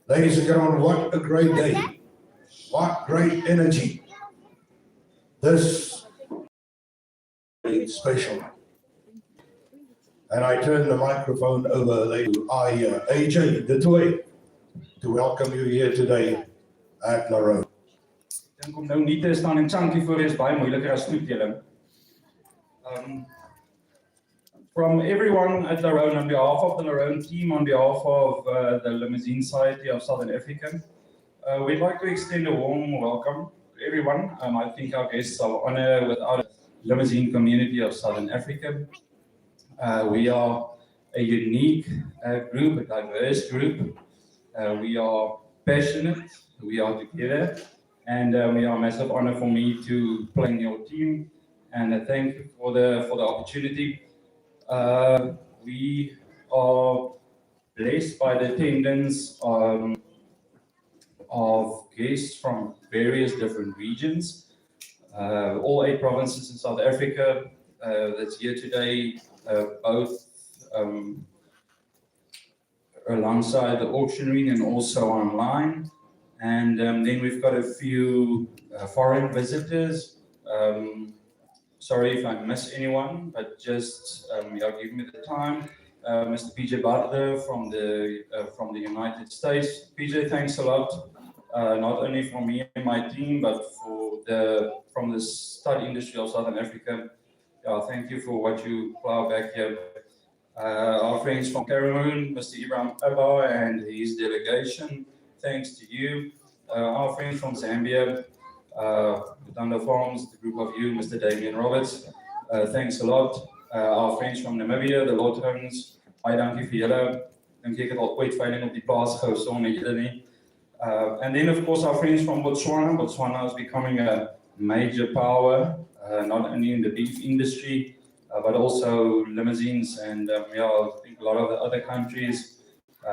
Ladies and gentlemen, what a great day. What great energy. This is special. And I turn the microphone over to AJ Detoy to welcome you here today at Rhone. Ek dink om nou nie te staan en chunky voor is baie moeiliker as toedeling. From everyone at Rhone, on behalf of the Rhone team, on behalf of the Limousin Society of Southern Africa, we'd like to extend a warm welcome to everyone. I think our guests are honored with our Limousin community of Southern Africa. We are a unique group, a diverse group. We are passionate, we are together, and we are a massive honor for me to play in your team. And thank you for the opportunity. We are blessed by the attendance of guests from various different regions. All 8 provinces in South Africa that's here today, both alongside the auction ring and also online. And then we've got a few foreign visitors. Sorry if I miss anyone, but just give me the time. Mr. PJ Butler from the United States. PJ, thanks a lot, not only from me and my team, but from the stud industry of Southern Africa. Thank you for what you plow back here. Our friends from Cameroon, Mr. Ibrahim Abba and his delegation, thanks to you. Our friends from Zambia, Thunder Farms, the group of you, Mr. Damien Roberts, thanks a lot. Our friends from Namibia, the Lotterns, baie dankie vir julle. Dink ek het al ooit veiling op die plaas gehou saam met julle nie. And then of course our friends from Botswana. Botswana is becoming a major power, not only in the beef industry, but also limousines and I think a lot of the other countries.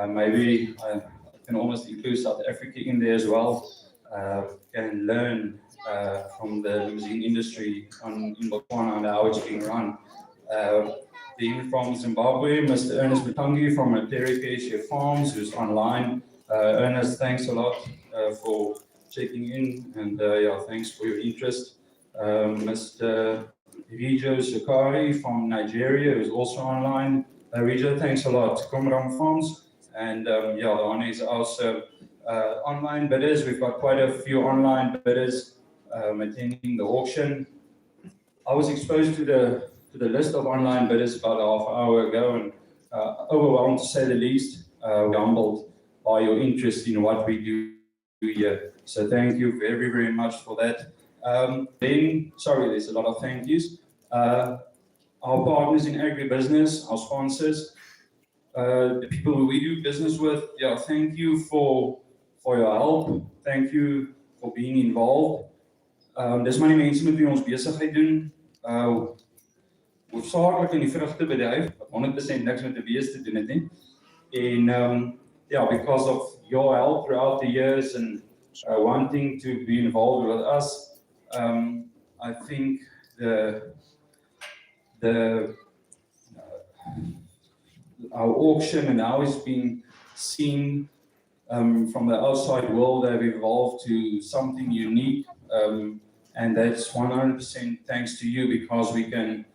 Maybe I can almost include South Africa in there as well. Can learn from the limousine industry in Botswana and how it's being run. Then from Zimbabwe, Mr. Ernest Mutangi from Terry Farms, who's online. Ernest, thanks a lot for checking in, and thanks for your interest. Mr. Rijo Sakari from Nigeria, who's also online. Rijo, thanks a lot. Komram Farms, and the honor is also online bidders. We've got quite a few online bidders attending the auction. I was exposed to the list of online bidders about a half hour ago, and overwhelmed to say the least. We're humbled by your interest in what we do here. So thank you very, very much for that. There's a lot of thank yous. Our partners in agribusiness, our sponsors, the people who we do business with, thank you for your help. Thank you for being involved. Dis maar die mense met wie ons besigheid doen. Hoofsaaklik in die vrugtebedryf, wat 100% niks met die bees te doen het nie. En because of your help throughout the years and wanting to be involved with us, I think our auction and how it's been seen from the outside world have evolved to something unique, and that's 100% thanks to you, because we can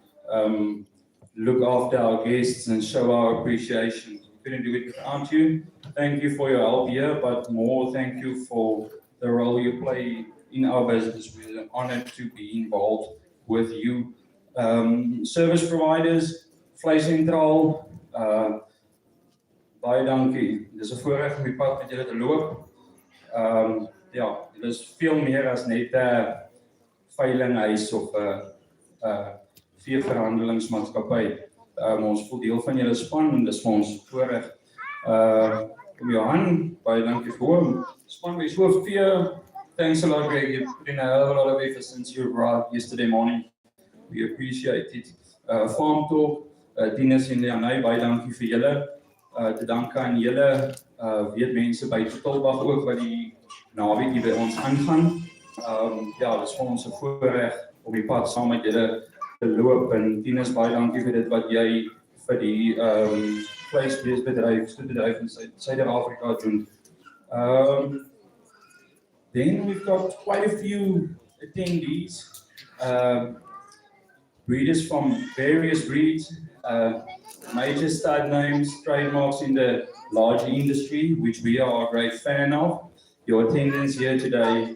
look after our guests and show our appreciation. We couldn't do it without you. Thank you for your help here, but more thank you for the role you play in our business. We're honored to be involved with you. Service providers, Vleis Sentraal, baie dankie. Dis 'n voorreg om die pad met julle te loop. Dit is veel meer as net 'n veilinghuis of 'n veeverhandelingsmaatskappy. Ons voel deel van julle span en dis vir ons voorreg. Johan, baie dankie vir hom. Span by so vee. Thanks a lot, Greg. You've put in a hell of a lot of effort since you arrived yesterday morning. We appreciate it. Farm Talk, Tinus en Leonay, baie dankie vir julle. Te danke aan julle, weet mense by Tulbach ook wat die naweek hier by ons aangaan. Dit is vir ons 'n voorreg om die pad saam met julle te loop. En Tinus, baie dankie vir dit wat jy vir die vleisbeesbedryf, stoetbedryf in Suid-Afrika doen. Um, then we've got quite a few attendees, breeders from various breeds, major stud names, trademarks in the larger industry, which we are a great fan of. Your attendance here today,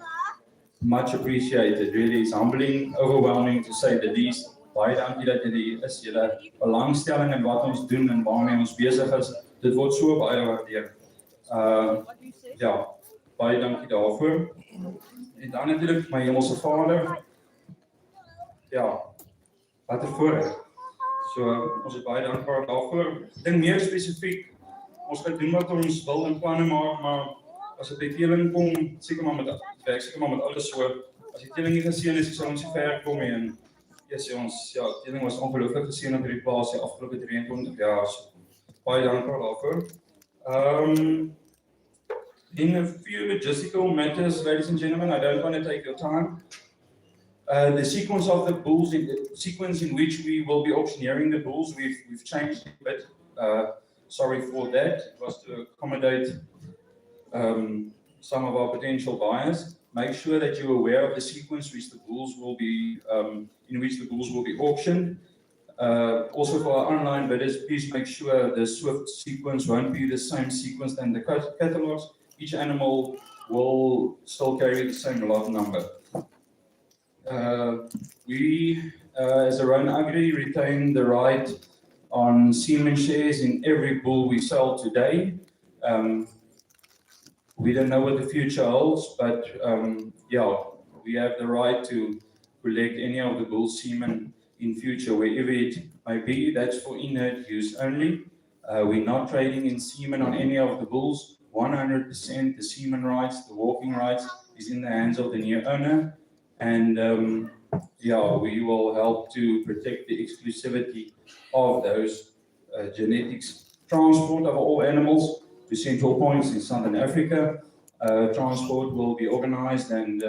much appreciated. Really, it's humbling, overwhelming to say the least. Baie dankie dat julle is, julle belangstelling in wat ons doen en waarmee ons besig is. Dit word so baie waardeer. Ja, baie dankie daarvoor. En dan natuurlijk my hemelse Vader. Ja, wat 'n voorreg. So, ons is baie dankbaar daarvoor. Ek dink meer spesifiek, ons gaan doen wat ons wil en planne maak, maar as dit by teeling kom, seker maar met alles so. As die teeling nie geseën is, sal ons nie ver kom nie. En teeling was ongelooflik geseën op hierdie plaas die afgelope 23 jaar. So, baie dankbaar daarvoor. In a few logistical matters, ladies and gentlemen, I don't want to take your time. The sequence of the bulls, the sequence in which we will be auctioneering the bulls, we've changed a bit. Sorry for that. It was to accommodate some of our potential buyers. Make sure that you're aware of the sequence which the bulls will be, in which the bulls will be auctioned. Also for our online bidders, please make sure the Swift sequence won't be the same sequence than the catalogs. Each animal will still carry the same lot number. We, as a Rhone Agri, retain the right on semen shares in every bull we sell today. We don't know what the future holds, but we have the right to collect any of the bull semen in future, wherever it may be. That's for inert use only. We're not trading in semen on any of the bulls. 100% the semen rights, the walking rights is in the hands of the new owner. And we will help to protect the exclusivity of those genetics. Transport of all animals to central points in Southern Africa. Transport will be organized and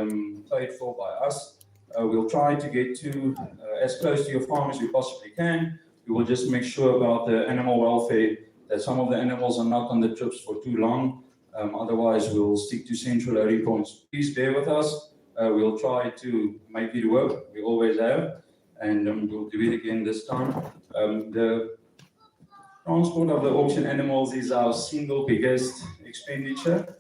paid for by us. We'll try to get to as close to your farm as we possibly can. We will just make sure about the animal welfare, that some of the animals are not on the trips for too long. Otherwise, we'll stick to central loading points. Please bear with us. We'll try to make it work. We always have. And we'll do it again this time. The transport of the auction animals is our single biggest expenditure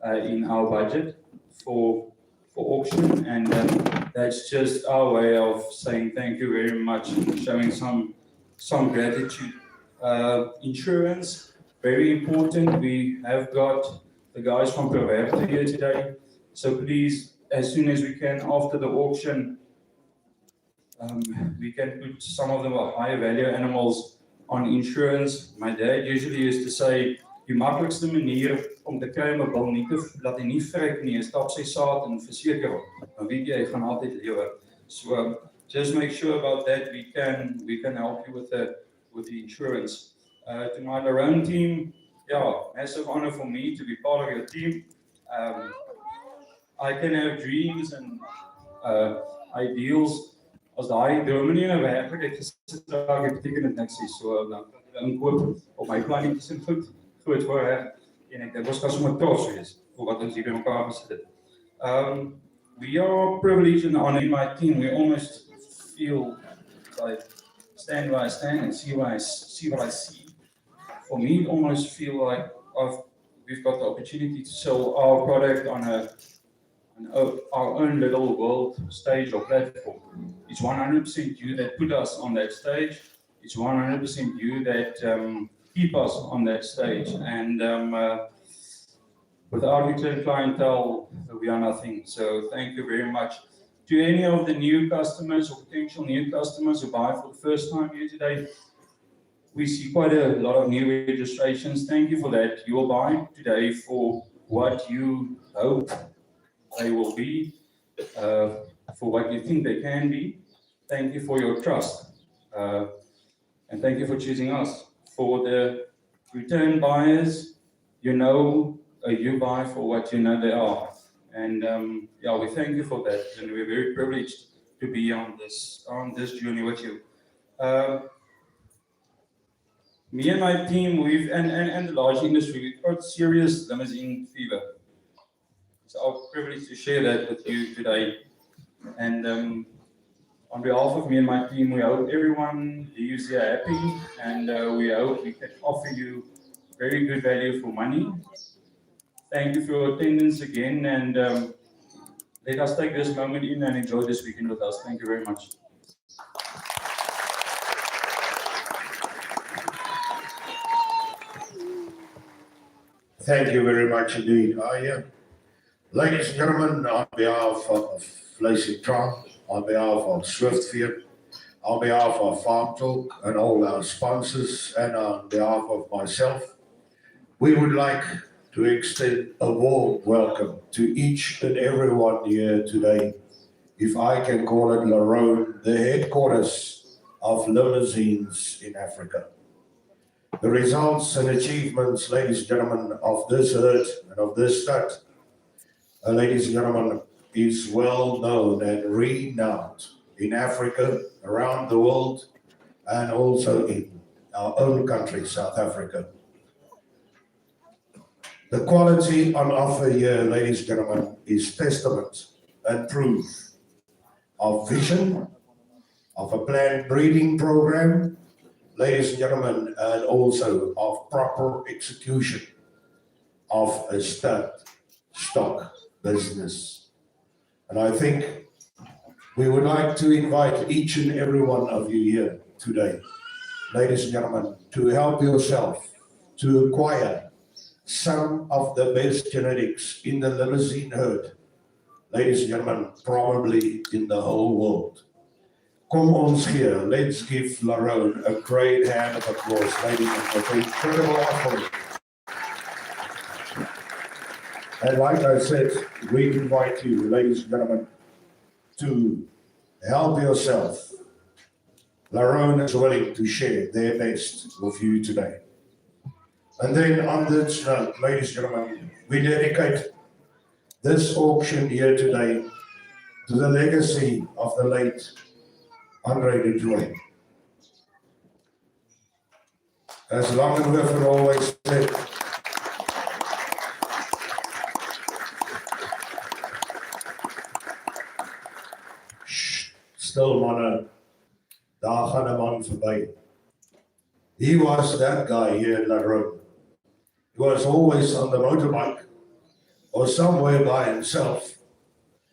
in our budget for auction, and that's just our way of saying thank you very much and showing some gratitude. Insurance, very important. We have got the guys from Tulbach here today, so please, as soon as we can after the auction, we can put some of the higher value animals on insurance. My dad usually used to say, die maklikste manier om te kry om 'n bil nie te laat hy nie vrek nie, is stap sy saad en verseker hom. Dan weet jy hy gaan altyd lewer. So just make sure about that. We can help you with the insurance. To my Rhone team, massive honor for me to be part of your team. I can have dreams and ideals. As daai drome nie in werklikheid gesit raak, beteken dit niks nie. So dan kan jy inkoop op my plannetjies en goed. Groot voorreg. En ek dink ons kan sommer trots wees vir wat ons hier by mekaar gesit het. We are privileged and honored in my team. We almost feel like stand where I stand and see what I see. For me, it almost feel like we've got the opportunity to sell our product on our own little world stage or platform. It's 100% you that put us on that stage. It's 100% you that keep us on that stage. And without return clientele, we are nothing. So thank you very much. To any of the new customers or potential new customers who buy for the first time here today, we see quite a lot of new registrations. Thank you for that. You will buy today for what you hope they will be, for what you think they can be. Thank you for your trust. And thank you for choosing us. For the return buyers, you buy for what you know they are. And we thank you for that. And we're very privileged to be on this journey with you. Me and my team, and the large industry, we've got serious limousin fever. it's our privilege to share that with you today. And on behalf of me and my team, we hope everyone leaves here happy, and we hope we can offer you very good value for money. Thank you for your attendance again, and let us take this moment in and enjoy this weekend with us. Thank you very much. Thank you very much indeed. Ladies and gentlemen, on behalf of Lacey Tron, on behalf of Swiftfield, on behalf of Farm Talk and all our sponsors, and on behalf of myself, we would like to extend a warm welcome to each and everyone here today. If I can call it Rhone, the headquarters of limousines in Africa. The results and achievements, ladies and gentlemen, of this herd and of this stud, ladies and gentlemen, is well known and renowned in Africa, around the world, and also in our own country, South Africa. The quality on offer here, ladies and gentlemen, is testament and proof of vision, of a planned breeding program, ladies and gentlemen, and also of proper execution of a stud stock business. And I think we would like to invite each and every one of you here today, ladies and gentlemen, to help yourself to acquire some of the best genetics in the limousine herd, ladies and gentlemen, probably in the whole world. Kom ons here, let's give Rhone a great hand of applause, ladies and gentlemen, for incredible offering. And like I said, we invite you, ladies and gentlemen, to help yourself. Rhone is willing to share their best with you today. And then on this note, ladies and gentlemen, we dedicate this auction here today to the legacy of the late Andre de Rhone. As long as we have always said, stil manne, daar gaan 'n man verby. He was that guy here in Rhone. He was always on the motorbike or somewhere by himself,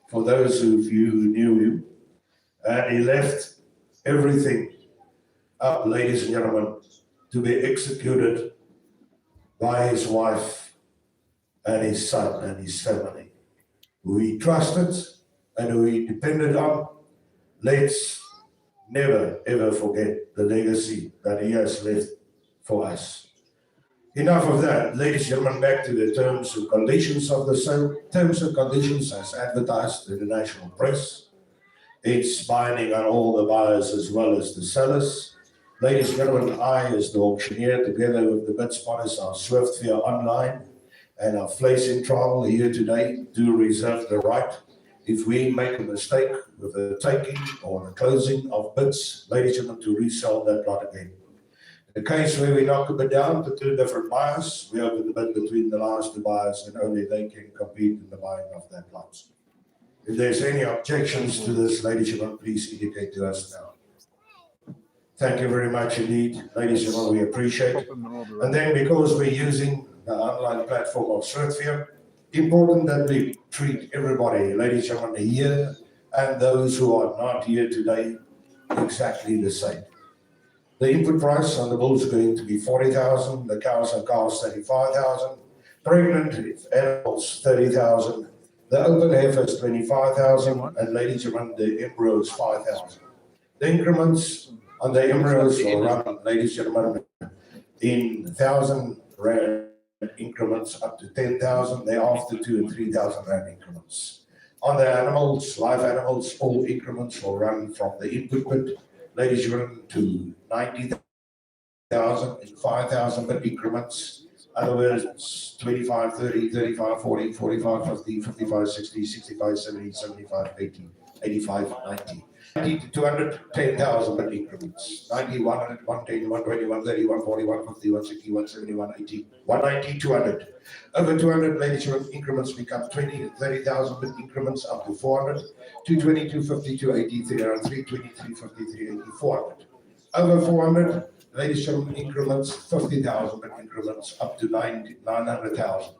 for those of you who knew him. And he left everything up, ladies and gentlemen, to be executed by his wife and his son and his family, who he trusted and who he depended on. Let's never ever forget the legacy that he has left for us. Enough of that, ladies and gentlemen, back to the terms and conditions of the sale. Terms and conditions as advertised in the national press. It's binding on all the buyers as well as the sellers. Ladies and gentlemen, I, as the auctioneer, together with the bid spotters, our Swiftfield Online and our Place in Trial here today, do reserve the right, if we make a mistake with the taking or the closing of bids, ladies and gentlemen, to resell that lot again. In the case where we knock a bid down to two different buyers, we open the bid between the last two buyers and only they can compete in the buying of that lot. If there's any objections to this, ladies and gentlemen, please indicate to us now. Thank you very much indeed, ladies and gentlemen, we appreciate it. And then because we're using the online platform of Swiftfield, important that we treat everybody, ladies and gentlemen, here and those who are not here today, exactly the same. The input price on the bulls is going to be 40,000, the cows and calves 35,000, pregnant animals 30,000, the open heifer is 25,000, and ladies and gentlemen, the embryo is 5,000. The increments on the embryos will run, ladies and gentlemen, in 1,000 rand increments up to 10,000, thereafter 2,000 and 3,000 rand increments. On the animals, live animals, all increments will run from the input bid, ladies and gentlemen, to 90,000 in 5,000 bid increments. Other words, 25, 30, 35, 40, 45, 50, 55, 60, 65, 70, 75, 80, 85, 90. 90 to 200, 10,000 in increments. 90, 100, 110, 120, 130, 140, 150, 160, 170, 180, 190, 200. Over 200, ladies and gentlemen, increments become 20 to 30,000 in increments up to 400, 220, 250, 280, 300, 320, 350, 380, 400. Over 400, ladies and gentlemen, increments 50,000 in increments up to 900,000.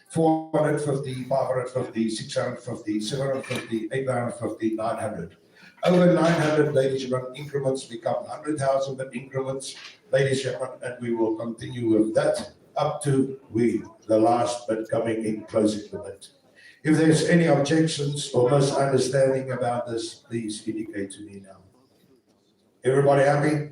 450, 550, 650, 750, 850, 900. Over 900, ladies and gentlemen, increments become 100,000 in increments, ladies and gentlemen, and we will continue with that up to the last bit coming in, closing the bit. If there's any objections or misunderstanding about this, please indicate to me now. Everybody happy?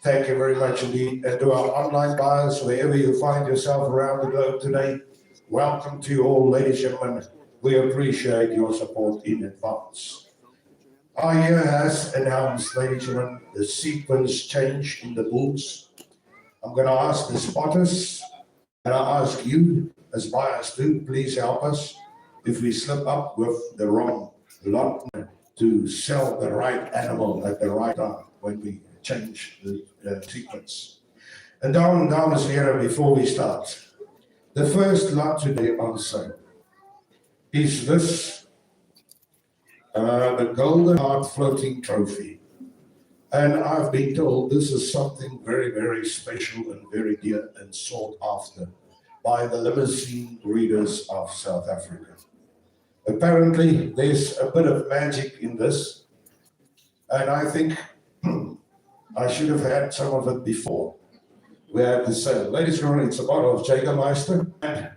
Thank you very much indeed. And to our online buyers, wherever you find yourself around the globe today, welcome to you all, ladies and gentlemen. We appreciate your support in advance. Our year has announced, ladies and gentlemen, the sequence change in the bulls. I'm going to ask the spotters, and I ask you as buyers to please help us if we slip up with the wrong lot to sell the right animal at the right time when we change the sequence. And dames and heren, before we start, the first lot today on sale is this, the Golden Heart Floating Trophy. And I've been told this is something very, very special and very dear and sought after by the limousin breeders of South Africa. Apparently, there's a bit of magic in this, and I think I should have had some of it before we had the sale. Ladies and gentlemen, it's a bottle of Jägermeister, and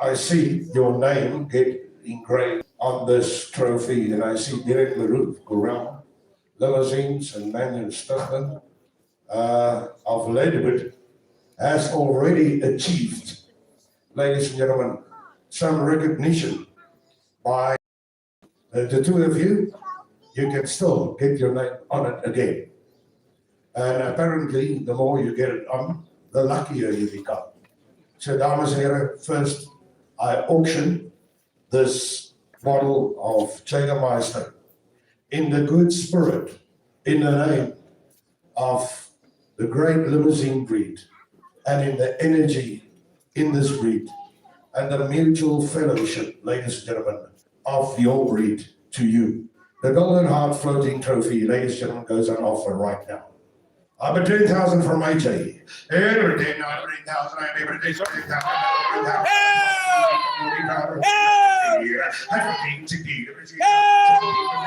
I see your name get engraved on this trophy, and I see Derek LaRue, Rhone, limousines and Manuel Stuffman of Ledwood has already achieved, ladies and gentlemen, some recognition by the two of you. You can still get your name on it again. And apparently, the more you get it on, the luckier you become. So, dames and heren, first I auction this bottle of Jägermeister in the good spirit, in the name of the great limousine breed, and in the energy in this breed, and the mutual fellowship, ladies and gentlemen, of your breed to you. The Golden Heart Floating Trophy, ladies and gentlemen, goes on offer right now. Up at 10,000 from AJ. Every 10,000, I'm able to take 10,000. I think 16, 17,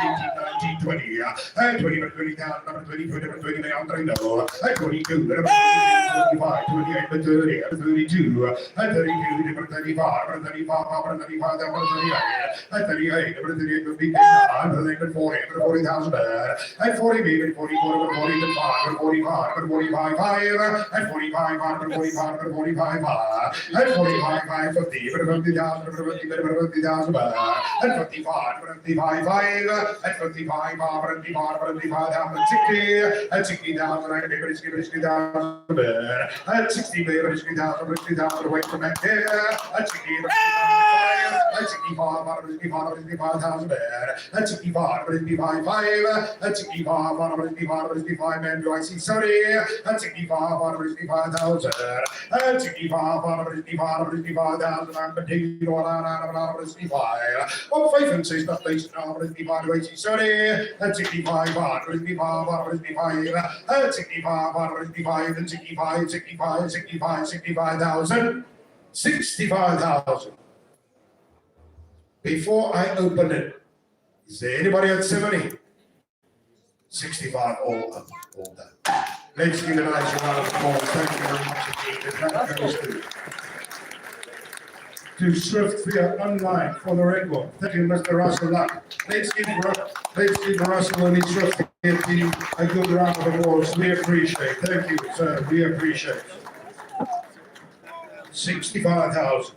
18, 19, 20, and 20, 20,000, 20, 20, 20, I 22, 25, 28, 30, 32, and 32, 35, 35, 35, 38, 38, 50, 40,000, and 40, 40, 45, 45, 45, 5, and 45, 45, 45, and 45, 50, 50,000, 50,000, and 55, 55, 5, and 55, 55, 55, 60, and 60,000, and 60,000, and 60,000, 60,000, away from that here, and 65, and 65, 55,000, and 65, 55, 5, and 65, 55, 55, man, do I see 30, and 65, 55,000, and 65, 55, 55,000, and continue on 65. Well, faith and says not based on 55 to 80, 30, and 65, 55, 55, and 65, 55, and 65, 65, 65, 65,000, 65,000. Before I open it, is there anybody at 70? 65, all up, all done. Let's give a nice round of applause. Thank you very much indeed. To Swift via online for the record. Thank you, Mr. Russell Luck. Let's give Russell and his Swift team a good round of applause. We appreciate it. Thank you, sir. We appreciate it. 65,000.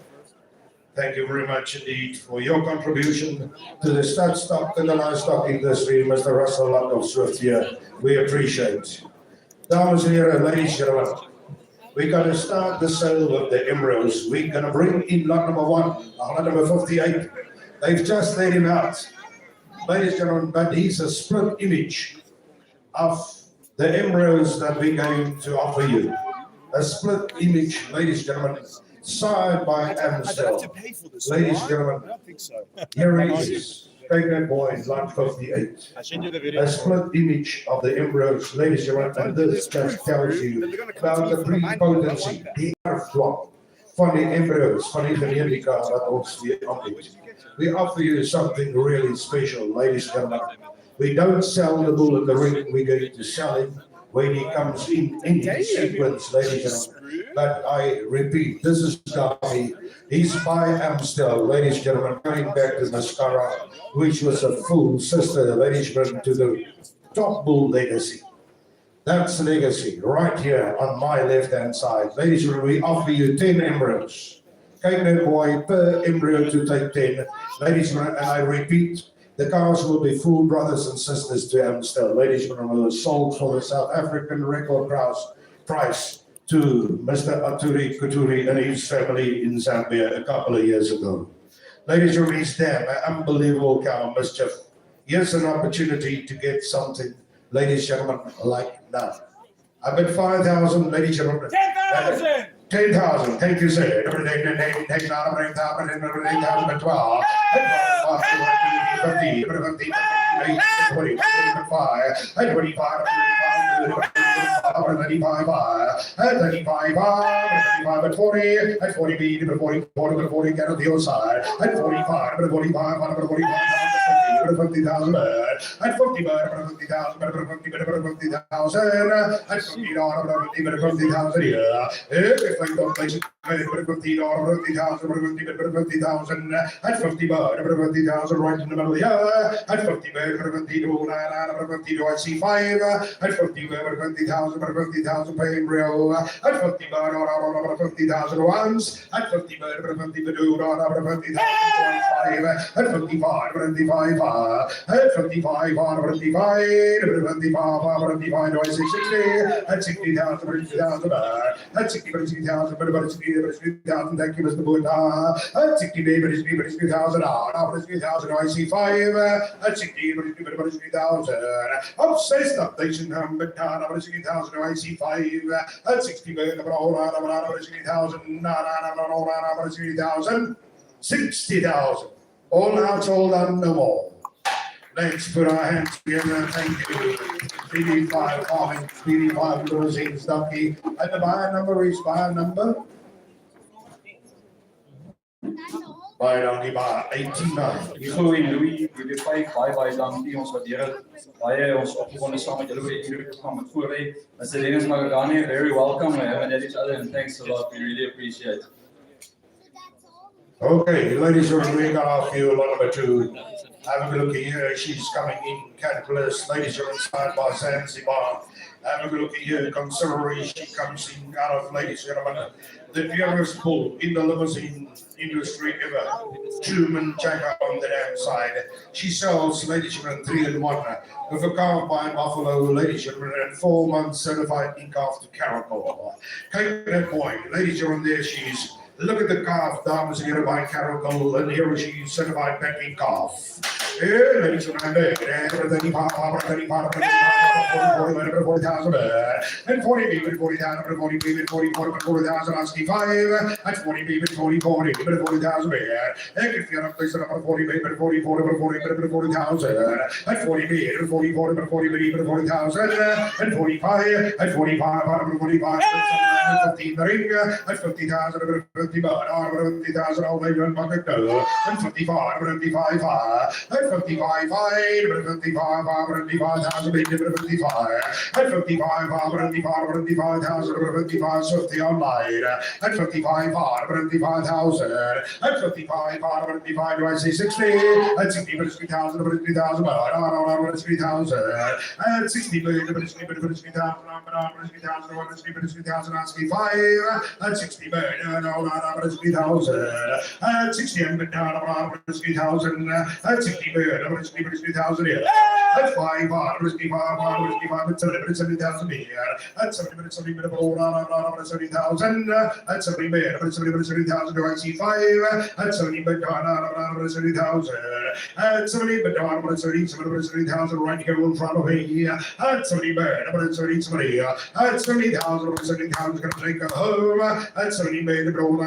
Thank you very much indeed for your contribution to the stud stock and the livestock industry, Mr. Russell Luck of Swift here. We appreciate it. Dames and heren, ladies and gentlemen, we're going to start the sale of the embryos. We're going to bring in lot number 1, lot number 58. They've just let him out. ladies and gentlemen, but he's a split image of the embryos that we're going to offer you. A split image, ladies and gentlemen, signed by Amstel. Ladies and gentlemen, here he is. Take that boy in lot 58. A split image of the embryos, ladies and gentlemen, and this just tells you about the prepotency, the erfdwang van die embryos, van die genetica wat ons weer aanbied. We offer you something really special, ladies and gentlemen. We don't sell the bull in the ring, we're going to sell him when he comes in any sequence, ladies and gentlemen. But I repeat, this is Darby. He's by Amstel, ladies and gentlemen, going back to Mascara, which was a full sister, ladies and gentlemen, to the top bull legacy. That's the legacy right here on my left-hand side. Ladies and gentlemen, we offer you 10 embryos. Take that boy per embryo to take 10. Ladies and gentlemen, and I repeat, the cars will be full brothers and sisters to Amstel. Ladies and gentlemen, sold for the South African record price to Mr. Aturi Kuturi and his family in Zambia a couple of years ago. Ladies and gentlemen, he's damn unbelievable cow mischief. Here's an opportunity to get something, ladies and gentlemen, like that. I bet 5,000, ladies and gentlemen. 10,000! 10,000, thank you, sir. 12. 50,000 at 50 bird, 50,000, 50,000 at 50,000 here. If I don't place it, 50,000, 50,000 at 50 bird, 50,000 right in the middle of the year. At 50 bird, 52, I see 5 at 50 bird, 50,000, 50,000 per embryo. At 50 bird, 50,000 once. At 50 bird, 52, 50,000 at 55, 55. At 55, 55, 55, do I say 60? At 60,000, 50,000, at 60,000, 60,000, thank you, Mr. Buddha. At 60,000, now 60,000, I see 5. At 60,000, obsessed up, they should have been down, 60,000, I see 5. At 60,000, 60,000. All out, all done, no more. Let's put our hands together. Thank you. PD5 farming, PD5 limousines, Ducky. And the buyer number is buyer number? Buyer donkey, buyer 89. Hugo en Louis, we 5 baie dankie. Ons waardeer dit baie. Ons opgewonde saam met julle oor hierdie program met voorlê. Mr. Dennis Magagane, very welcome. We have met each other and thanks a lot. We really appreciate it. Okay, ladies and gentlemen, we got our few number 2. Have a look here. She's coming in Caterpillars. Ladies and gentlemen, side by Zanzibar. Have a look here. Considerably, she comes in out of, ladies and gentlemen, the dearest bull in the limousine industry ever. Truman Jagger on the damn side. She sells, ladies and gentlemen, 3 in 1 with a calf by Buffalo, ladies and gentlemen, and 4 months certified in calf to Caracol. Take that point, ladies and gentlemen, there she is. Look at the calf, dames and herren, by Caracol, and here she is certified backing calf. Yeah, ladies and gentlemen, and 40,000, and 40,000, 40,000, asking 5, and 40,000, and if you're up, place it up 40,000, and 40,000, and 45, and 45, 15 the ring, and 50,000, 50,000, all they run bucket, and 55, 55, and 55, 55,000, 55, and 55,000, 50 online, and 55, 55,000, and 55, 55, do I say 60, and 60,000, 50,000, and 60,000, and 60,000, asking 5, and 60, and 60,000, and 60, and 60,000, and 60, bed, I'm going to sleep 3,000 here. At 5, I'm going to sleep 5, at 70,000 here. At 70 minutes, 70 minutes, 70,000. At 70 bed, I'm going to 70,000. Do I see 5? At 70 bed, I'm going to 70,000. At 70 bed, I'm going to 70,000 right here in front of me. At 70 bed, I'm going to 70,000. At 70,000, 70,000, going to take her home. At 70 bed, I'm going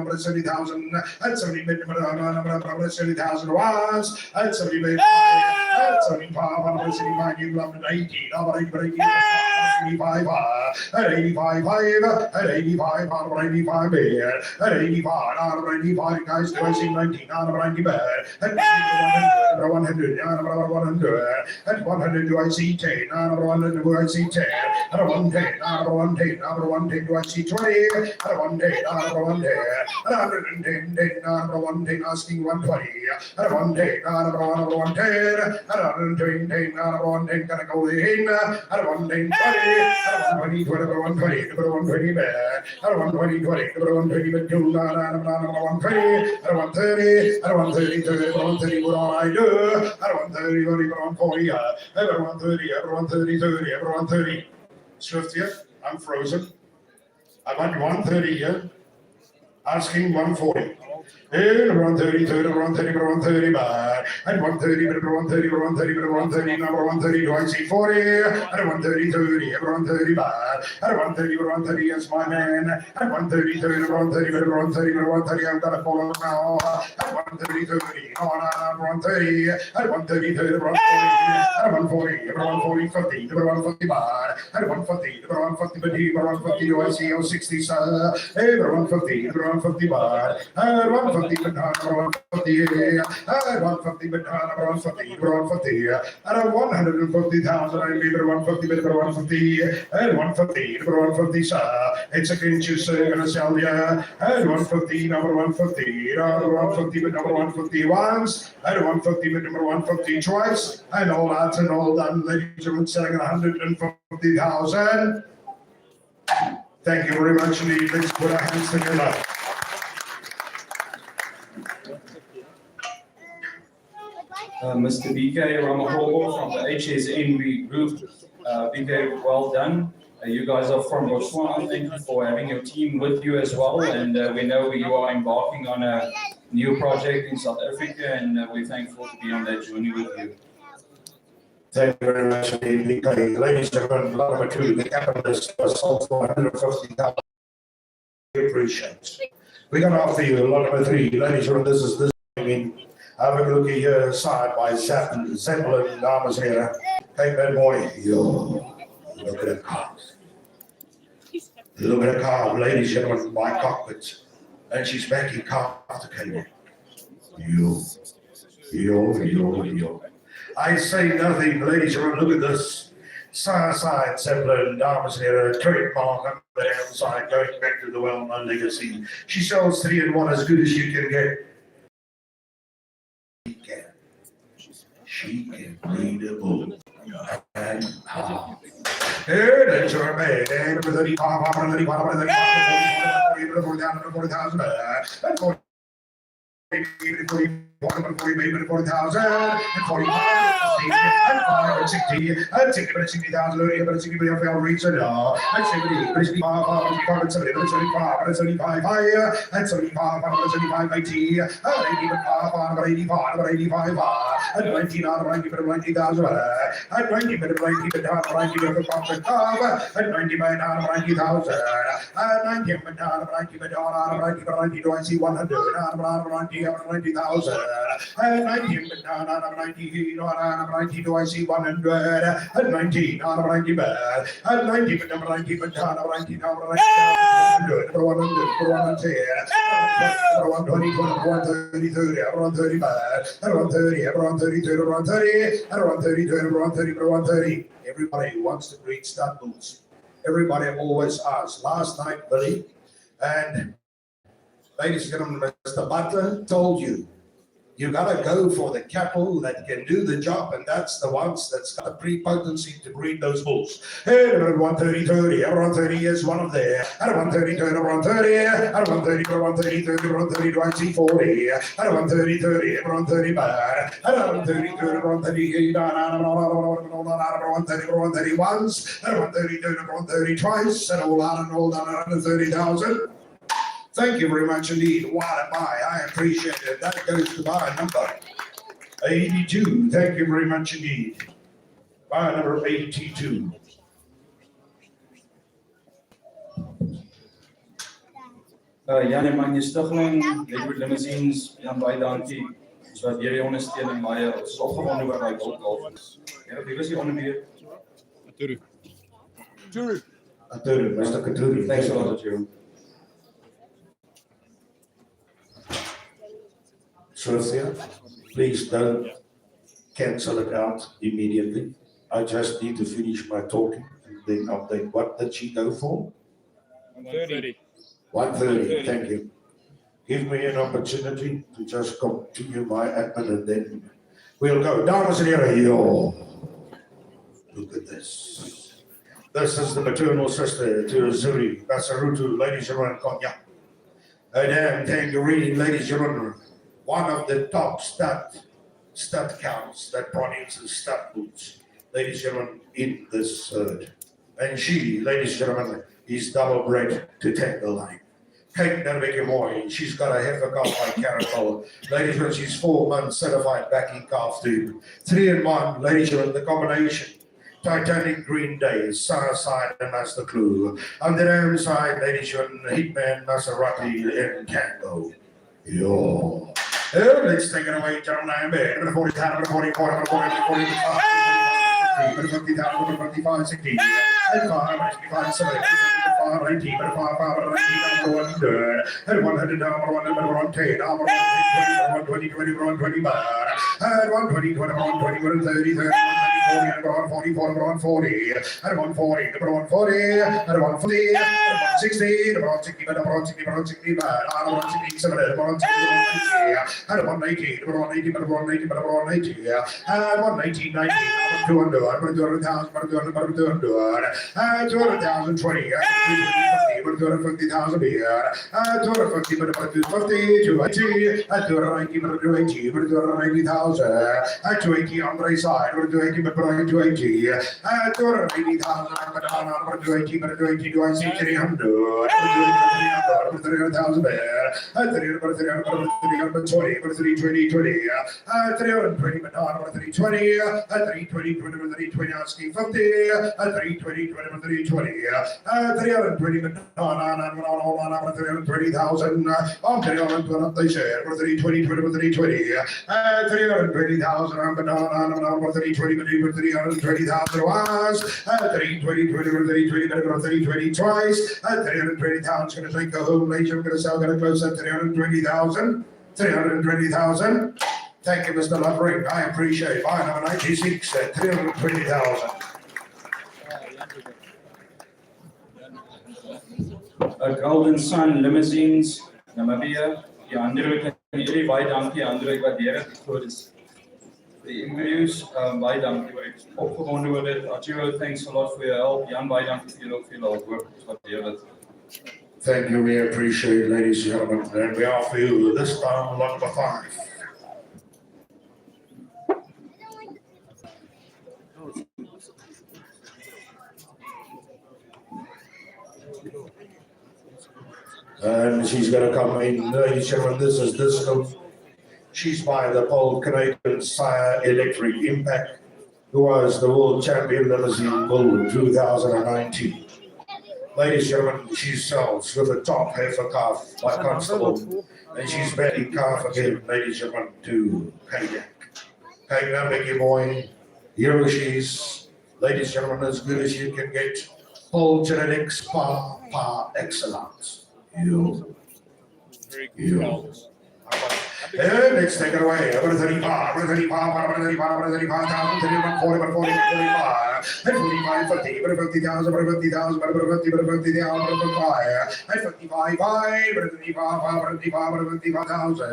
to 70,000. At 70 bed, I'm going to 70,000 once. At 70 bed, at 75, I'm going to 75, you love it, 80, I'm going to 85, at 85, at 85, I'm going to 85 bed. At 85, I'm going to 85, guys, do I see 19, I'm going to 90 bed. At 100, I'm going to 100. At 100, do I see 10, I'm going to 100, do I see 10. At 110, I'm going to 110, I'm going to 110, do I see 20. At 110, I'm going to 110. At 110, 10, I'm going to 110, asking 120. At 110, I'm going to 110. At 110, 10, I'm going to 110, gonna go in. At 110, 20. At 120, 20, 120, 120 back. At 120, 20, 120, but 2, 120. At 130, at 130, 30, 130, what all I do. At 130, 30, 140, at 130, at 130, 30, at 130. Swift here, I'm frozen. I'm at 130 here, asking 140. And 130, 30, 130, 130, back. At 130, 130, 130, 130, number 130, do I see 40? At 130, 30, 130, back. At 130, 130, yes, my man. At 130, 30, 130, 130, 130, I'm gonna follow now. At 130, 30, on 130. At 130, 30, 140. At 140, 140, 50, 150, back. At 150, 150, 150, do I see 60, sir? Hey, 150, 150, back. At 150. 150, at 150, but at 150, at 150,000, I leave it 150, but 150, at 150, but 150, sir. It's against you, sir, gonna sell ya. At 150, number 150, at 150, but number 150 once, at 150, but number 150 twice, and all that and all done, ladies and gentlemen, selling 150,000. Thank you very much, indeed. Let's put our hands together. Mr. BK Ramaholo from the HSNB group. BK, well done. You guys are from Botswana. Thank you for having your team with you as well. And we know you are embarking on a new project in South Africa, and we're thankful to be on that journey with you. Thank you very much indeed, BK. Ladies and gentlemen, number 2, the capitalist was sold for 150,000. We appreciate. We're going to offer you lot number 3. Ladies and gentlemen, this is I mean, have a look here side by side, Zeppelin dames en heren. Kijk met mooi. Yo, look at the car. Look at the car, ladies and gentlemen, my cockpit. And she's making car after cable. Yo. I say nothing, ladies and gentlemen, look at this. Side Zeppelin dames en heren, trademark on the outside, going back to the well-known legacy. She sells 3 in 1 as good as you can get. She can read a book. And how? Here, that's your man. And with 35, 40,000. And 40,000. And 40,000. And 45. And 60. And 60,000. And 60,000. Reason. And 70. 75. 75. And 75. And 75. 75. 80. And 85. 85. And 90, 90,000. And 90, 90, 90, and 90 by 90,000. And 90 by 90, do I see 100? 90,000. And 90 by 90, do I see 100? And 90, 90 bad. And 90 by 90, 90, 100, 120, 130, 130 bad. And 130, 130, 130. Everybody wants to breed stud bulls. Everybody always asks. Last night, Billy, and ladies and gentlemen, Mr. Butler told you You gotta go for the cattle that can do the job, and that's the ones that's got the prepotency to breed those bulls. Hey, 130, 30, around 30 is one of there. At 130, 30, around 30, at 130, around 30, 30, around 30, do I see 40? At 130, 30, around 30, bad. At 130, 30, around 30, around 30, around 30 once. At 130, 30, around 30 twice. And all out and all down around 30,000. Thank you very much indeed. What a buy. I appreciate it. That goes to buy number 82. Thank you very much indeed. Buy number 82. Jan en Magnus Stigling, Lakewood Limousines, Jan baie dankie. Ons waardeer die ondersteuning baie. Ons is opgewonde oor daai bultkalf. Ja, wie was die onderbeheer? Aturu, Mr. Katuru. Thanks a lot, Joe. Sophia, please don't cancel it out immediately. I just need to finish my talking and then update. What did she go for? 130. 130, thank you. Give me an opportunity to just continue my admin and then we'll go. Dames en heren, yo. Look at this. This is the maternal sister to Zuri, Basarutu, ladies and gentlemen, Konya. Damn, thank you, reading, ladies and gentlemen. One of the top stud counts that produces stud boots, ladies and gentlemen, in this herd. And she, ladies and gentlemen, is double bred to tangle line. Kate Nervicke, she's got a heifer calf by Caramel. Ladies and gentlemen, she's 4 months certified backing calf tube. 3 in 1, ladies and gentlemen, the combination. Titanic Green Days, Sarah side and that's the clue. On the dam side, ladies and gentlemen, Hitman, Maserati, and Tango. Yo. Let's take it away, gentlemen. 40, 45, 50, 60, 65, 70, 80, 100, and 100 down, 110, 120, 20, bar, and 120, 21, 30, 30, 40, 40, and 140, and 140, and 140, and 160, and 160, and 160, bar, and 160, 70, and 160, and 180, and 180, and 180, and 180, and 180, 90, 200, 200,000, 20, 250,000 beer, 250, 250, 280, 290, 280, 290,000, 280 on the side, 280, 280, 280,000, 280, do I see 300, 300,000 beer, 320, 320, 20, 320, 320, 320, asking 50, 320, 320, 320, 320,000, I'm telling you, they share, 320, 320, 320,000, I'm 320, 320,000 was, 320, 320 twice, 320,000 going to take the home later, I'm going to sell, going to close at 320,000, 320,000. Thank you, Mr. Lovering. I appreciate it. Buy number 96 at 320,000. Golden Sun Limousines, Namibia. Die ander kan jullie baie dankie, ander ek waardeer dit. Dit is die embryos, baie dankie oor ek is opgewonde oor dit. Arturo, thanks a lot for your help. Jan, baie dankie vir julle ook vir julle work. Ons waardeer dit. Thank you, we appreciate it, ladies and gentlemen. And we offer you this time number 5. And she's going to come in, ladies and gentlemen, this is Disco. She's by the Pole Canadian Sire Electric Impact, who was the world champion limousine bull in 2019. Ladies and gentlemen, she sells with a top heifer calf by Constable, and she's betting calf again, ladies and gentlemen, to Kayak. Kayak, big your boy, here she is, ladies and gentlemen, as good as you can get. Pole Genetics par excellence. You. And let's take it away. 35,000, 40, 45, and 45, 50, 50,000, 50,000, 50,000, 55, and 55, 5, 55, 55, 55,000,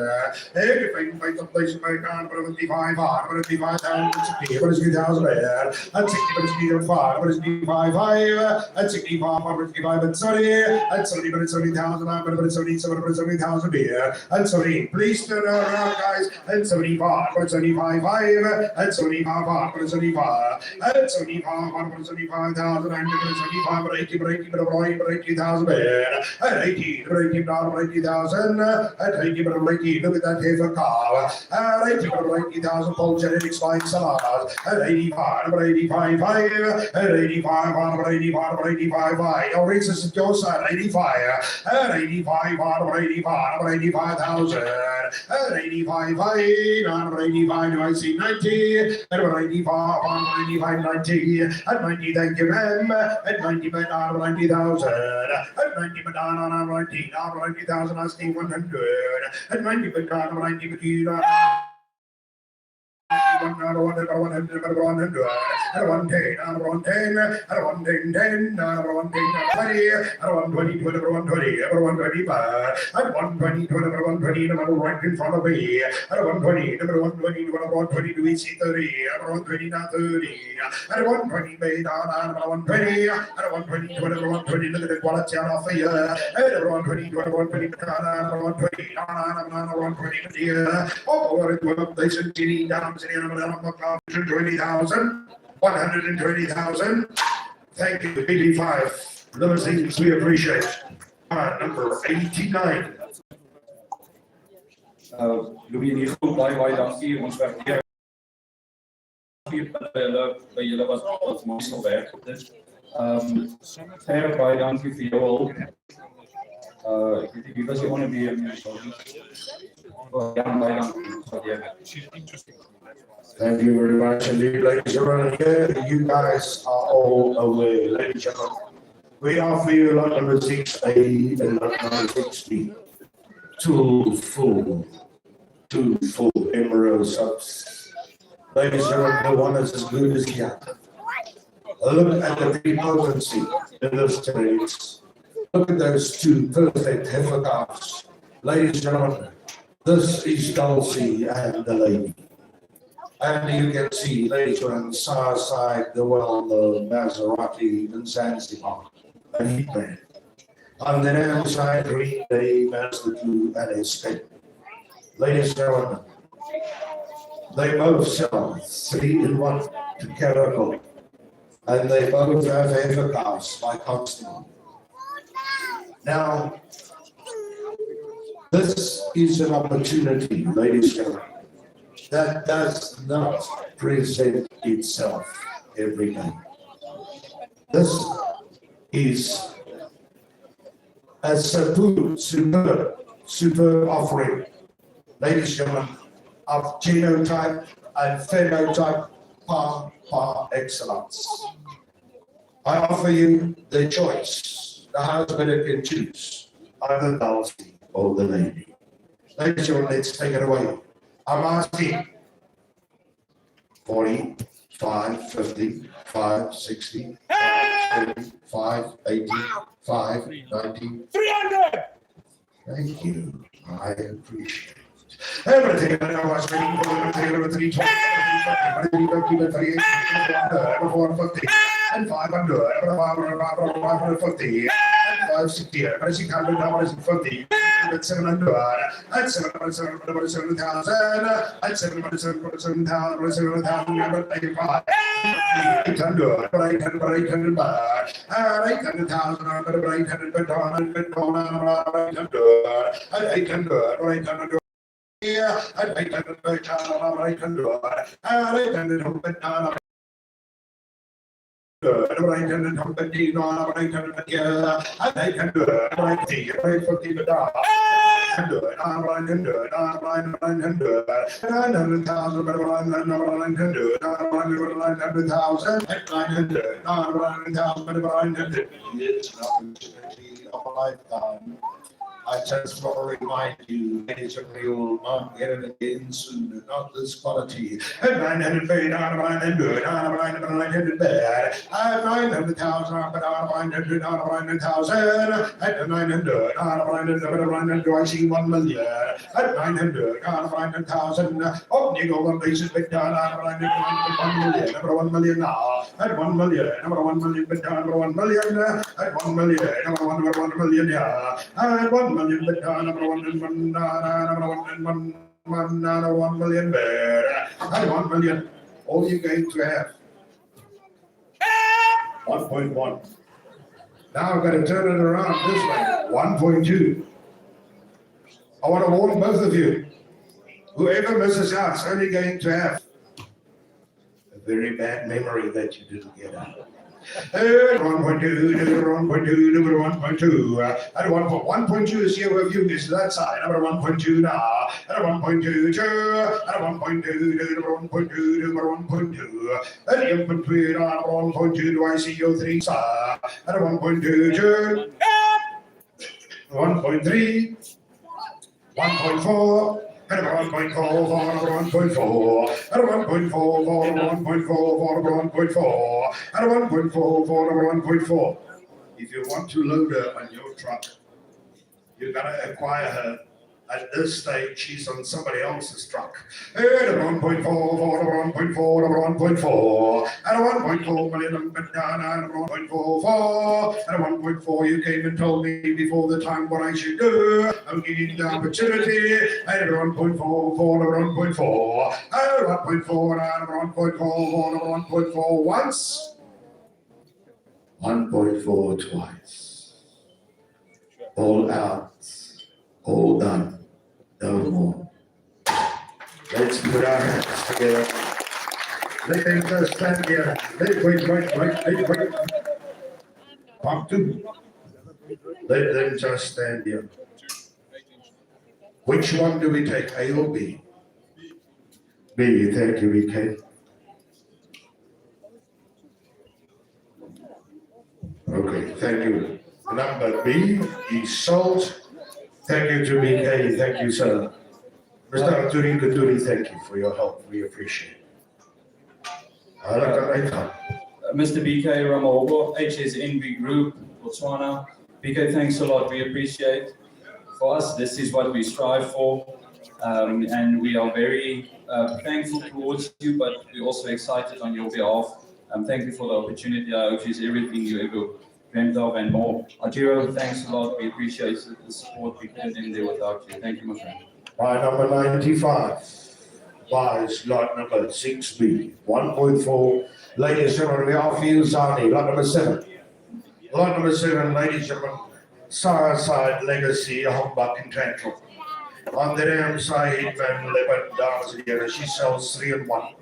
everything by the place by down, 55, 55,000, 60,000, and 60,5, 55, and 65, 55, and 70, and 70,000, and 70,000 beer, and 70, please turn around, guys, and 75, 75, 5, and 75, 75, and 75, 75,000, and 75, 80,000 beer, and 80,000, and 80, look at that here for car, and 80,000 Paul genetics flying salads, and 85, 85, 5, and 85, 85, 85, 5, your races is your side, 85, and 85, 85, 85,000, and 85, 5, and 85, do I see 90, and 85, 85, 90, and 90, thank you, ma'am, and 90, but out of 90,000, and 90, but down on 90,000, asking 100, and 90, but down on 90, but you 100, and 110, and 110, and 110, and 110, 20, and 120, 120, and 125, and 120, 120, number right in front of me, and 120, number 120, 120, do we see 30, and 120, now 30, and 120, made on 120, and 120, 120, look at the quality off the year, and 120, 120, 120, 120, oh, they down, 120,000, 120,000. Thank you, 85. Those things we appreciate. Number 89. Louis, nie goed, baie dankie. Ons werk hier by julle wat ons sal werk op dit. Gerrit, baie dankie vir jou hulp. Ek weet nie wie was die ondernemer in die sorry. Ja, baie dankie. Thank you very much indeed, ladies and gentlemen. Here, you guys are all aware, ladies and gentlemen. We offer you lot number 6A and lot number 6B. Two full embryo subs. Ladies and gentlemen, the one that's as good as the other. Look at the potency in those traits. Look at those two perfect heifer calves. Ladies and gentlemen, this is Dulcie and the lady. And you can see later on the far side, the well-known Maserati in Zanzibar, a heat man. On the other side, Green Day, Master 2, and Escape. Ladies and gentlemen, they both sell 3-in-1 to Caracol, and they both have heifer calves by Constable. Now, this is an opportunity, ladies and gentlemen, that does not present itself every day. This is a superb offering, ladies and gentlemen, of genotype and phenotype par excellence. I offer you the choice. The husband can choose either Dulcie or the lady. Ladies and gentlemen, let's take it away. I'm asking 40, 5, 50, 5, 60, 5, 70, 5, 80, 5, 90, 300. Thank you. I appreciate it. Everything I know was reading for the 320, and 500, 550, and 560, and 650, and 700, and 700,000, and 700,000, 800, 800, and 800,000, and 800, yeah, and 800, I just want to remind you, ladies and gentlemen, you will not get it again soon, not this quality. At 900 out of 900, out of 900 bad. At 900,000, out of 900, out of 900,000. At 900, out of 900, do I see 1 million? At 900, out of 900,000. Oh, you go 1 basis bit down, out of 900, 1 million, number 1 million now. At 1 million, number 1 million bit down, number 1 million. At 1 million, number 1 million, yeah. At 1 million bit down, number 1 million, number 1 million there. At 1 million, all you're going to have 1.1. Now I've got to turn it around this way. 1.2. I want to warn both of you. Whoever misses out is only going to have a very bad memory that you didn't get out. 1.2, 1.2. At 1.2 is here with you, is that side. Number 1.2 now. At 1.2, at 1.2, number 1.2, number 1.2. At 1.2, number 1.2, do I see your 3 side? At 1.2, 1.3, 1.4. At 1.4, 1.4, at 1.4, 1.4, 1.4, at 1.4, 1.4. If you want to load her on your truck, you gotta acquire her. At this stage, she's on somebody else's truck. At 1.4, 1.4, 1.4, at 1.4 million, but down at 1.44, at 1.4, you came and told me before the time what I should do. I'm giving you the opportunity. At 1.4, 1.4, at 1.4, at 1.4, 1.4 once, 1.4 twice. All out, all done. No more. Let's put our hands together. Let them just stand here. Wait. Part 2. Let them just stand here. Which one do we take, A or B? B, thank you, BK. Okay, thank you. Number B is salt. Thank you to BK. Thank you, sir. Mr. Katuri, thank you for your help. We appreciate it. Mr. BK Ramahobo, HSNB Group, Botswana. BK, thanks a lot. We appreciate. For us, this is what we strive for. And we are very thankful towards you, but we're also excited on your behalf. Thank you for the opportunity. I hope it's everything you ever dreamt of and more. Arturo, thanks a lot. We appreciate the support. We couldn't in there without you. Thank you, my friend. By number 95, by slot number 6B, 1.4. Ladies and gentlemen, we are for you, Zani. Lot number 7. Lot number 7, ladies and gentlemen, Sarah Side Legacy, Tulbach and Tantrum. On the damn side, Van Lebanon down here, she sells 3 and 1.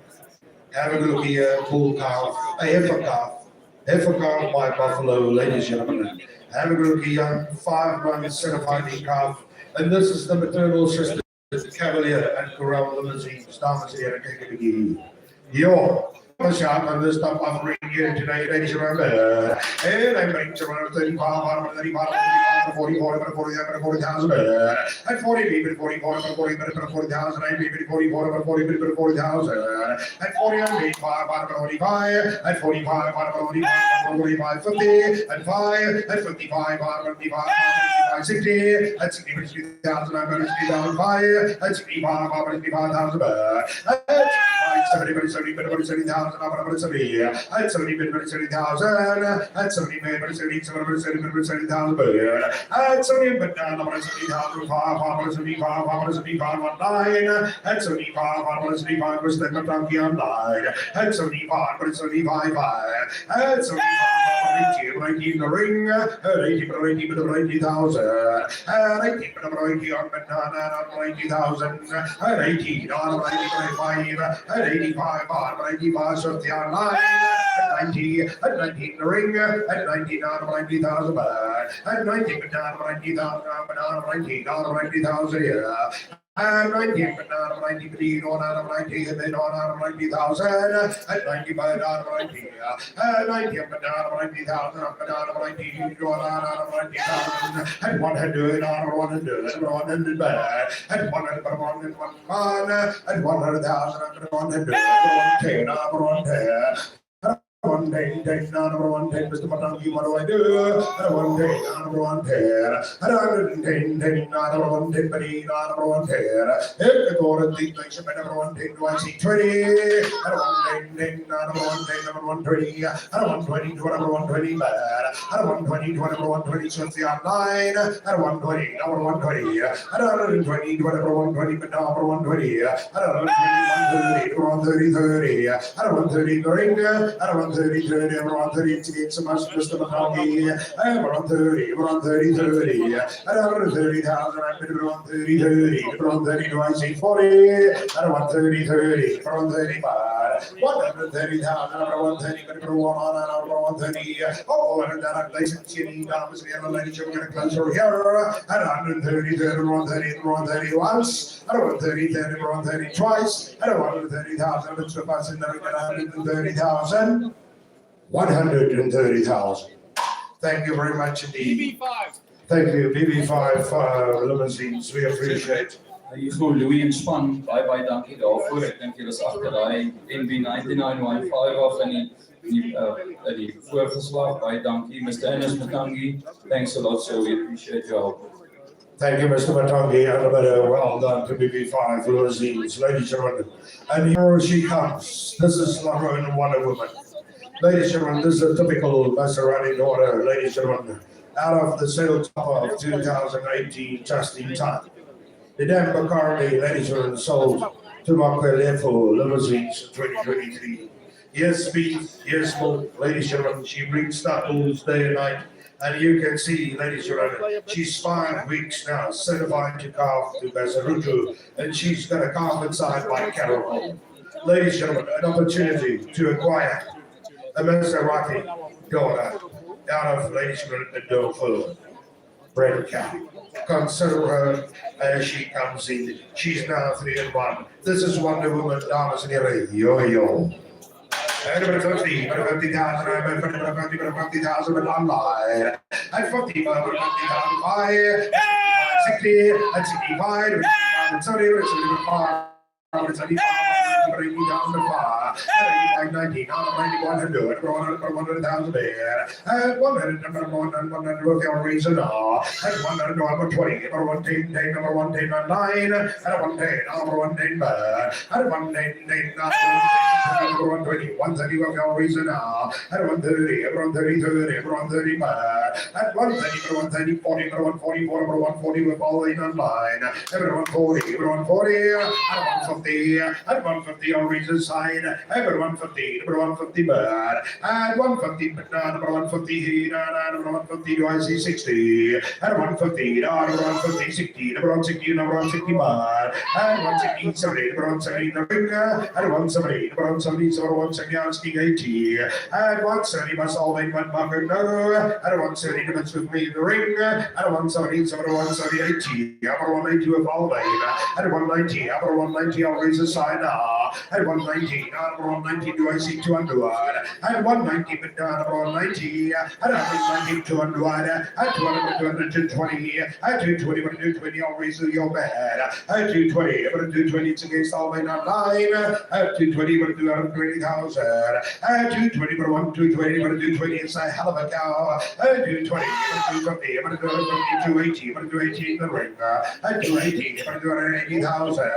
Have a look here, bull calf, a heifer calf. Heifer calf by Buffalo, ladies and gentlemen. Have a look here, 5 months certified calf. And this is the maternal sister, the Cavalier and Corral Limousin, Stars here at KKBG. Yo. Shop on this stuff offering here today, ladies and gentlemen. And I bring to around 35, 35, 44, 40,000. At 40, maybe 44, 40,000. I maybe 44, 40,000. At 40, I made 5, 45. At 45, 45, 50. At 5, at 55, 55, 60. At 60,000, I'm going to 60,005. At 65, 55,000. At 70,000. At 70, at 70, 70,000. At 70, 70,000. At 70, but down 70,000, 575, 9. At 75, 75, was the donkey online. At 75, 75, 5. At 75, 90 in the ring. At 80,000. At 80, on banana, 90,000. At 80, on 95. At 85, on 95. So the online at 90 in the ring, at 90 down to 90,000 back, at 90 down to 90,000, down to 90 down to 90,000 here. And 90, but not 90, but on out of 90, and then on out of 90,000, and 90, but out of 90, and 90, but out of 90,000, but out of 90, on out of 90,000, and 100, out of 100, and 100, bad, and 100, but 100, and 100,000, and 100, and 110, one day, number 110, Mr. Matangi, what do I do? And 1 day, number 110, and 110, number 110, but number 110. If the golden thing makes a number 110, do I see 20? And 110, number 110, number 120, and 120 to number 120, bad, and 120 to number 120, so it's the online, and 120, number 120, and 120 to number 120, but number 120, and 120, 130, 30, and 130, the ring, and 130, everyone 30, it's against the master, Mr. Matangi, everyone 30, everyone 30, 30, and 130,000, everyone 30, 30, everyone 30, do I see 40, and 130, 30, everyone 35, 130,000, everyone 30, everyone on, everyone 30, oh, and then I'm licensing, dames and gentlemen, ladies, we're going to close over here, and 130, everyone 30, everyone 30 once, and 130, everyone 30 twice, and 130,000, let's go pass in there, 130,000. 130,000. Thank you very much indeed. BB5. Thank you, BB5 limousines. We appreciate. Hier is Louis en span. Baie dankie daarvoor. Ek dink julle is agter daai NB 9915 af in die voorgeslag. Baie dankie, Mr. Ernest Matangi. Thanks a lot, sir. We appreciate your help. Thank you, Mr. Matangi, and well done to BB5 limousines, ladies and gentlemen. And here she comes. This is Rhone Wonder Woman. Ladies and gentlemen, this is a typical Maserati order, ladies and gentlemen, out of the sales top of 2018, just in time. The Dan McCartney, ladies and gentlemen, sold Tulbach limousines in 2023. Yes, speed, yes, smoke, ladies and gentlemen, she brings staples day and night. And you can see, ladies and gentlemen, she's 5 weeks now, certified to calf to Basarutu, and she's got a calf inside by Carol. Ladies and gentlemen, an opportunity to acquire a Maserati daughter out of ladies and gentlemen, the Dover bred cow. Consider her as she comes in. She's now 3-1. This is Wonder Woman, dames and herren. Yo. And about 50,000, about 50,000, but online. At 50, about 50,000, 60, at 65, at 75. Bring me down the bar. 90, 100, 100,000 there. And 100 with your reason. And 100, number 20, number 110, number 110, 9, and 110, number 110, and 110, number 120, 130 with your reason. And 130, 30, 130, and 130, 40, 140, 140 with all in online. Everyone 40, everyone 40, and 150, and 150 on reason side, and 150, number 150 bird, and 150, but number 150, number 150, do I see 60, and 150, number 150, 60, number 160, number 160 bird, and 160, 70, number 170, the ringer, and 170, number 170, so 170, asking 80, and 170 must all make one bucket, no, and 170 limits with me in the ring, and 170, so 170, 80, number 180 with all lane, and 190, number 190 on reason side, and 190, number 190, do I see 200, and 190, but number 190, and 190, 200, and 200, 220, and 220, but 220, on reason your bad, and 220, but 220, it's against all men online, and 220, but 220,000, and 220, but 220, but 220, it's a hell of a cow, and 220, but 250, but 280, but 280 in the ring, and 280, but 280,000,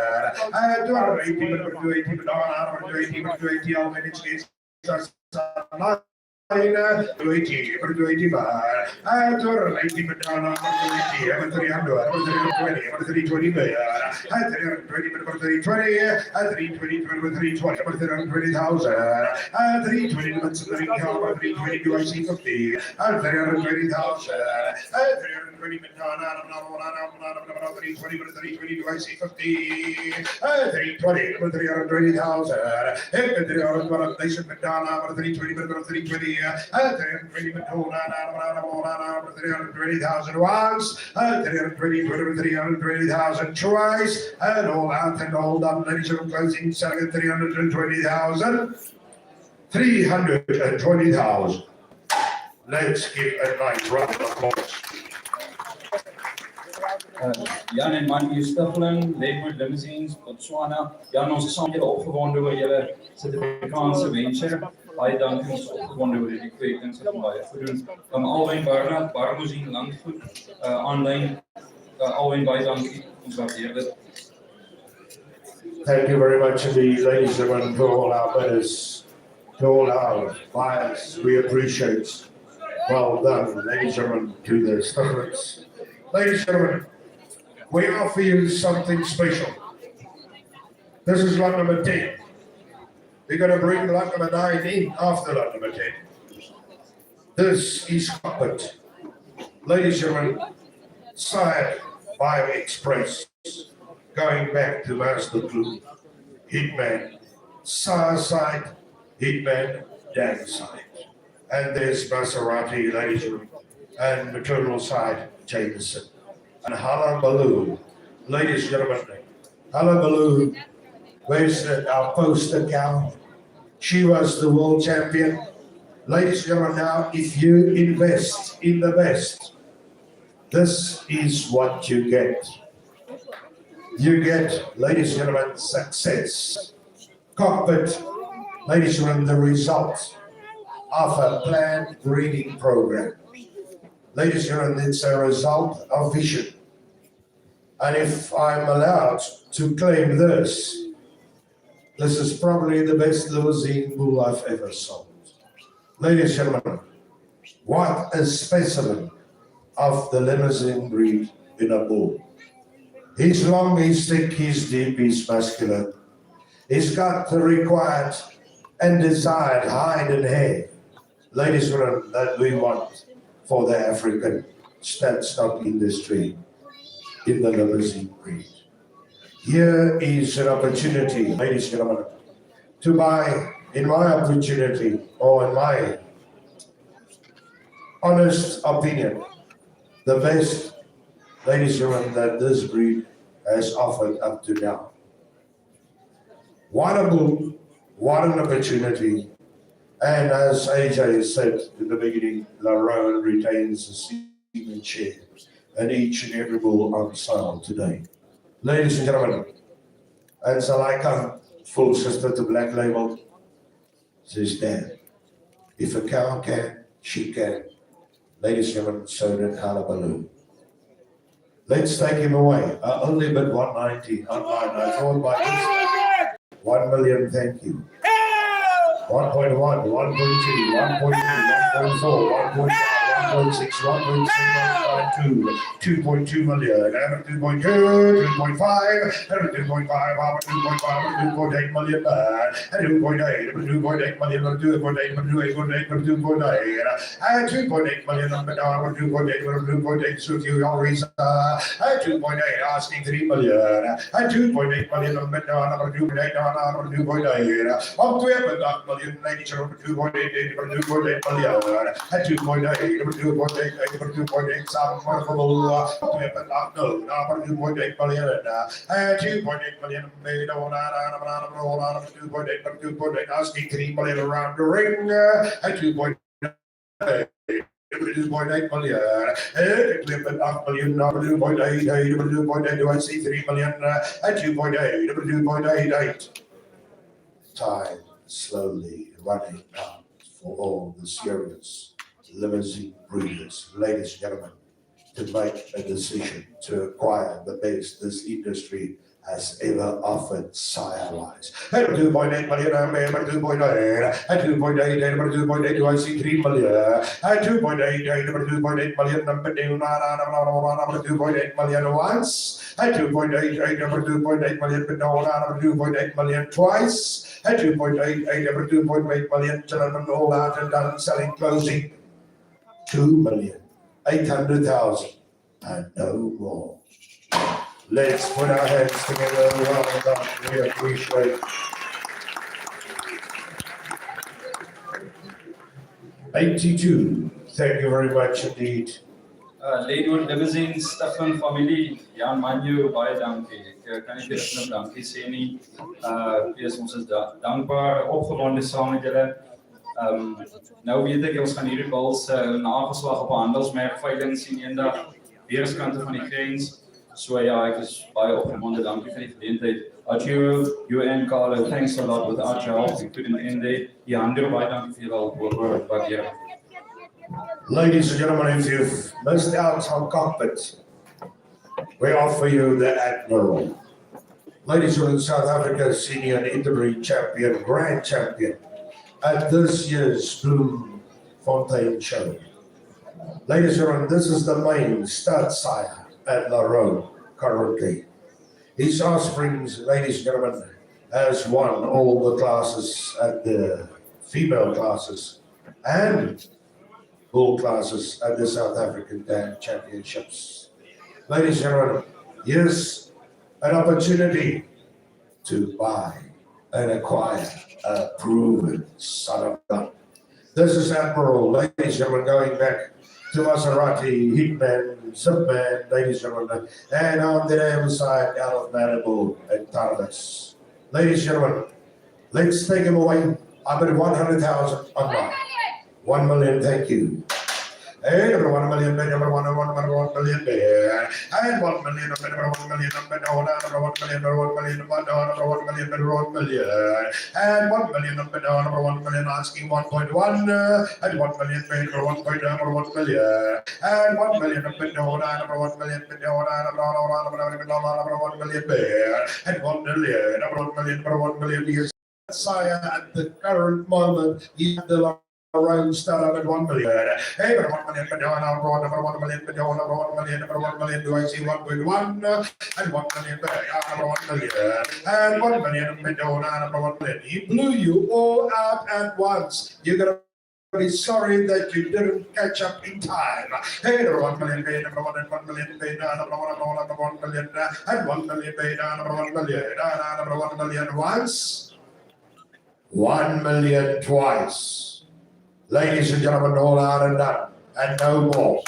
and 280, but 280, but 280, but 280, all men, it's against us online. 280, but 280, and 280, but 280, and 300, and 320, and 320, and 320, but 320, and 320, but 320, but 320,000, and 320, but 320, do I see 50, and 320,000, and 320. 320, 320, do I see 50? 320, 320,000. 320,000 once, 320,000 twice, and all out and all done, ladies and closing, selling at 320,000. 320,000. Let's give a nice round of applause. Jan en Mandy Stuffelin, Lakewood Limousines, Botswana. Jan, ons is saam julle opgewonde oor julle Suid-Afrikaanse wense. Baie dankie, ons is opgewonde oor die kweekings wat baie goed doen. Alwyn Barnard, Barmozien, Landgoed, aanlyn. Alwyn, baie dankie, ons waardeer dit. Thank you very much indeed, ladies and gentlemen, to all our bidders, to all our buyers. We appreciate. Well done, ladies and gentlemen, to the Stuffelins. Ladies and gentlemen, we offer you something special. This is lot number 10. We're going to bring lot number 9 in after lot number 10. This is cockpit. Ladies and gentlemen, sired by Express, going back to Master Clue, Hitman, Sire side, Hitman, Dan side. And there's Maserati, ladies and gentlemen, and maternal side, Jameson. And Hullabaloo, ladies and gentlemen, Hullabaloo, where's our poster cow? She was the world champion. Ladies and gentlemen, now if you invest in the best, this is what you get. You get, ladies and gentlemen, success. Cockpit, ladies and gentlemen, the result of a planned breeding program. Ladies and gentlemen, it's a result of vision. And if I'm allowed to claim this is probably the best limousine bull I've ever sold. Ladies and gentlemen, what a specimen of the limousine breed in a bull. He's long, he's thick, he's deep, he's muscular. He's got the required and desired hide and hair, ladies and gentlemen, that we want for the African stock industry in the limousine breed. Here is an opportunity, ladies and gentlemen, to buy, in my opportunity, or in my honest opinion, the best, ladies and gentlemen, that this breed has offered up to now. What a bull, what an opportunity. And as AJ said in the beginning, Rhone retains the semen share and each and every bull on sale today. Ladies and gentlemen, and so I come full sister to Black Label, says Dan, if a cow can, she can. Ladies and gentlemen, so did Hullabaloo. Let's take him away. I only bid 190 online. I thought by this 1 million, thank you. 1.1, 1.2, 1.3, 1.4, 1.5, 1.6, 1.7, 2.2 million, 2.2, 2.5, 2.5, 2.8 million, 2.8 million, 2.8 million, 2.8 suit you your reason, 2.8 asking 3 million, 2.8 million, 2.8 up to million, 2.8 million, 2.8, some wonderful, no, 2.8 million, 2.8 million, made on 2.8, asking 3 million around the ring, 2.8. 2.8 million, do I see 3 million, 2.8, time slowly running out for all the serious limousine breeders, ladies and gentlemen, to make a decision to acquire the best this industry has ever offered sire-wise. 2.8 million, 2.8, 2.8, do I see 3 million, 2.8 million, 2.8 million once, 2.8 million, 2.8 million twice, 2.8 million, gentlemen, all out and done, selling, closing, 2,800,000. and no more. Let's put our hands together. Well done. We appreciate 82. Thank you very much indeed. Lady Limousin Stefan familie, Jan Manju, baie dankie. Ek kan nie vir julle dankie sê nie. Ons is dankbaar, opgewonde saam met julle. Nou weet ek ons gaan hierdie bals nageslag op 'n handelsmerkveiling sien eendag weerskante van die grens. So ja, ek is baie opgewonde. Dankie vir die geleentheid. Arturo, you and Carlo, thanks a lot. Without your help, we couldn't end it. Andrew, baie dankie vir julle hulp. Baie. Ladies and gentlemen, if you've missed out on cockpit, we offer you the Admiral. Ladies and gentlemen, South Africa's senior and interim champion, grand champion at this year's Bloemfontein show. Ladies and gentlemen, this is the main stud sire at Rhone currently. His offsprings, ladies and gentlemen, has won all the classes at the female classes and bull classes at the South African Dam Championships. Ladies and gentlemen, here's an opportunity to buy and acquire a proven son of gun. This is Admiral, ladies and gentlemen, going back to Maserati, Hitman, Zipman, ladies and gentlemen, and on the other side, out of Malibu and Tarvis. Ladies and gentlemen, let's take him away. I bet 100,000 online. 1 million, thank you. And number 1 million, number 1 million there. And 1 million, number 1 million, number 1 million, number 1 million, number 1 million, number 1 million. And 1 million, number 1 million, asking 1.1. And 1 million, number 1 million. And 1 million, number 1 million, number 1 million there. And 1 million, number 1 million, yes. Sire, at the current moment, he had the Rhone start at 1 million. Hey, number 1 million, number 1 million, number 1 million, number 1 million, do I see 1.1? And 1 million, number 1 million. And 1 million, number 1 million. He blew you all out at once. You're going to be sorry that you didn't catch up in time. Hey, number 1 million, number 1 million, number 1 million, and 1 million, number 1 million, number 1 million once, 1 million twice. Ladies and gentlemen, all out and done, and no more.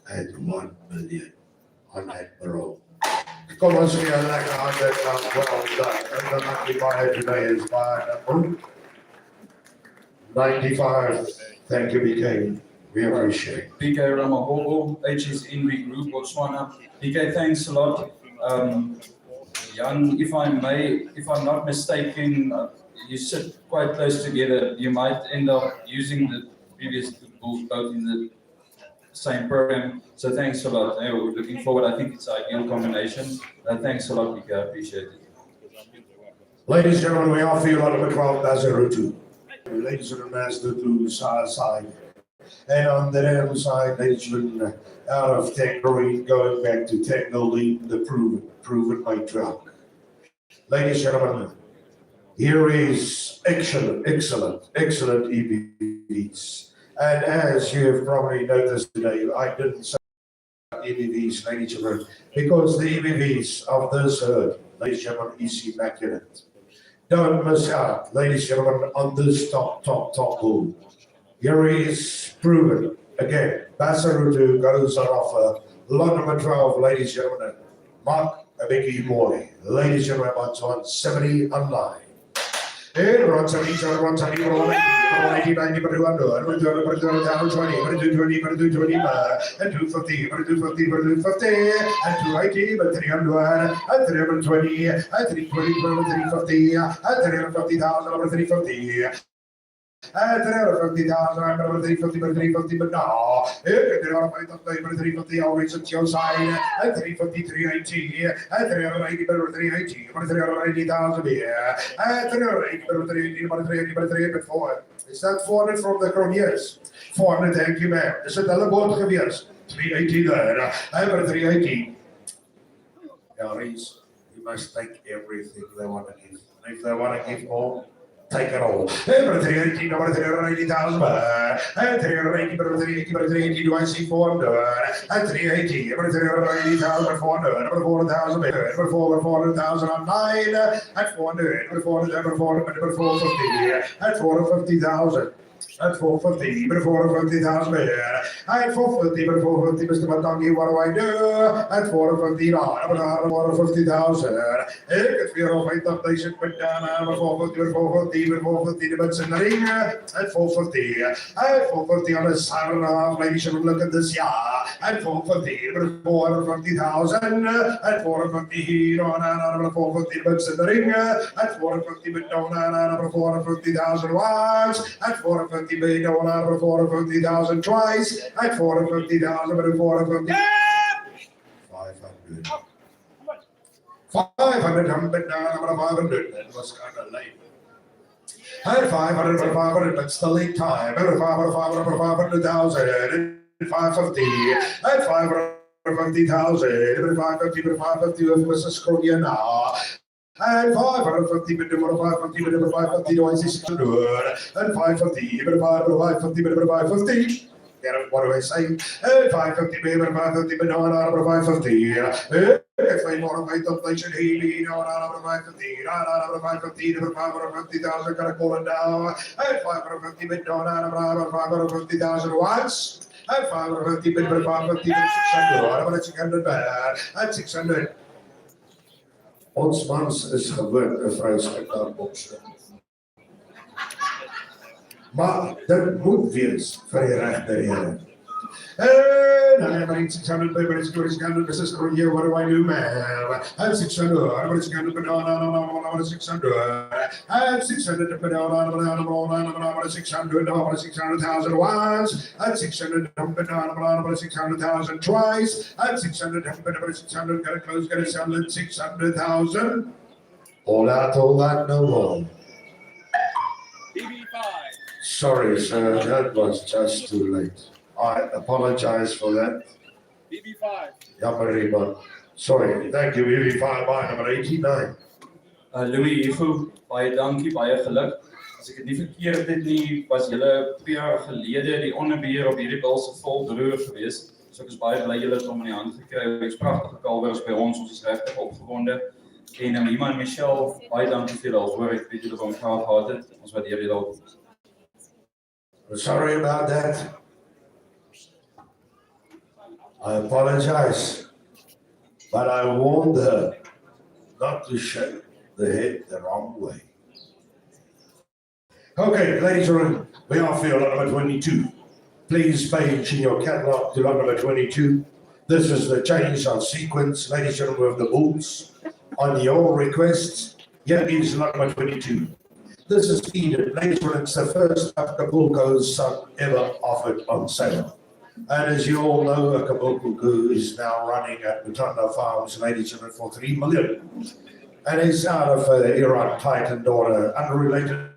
And 1 million on Admiral. Come on, see you like 100 well done. And the lucky buyer today is by number 95. Thank you, BK. We appreciate it. BK Ramahobo, HSNB Group, Botswana. BK, thanks a lot. Jan, if I may, if I'm not mistaken, you sit quite close together. You might end up using the previous bulls both in the same program. So thanks a lot. We're looking forward. I think it's an ideal combination. Thanks a lot, BK. I appreciate it. Ladies and gentlemen, we offer you a lot of McLeod Maserutu. Ladies and gentlemen, Maserutu side. And on the other side, ladies and gentlemen, out of Tangerine, going back to Tangerine, the proven matriarch. Ladies and gentlemen, here is excellent EBVs. And as you have probably noticed today, I didn't say EBVs, ladies and gentlemen, because the EBVs of this herd, ladies and gentlemen, is immaculate. Don't miss out, ladies and gentlemen, on this top bull. Here is proven. Again, Maserutu goes on offer. Lot number 12, ladies and gentlemen, Mark a biggie boy. Ladies and gentlemen, on 170 online. And we're on 70, we're on 70, we're on 80, 90, but 200, we're doing 20, we're doing 20, we're doing 20, and 250, we're doing 50, we're doing 50, and 280, but 300, and 320, and 320, we're 350, and 350,000, we're 350. And 350,000, I'm over 350, but no. If they're on 350, I'll reach at your side. And 350, 380, and 380, but 380, but 380,000 here. And 380, but 380, but 380, but 380, 400. Is that 400 from the Croniers? 400, thank you, ma'am. Is it alle boot geweest? 380 there. And but 380. Yeah, Reese, you must take everything they want to give. And if they want to give more, take it all. Number 380, number 380,000. And 380, number 380, do I see 400? And 380, number 380,000, 400, number 400,000, number 400,000 on 9, and 400, number 400, number 400, number 450, and 450,000. At 450, but 450,000 here. At 450, but 450, Mr. Matangi, what do I do? At 450, but 450,000. Ik het weer op mijn taptation met Dana, but 450, but 450, but 450, the bits in the ring. At 450, at 450 on the side of the half, ladies and look at this, yeah. At 450, but 450,000. At 450, here on another 450 bits in the ring. At 450, but down another 450,000 watts. At 450, but down another 450,000 twice. At 450,000, but 450. 500. 500, I'm bit down, I'm 500. That was kind of late. At 500, but still in time. At 500,000. 550. At 550,000. At 550, but 550 with Mrs. Scrooge now. And 550, but 550, but 550, do I see 600? And 550, but 550, but 550. What do I say? 550, but 550, but no, not 550. If they want to make the inflation, he no, not 550, not 550, but 550,000, gonna cool it down. At 550, but no, not 550,000 watts. At 550, but 550, but 600. But 600 bad. At 600. Ons mans is gewoon 'n vryskik bokser. Maar dit moet wees vir die regte Here. And I'm 600, but it's 600, Mrs. Scrooge, what do I do, man? I'm 600, but it's 600, but no, 600. I'm 600, but no, 600,000 once. I'm 600, but 600,000 twice. I'm 600, but 600, gotta close, gotta sell it, 600,000. All that, no more. BB5. Sorry, sir, that was just too late. I apologize for that. BB5. Jammer, Riemann. Sorry, thank you, BB5 by number 89. Louis Hugo, baie dankie, baie geluk. As ek dit nie verkeerd het nie, was julle 2 jaar gelede die onderbeheer op hierdie bil se vol droër geweest. So ek is baie bly julle het hom in die hand gekry. Ek's pragtige kalwers by ons is regtig opgewonde. En Iman en Michelle, baie dankie vir julle hoor. Ek weet julle het hom graag gehad het. Ons waardeer julle ook. Sorry about that. I apologize, but I warned her not to shake the head the wrong way. Okay, ladies and gentlemen, we are for lot number 22. Please page in your catalog to lot number 22. This is the change of sequence, ladies and gentlemen, of the bulls. On your request, here is lot number 22. This is Eden, ladies and gentlemen, it's the first Acapulco son ever offered on sale. And as you all know, Acapulco is now running at Mutanda Farms, ladies and gentlemen, for 3 million. And it's out of Iran Titan daughter, unrelated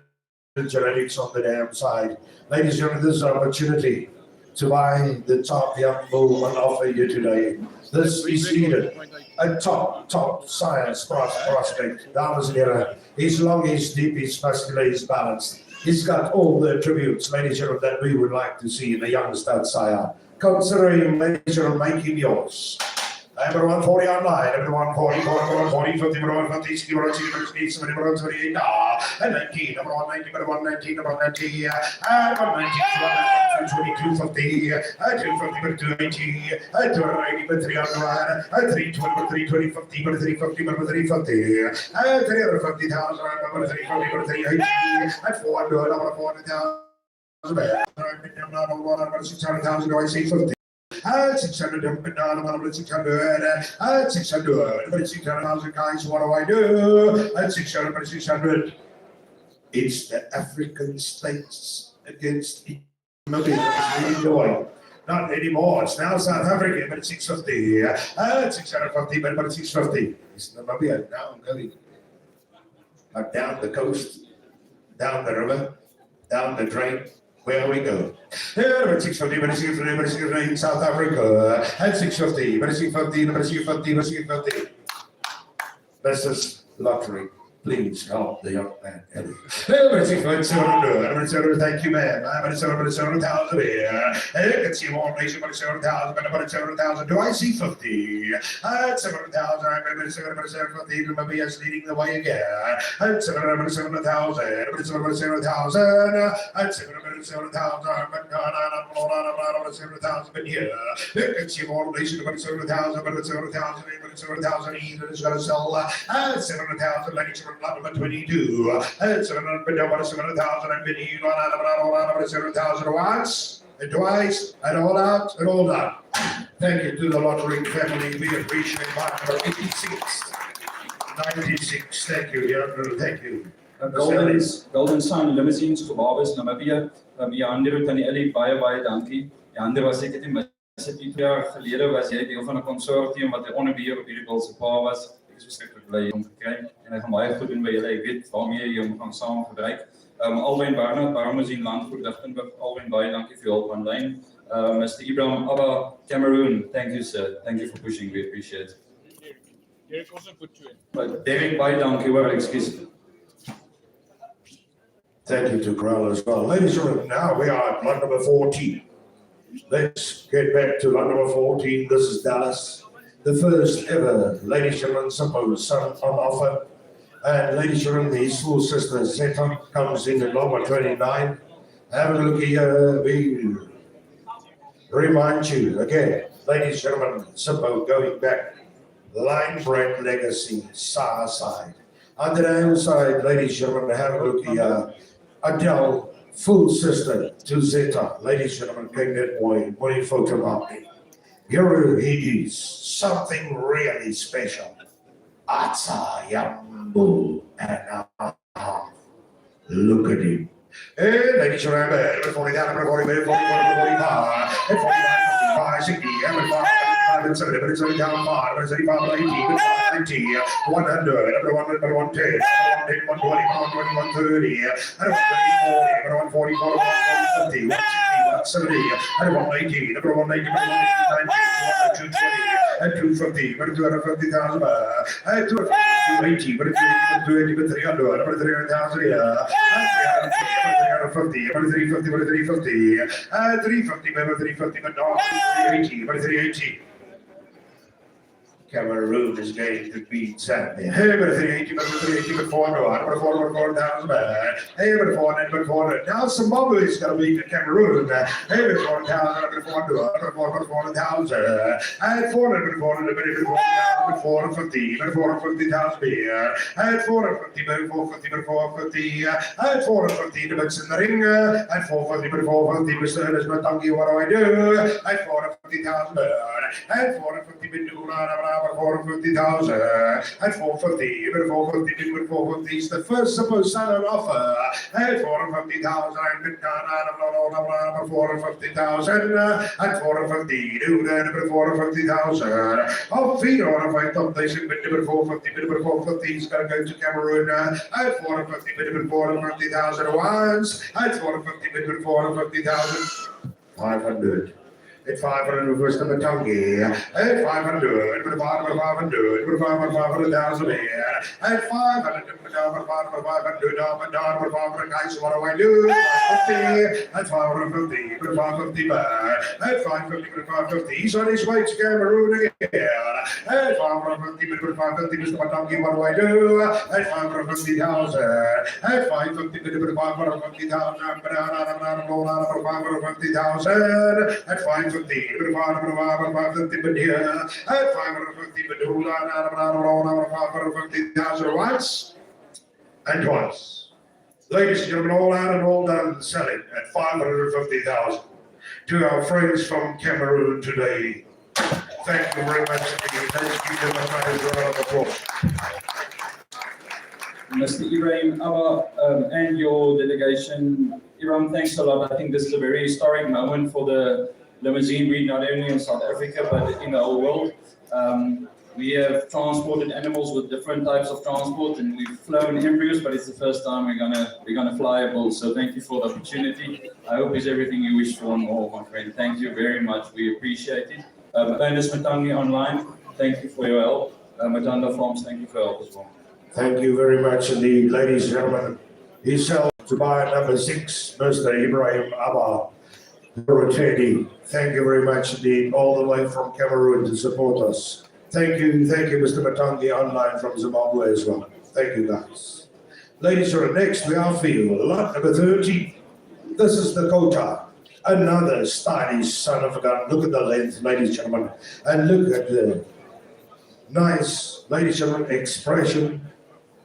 genetics on the damn side. Ladies and gentlemen, this is an opportunity to buy the top young bull on offer you today. This is Eden, a top science prospect. Dames and gentlemen, he's long, he's deep, he's muscular, he's balanced. He's got all the attributes, ladies and gentlemen, that we would like to see in a young stud sire. Consider him, ladies and gentlemen, make him yours. Number 140 online, number 140, number 140, 50, number 150, 60, number 60, 70, number 128, and 19, number 190, number 119, number 190, and 190, 222, 50, 250, 280, 280, 300, 320, 320, 50, 350, 350, and 350,000, number 350, number 380, and 400, number 400,000, number 600,000, do I say 50? At 600, at 600, at 600, but 600,000 guys, what do I do? At 600, but 600. It's the African states against Namibia. Not anymore, it's now South Africa, but 650. At 650, but 650. It's Namibia now going down the coast, down the river, down the drain. Where we go. Here, but 650, but 650, but 650 in South Africa. At 650, but 650, but 650, but 650. This is lottery. Please help the young man, Eddie. Thank you, ma'am. I'm at 700,000 here. Let's see more nation, but 700,000, but 700,000. Do I see 50? At 700,000, I'm at 750. Maybe I'm leading the way again. At 700,000, but 700,000. At 700,000, but not 700,000, but here. Let's see more nation, but 700,000, but 700,000, but 700,000. Either is going to sell at 700,000, like 22. At 700,000, I've been here on 700,000 once, and twice, and all out, and all done. Thank you to the lottery family. We appreciate number 86. 96. Thank you, yeah, thank you. Golden Sun Limousines vir Babes Namibia. Jande aan die Ellie, baie dankie. Jande was seker die mis het 2 jaar gelede was jy deel van 'n konsortium wat 'n onderbeheer op hierdie se pa was. Ek is verskriklik bly om gekry en hy gaan baie goed doen by julle. Ek weet waarmee jy hom gaan saam gebruik. Alwyn Barnard, Barmazine Landgoed Lichtenburg, Alwyn baie dankie vir jou hulp aanlyn. Mr. Ibrahim Abba, Cameroon, thank you sir. Thank you for pushing, we appreciate it. Derek also put 2 in. But Derek baie dankie hoor, excuse me. Thank you to Corral as well. Ladies and gentlemen, now we are at lot number 14. Let's get back to lot number 14. This is Dallas. The first ever Ladies and Gentlemen Simpo son on offer. And ladies and gentlemen, his full sister Zeta comes in at number 29. Have a look here. We remind you again, ladies and gentlemen, Simpo going back. Line bread legacy, side. On the other side, ladies and gentlemen, have a look here. Adele, full sister to Zeta. Ladies and gentlemen, take that boy photo of me. Here he is, something really special. Atsa Yambu, and look at him. Hey, ladies and gentlemen, 40,000, 40,000, 45, 45, 60, 70, down 5, 75, 80, 90, 100, 110, 120, 130, 140, 150, 170, 180, 180, 220, and 250, 250,000, 280, 280, 300, 300,000 here, 350, 350, 350, 350, but not 380, 380. Cameroon is going to beat Zambia. Hey, but 380, but 380, but 400, but 400,000. Hey, but 400, but 400. Now Zimbabwe is going to beat Cameroon. Hey, but 400,000, but 400, but 400,000. And 400, but 400, but 450, but 450,000 here. And 450, but 450, but 450. And 450, the bits in the ring. And 450, but 450, but Sterling, but Tongi, what do I do? And 450,000. And 450, but 450,000 and 450, but 450, but 450 is the first supposed son on offer. And 450,000 and 450,000 and 450, but 450,000. Of feet on a fight top nation, but 450, but 450 is going to go to Cameroon. And 450, but 450,000 once. And 450, but 450,000. 500. At 500 first number Tongi. At 500, but 500, but 500,000 here. At 500, but 500 guys, what do I do? 550, at 550, but 550 back. At 550, but 550, he's on his way to Cameroon again. At 550, but 550, Mr. Tongi, what do I do? At 550,000. At 550, but 550,000, but 550,000. At 550, but 550, but here. At 550, but 550,000 once and twice. Ladies and gentlemen, all out and all done selling at 550,000 to our friends from Cameroon today. Thank you very much. Thank you very much. Round of applause. Mr. Ibrahim Abba and your delegation. Ibrahim, thanks a lot. I think this is a very historic moment for the limousine breed, not only in South Africa, but in the whole world. We have transported animals with different types of transport, and we've flown embryos, but it's the first time we're gonna fly a bull. So thank you for the opportunity. I hope it's everything you wish for and more, my friend. Thank you very much. We appreciate it. Matanda Smatangi online, thank you for your help. Matanda Farms, thank you for your help as well. Thank you very much indeed, ladies and gentlemen. Yourself to buy number 6, Mr. Ibrahim Abba. Thank you very much indeed, all the way from Cameroon to support us. Thank you, Mr. Matangi online from Zimbabwe as well. Thank you, guys. Ladies and gentlemen, next we are for you, lot number 30. This is the Kota, another stylish son of a gun. Look at the length, ladies and gentlemen, and look at the nice, ladies and gentlemen, expression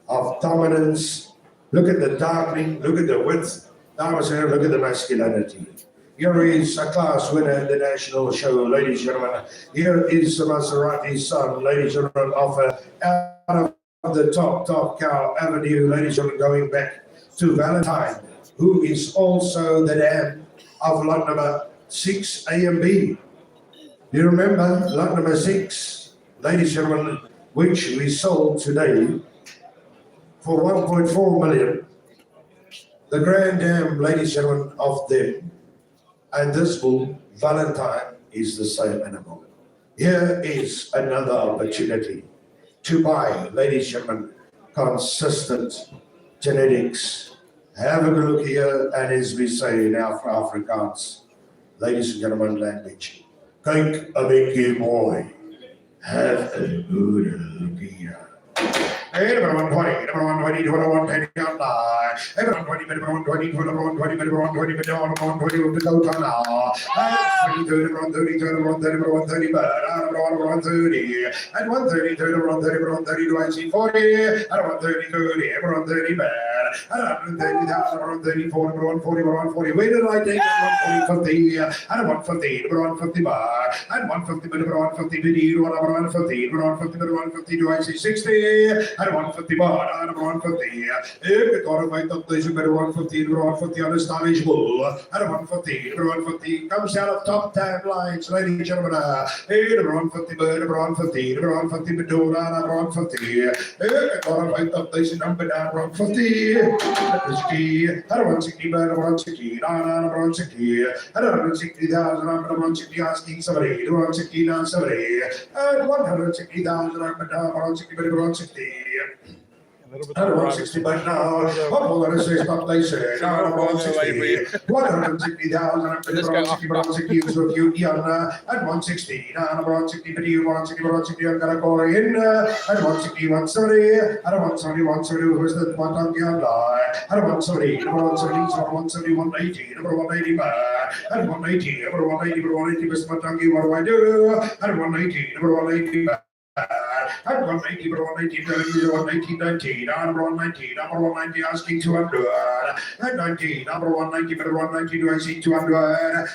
of dominance. Look at the darkening, look at the width. Dames and look at the masculinity. Here is a class winner at the national show, ladies and gentlemen. Here is the Maserati's son, ladies and gentlemen, out of the top cow avenue, ladies and gentlemen, going back to Valentine, who is also the dam of lot number 6 A and B. You remember lot number 6, ladies and gentlemen, which we sold today for 1.4 million. The grand dam, ladies and gentlemen, of them. And this bull, Valentine, is the same animal. Here is another opportunity to buy, ladies and gentlemen, consistent genetics. Have a good look here, and as we say in our Afrikaans, ladies and gentlemen, language. Kyk 'n bietjie mooi. Have a good look here. Number 120, number 120, number 120, number 120, number 120, number 120, number 120, number 120, with the goat on now. 32, number 130, number 130, number 130, but number 130, and 130, number 130, number 130, do I see 40, and 130, 30, number 130, bad, and 130, number 134, number 140, number 140, where did I take 140, 50, and 150, number 150, bar, and 150, number 150, video, number 150, number 150, number 150, do I see 60, and 150 bar, number 150. If the God of my top place, number 150, number 150 on the stylish bull, and 150, number 150 comes out of top 10 lines, ladies and gentlemen. Number 150 bird, number 150, number 150 Madonna, number 150. If the God of my top place, number 150. Whiskey, and 160 bird, number 160, number 160, and 160,000, number 160 asking somebody, number 160 now somebody, and 160,000, number 160, number 160. I don't want 60 but now. What will I say? Stop they say. I don't want 60. 160,000. I'm going to 160 is with you, Diana. At 160. Now, 160 video, 160, I'm going to go in. At 160, 170. I don't want 70, 170. Who's the one on the line? I don't want 70. Number 170, 170, 180. Number 180. At 180. Number 180, number 180. Mr. Matangi, what do I do? At 180. Number 180. At 180, number 180, number 180, 90, number 190, number 190, asking 200. At 90, number 190, number 190, do I see 200?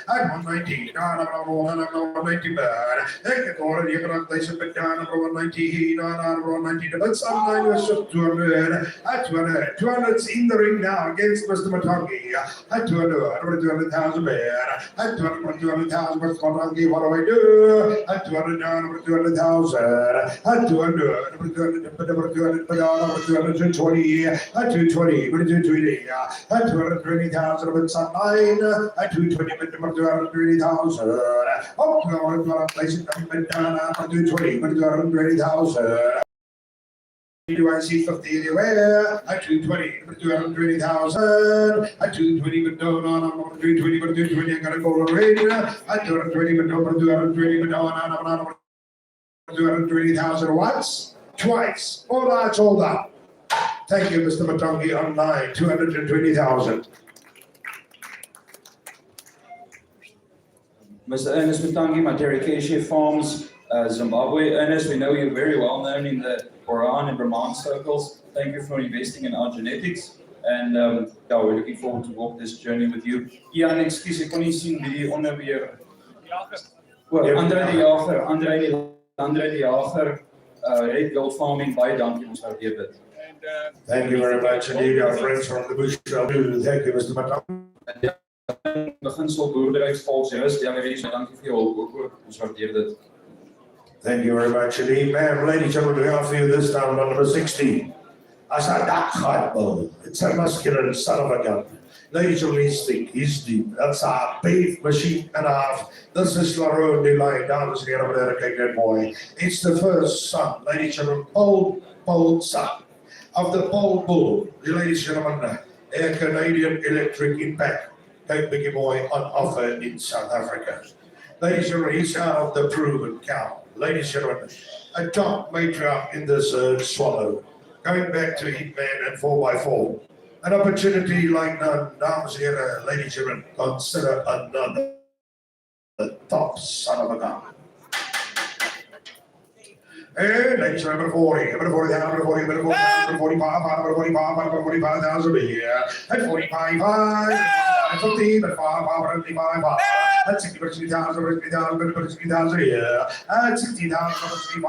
At 190, number 190, but take the corner, you cannot place a bit down, number 190, number 190, but sometime you should 200. At 200, 200's in the ring now against Mr. Matangi. At 200, number 200,000 bad. At 200,000, Mr. Matangi, what do I do? At 200, number 200,000. At 200, number 200, number 220, at 220, number 220, at 220,000, number 9, at 220, number 220,000, oh, 200, place it, number 220, number 220,000. Do I see 50 anywhere? At 220, number 220,000. At 220, but no, number 220, but 220, I gotta go to range. At 220, but number 220, but no, 220,000 once, twice, all out, sold out. Thank you, Mr. Matangi, online, 220,000. Mr. Ernest Matangi, Materikeshe Farms, Zimbabwe. Ernest, we know you're very well known in the Rhone and Rhone circles. Thank you for investing in our genetics. And yeah, we're looking forward to walk this journey with you. Ian, excuse me, kon nie sien wie die onderweer. Andre die Jager, Red Gold Farming, baie dankie ons waardeer dit. Thank you very much indeed, our friends from the bush. Thank you, Mr. Matangi. Beginsel boerdery volksrus, dankie vir jou hulp ook, ons waardeer dit. Thank you very much indeed, ma'am. Ladies and gentlemen, we offer you this time on number 16. As a dark bull, it's a muscular son of a gun. Ladies and gentlemen, he's thick, he's deep. That's a beef machine and a half. This is Rhone line down the street over there, okay, good boy. It's the first son, ladies and gentlemen, bold son. of the pole bull, ladies and gentlemen, a Canadian electric impact, Cape Biggie Boy on offer in South Africa. Ladies and gentlemen, he's out of the proven cow. Ladies and gentlemen, a top matriarch in this swallow, going back to Hitman and 4x4. An opportunity like none, dames and heren, ladies and gentlemen, consider another the top son of a gun. And ladies and gentlemen, 45,000 a year, and 45, 50, but 55, and 60,000 a year, and 60,000,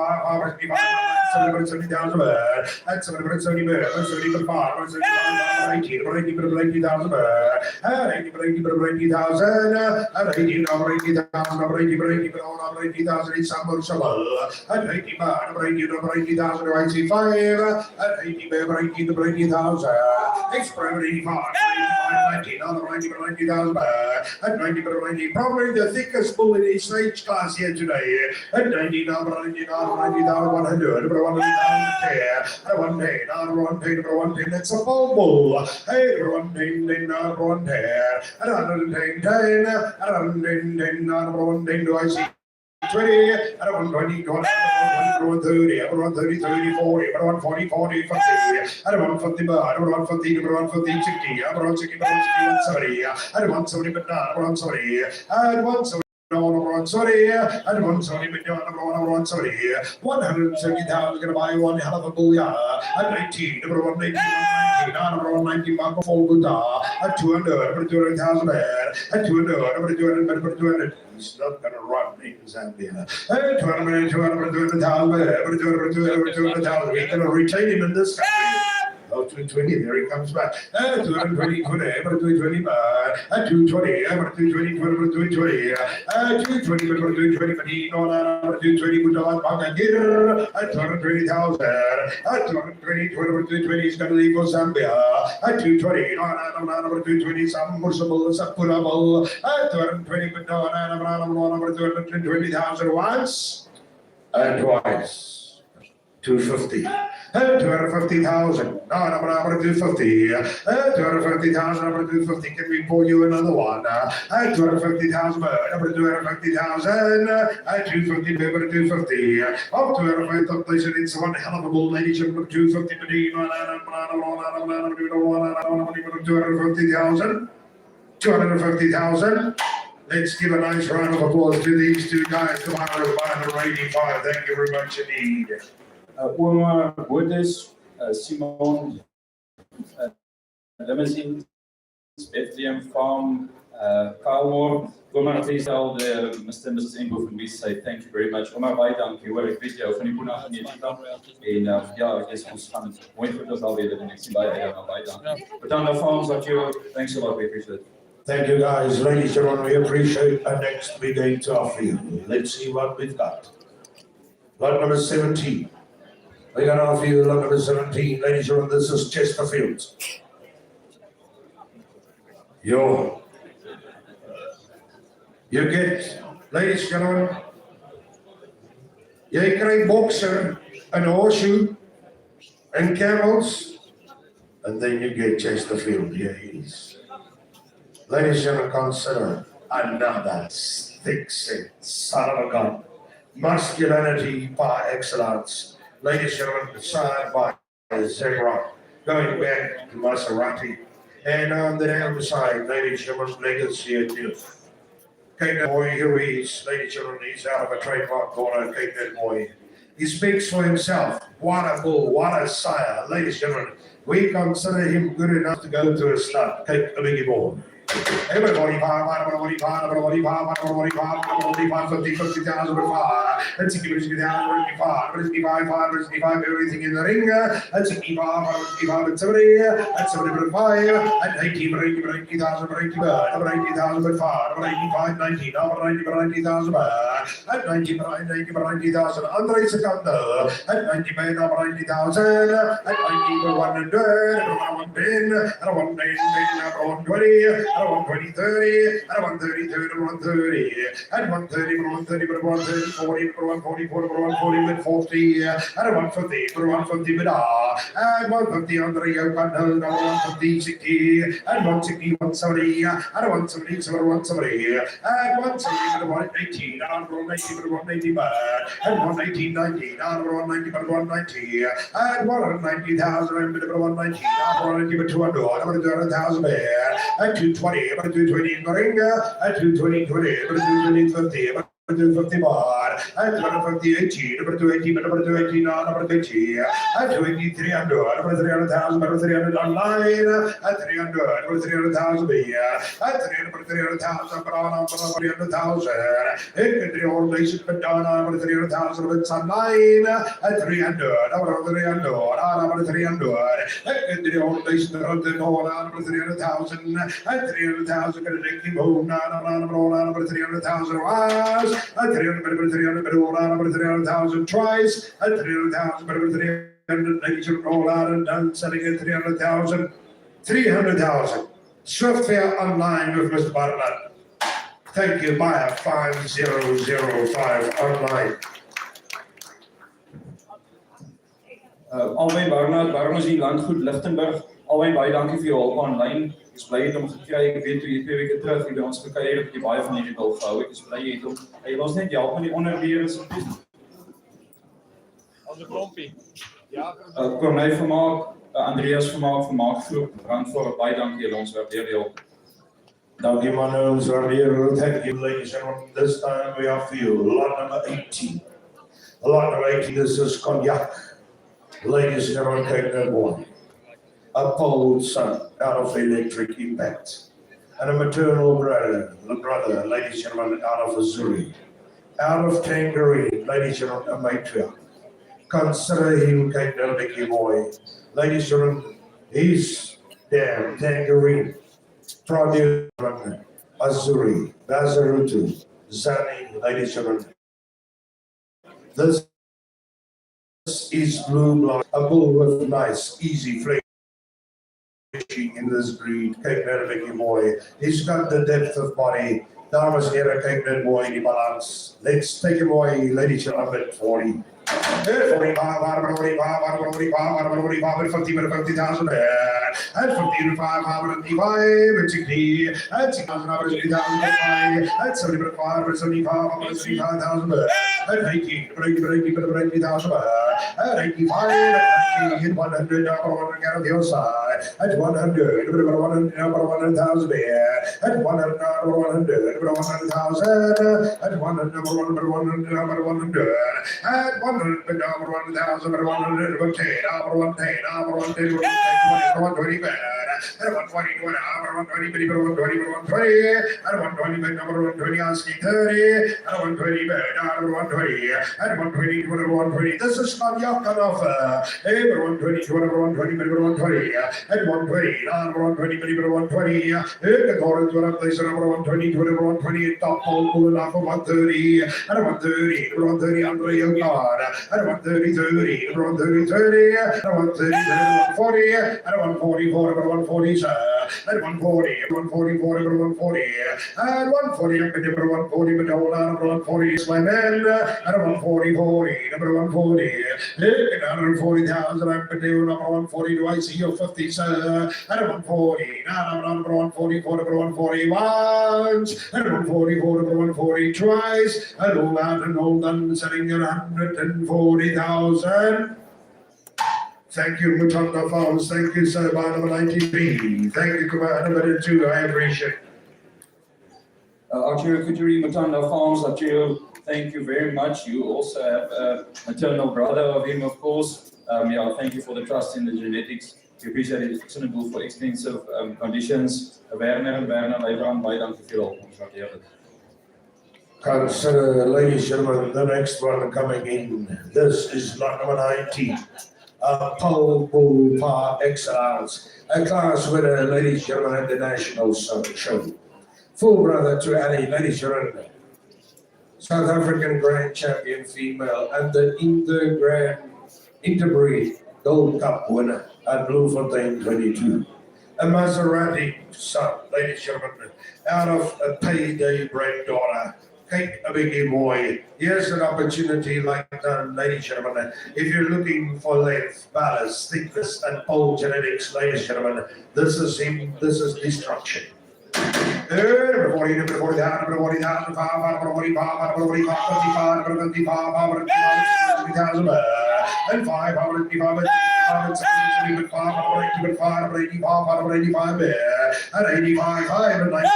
70,000 and 770 bird, 70 5, 80,000 bird, and 80,000, and 80,000 in submersible, and 80,000, 80,000 85, and 80,000, express 85, 90,000, and 90, probably the thickest bull in his age class here today, and 90,000, 100, one day, it's a bull. Hey, one day, one pair, another day, do I see? 20, I don't want 20, 30, I don't want 30, 40, I don't want 40, 50, I don't want 50, I don't want 50, I don't want 50, 60, I don't want 60, 70, I don't want 70, but not, I want 70, I want 70. Sorry, I don't want sorry, but I want sorry. 170,000 gonna buy one hell of a booyah. At 19, number 119, number 119, Marco Folguta. At 200, 200,000 at 200, 200. He's not gonna run in Zambia. At 200, 200,000, we're gonna retain him in this country. 220, there he comes back. 220, 20, 220, 220, 220, 220, 220, 220, but he no, 220, good on back here, 220,000, 220, 220, he's going to leave for Zambia, 220, no, 220, some merciful, some putable, 220, but no, 220,000 once and twice. 250. 250,000. No, I'm 250. 250,000. Number 250. Can we pull you another one? 250,000. Number 250,000. 250. Number 250. Up to 250,000. It's one hell of a bull, ladies and gentlemen. 250. 250,000. 250,000. Let's give a nice round of applause to these two guys. Come on, everybody. 85. Thank you very much indeed. Oma Bodes, Simon, limousin, Bethlehem Farm, Carmore. Oma, please tell the Mr. and Mrs. Engel from me say thank you very much. Oma, baie dankie hoor. Ek weet jy hou van die boena van die Tita. En ja, ek is ons gaan mooi vir ons alweer dit en ek sien baie dankie. But on the farms that you, thanks a lot, we appreciate it. Thank you guys, ladies and gentlemen, we appreciate our next big game to offer you. Let's see what we've got. Lot number 17. We're going to offer you lot number 17. Ladies and gentlemen, this is Chesterfield. You get, ladies and gentlemen, jy kry boxer and horseshoe and camels, and then you get Chesterfield. Here he is. Ladies and gentlemen, consider another thick set, son of a gun, masculinity par excellence. Ladies and gentlemen, side by Zebra, going back to Maserati. And on the other side, ladies and gentlemen, legacy at youth. Cape that boy, here he is. Ladies and gentlemen, he's out of a trademark corner, Cape that boy. He speaks for himself. What a bull, what a sire. Ladies and gentlemen, we consider him good enough to go to a stud, Cape a biggie ball. Everybody, 50,000 with 5. And 60,000, 55, everything in the ring. And 65, and 70, and 75, and 80,000, 80,000 with 5, 85, 90, 90,000, and 90,000, Andre Secondo, and 90,000, and 90 for 100, and 110, and 120, and 120, 30, and 130, 30, 130, and 130, 130, 130, 40, 140, 40, 40, and 150, 150, and 150 under the yoke, and 150, 60, and 160, 170, and 170, 170, and 170, 118, and 180, 180, and 118, 90, and 190, 190, and 190,000, and 190, and 190, 200, and 200,000, and 220, and 220 in the ring, and 220, 20, and 220, 50, and 250 bar, and 250, 18, number 280, number 280, number 20, and 280, 300, number 300,000, number 300 online, and 300, number 300,000 here, and 300,000, number 300,000, and the old nation, but down number 300,000, it's online, and 300, number 300, number 300, and the old nation, number 300,000, and 300,000, going to take him home, number 300,000 was. And 300,000 twice, and 300,000, 300 roll out and done, selling at 300,000, 300,000. Swift Fair online with Mr. Bartlett. Thank you, Maya 5005 online. Albei Barnard is in Landgoed Lichtenburg. Albei baie dankie vir jou hulp aanlyn. Ek is bly jy het hom gekry. Ek weet toe jy 2 weke terug hier by ons gekuier het, jy baie van hierdie wil gehou. Ek is bly jy het hom. Hy wil ons net help met die onderweer asseblief. Als een klompie. Ja. Corneille Vermaak, Andreas Vermaak groep, Brandvoort, baie dankie julle, ons waardeer die hulp. Dankie man, ons waardeer. Thank you, ladies and gentlemen. This time we offer you lot number 18. Lot number 18, this is cognac. Ladies and gentlemen, take that one. A pole son out of electric impact, and a maternal brother, ladies and gentlemen, out of Azuri, out of Tangerine, ladies and gentlemen, a matriarch. Consider him Kate Mickey boy, ladies and gentlemen, he's damn Tangerine, produce Azuri, Bazarutu, Zani, ladies and gentlemen. This is blue blood, a bull with nice, easy flavor. In this breed, kyk net 'n bietjie mooi. He's got the depth of body. Dames en heren, kyk net mooi die balans. Let's take him away, ladies and gentlemen, 40. 45, 50,000 and 55, and 60, and 6,000, and 75, 75,000, and 80, 80,000, and 85, and 100, on the other side, and 100, 100,000 there, and 100, 100,000, and 100, 100, and 100, 1,000, 100, 120 bad, and 120, 120, 120, and 120 bad, number 120 asking 30, and 120 bad, number 120, and 120, 120. This is not yuck on offer. Hey, 120, 120, 120, and 120, number 120, 120. The Torrens were up place number 120, 120, top pole pulling off of 130, and 130, 130 under your guard, and 130, 30, 130, 30, and 130, 140, and 140, 140, sir, and 140, 140, 140, and 140, number 140, but hold on, number 140 is my man, and 140, 40, number 140, and 140,000, I'm doing number 140, do I see your 50, sir, and 140, now number 140, number 140 once, and 140, number 140 twice, and all done, selling your 140,000. Thank you, Mutanda Farms. Thank you, sir, by number 93. Thank you, Commander number 2. I appreciate it. Archero Kuturi, Mutanda Farms, Archero, thank you very much. You also have a maternal brother of him, of course. Thank you for the trust in the genetics. We appreciate it. It's suitable for expensive conditions. Werner, Leibran, baie dankie vir julle hulp. Ons waardeer dit. Consider, ladies and gentlemen, the next one coming in. This is lot number 19. A pole bull par excellence. A class winner, ladies and gentlemen, at the national show. Full brother to Annie, ladies and gentlemen. South African Grand Champion female and the Interbreed Gold Cup winner at Bloemfontein 22. a Maserati son, ladies and gentlemen, out of a payday granddaughter. Kate, a biggie boy. Here's an opportunity like that, ladies and gentlemen. If you're looking for length, balance, thickness, and old genetics, ladies and gentlemen, this is him, this is destruction. Number 40, number 40, number 40, number 45, number 45, number 45, 55, number 55, number 55, and 5, number 85, and 75, number 85, number 85, number 85, and 85, 5, and 90,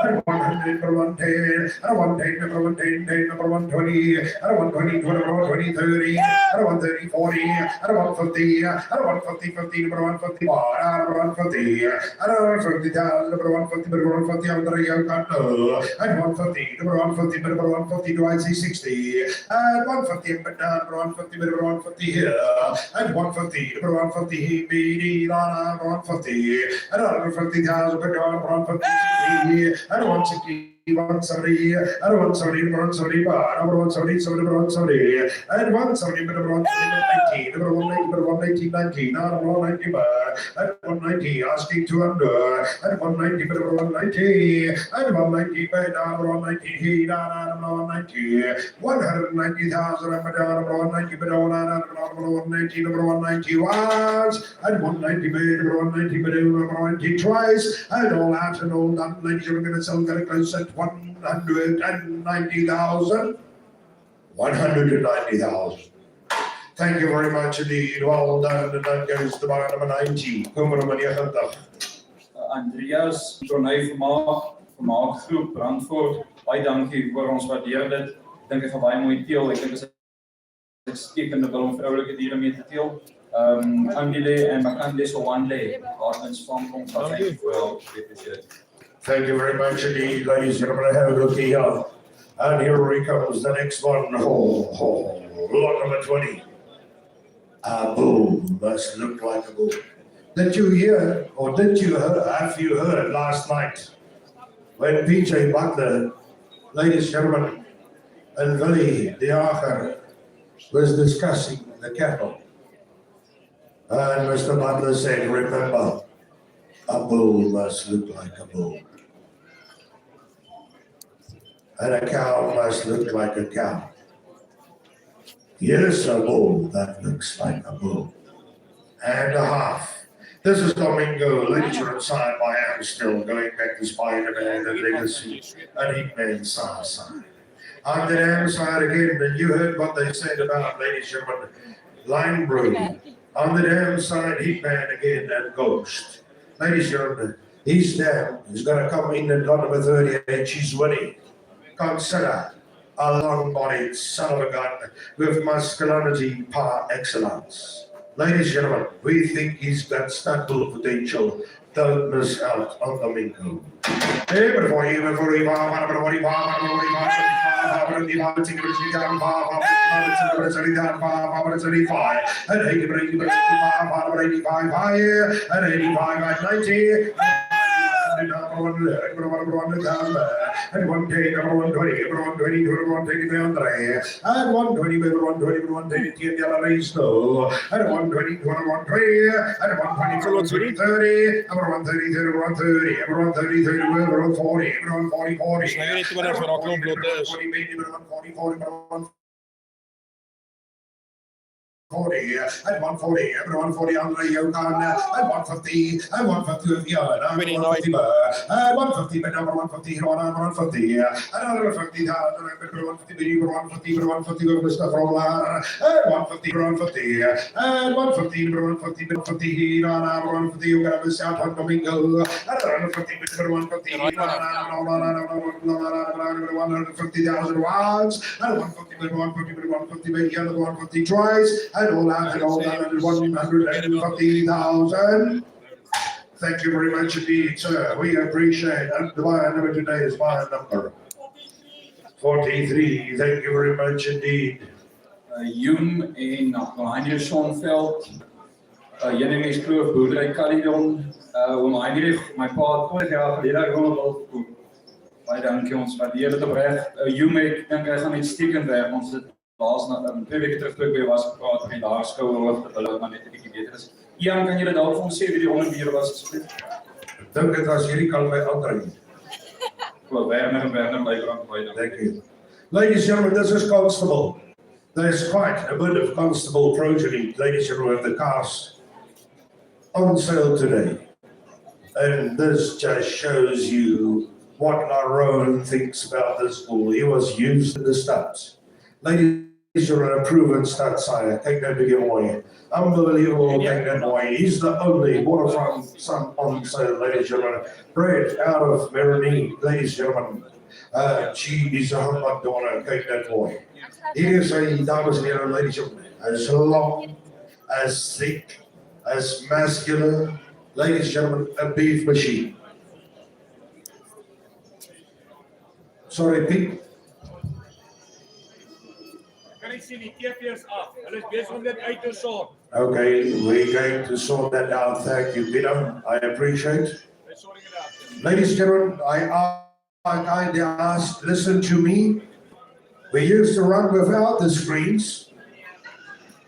and 100, number 110, and 110, number 110, number 120, and 120, number 120, 30, and 130, 40, and 150, and 150, 50, number 150, number 150, and 150,000, number 150, number 150, and 150, number 150, number 150, do I see 60, and 150, but down, number 150, number 150 here, and 150, number 150, he beat, number 150, and 150,000, but down, number 150, and 160. 170, and 170, number 170, number 170, 70, number 170, and 170, number 119, number 119, number 119, 19, number 190, and 190, asking 200, and 190, number 190, and 190, number 190, he, number 190, 190,000, number 190, number 190, number 190 was, and 190, number 190, number 190 twice, and all out and all done, ladies, we're going to sell very close at 190,000. 190,000. Thank you very much indeed. Well done. And that goes to bar number 90. Kom maar meneer Hunter. Andreas, Rhone vermaak groep Brandfort. Baie dankie vir ons waardeer dit. Ek dink hy gaan baie mooi teel. Ek dink dit is 'n uitstekende wil om vroulike diere mee te teel. Andile en Makande so one day. Gardens farm kom van thank you for Thank you very much indeed, ladies and gentlemen. Have a look here. And here he comes, the next one. Lot number 20. A bull must look like a bull. Did you hear, or did you hear, have you heard last night when PJ Butler, ladies and gentlemen, and Willie de Jager was discussing the cattle? And Mr. Butler said, remember, a bull must look like a bull. And a cow must look like a cow. Here's a bull that looks like a bull. And a half. This is Domingo, later inside my am still going back to Spider-Man and Legacy and Hitman side. On the damn side again, and you heard what they said about, ladies and gentlemen, line brew. On the damn side, Hitman again and Ghost. Ladies and gentlemen, he's there. He's going to come in at lot number 38. She's winning. Consider a long-bodied son of a gun with masculinity par excellence. Ladies and gentlemen, we think he's got stud bull potential. Don't miss out on Domingo. And one take, number 120, number 120, number 120, and 120, number 120, number 120, and the other race slow, and 120, number 120, and 120, number 120, 30, number 130, number 130, number 130, 30, number 140, number 140, 40, number 140, 40, number 40, and 140, and 140 on the Yukon, and 150, and 150 with the other, and 150, and 150, but number 150, and 150, another 50,000, and 150, 150, 150 with Mr. Froller, and 150, 150, and 150, 150, 150, and 150, you got to miss out on Domingo, and 150, 150, 150,000 watts, and 150, 150, 150, maybe another 150 twice, and all that, and all that, and 150,000. Thank you very much indeed, sir. We appreciate it. The buyer number today is buyer number 43. Thank you very much indeed. Jung en Heinrich Schonveld, Jennemies Kloof, Boerdery Caledon, oom Heinrich, my pa 20 jaar gelede gewoon al gekoop. Baie dankie, ons waardeer dit opreg. Jung, ek dink hy gaan uitstekend werk. Ons het laas 2 weke terug toe ek weer was gepraat oor die laerskoue hoogte, hulle maar net 'n bietjie beter is. Ian, kan jy dit dalk vir ons sê wie die onderbier was asseblief? Dink dit as hierdie kan my aandring. Well, Werner Leibrand by them. Thank you. Ladies and gentlemen, this is Constable. There's quite a bit of Constable progeny, ladies and gentlemen, the cars on sale today. And this just shows you what Rhone thinks about this bull. He was used in the stats. Ladies and gentlemen, a proven stat sire. Take that to give away. Unbelievable, take that away. He's the only waterfront son on sale, ladies and gentlemen. Bred out of Marini, ladies and gentlemen. She is a humbug daughter, take that boy. He is a, dames and heren, ladies and gentlemen, as long, as thick, as muscular, ladies and gentlemen, a beef machine. Sorry, Pete. Kan ek sien die TV's af? Hulle is besig om dit uit te sort. Okay, we're going to sort that out. Thank you, Peter. I appreciate. They're sorting it out. Ladies and gentlemen, I asked, listen to me. We used to run without the screens.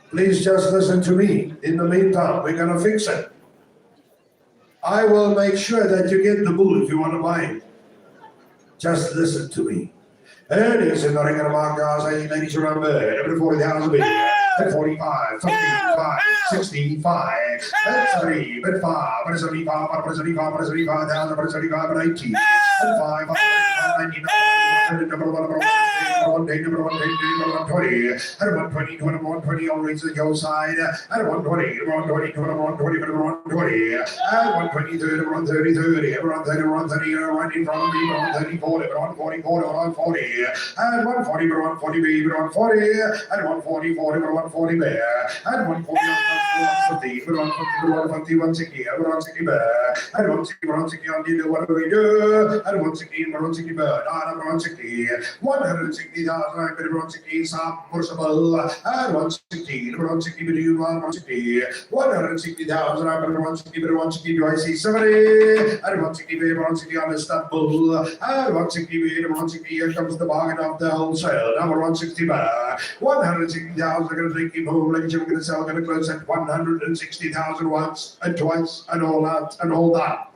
Please just listen to me. In the meantime, we're going to fix it. I will make sure that you get the bull if you want to buy it. Just listen to me. And it's in the ring of the mark, guys. Ladies, remember, every 40,000 bid. At 45, 55, 65, at 3, at 5, at 75, at 75, at 75,000, at 75, at 80, at 5, at 90, number 120, at 120, 120, all rates at your side, at 120, 120, 120, 120, at 120, 30, 130, 30, at 130, 130, right in front of me, 130, 40, 140, 40, 140, at 140, 140, 140, at 140, 40, 140 bear, and 140, 150, 150, 160, 160 bear, and 160, 160 on the what do we do? And 160, 160 bird, and 160, 160,000, 160 submersible, and 160, 160 between 160, 160,000, 160, 160, do I see 70, and 160, 160 on the stud bull, and 160, 160, here comes the bargain of the wholesale, number 160 bear, 160,000, are going to take him home, ladies and gentlemen, sell, going to close at 160,000 once and twice and all that and all that.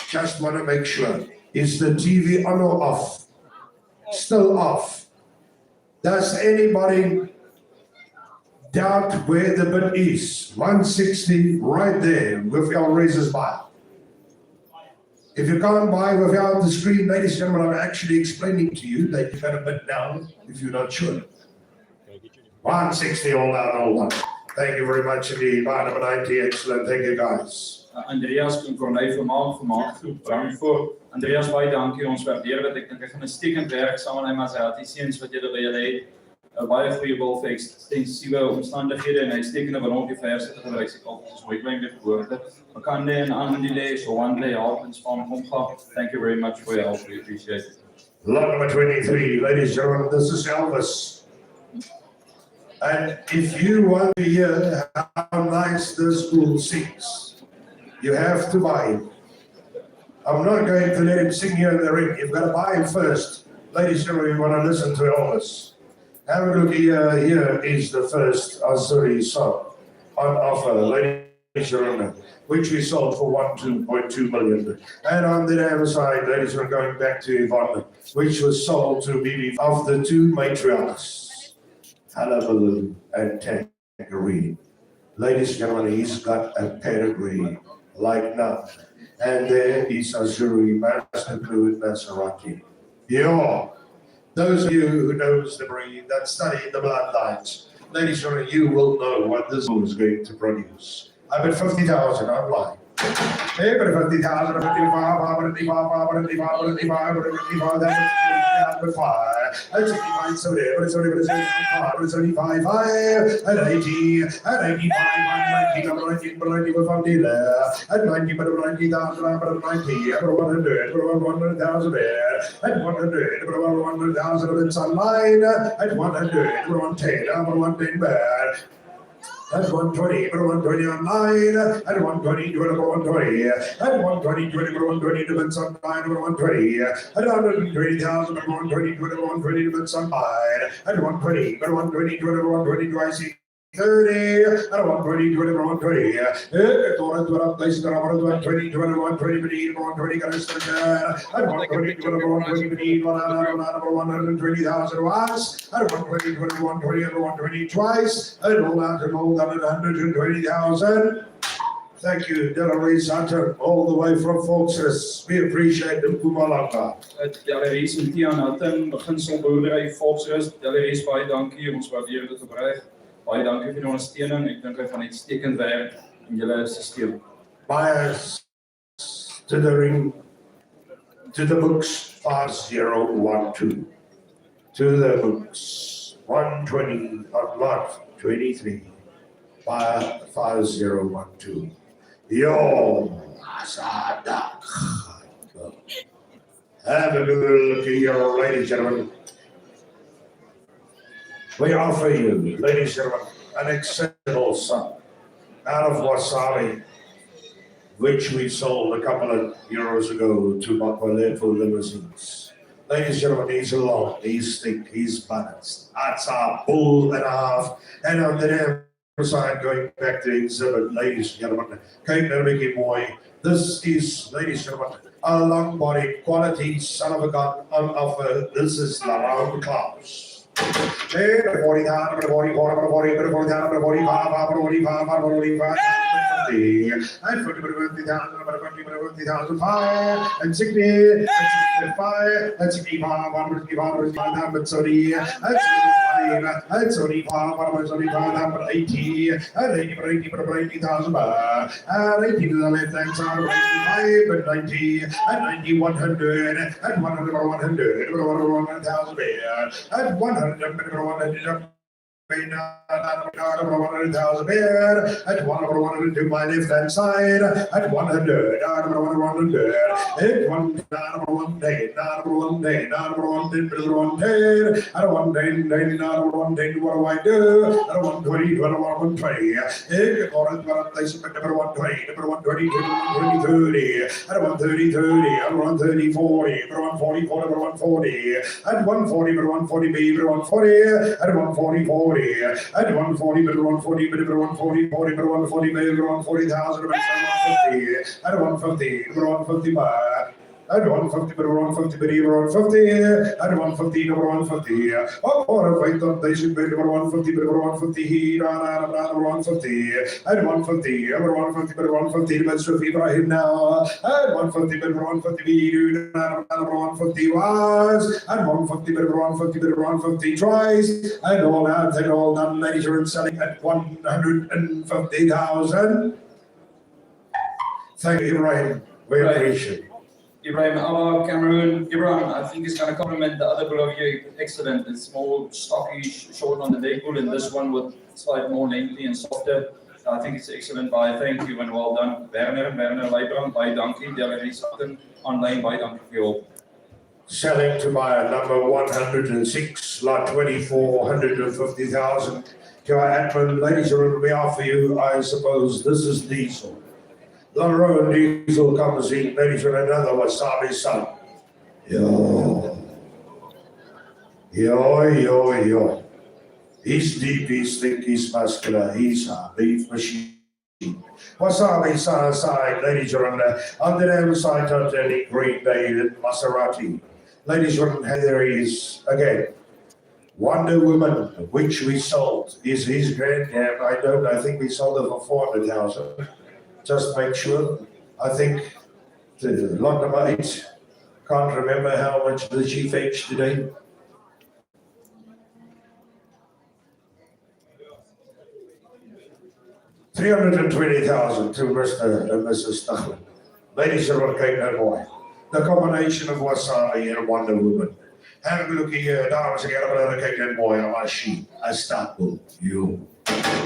Just want to make sure. Is the TV on or off? Still off. Does anybody doubt where the bid is? 160 right there with your razors by. If you can't buy without the screen, ladies and gentlemen, I'm actually explaining to you that you better bid down if you're not sure. 160 all out, all one. Thank you very much indeed. Bar number 90, excellent. Thank you, guys. Andreas kon hy vermaak groep bring voor. Andreas, baie dankie, ons waardeer dit. Ek dink ek gaan 'n stiekend werk saam met my Maserati seuns wat julle by julle het. 'n Baie goeie bal vir ekstensiewe omstandighede en hy stekende rondjie verse te gebruik. Ek altyd is mooi klein geboorte. Bekande en Andile, so one day help in span kom gaan. Thank you very much for your help. We appreciate it. Lot number 23, ladies and gentlemen, this is Elvis. And if you want to hear how nice this bull sings, you have to buy him. I'm not going to let him sing here in the ring. You've got to buy him first. Ladies and gentlemen, you want to listen to Elvis. Have a look here. Here is the first Azuri song on offer, ladies and gentlemen, which we sold for 2.2 million. And on the other side, ladies and gentlemen, going back to Yvonne, which was sold to Bibi of the two matriarchs. Hullabaloo and Tangerine. Ladies and gentlemen, he's got a pedigree like none. And there is Azuri Master Fluid Maserati. Yeah, those of you who knows the breed, that study the bloodlines, ladies and gentlemen, you will know what this bull is going to produce. I bet 50,000 online. Hey, but 50,000, 55, 75, 75, at 80, at 85, 90, with on dealer, at 90, but 90,000, but 90, at 100, 100,000 there, at 100, 100,000 of it's online, at 100, 110, 110 bad. At 120, 120 online, at 120, 120, at 120, 120, events online, 120, at 120,000, 120, 120, events online, at 120, 120, 120, do I see 30, and 120, 21, 20. Torrent, 12, place, 20, 21, 20, 20, and 120, 21, 20, 120,000 watts, and 120, 21, 20, and 120 twice, and all out and all done at 120,000. Thank you, Delaware Santa, all the way from Fortress. We appreciate the Pumalanga. Delaware en Tianatin, beginselboerdery Fortress. Delaware baie dankie, ons waardeer dit opreg. Baie dankie vir die ondersteuning. Ek dink hy gaan uitstekend werk in julle stelsel. Bias to the ring, to the books 5012, to the books 120 on lot 23 by 5012. Yo, Sadak. Have a good look here, ladies and gentlemen. We offer you, ladies and gentlemen, an exceptional sum out of wasabi, which we sold a couple of years ago to Makwale for limousines. Ladies and gentlemen, he's long, he's thick, he's balanced. That's a bull and a half. And on the other side, going back to exhibit, ladies and gentlemen, Cape Mickey Boy. This is, ladies and gentlemen, a long body quality son of a gun on offer. This is the Rhone class. 40,000, 40,000, 40,000, 40,000, 45,000, 45,000, and 50,000, 5, and 60, and 65, and 65, 155, and 30, and 75, and 75, and 75, 80, and 80,000, and 80 to the left hand side, 85, and 90, and 90, 100, and 100, 100,000, and 100. At 100 to my left hand side, at 100, at 100, at 1 day, at 1 day, at 1 day, at 1 day, what do I do? At 120, 120, at 120, number 120, 30, at 130, 30, at 130, 40, at 140, 140, at 140, 140, 140, at 140, 40, at 140, 140, 140, 40, 140, 140,000, at 150, 150, at 150, but 150, but 150, at 150, number 150. Oh, wait, they should be number 150, but 150, he ran 150, at 150, number 150, but 150, but so Ibrahim now, at 150, but 150, number 150 was, at 150, but 150, but 150 twice, and all out and all done, ladies are selling at 150,000. Thank you, Ibrahim. We appreciate it. Ibrahim, our Cameroon, Ibrahim, I think is going to compliment the other bull of you. Excellent. It's more stocky, short on the leg bull, and this one with slightly more lengthy and softer. I think it's excellent. By thank you and well done. Werner Leibrand, by Donkey, Delaware Sutton, online by Donkey for you. Selling to buyer number 106, lot 24, 150,000. To our admin, ladies and gentlemen, we offer you, I suppose, this is diesel. Rhone diesel comes in, ladies and another wasabi son. Yo. He's deep, he's thick, he's muscular, he's a beef machine. Wasabi son aside, ladies and gentlemen, on the other side of the Green Bay and Maserati. Ladies and gentlemen, there is again Wonder Woman, which we sold, is his granddad. I think we sold it for 400,000. Just make sure. I think the lot number 8. Can't remember how much the chief fetched today. $320,000 to Mr. and Mrs. Stuckland. Ladies and gentlemen, Cape Boy. The combination of wasabi and Wonder Woman. Have a look here, dames and gentlemen, Cape Boy on my sheet. I start with you.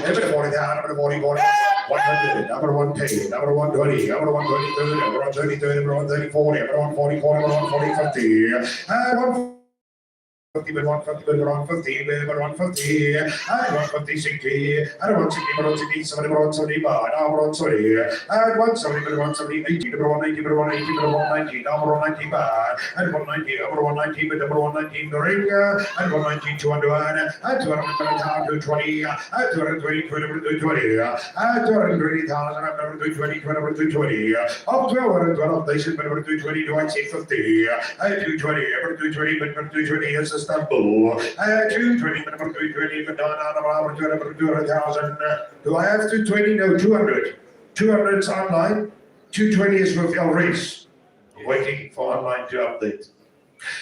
Every 40,000, number 40, 100, number 110, number 120, number 120, 30, number 130, 30, number 130, 40, number 140, 40, number 140, 50, and 150, 150, bid 150, bid 150, bid 150, and 150, 60, and 160, bid 160, 70, bid 170, now bid 170, and 170, bid 170, 80, bid 180, bid 180, bid 190, now bid 190, and 190, bid 190, bid 190, the ring, and 190, 200, and 220, 220, and 220, 220, and 220,000, and 220, 220, up 12, they said, but 220, do I say 50, and 220, but 220, but 220 is Istanbul, and 220, but 220, but down 200,000, do I have 220? No, 200. 200 is online, 220 is with El Reis, waiting for online to update.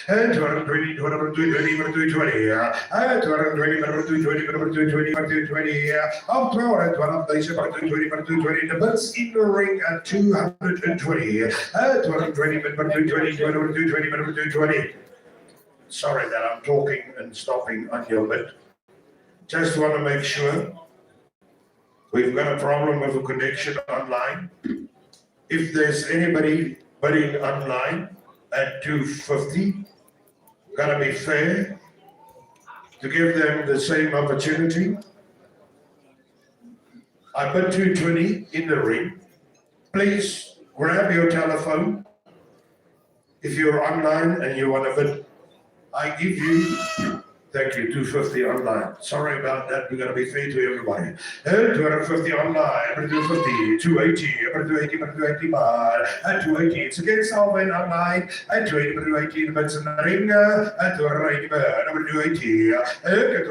And 220, 220, 220, and 220, 220, 220, 220, up 12, and they said, but 220, but 220, the bets in the ring at 220, and 220, but 220, 220, but 220. Sorry that I'm talking and stopping on your bit. Just want to make sure we've got a problem with the connection online. If there's anybody bidding online at 250, gotta be fair to give them the same opportunity. I put 220 in the ring. Please grab your telephone. If you're online and you want to bid, I give you, thank you, 250 online. Sorry about that, we're gonna be fair to everybody. And 250 online, 250, 280, 280, 280, and 280. It's against Alvin online, and 280, 280, the bids in the ring, and 280, 280, and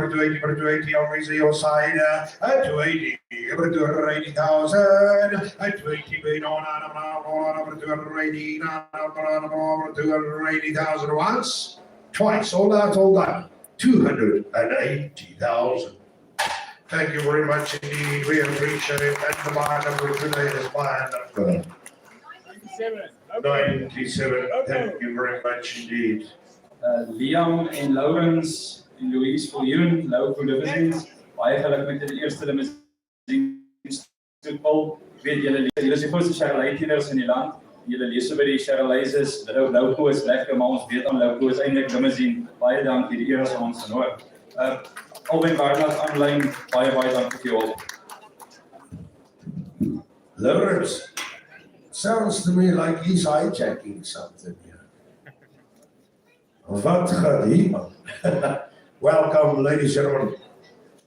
280, 280, always your side, and 280. 280,000, and 280 bid on 280, 280,000 once. Twice, all out, all done. 280,000. Thank you very much indeed. We appreciate it. And the buy number today is buy number 97. Thank you very much indeed. Liam en Lawrence en Louise Viljoen, low for limousines. Baie geluk met die eerste limousine stoetbal. Ek weet julle is die grootste Chevrolet-dealers in die land. Julle lees so by die Chevrolets, logo is lekker, maar ons weet aan logo is eintlik limousine. Baie dankie, die eer is aan ons genoeg. Alwyn Barnard aanlyn, baie dankie vir julle. Lawrence, sounds to me like he's hijacking something here. Wat gaat hier? Welcome, ladies and gentlemen.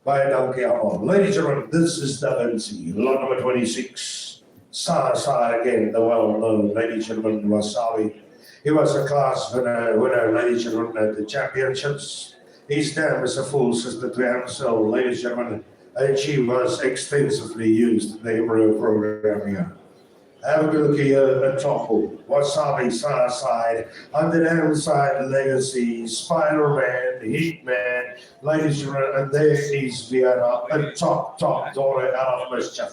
Baie dankie allemaal. Ladies and gentlemen, this is Da Vinci, lot number 26. Sa again, the well-known, ladies and gentlemen, Wasabi. He was a class winner, ladies and gentlemen, at the championships. His name is a full sister to Amsel, ladies and gentlemen, and she was extensively used in the embryo program here. Have a good look here at Topple, Wasabi side, on the downside, Legacy, Spider-Man, Heatman, ladies and gentlemen, and there is Vienna, a top daughter out of mischief.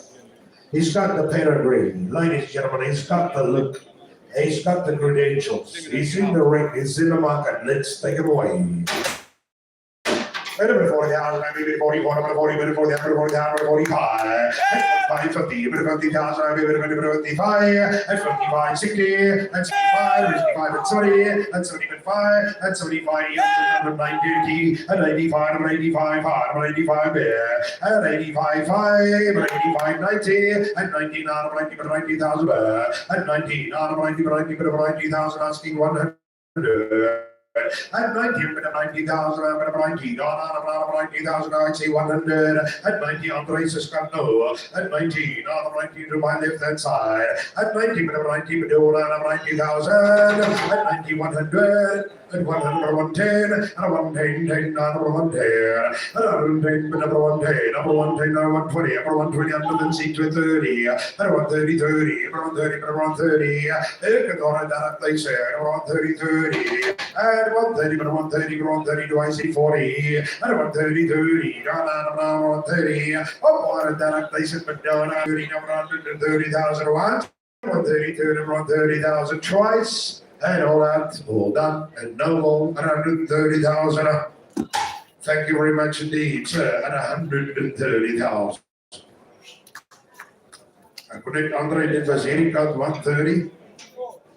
He's got the pedigree, ladies and gentlemen, he's got the look, he's got the credentials, he's in the ring, he's in the market, let's take him away. Wait a minute, 40,000, maybe 41, 40, 40,000, 40,000, 45, 50, 50,000, 55, and 55, 60, and 65, 65, and 70, and 75, and 75, and 90, and 85, and 85, 85, and 85, 5, and 85, 90, and 19 out of 90, but 90,000, and 19 out of 90, but 90,000, asking 100. At 90, but 90,000, but 90, out of 90,000, I say 100, at 90, Andres Escando, at 19, out of 90 to my left hand side, at 90, but 90, but out of 90,000, at 90, 100, at 100, 110, and 110, 10, out of 110, at 110, but number 110, number 110, number 120, number 120, under the seat to 30, at 130, 30, but 130, but 130, they said, around 30, 30, and 130, but 130, but 130, do I see 40? And 130, 30, down, 130. Oh, and then they said, but down, 30, 130,000 once. 130, 30, 130,000 twice. And all that, all done, and no more, 130,000. Thank you very much indeed, sir, and 130,000. I connect Andre, it was Eric at 130.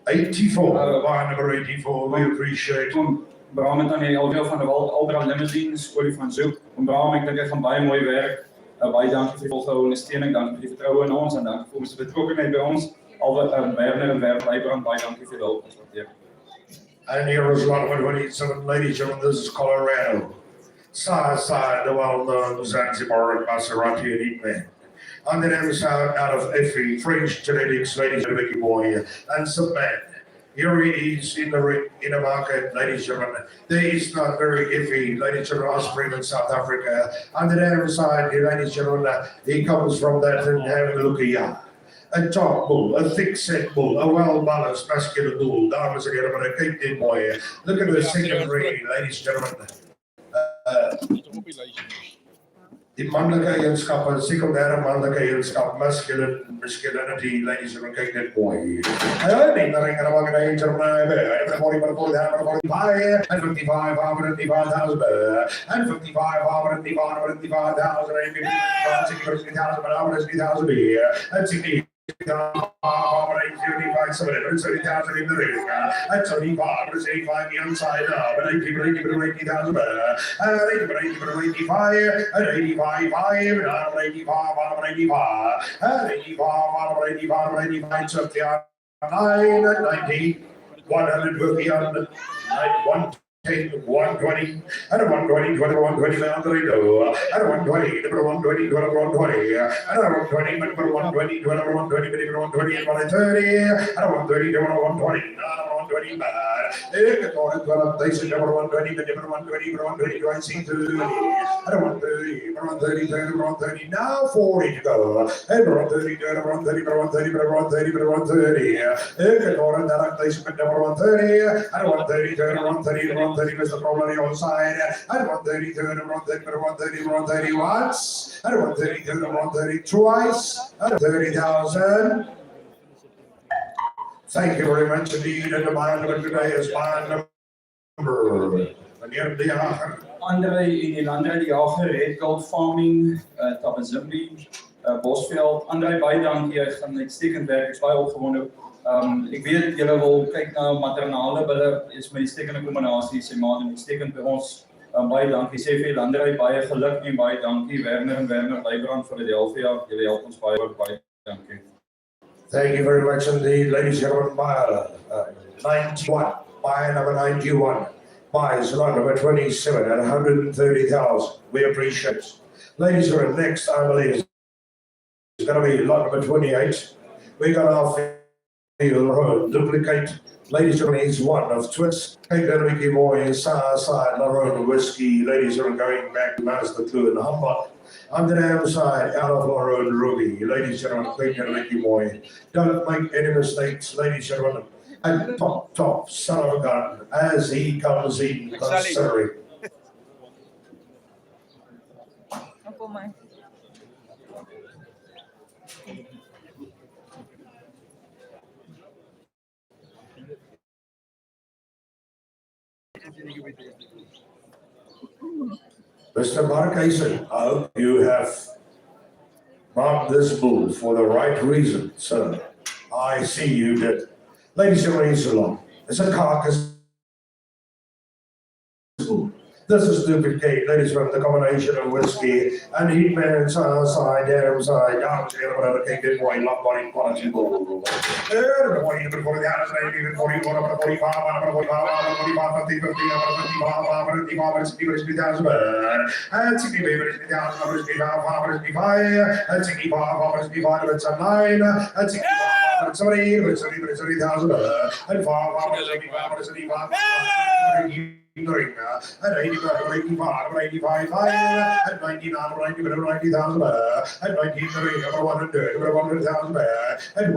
84, bar number 84, we appreciate Bram het aan die audio van Albra Limousin, skoolie van Zoek. En Bram, ek dink hy gaan baie mooi werk. Baie dankie vir die volgehou ondersteuning, dankie vir die vertroue in ons en dankie vir ons betrokkenheid by ons. Werner en Werk baie dankie vir die hulp. And here is lot of 27 ladies and gentlemen, this is Colorado. Side, the well-known Zanzibar and Maserati and Eatman. On the other side, out of Effie, French genetics, ladies and Vicky Boy, and some man. Here he is in the market, ladies and gentlemen. There is not very iffy, ladies and gentlemen, offspring in South Africa. On the other side, ladies and gentlemen, he comes from that and have a look at a top bull, a thick-set bull, a well-balanced masculine bull. Dames and gentlemen, a cake boy. Look at the second ring, ladies and gentlemen. Die manlike eienskappe, sekondêre manlike eienskap, masculinity, ladies and gentlemen, kyk net mooi. Hy net na ring en wag na enter my and 45 and 55 over 55,000 and 55 over 55,000 and 60,000 30,000 in the ring. At 25, 85 the inside up, and 80,000 and 85, and 85, 5, and 85, and 85, and 85, and 85, and 85, so the 9 and 90, 150 and 120 and a 120, 120 down the window, and a 120, number 120, 120, and a 120, number 120, 120, 120, and 130, and a 130, 120, 120 bad. Number 120, number 120, 120, I see 30, and a 130, 130, 130, now 40 to go, and 130, 130, 130, 130, 130, number 130, and a 130, 130, 130 is the problem on the outside, and 130, 130 once, and 130, 130 twice, and 30,000. Thank you very much indeed, and the mind of today is my number. Andre die Jager, Red Gold Farming, Tabazimbi, Bosveld. Andre, baie dankie, jy gaan uitstekend werk, ek is baie opgewonde. Ek weet julle wil kyk na maternale bulle, is my uitstekende kombinasie, sy maat en uitstekend by ons. Baie dankie, sê vir julle Andre, baie geluk en baie dankie, Werner en Werner Leibrand van Philadelphia, julle help ons baie dankie. Thank you very much indeed, ladies and gentlemen. 91, buy number 91, buys lot number 27 at 130,000. We appreciate it. Ladies and gentlemen, next I believe is going to be lot number 28. We got our Rhone duplicate. Ladies and gentlemen, he's one of twins. Take that Mickey Boy side, Rhone whiskey. Ladies and gentlemen, going back to Master Clue and Humboldt. On the damn side, out of Rhone Ruby. Ladies and gentlemen, take that Mickey Boy. Don't make any mistakes, ladies and gentlemen. And top son of a gun as he comes in considering. Mr. Markeysen, I hope you have marked this bull for the right reason, sir. I see you did. Ladies and gentlemen, it's a carcass bull. This is duplicate, ladies and gentlemen, the combination of whiskey and heatman side, damn side, down to the other cake, did boy, love body, quality bull. And 85, 85, and 99, 90,000, and 19, 100,000, and 100, 110, and 110, and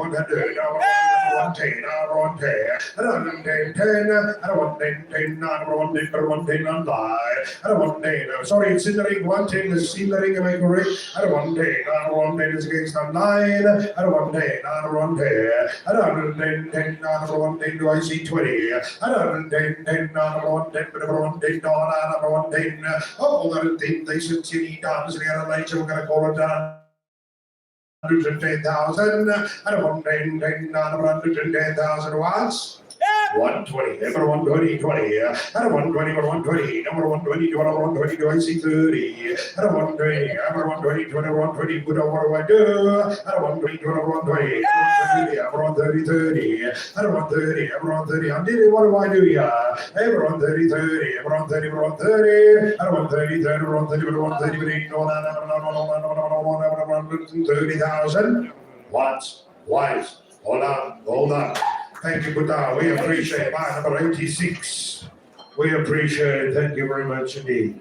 110, and 110, sorry, it's in the ring, 110 is in the ring, am I correct? And 110 is against the 9, and 110, and 110, do I see 20, and 110, number 110, oh, they should see dames and the later we're going to call it down. 110,000, and 110,000 once. 120, number 120, 20, and a 120, number 120, number 120, number 120, I see 30, and a 120, number 120, 120, what do I do? And a 120, number 120, number 130, 30, and a 130, number 130, I did it, what do I do here? Number 130, 30, number 130, number 130, and a 130, 30, number 130, number 130, 30,000. Once, twice, hold on. Thank you, Buddha. We appreciate bar number 86. We appreciate it. Thank you very much indeed.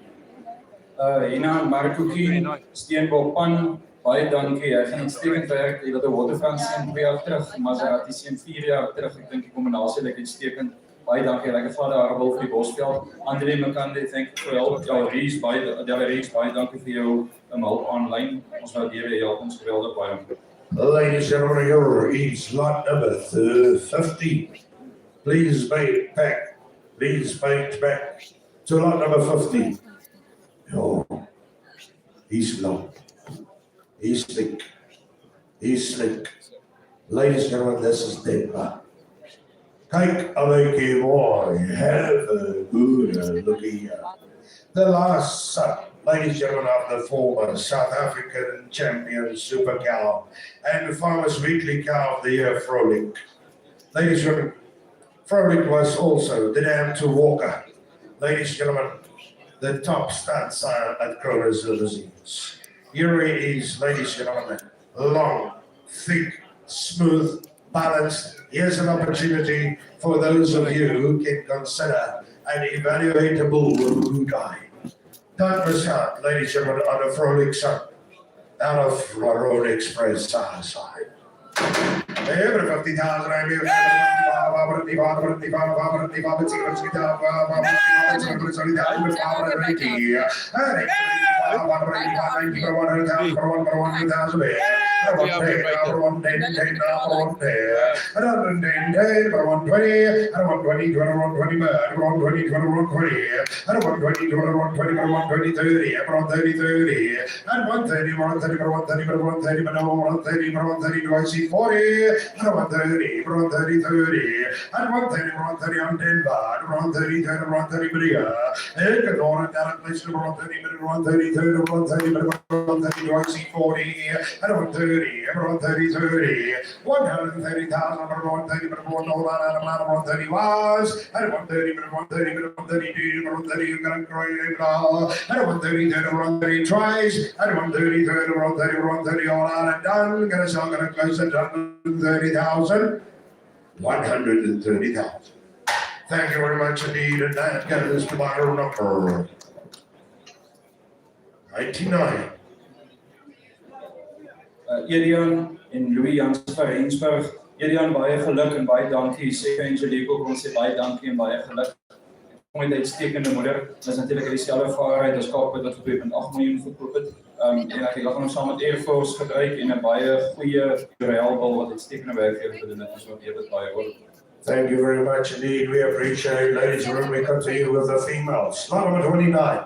Hierna Markoekie, Steenbokpan, baie dankie. Hy gaan uitstekend werk. Jy het 'n Waterfront seun 2 jaar terug, Maserati seun 4 jaar terug. Ek dink die kombinasie lyk uitstekend. Baie dankie. Lekker vader Harbel vir die Bosveld. Andre Makande, thank you for help. Ja, Rees baie dankie vir jou hulp aanlyn. Ons waardeer jy help ons geweldig baie. Ladies and gentlemen, here is lot number 50. Please pay it back. Please pay it back. To lot number 50. Oh, he's long. He's thick. He's slick. Ladies and gentlemen, this is Denver. Kijk, Aleke boy, have a good look here. The last son, ladies and gentlemen, of the former South African champion Super Cow and the Farmers Weekly Cow of the Year, Frolik. Ladies and gentlemen, Frolik was also the damn to Walker. Ladies and gentlemen, the top stud sire at Kroner's Limousines. Here he is, ladies and gentlemen, long, thick, smooth, balanced. Here's an opportunity for those of you who can consider an evaluatable guy. Don't miss out, ladies and gentlemen, on a Frolik son out of Rhone Express side. Every 50,000 I mean, see 40, and 130, 30, and 130 on Denver, 130, 130 Maria, and good on that place, 130, 130, 130, do I see 40, and 130, 130, 130,000, 130, 130 was, and 130, 130, 130, you're gonna cry, and 130, 130 tries, and 130, 130, all out and done, gonna close it 130,000, 130,000. Thank you very much indeed, and that gathers to my number 99. Adrian en Louis Jans van Rensburg. Adrian, baie geluk en baie dankie. Sê Angelique ook ons sê baie dankie en baie geluk. Kom met uitstekende moeder. Dis natuurlik dieselfde vaarheid as Kaapstad wat vir 2.8 miljoen verkoop het. En ek het hom saam met Air Force gebruik en 'n baie goeie Realbal wat uitstekende werk vir gedoen het. Ons waardeer dit baie hoor. Thank you very much indeed. We appreciate it. Ladies and gentlemen, we continue with the females. Slot number 29.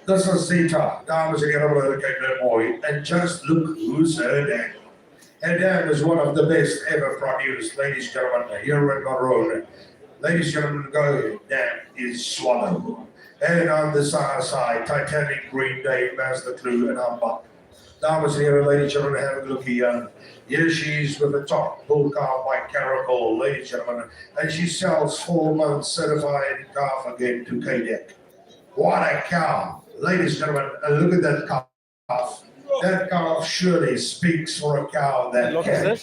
This is Zeta. Dames and gentlemen, look at that boy. And just look who's her dad. Her dad is one of the best ever produced, ladies and gentlemen, here at Rhone. Ladies and gentlemen, go, dad is Swallow. And on the side, Titanic Green Day, Master Clue, and Humbuck. Dames and gentlemen, ladies and gentlemen, have a look here. Here she is with the top bull calf by Caracol, ladies and gentlemen. And she sells 4 months certified calf again to KDEC. What a cow. Ladies and gentlemen, look at that calf. That calf surely speaks for a cow that can.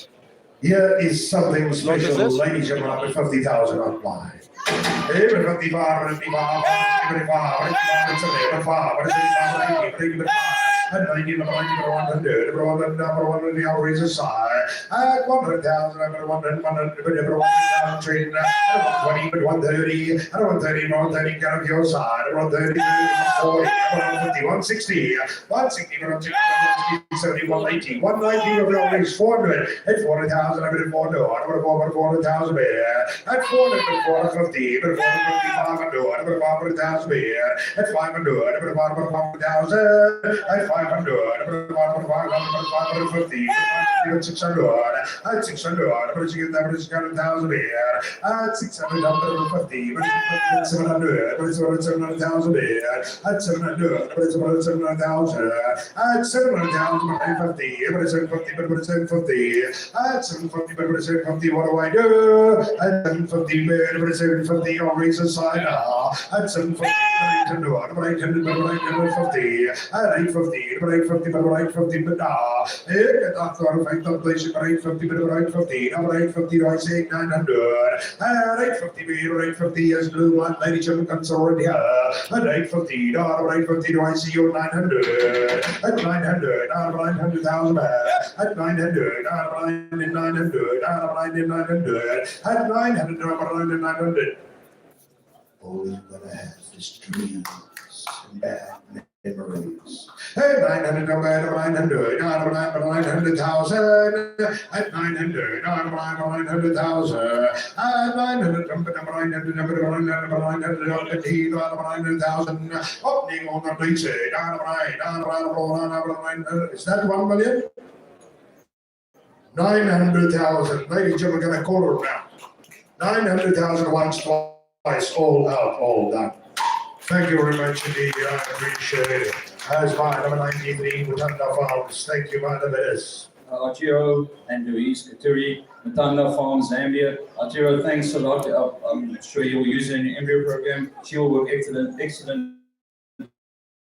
Here is something special, ladies and gentlemen, with 50,000 online. Even 55, and 90, number 100, everyone on the outrageous side. At 100,000, I'm 100, train, 120, 130, and 130, get on your side, 130, 40, 150, 160, 160, 70, 180, 190, everyone 400, at 400,000, I'm at 400,000 there, at 400, 450, but 450, 500, 500,000 there, at 500, 500,000, at 500. 500, 550, 600, at 600, approaching 1,000 here, at 650, 700, 700,000 here, at 700, 700,000, at 700,050, 750, at 750, what do I do? At 750, 750, I'll raise a sign now, at 750, but I can do 850, at 850, but 850, but 850, but now, I thought if I don't place it, but 850, but 850, now 850, do I say 900, at 850, but 850, as blue one, lady Jim comes already here, at 850, now 850, do I see you 900, at 900, now 900,000, at 900, now 900, now 900, at 900, now 900. Oh, you're gonna have this dreams and bad memories. Hey, 900, 900, 900,000, at 900, 900,000, at 900, 900,000, opening on the place, is that 1 million? 900,000, ladies and gentlemen, gonna call her now. 900,000 once, twice, all out, all done. Thank you very much indeed, I appreciate it. As my number 93, Mutanda Farms, thank you, my Levis. Arturo and Louise Katuri, Mutanda Farm, Zambia. Arturo, thanks a lot. I'm sure you'll use it in your embryo program. She will work excellent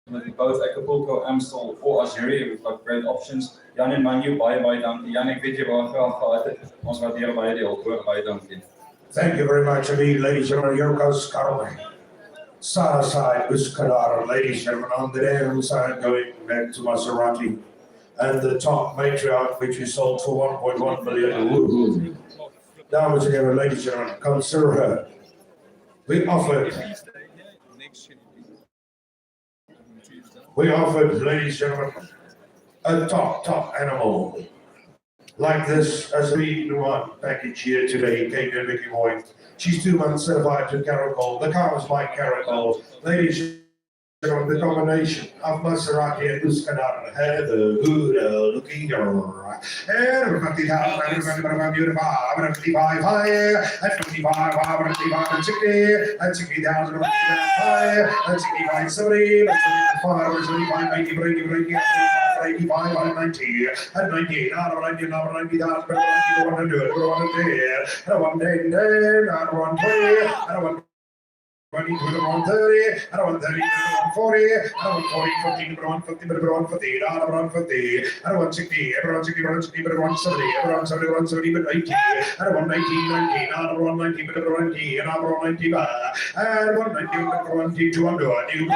with both Acapulco, Amstel, or Algeria. We've got great options. Jan en Manu, baie dankie. Jan, ek weet jy waar graag gehad het. Ons waardeer baie die hulp, hoor, baie dankie. Thank you very much indeed, ladies and gentlemen. Yurkos Karome. Southside Uskadar, ladies and gentlemen, on the damn side going back to Maserati. And the top matriarch, which we sold for 1.1 million. Dames and gentlemen, ladies and gentlemen, consider her. We offered, ladies and gentlemen, a top animal. Like this, as we one package here today, Kate and Vicky Boy. She's 2 months certified to Caracol. The car was by Caracol. Ladies and gentlemen, the combination of Maserati and Uskadar had the good looking girl. And 50,000, 55, at 55, and 60, at 60,000, at 65, 70, at 75, 75, 90, 85, and 90, at 90, not 90, not 90,000, 100, 110, at 110, at 120, at 120. 20 to 130, at 130 to 140, at 140, 15 to 150, but 150, at 150, at 160, at 160, 160, but 170, at 170, 170, but 80, at 119, 19, at 190, but 190, and at 190, at 190, but 190, 200, but 20,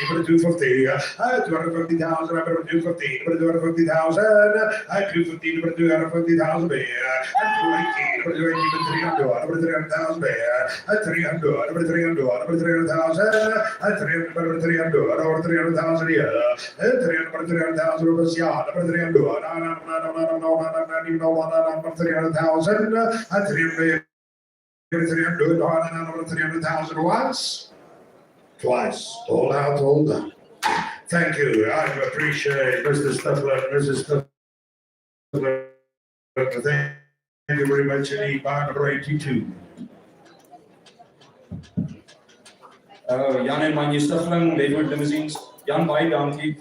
but 250, at 250,000, but 250, but 250,000, at 250, but 250,000, at 280, but 280, but 300, but 300,000, at 300, but 300,000, at 300, 300, over 300,000 a year, at 300,000 rupees yard, at 300, not even know 300,000, at 300, 300,000 once, twice, all out, all done. Thank you. I appreciate Mr. Stuffler, Mrs. Stuffler. Thank you very much indeed, Barbara 82. Jan en Manu Stigling, Redwood Limousines. Jan, baie dankie.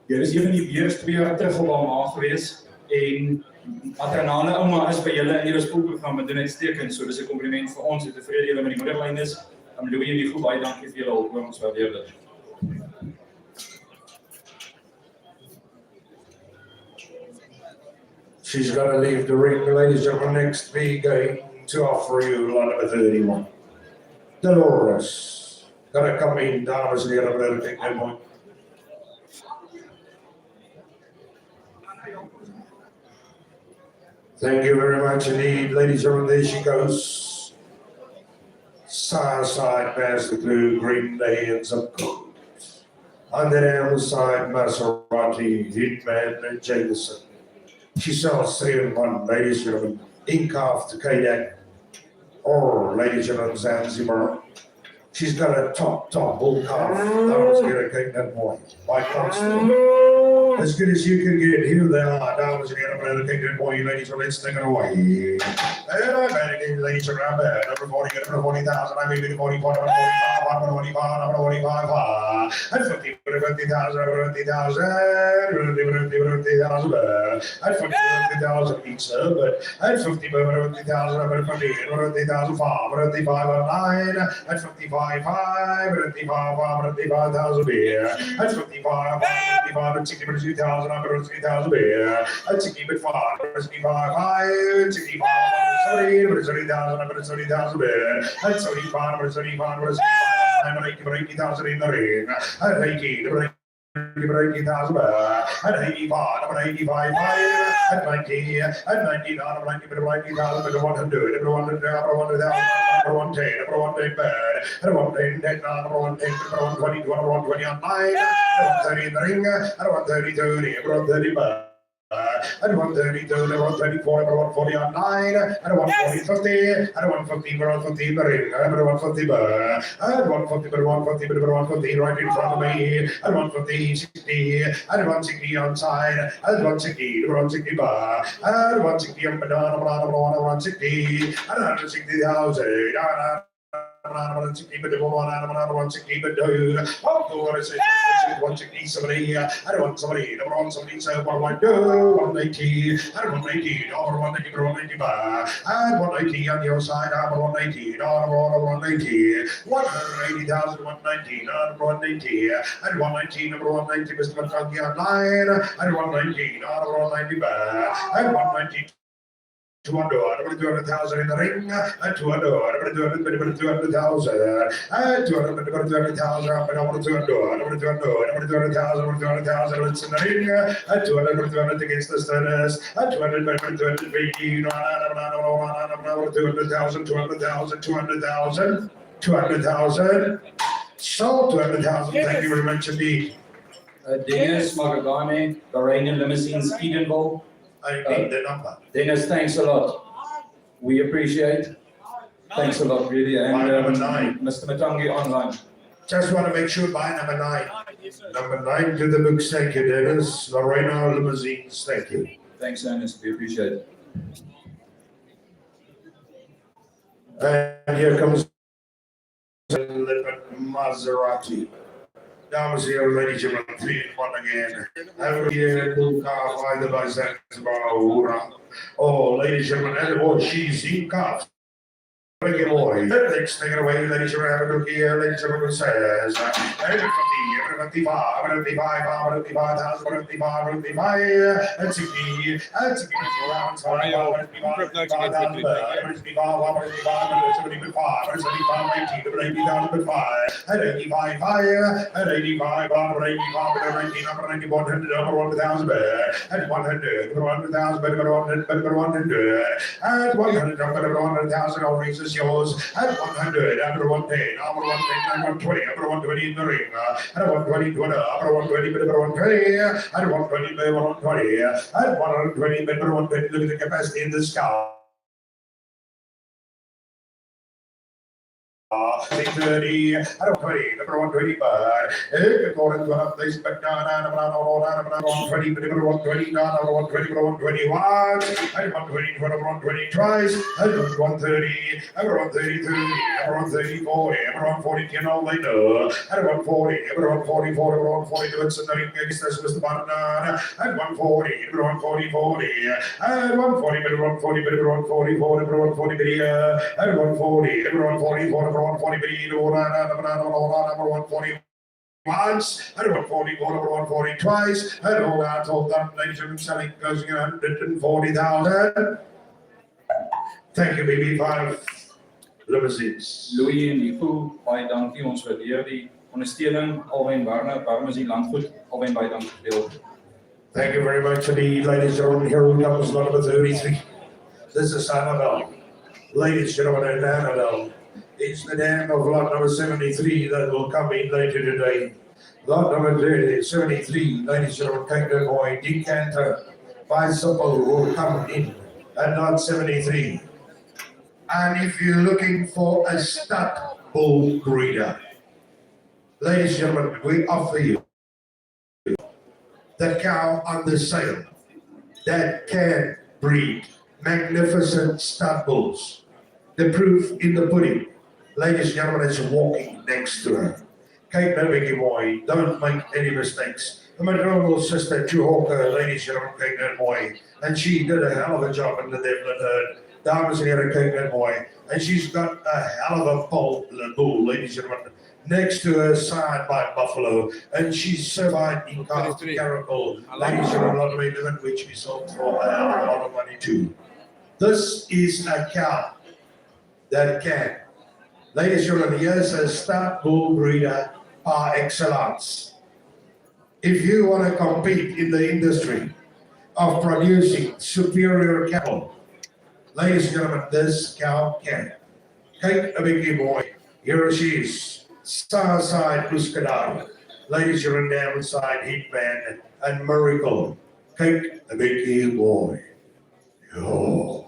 Jy is een van die eerste 2 jaar terug op haar ma gewees en maternale ouma is by julle in julle spoelprogram en doen uitstekend. So dis 'n kompliment vir ons, het tevrede julle met die moederlyn is. Louis en die groep, baie dankie vir julle hulp, ons waardeer dit. She's going to leave the ring, ladies and gentlemen. Next, we going to offer you lot number 31. Dolores. Gonna come in, dames en heren, better take that one. Thank you very much indeed, ladies and gentlemen. There she goes. Side past the glue, Green Day and some gold. On the other side, Maserati, Hitman, and Jameson. She sells 3 in 1, ladies and gentlemen. Ink off to Kodak, or ladies and gentlemen, Zanzibar. She's got a top bull calf. Dames and heren, kijk dat mooi. By constant. As good as you can get. Here they are. Dames and heren, kijk dat mooi. Ladies, so let's take it away. And I'm back again, ladies, around there. Number 40, number 40,000. I'm maybe 44, number 45, number 45, number 45. And 50, 50,000, 50,000. 50,000. And 50,000 pizza. But 50, 50,000, 50, 50,000, 55 online. And 55, 55,000 beer. And 55, 55, and 60, 2,000, 3,000 beer. And 60, 5, 65, 65. 30,000 beer, and 75, 80,000 in the ring, and 80,000 and 85, and 85, and 90, and 90, 90,000, 100, 100,000, 110, 110 bad, and 110, 110, 120, 120 online, and 130 in the ring, and 130, 30, 130 bad. And 130, 134, 140 online, and 140, 50, and 150, 150 in the ring, and 150 bar, and 150, 150, 150 right in front of me, and 150, 60, and 160 on side, and 160, 160 bar, and 160 up and down, 160, and 160,000, 160, but 160, but 160 somebody, I don't want somebody, number one somebody, so what do I do? 180, I don't want 80, over 180, 185, and 180 on your side, over 180, over 180, 180,000, 190, number 180, and 119, number 190, Mr. McConkie online, and 119, over 195, and 190. 200,000 in the ring, and 200,000, and 200,000, and 200,000, it's in the ring, and 200 against the status, and 200,000, 200,000, so 200,000, thank you very much indeed. Dennis, Magagane, Rhone Limousine, Speedenville. I need the number. Dennis, thanks a lot. We appreciate. Thanks a lot, really. And number 9. Mr. Matangi online. Just want to make sure by number 9. Number 9 to the books, thank you, Dennis. Rhone Limousines, thank you. Thanks, Ernest. We appreciate it. And here comes the Maserati. Dames and heren, ladies and gentlemen, 3 in 1 again. Every year, Tulbach, either by Zanzibar. Oh, ladies and gentlemen, and boy, she's in cuffs. Bring it away. Let's take it away, ladies and gentlemen. Have a look here, ladies and gentlemen. Says, 55, and 60, and 60 around 75, and 85, and 85, and 100,000, and 100,000 always is yours, and 100, and 110, and 120, and 120 in the ring, and 120, and 120, and 120, and 120, and 120, and 120, and 120, look at the capacity in the sky. 30, I don't 20, number 120, but according to one of these, but number 120, but number 120, number 120, number 121, and 120, number 120 tries, and 130, number 130, 30, number 130, 40, number 140, 10 all they know, and 140, number 140, 40, number 140, do it, so nothing against this, Mr. Barton, and 140, number 140, 40, and 140, number 140, number 140, 40, number 140, video, and 140, number 140, 40, number 140, video, number 140 once, and 140, number 140 twice, and all that, all that, ladies and selling goes 140,000. Thank you, BB5 Limousines. Louis en Nico, baie dankie. Ons waardeer die ondersteuning. Alwyn Warner, Barmesie Landgoed, Alwyn baie dankie gedeel. Thank you very much indeed, ladies and gentlemen. Here comes number 33. This is Annabelle. Ladies and gentlemen, and Annabelle. It's the dam of lot number 73 that will come in later today. Lot number 73, ladies and gentlemen, Kangaroo Boy, Decanter, Bicycle will come in at lot 73. And if you're looking for a stud bull breeder. Ladies and gentlemen, we offer you the cow on the sale that can breed magnificent stud bulls. The proof in the pudding. Ladies and gentlemen, is walking next to her. Kate Nobiggy Boy, don't make any mistakes. The maternal sister, Drew Hawker, ladies and gentlemen, Kate Boy, and she did a hell of a job in the Devlin herd. Dames and heren, Kate Boy, and she's got a hell of a bull, ladies and gentlemen, next to her side by Buffalo, and she's certified in Caracol, ladies and gentlemen, which we sold for a hell of a lot of money too. This is a cow that can. Ladies and gentlemen, here's a stud bull breeder par excellence. If you want to compete in the industry of producing superior cattle, ladies and gentlemen, this cow can. Kate Nobiggy Boy, here she is, Starside Uskadar, ladies and gentlemen, downside Hitman and Miracle. Kate Nobiggy Boy. Yo.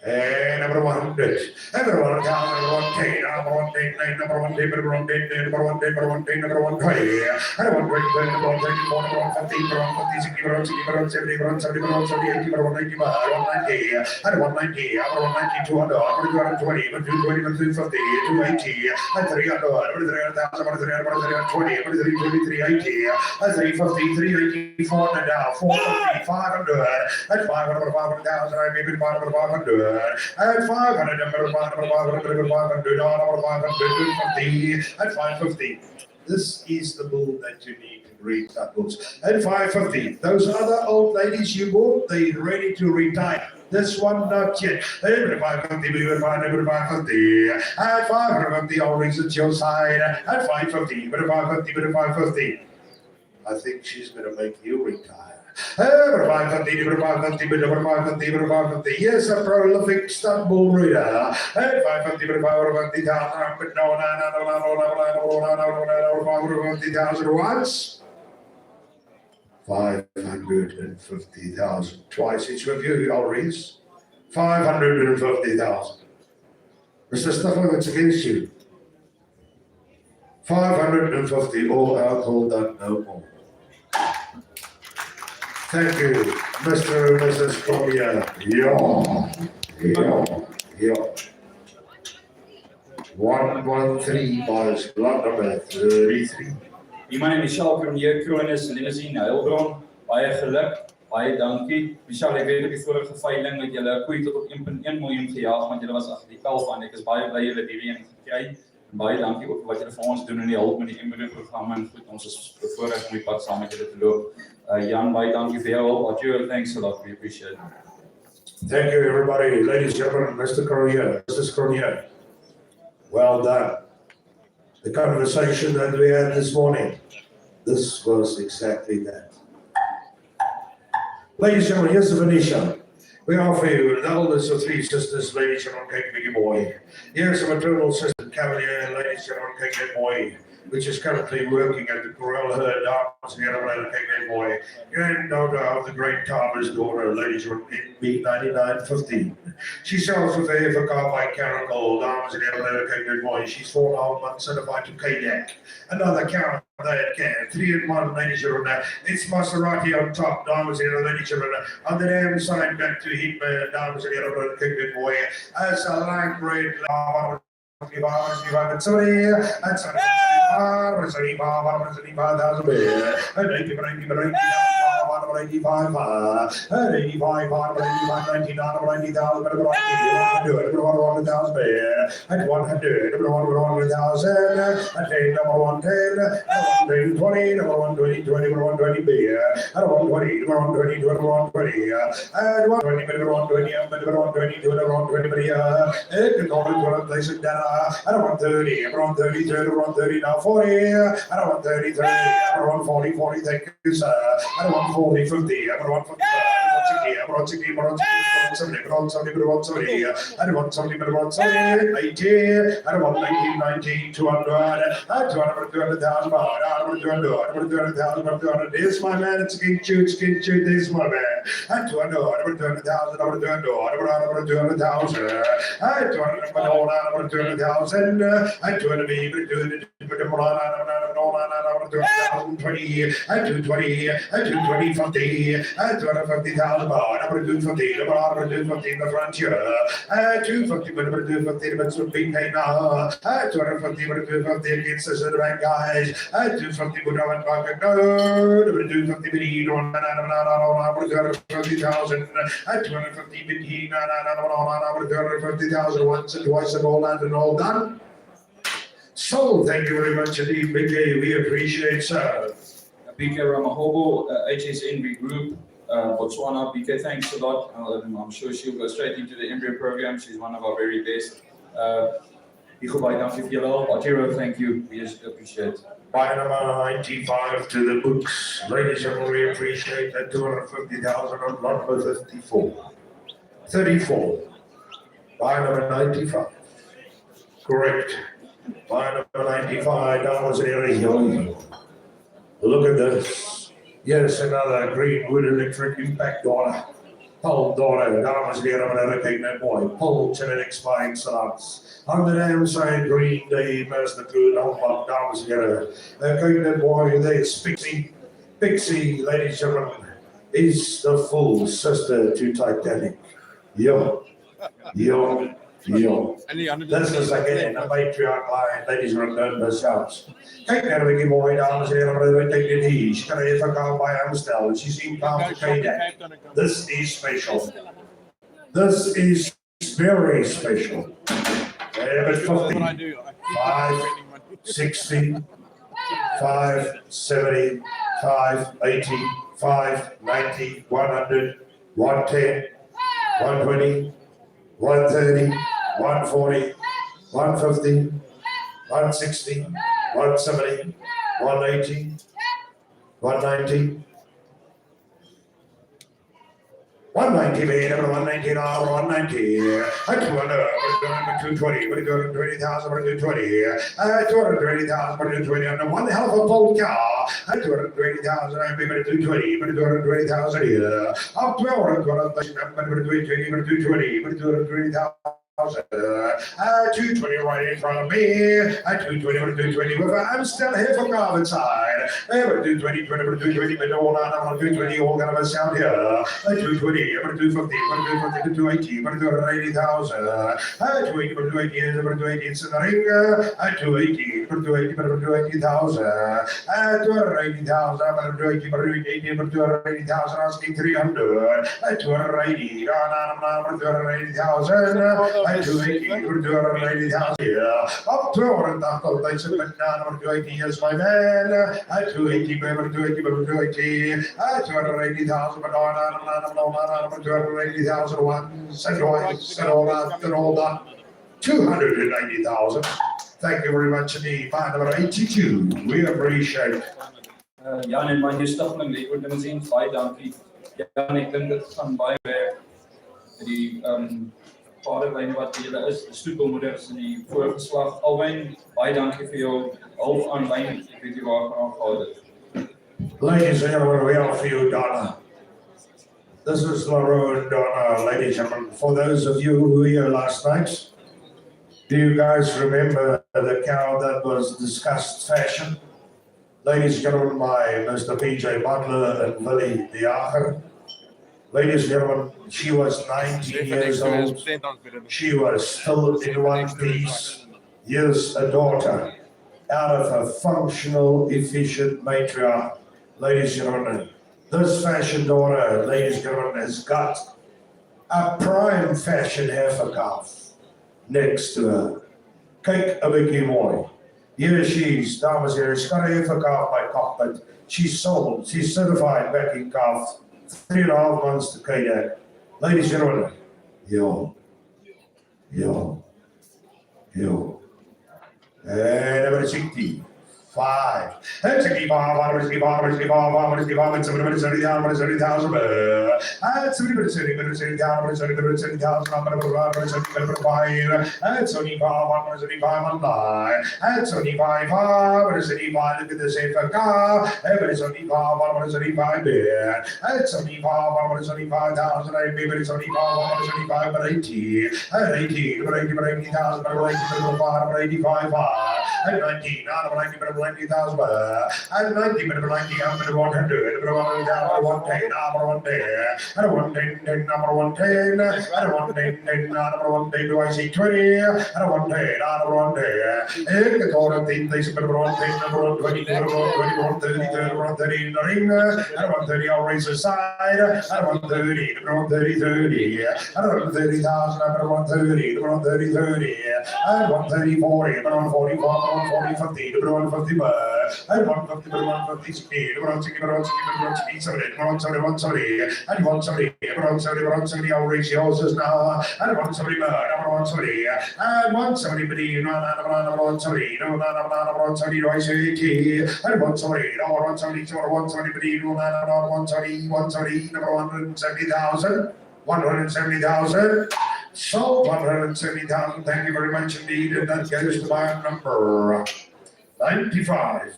And number 100. Everyone down, number 1 10, number 1 10, number 1 10, number 1 10, number 1 10, number 1 10, number 1 20. And 1 20, number 1 24, number 1 50, number 1 50, 60, number 1 60, number 1 70, number 1 70, number 1 70, 80, number 1 95, 190, and 190, number 190, 200, number 220, number 220, number 250, 280, and 300, number 300,000, number 320, number 320, 380, and 350, 380, 400 now, 450, 500, and 500, 500,000, I maybe 500, 500. And 500, number 500, 500, 500, number 550, and 550. This is the bull that you need to breed stud bulls. And 550. Those other old ladies you bought, they're ready to retire. This one not yet. And 550, 550, and 550. Always at your side. And 550, 550, 550. I think she's going to make you retire. Yes, a prolific stud bull breeder. And 550, but no, 550,000 once. 550,000 twice each of you, Ulrich. 550,000. Mr. Stuffler, it's against you. 550, all alcohol done, no more. Thank you, Mr. and Mrs. Cormier. Yeah. 113 miles, lot number 33. Iemand Michelle Cormier, Kronis, limousin, Rhone, baie geluk, baie dankie. Michelle, ek weet op die vorige veiling met julle koei tot op 1.1 miljoen gejaag, want julle was agter die kalf aan. Ek is baie bly julle het hierdie een gekry. En baie dankie ook wat julle vir ons doen in die hulp met die embryo programme en goed, ons is bevoorreg om die pad saam met julle te loop. Jan, baie dankie vir jou hulp. Thanks a lot, we appreciate it. Thank you, everybody. Ladies and gentlemen, Mr. Cormier, Mrs. Cormier. Well done. The conversation that we had this morning, this was exactly that. Ladies and gentlemen, here's the Venetia. We offer you the oldest of 3 sisters, ladies and gentlemen, Kate Biggie Boy. Here's a maternal sister, Cavalier, ladies and gentlemen, Kate Boy, which is currently working at the Corral Herd Arms, the other Kate Boy. Granddaughter of the great Carver's daughter, ladies and gentlemen, B9915. She sells with a for car by Caracol, Arms and the other Kate Boy. She's 4.5 months certified to KDAC. Another cow that can 3-in-1, ladies and gentlemen. It's Maserati on top, dames and ladies and gentlemen. On the damn side, back to Hitman, dames and gentlemen, Kate Boy. As a light red, sorry, and sorry. 75,000 beer, and 85, 90,000, beer, and 100, number 100,000, and number 110, and 120, number 120, 120 beer, and 120, number 120, number 120, and 120, number 120, number 120, number 120 beer, and 120 data, and 130, number 130, number 130 now 40, and 130, number 140, 40, thank you, sir, and 140, 50, number 150, There's my man, it's again shoot, there's my man. I 200,000, over 200,000. I 200,000, I 200 me, I 220, I 220, 50, I 250,000 baht, I'm going to do 50, I'm going to do 50 in the frontier. I 250, but I'm going to do 50, but it's a big pay now. I 250, but I'm going to do 50 against the center bank guys. I 250, but I'm going to do 50, but he don't, I'm going to do 50,000. I 250, but he, I'm going to do 50,000 once and twice and all that and all done. So, thank you very much indeed, BK. We appreciate, sir. BK Ramahobo, HSNB Group, Botswana. BK, thanks a lot. I'm sure she'll go straight into the embryo program. She's one of our very best. Igubai, dankie vir julle help. Atiro, thank you. We just appreciate it. By number 95 to the books. Ladies and gentlemen, we appreciate that 250,000 on number 54. 34. By number 95. Correct. By number 95, dollars here. Look at this. Yes, another Greenwood electric impact daughter. Pole daughter, dames here, I'm going to take that boy. Pole to the next flying slots. On the damn side, Green Day, Master Good, Tulbach, dames here. Take that boy, there's Pixie. Pixie, ladies and gentlemen, is the full sister to Titanic. Yo. This is again a matriarch line, ladies and gentlemen, themselves. Kijk naar de mooi dames en heren, we take it easy. She kan even gaan bij Amstel. She seemed complicated. This is special. This is very special. 50, 5, 60, 5, 70, 5, 80, 5, 90, 100, 110, 120, 130, 140, 150, 160, 170, 180, 190, 190, man, 190, 190. I 220, 220,000, 220. 220,000, 220. And one hell of a bold car. 220,000, I'm going to do 220, 220,000 here. I'm 220,000, I'm going to do 220, 220,000. 220 right in front of me. 220, I'm still here for Garvin side. I'm going to do 20, but no, I'm going to do 20, all kind of a sound here. 220, I'm going to do 50, I'm going to do 50, 280, I'm going to do 80,000. 280, I'm going to do 80, I'm going to do 80, it's in the ring. 280, I'm going to do 80, I'm going to do 80,000. 280,000, I'm going to do 80, I'm going to do 80,000, asking 300. 280, I'm going to do 80,000. I do 80, we're doing 80,000 here. Up to our doctor, they said, but now I'm doing 80 years, my man. I do 80, we're doing 80, we're doing 80. I 280,000, but I'm 280,000 once, and twice, and all that, and all that. 290,000. Thank you very much indeed. By number 82, we appreciate it. Jan en my gestigting, die limousin, baie dankie. Jan, ek dink dit gaan baie werk. Die paardenlyn wat julle is, die stoepelmoeders in die voorgeslag. Alwyn, baie dankie vir jou hulp aanlyn. Ek weet jy waar gaan gehad het. Ladies and gentlemen, we offer you Donna. This is Rhone, Donna, ladies and gentlemen. For those of you who were here last night, do you guys remember the cow that was discussed fashion? Ladies and gentlemen, my Mr. PJ Butler and Willie the Jager. Ladies and gentlemen, she was 19 years old. She was still in one piece. Here's a daughter out of a functional, efficient matriarch. Ladies and gentlemen, this fashion daughter, ladies and gentlemen, has got a prime fashion heifer calf next to her. Kyk 'n bietjie mooi. Here she is, dames en heren. She's got a heifer calf by cockpit. She's sold. She's certified backing calf. 3.5 months to KDAC. Ladies and gentlemen, yo. And number 60, 5. And 65, 165, and 70,000, and 70,000, and 75, 175, and 9, and 75, 175, look at the safer car, and 75, 175, beer, and 75, 175,000, and maybe 75, 175, but 80, and 80, but 80,000, but 85, and 19, out of 90, but 90,000, and 90, but 90, but 100, but 110, number 110, and 110, number 110, and 110, number 110, do I see 20, and 110, number 110, and the corner thing, they said, number 110, number 120, number 120, 130, 130 in the ring, and 130, I'll raise the side, and 130, number 130, 30, and 130,000, number 130, number 130, 30, and 130, 40, number 140, 140, 50, number 150, and 150, number 150, 60, number 160, number 160, 70, number 170, 170, and 170, number 170, 170, I'll raise yours now, and 170, number 170, and 170, number 170, number 170, do I say 80, and 170, number 170, number 170, number 170, 170, number 170,000, 170,000. So 170,000, thank you very much indeed, and that goes to my number 95.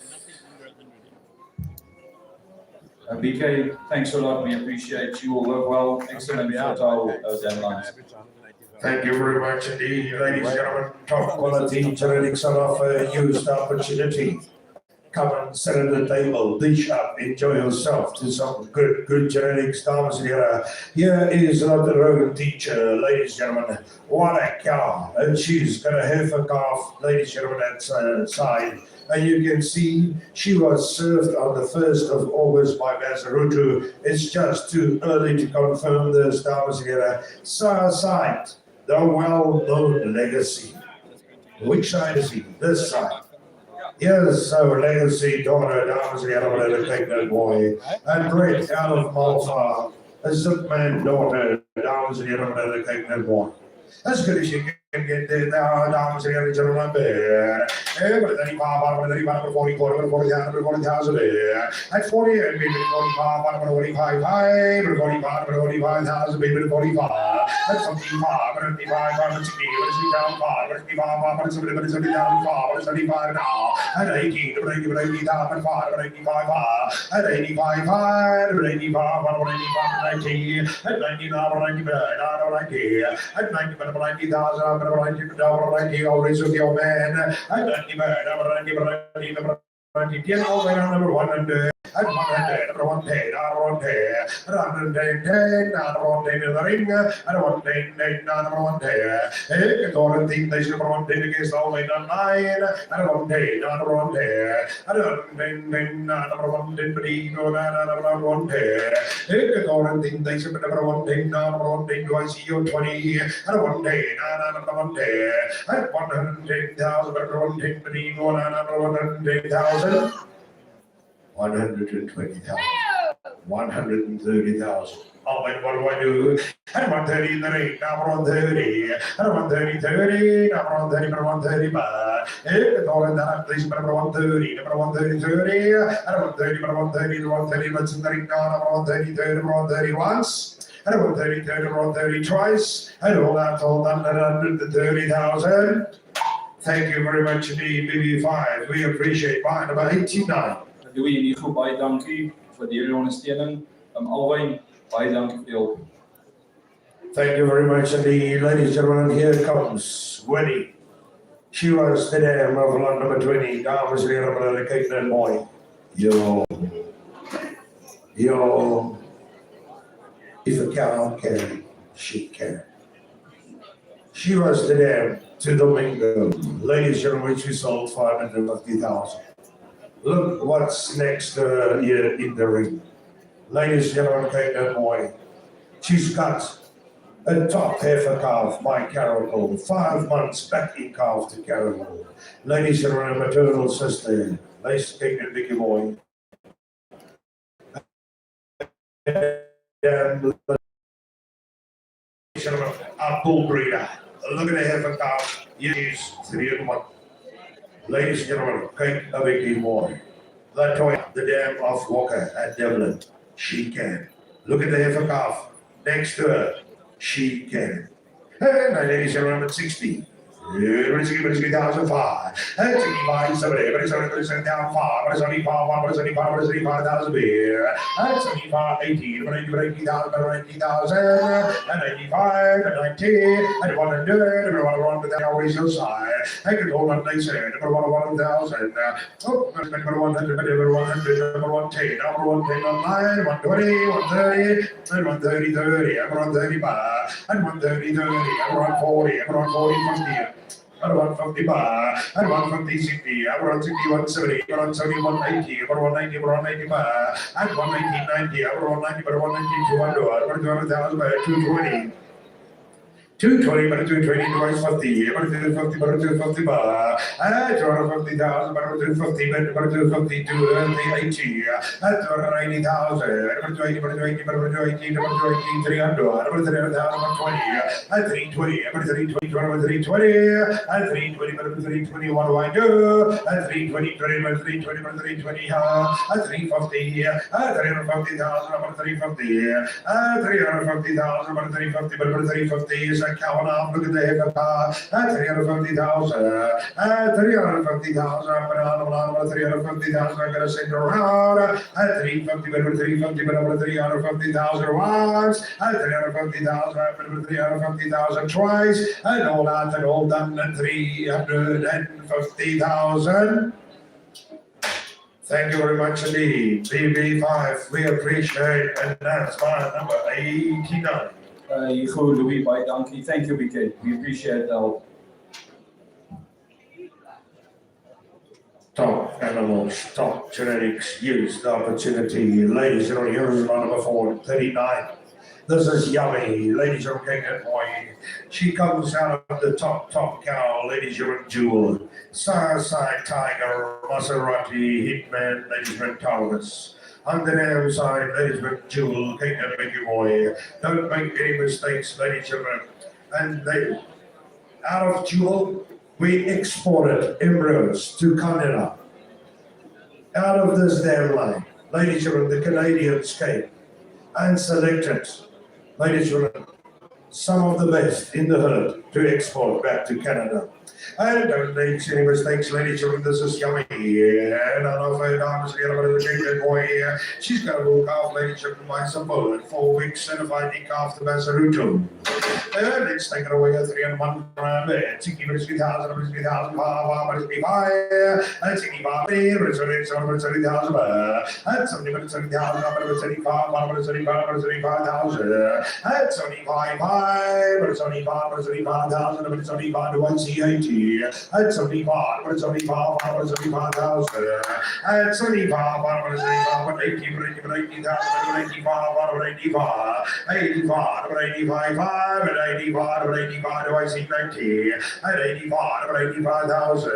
BK, thanks a lot. We appreciate you all work well. Excellent fertile deadlines. Thank you very much indeed, ladies and gentlemen. Top quality genetics on offer, used opportunity. Come and sit at the table, dish up, enjoy yourself to some good genetics, dames and herren. Here is the Rhone teacher, ladies and gentlemen. What a cow. And she's got a heifer calf, ladies and gentlemen, that side. And you can see she was served on the 1st of August by Mazarutu. It's just too early to confirm this, dames and herren. Side, the well-known legacy. Which side is he? This side. Yes, so legacy daughter, dames and gentlemen, and a pregnant boy, and bred out of Malta, a Zipman daughter, dames and gentlemen, and a pregnant boy. As good as you can get there now, dames and gentlemen, there. But 35, 35, 40, 40, 40,000, 40,000 there. At 40, and maybe 45, 45, 45, 45,000, maybe 45. At 55, 55, 60, 65, 65, 75, 75 now. At 80, 80,000, 85, at 85, 85, 90, at 90, 90, at 90,000. Always with your man. I don't give a number 100. At 100, number 110, number 110, 110, number 110 in the ring, and 110, number 110. And all the things they should 110 against all the 9, and 110, number 110, and 110, number 110, but he go down number 110. And all the things they should number 110, number 110, do I see you 20, and 110, number 110, and 110,000, number 110, but he go down number 110,000. 120,000, 130,000. Oh, wait, what do I do? And 130 in the ring, number 130, and 130, 30, number 130, number 130, but it's all in that place, number 130, number 130, 30, and 130, number 130, 130, what's in the ring now, number 130, 30, number 130 once, and 130, 30, number 130 twice, and all that, all done, 130,000. Thank you very much indeed, BB5. We appreciate mine, number 89. Doe je in ieder geval baie dankie vir die ondersteuning. Alwyn, baie dankie vir jou. Thank you very much indeed, ladies and gentlemen. Here comes Winnie. She was the dam of lot number 20. Dames and gentlemen, the Cape Net boy. Yo. If a cow can, she can. She was the dam to Domingo. Ladies and gentlemen, she sold 550,000. Look what's next here in the ring. Ladies and gentlemen, take that boy. She's got a top heifer calf by Carol, 5 months backing calf to Carol. Ladies and gentlemen, maternal sister. Let's take the biggie boy. And a bull breeder. Look at the heifer calf. Yes, 3 and 1. Ladies and gentlemen, Kate a Vicky boy. Latoya, the dam of Walker at Devlin. She can. Look at the heifer calf next to her. She can. And ladies and gentlemen, 60. 2005. And 65, 70, but it's only down 5, but it's only 5, but it's only 5, but it's only 5,000 beer. And 75, 18, but 80,000, but 80,000, and 85, and 90, and 100, and 101, but always so high. I could hold on, they said, number 1,000, oh, number 100, number 100, number 110, number 110 on 9, 120, 130, and 130, 30, and 135, and 130, 30, and 140, and 140, 50. And 150 bar, and 150, 60, and 160, 170, and 170, 180, and 190, 190 bar, and 190, 90, and 190, but 190, 200, 200,000 by 220. 220, but 220 twice 50, but 250, but 250 bar, and 250,000, but 250, but 250, 280, and 280,000, but 280, but 280, but 280, but 280, 300, but 300,000, but 20, and 320, but 320, but 320, and 320, but 320, what do I do? And 320, but 320, but 320, and 350, and 350,000, but 350, and 350,000, but 350, but 350 is count up, look at the heifer calf, at 350,000, at 350,000, but on 350,000, I'm gonna send around, at 350, but 350, but over 350,000 once, at 350,000, but 350,000 twice, and all that, and all done, and 350,000. Thank you very much indeed. BB5, we appreciate, and that's my number 89. Goed, Louis, baie dankie. Thank you, BK. We appreciate the help. Top animals, top genetics, use the opportunity. Ladies and gentlemen, here's number 439. This is Yummy. Ladies and gentlemen, boy. She comes out of the top cow. Ladies and gentlemen, Jewel. Side Tiger, Maserati, Hitman, ladies and gentlemen, Taurus. On the damn side, ladies and gentlemen, Jewel, King and Mickey Boy. Don't make any mistakes, ladies and gentlemen. And they, out of Jewel, we exported embryos to Canada. Out of this damn line, ladies and gentlemen, the Canadians came and selected, ladies and gentlemen, some of the best in the herd to export back to Canada. And don't make any mistakes, ladies and gentlemen, this is Yummy. And I know if dames again about the big boy here. She's got a little calf, ladies and gentlemen, by some bullet, 4 weeks, and if I take off the Masaruto. And let's take it away at 3 and 1 round there. 60 minutes, 3,000, 3,000, 5, and 65, but it's only 30,000, and 70 minutes, 30,000, but it's 35, but it's 35, but it's 35,000, and 75, but it's only 5, but it's 35,000, but it's only 5 to 1C80. And 75, but it's only 5, but it's only 5,000. And 75, but it's 85, but 80, but 80, but 80,000, but 85, but 85, 85, but 85, 5, and 85, but 85, do I see 90? And 85, but 85,000.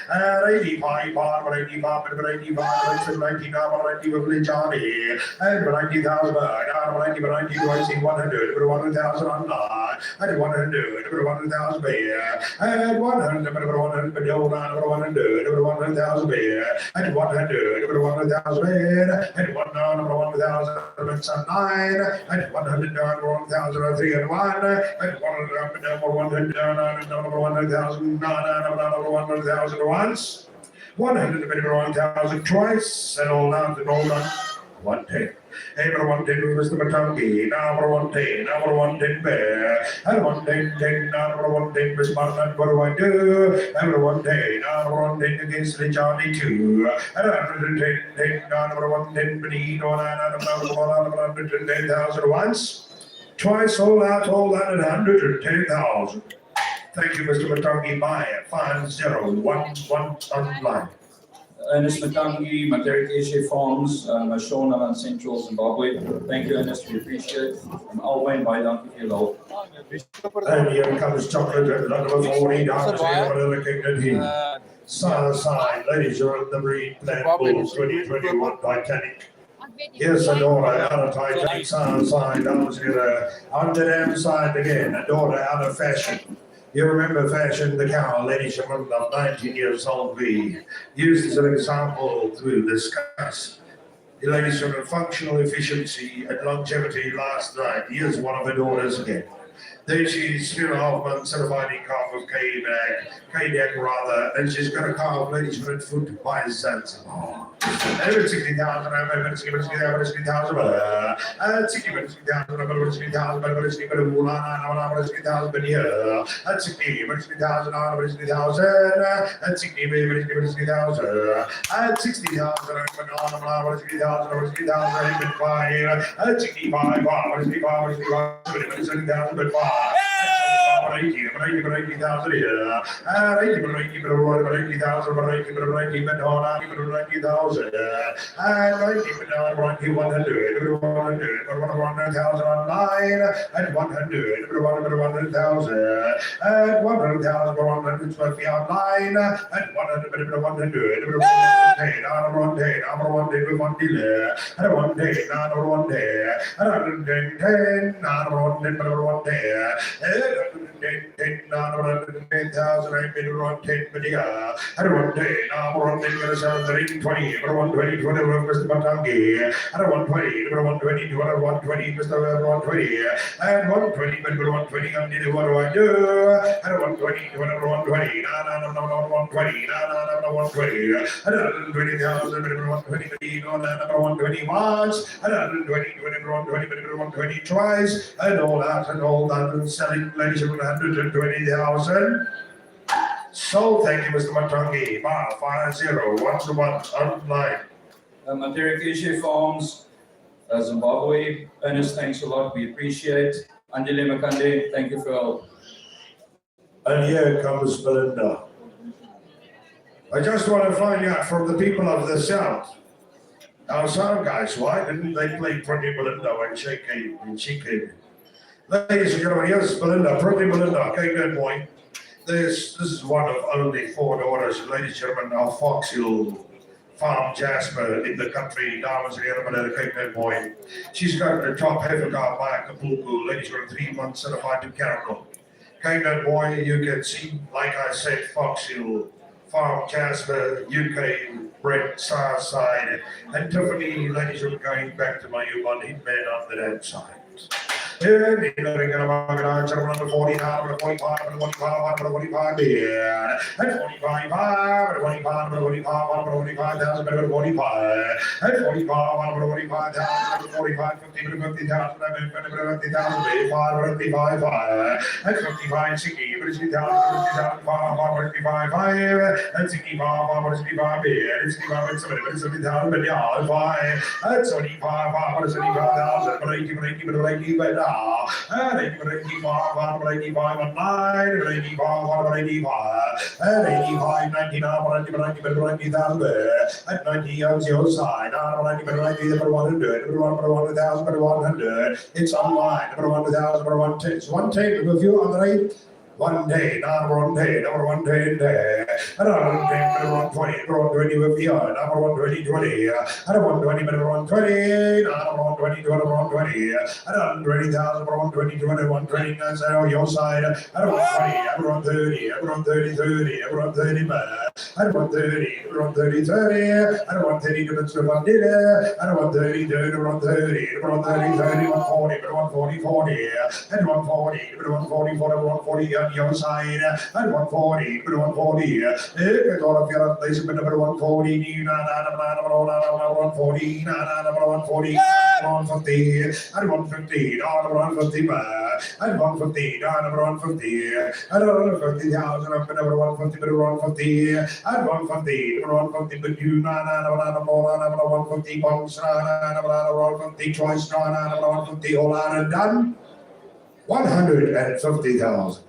And 85, but 85, but 85, but 99, but 90, but Johnny. And 90,000, but 90, but 90, do I see 100, but 100,000 on 9. And 100, but 100,000 beer. And 100, but 100, but 100, but 100,000 beer. And 100, but 100,000 beer. And 100,000, but some 9. And 100, but 1,000, 3 and 1. And 100,000, 100,000 once. 100, but 1,000 twice. And all down to all done. 110. Number 110 was the Matangi, number 110, number 110 bear, and 110, number 110 was Martin, what do I do? Number 110, number 110 against the Johnny 2, and 110, number 110 beneath, number 110,000 once, twice, all out, and 110,000. Thank you, Mr. Matangi, by 5011 online. Ernest Matangi, Materic Eshe Farms, Shona and Central Zimbabwe. Thank you, Ernest. We appreciate it. Alwyn, baie dankie vir julle hulp. And here comes chocolate, number 40, down here. Side, ladies, you're on the breed, Plant Bulls 2021 Titanic. Here's a daughter out of Titanic, side, down here, on the damn side again, a daughter out of fashion. You remember Fashion the cow, ladies and gentlemen, of 19 years old, we used as an example to discuss the ladies and gentlemen, functional efficiency and longevity last night. Here's one of her daughters again. Then she's 3.5 months certified in calf of K-neck rather, and she's got a calf, ladies and gentlemen, foot by Zanzibar. Over 60,000, over 60,000, over 60,000, over 60,000, over 60,000, over 60,000, over 60,000, but here, at 60, over 60,000, over 60,000, at 60, over 60,000, at 60,000, over 60,000, over 60,000, even 5, at 65, over 65, over 65, 70,000, but 5. 80,000 here, 80,000, over 80,000, over 80,000, over 80,000, over 90,000, and 90,000, 100, 100,000 online, and 100, 100,000, and 100,000, 120 online, and 100, 100, 110, on 1 day, on 1 day, 1 delay, and 1 day, on 1 day, and 110, on 1 day, 1 day, and 10, on 110,000, I made 110, but yeah, and 1 day, on 1 day, 120, 120, 20, Mr. Matangi, and 120, 120, 120, Mr. 120, and 120, but 120, I'm needed, what do I do? And 120, 120, no, 120, no, 120, and 120,000, but 120, no, 120 once, and 120, 120, but 120 twice, and all that, and selling, ladies and 120,000. So thank you, Mr. Matangi. 50 online. Material Farms, Zimbabwe. Ernest, thanks a lot. We appreciate. Andile Makande, thank you for help. And here comes Belinda. I just want to find out from the people of the South. Our sound guys, why didn't they play Pretty Belinda when she came? Ladies and gentlemen, here's Belinda, Pretty Belinda. Okay, good boy. This is one of only 4 daughters, ladies and gentlemen, of Fox Hill Farm Jasper in the country, dames and gentlemen, a Cape Good boy. She's got a top heifer car by Acapulco, ladies and gentlemen, 3 months certified to Caracol. Cape Good boy, you can see, like I said, Fox Hill Farm Jasper, UK, Brett, Southside, and Tiffany, ladies and gentlemen, going back to my human hitman on the that side. Here, the ring of a 40, 45, 45, 45, here, and 45, 45, 45,000, 45, and 45, 45,000, 45, 50, 50,000, 50,000, 55, and 55, 60, 50,000, 55, and 65, 65, here, and 65, 70,000, but yeah, 5, and 75, 75,000, 80, but and 85, 85, 90,000, and 90 on the other side, 90, 100,000, 100, it's online, 100,000, 110, it's 110 with you on the right. 1 day, number 1 day, number 1 day, another 120 with the other, number 120, 20, another 120, number 120, number 120, 120, another 20,000, 120, 120, that's on your side, another 120, everyone 30, everyone 30, 30, everyone 30, everyone 30, everyone 30, 30, everyone 30, to the Tulbach dinner, everyone 30, 30, everyone 30, everyone 30, 30, 140, everyone 40, 40, everyone 40, everyone 40, 40, on your side, and 140, but 140, it's all of your place, but number 140, 140, 140, 150, and 150, number 150, and 150, number 150, and 150,000, number 150, but 150, and 150, number 150, but you, number 150, bunks, number 150, choice, number 150, all out and done, 150,000.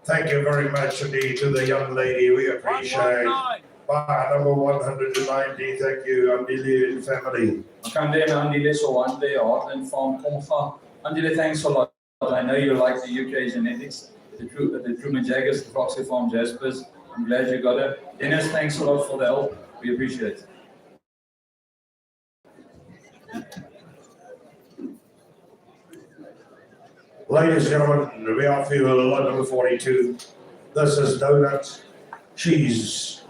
Thank you very much indeed to the young lady. We appreciate number 190. Thank you, Andile and family. Makande and Andile, so one day, Heartland Farm, Komga. Andile, thanks a lot. I know you like the UK genetics, the Truman Jaggers, the Fox Hill Farm Jaspers. I'm glad you got it. Dennis, thanks a lot for the help. We appreciate it. Ladies and gentlemen, we offer you lot number 42. This is Donut. She's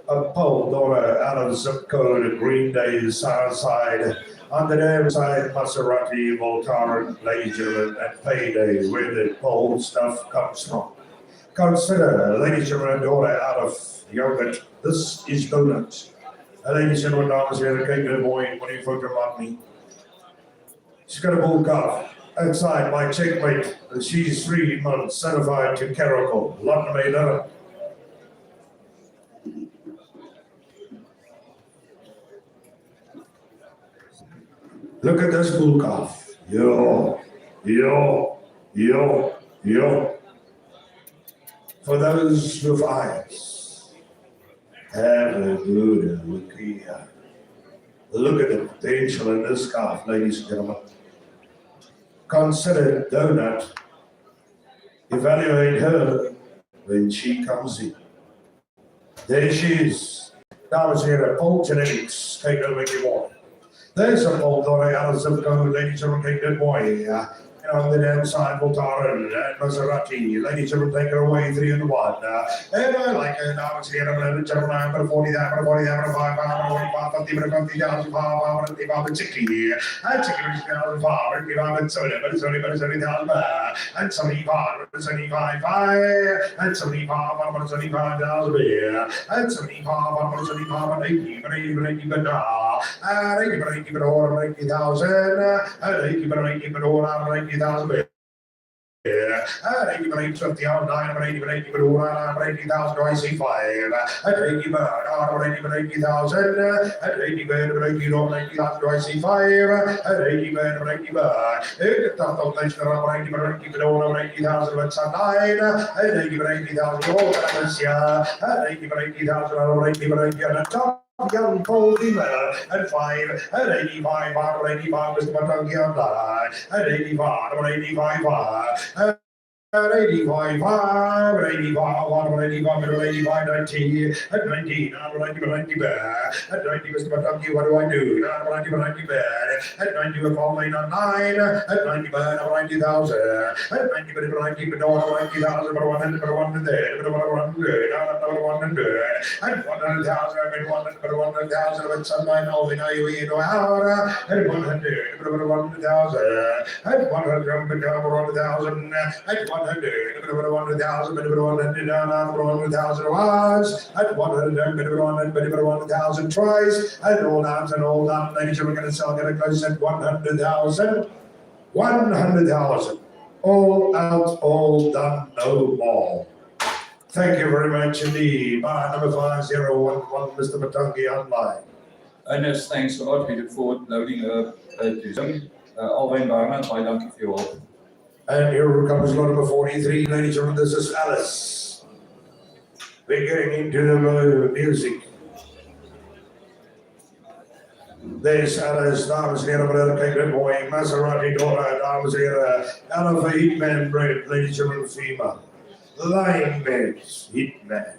a pole daughter out of zip code Green Day, Southside. On the damn side, Maserati, Voltaren, ladies and gentlemen, and Payday, where the pole stuff comes from. Consider, ladies and gentlemen, daughter out of yogurt. This is Donut. Ladies and gentlemen, dames and herren, kijk boy, what do you fucking love me? She's got a bull calf. Outside my checkmate, and she's 3 months certified to Caracol. Lot made up. Look at this bull calf. Yo. For those with eyes, have a good look here. Look at the potential in this calf, ladies and gentlemen. Consider Donut. Evaluate her when she comes in. There she is. Dames and herren, Pole Genetics. Take it make you want. There's a pole daughter out of zip code, ladies and gentlemen, take that boy. On the damn side, Voltaren and Maserati. Ladies and gentlemen, take her away 3 and 1. And I like it. Now it's here. I'm gentlemen. I'm going to 40 that. I'm going to 40 that. I'm going to 45, 50, 50,000, 50, 60. And 60,000, 70, but it's only 70,000. And 75, 75, 5. And 75, 75,000 beer. And 75, 75, 80, but 80, but now. And 80, but 80, but all 80,000. And 80, but 80, but all 80,000. Yeah, and 80 but 850 on 9 but 80 but 80 but 80,000 to IC5 at 80 but 80 but 80,000 at 80 but 80 on 80,000 to IC5 at 80 but 80 but it doesn't mention around 80 but 80 but over 80,000 but 9 at 80 but 80,000 over at 80 but 80,000 over 80 but 80 and top. Young Paul Lima at 5 at 85, 85, Mr. Matangi on 9 at 85, 85, at 85, 5, at 85, 1, 85, 85, 90, at 90, 90, at 90, Mr. Matangi, what do I do? 90, 90, at 90, we're falling on 9, at 90, 90,000, at 90, 90, but 90,000, but 100, but 100, but 100, not 100, at 100,000, I've been 100, but 100,000, but some I know, we know you know how, at 100, but 100,000, at 100, but 100,000, at 100, but 100,000, but 100,000 was at 100, but 100,000 tries, and all arms and all down, ladies, we're going to sell, get a close at 100,000, 100,000, all out, all done, no more. Thank you very much indeed. Bar number 5011, Mr. Matangi online. Ernest, thanks a lot. We look forward to loading her to Zoom. Alwyn Barnett, I thank you for your help. And here comes lot number 43, ladies and gentlemen, this is Alice. We're getting into the music. There's Alice, dames and herren, take that boy, Maserati daughter, dames and herren, Alpha Hitman bread, ladies and gentlemen, female. Lion beds, Hitman.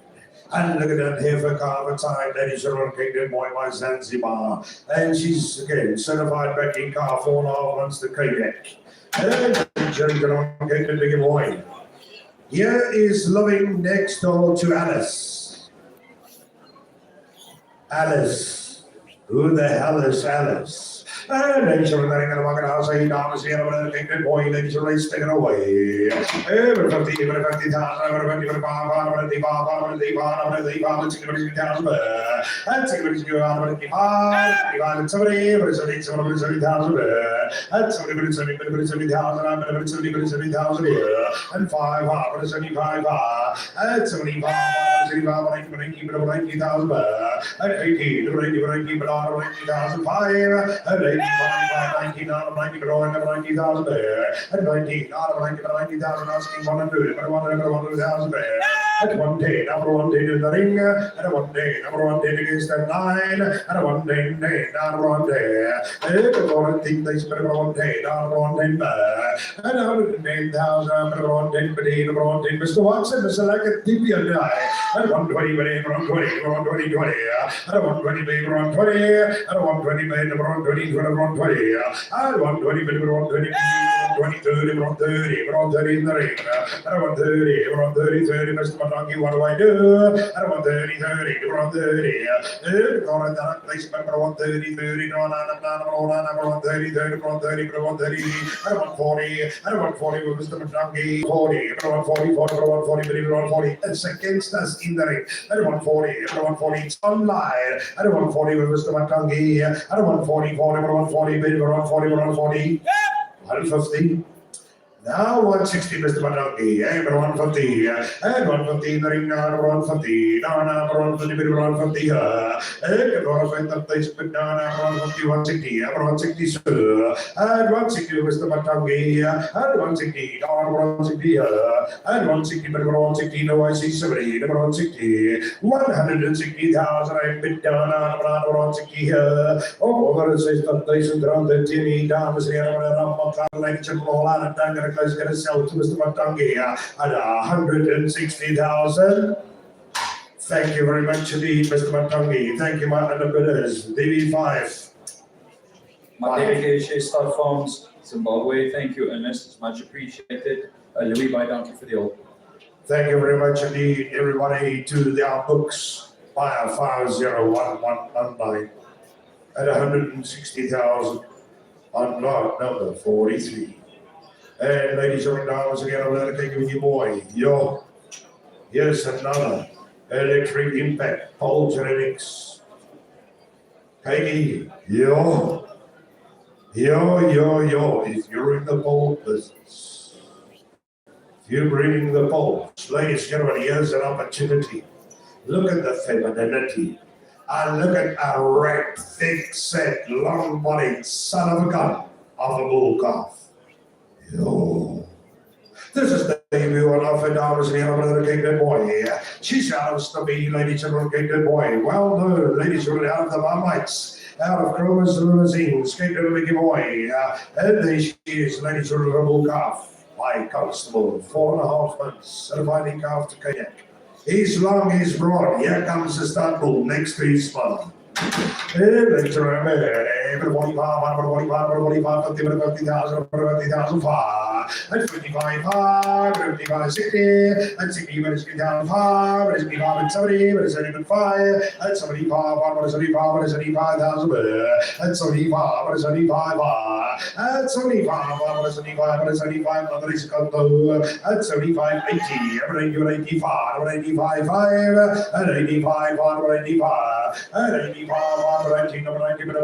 And look at that heifer carver time, ladies and gentlemen, take that boy, my Zanzibar. And she's, again, certified backing car, 4.5 months to Kodak. And gentlemen, take the big boy. Here is living next door to Alice. Alice. Who the hell is Alice? And ladies and gentlemen, I'm going to say, dames and gentlemen, take that boy, ladies and gentlemen, take it away. Every 50, every 50,000, every 50, every 5, every 35, every 35, every 35, every 60,000, and 60,000, every 55, and 70, every 70,000, every 70,000, and 70, every 70,000, every 70,000, every 70,000, and 5, every 75, and 75, 75, 90,000, and 80, every 80, but 80,000, 5, and 90, 90, but 90,000 there. At 19, out of 90,000, asking 100, but 100,000 there. At 110, number 110 in the ring. At 110, number 110 against that 9. At 110, number 110. At 110, they spent about 110, number 110 back. At 110,000, number 110, but number 110, Mr. Watson, Mr. Like a TP guy. At 120, but 120, 120, 20. At 120, but 120. At 120, but 120, 120. At 120, but 120, 20, 30, we're on 30, we're on 30 in the ring. I don't want 30, we're on 30, 30, Mr. Matangi, what do I do? I don't want 30, 30, we're on 30. We're on that placement, we're on 30, 30, no, we're on 30, 30, we're on 30, we're on 30. I don't want 40, I don't want 40 with Mr. Matangi, 40, I don't want 40, 40, I don't want 40, but we're on 40. It's against us in the ring. I don't want 40, I don't want 40, it's online. I don't want 40 with Mr. Matangi. I don't want 40, 40, we're on 40, but we're on 40, we're on 40. 150. Now 160, Mr. Matangi, and 150, and 150 in the ring, now 150, now 150, we're on 150, and 150, placement, now 150, 160, and 160, and 160, Mr. Matangi, and 160, now 160, and 160, but we're on 160, no, I see 70, number 160, 160,000, I bid down, now 160, oh, what is this, the place around the tinny, down, Mr. Ladies and gentlemen, is going to sell to Mr. Matangi at 160,000. Thank you very much indeed, Mr. Matangi. Thank you, my underbidders. DB5. Madeleine Star Farms, Zimbabwe. Thank you, Ernest. It's much appreciated. Louis, bye, thank you for the help. Thank you very much indeed, everybody, to their books. Buyer 501119 at 160,000 on lot number 43. And ladies and gentlemen, again, I'm going to take you boy. Yo, here's another electric impact pole genetics. Peggy, yo. If you're in the pole business, if you're breeding the poles, ladies and gentlemen, here's an opportunity. Look at the femininity. And look at a red, thick set, long-bodied son of a gun of a bull calf. Yo. This is the debut on Offer Daughters and the other King Boy. She sounds to be Ladies and King Boy. Well known, ladies and out of the Marmites, out of Chroma's limousines, King Biggie Boy. And there she is, Ladies and Bull Calf. My constable, 4.5 months, certifying calf to kayak. He's long, he's broad. Here comes the start bull next to his mother. Let's remember, 45, 50,000, 55, 60, and 60, but it's down 5, but it's behind 70, but it's 75, and 75, but it's 75, but it's 75,000, and 75, but it's 75, and 75, but it's 75, but it's 75, and 75, 80, and 85, and 85, 5, and 85, and 85, and 85, and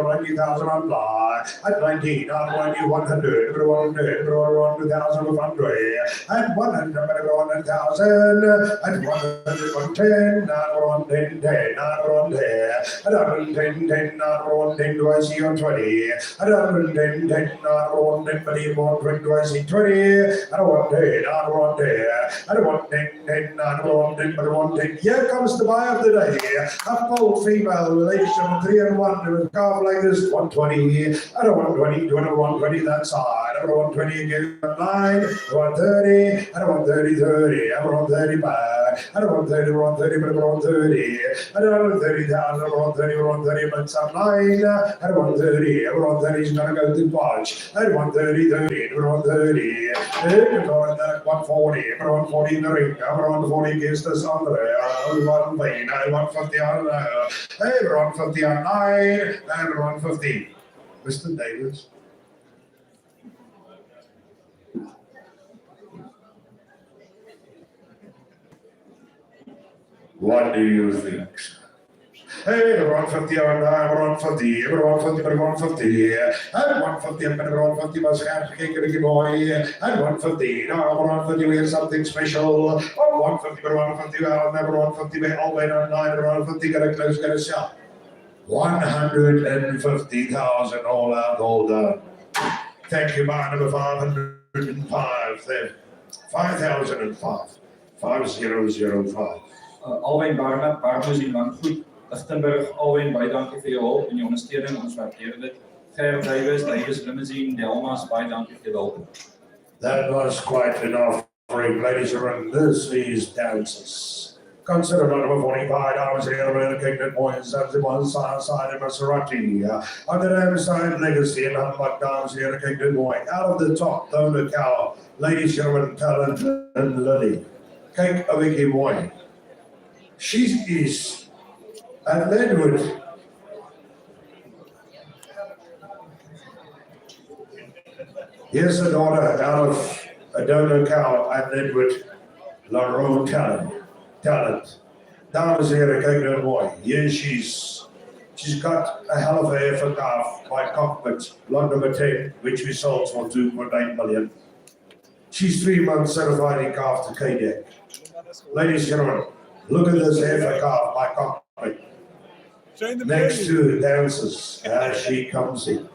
90,000 on fly, at 19, 100, 100, 1,000, 100, and 100,000, and 110, not 110, not 110, and 110, not 110, do I see on 20, and 110, not 110, but in 120, do I see 20, and 110, not 110, and 110, not 110, but 110. Here comes the buy of the day, a bold female relation, 3 and 1, with a calf like this, 120, and 120, 120, that side, and 120 again, 9, 130, and 130, 30, and 130 back, and 130, 130, but 130, and 130,000, 130, 130, but some 9, and 130, and 130 is gonna go to March, and 130, 30, and 130, and 140, and 140 in the ring, and 140 gives the Sandra, 120, 150 on, and 150 on 9, and 150. Mr. Davis. What do you think? Hey, 150 on 150, 150, 150, and 150, and 150 was a big boy, and 150, now 150 we have something special, 150, 150, I'll never 150, we all wait on 9, 150, get a close, get a shot. 150,000 all out, all done. Thank you, bar number 505 there. 5,005. 5005. Alwyn Barnum, Barnum in Landgoed, Lichtenburg, Alwyn, baie dankie vir jou hulp en jou ondersteuning, ons waardeer dit. Gerard Davis Limousine, Delmas, baie dankie vir jou hulp. That was quite enough, ladies and gentlemen. This is dances. Consider number 45, dames and gentlemen, King and Boys, and the one side of Maserati. On the other side, Legacy and Humbug, dames and gentlemen, King and Boy. Out of the top, Dona Cow, ladies, gentlemen, Talent and Lily. Cake of Vicky Boy. She is at Leadwood. Here's the daughter out of a Dona Cow at Leadwood, Rhone Talent. Dames and gentlemen, King and Boy. Yes, she's got a hell of a effort calf by Cockpit, lot number 10, which we sold for 2.8 million. She's 3 months certified in calf to KDEC. Ladies and gentlemen, look at this effort calf by Cockpit. Next to dances as she comes in.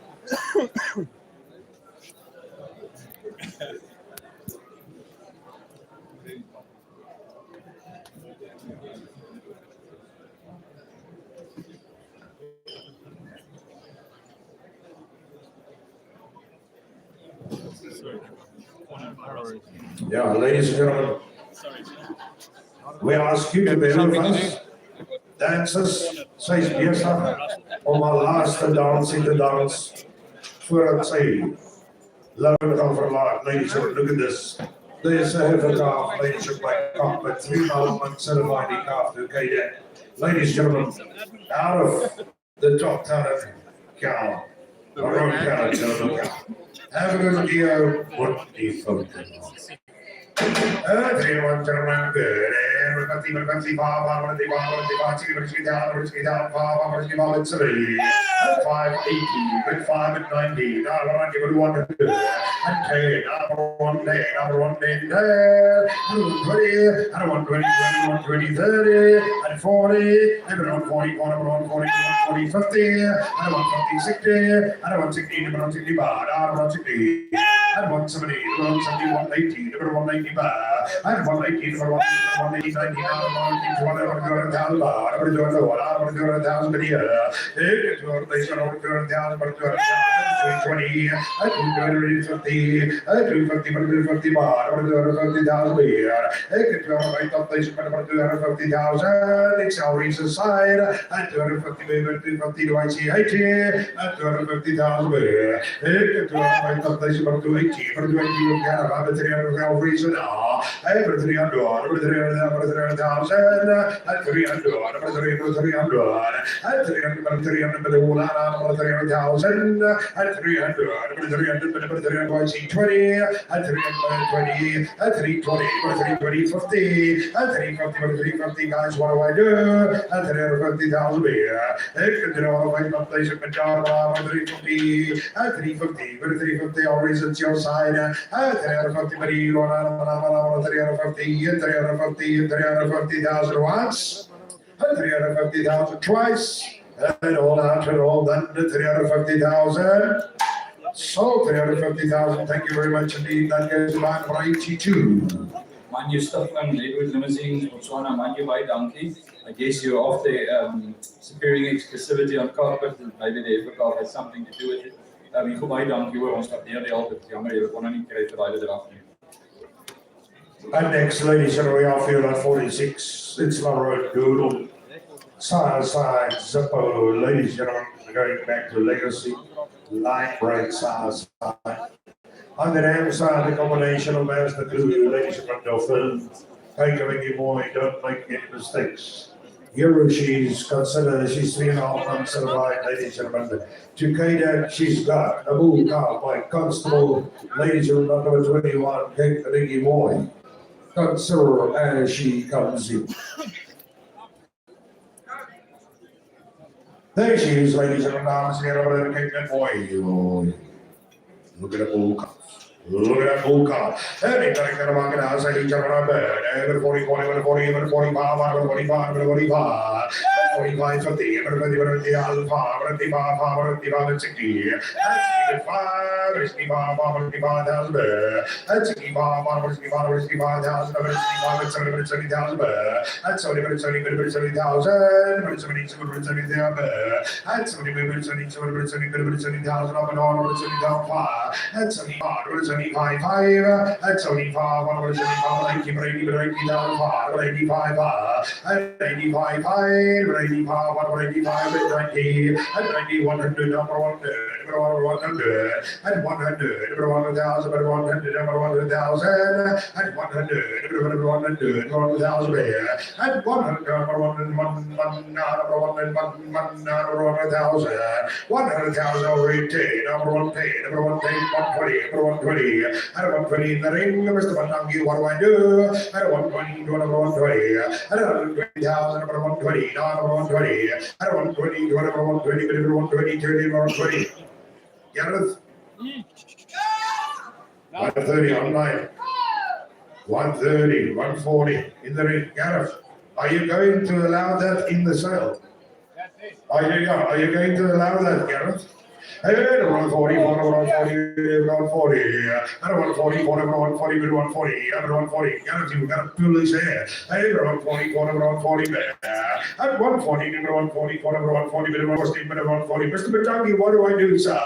Yeah, ladies and gentlemen, we ask you to be with us. Dancers, say yes, on my last dance in the dance. For a say, love and comfort life, ladies and gentlemen, look at this. There's a heavy calf, ladies and gentlemen, Cockpit, 3 months certified in calf to KDEC. Ladies and gentlemen, out of the top talent cow, Rhone Talent, have a good video. What do you think? Everyone, gentlemen, good. Everybody, Bob, 580, good 5 at 90. Now I want to give it 1 and 2. And 10, number 1 day, 20, I don't want 20, 30, and 40, number 1 40, number 1 40, 50, I don't want 50, 60, I don't want 60, number 1 60, I don't want 60, I don't want 70, number 1 70, 180, number 180, I don't want 80, number 180, 90, I don't want 1,000, I don't want to do 1,000 a year. They don't want to do 1,000, but 20, I do 50, I do 50, but 50 baht, I do 50,000 a year. They could do a place, but 250,000, it's our reason side, I do 50, maybe 50 to IC 80, I do 50,000 a year. They could do a place, but 280, but 20 you can have a 300,000 reason now. I have 300, I 300,000, I 300, I 300, I 300, 300,000, at 300, at 320, at 320, at 320, at 320, 50, at 350, guys, what do I do? At 350,000 beer. If you know, I don't place it, but at 350, at 350, but 350 always at your side. At 350, but you don't know, 350, 350, 350,000 once, at 350,000 twice. And all out and all done to 350,000. So 350,000, thank you very much indeed. That goes back for 82. Man, you stuff on Leadwood limousines, Botswana, man, you buy donkey. I guess you're off the superior exclusivity on carpet, and maybe the Epic has something to do with it. You go buy donkey, we're on stuff near the altar, you're going to get it right. And next, ladies and gentlemen, we are field at 46. It's La Road Doodle. Side, Zippo, ladies and gentlemen, going back to Legacy, light bright side. On the damn side, the combination of Master 2, ladies and gentlemen, film. Take a biggie boy, don't make any mistakes. Here she's considered, she's 3.5 months certified, ladies and gentlemen. To KDEC, she's got a bull cow by Constable, ladies and gentlemen, number 21, take a biggie boy. Consider as she comes in. There she is, ladies and gentlemen, take that boy. Look at that bull cow. Look at that bull cow. Every time that I'm on the house, I each other on bed. Every 40, 40, 40, 45, 45, 45. 45, 50, 50, alpha, 55, 55, 60, 65, 65, 45,000, 65, 65, 65,000, 65, 70,000, and 70,000, 70,000, and 70,000 up and on, 70,000, and 75, 75, and 75, 175, 80,000, 85, and 85, 85, 185, and 90, and 90, 100, number 100, number 100, and 100, number 100,000, number 100, number 100,000, and 100, number 100, number 100,000, and 100, number 100, number 100,000, 100,000 over 80, number 110, number 110, 120, number 120, and 120 in the ring, Mr. Matangi, what do I do? And 120 to number 120, and 120,000, number 120, number 120, and 120 to number 120, number 120, 30, number 120. Gareth? 130 online. 130, 140 in the ring. Gareth, are you going to allow that in the sale? Are you going to allow that, Gareth? Hey, 140, 140, 140, and 140, 140, 140, and 140. Gareth, you've got to pull his hair. Hey, 140, 140, and 140, 140, 140, 140, Mr. Matangi, what do I do, sir?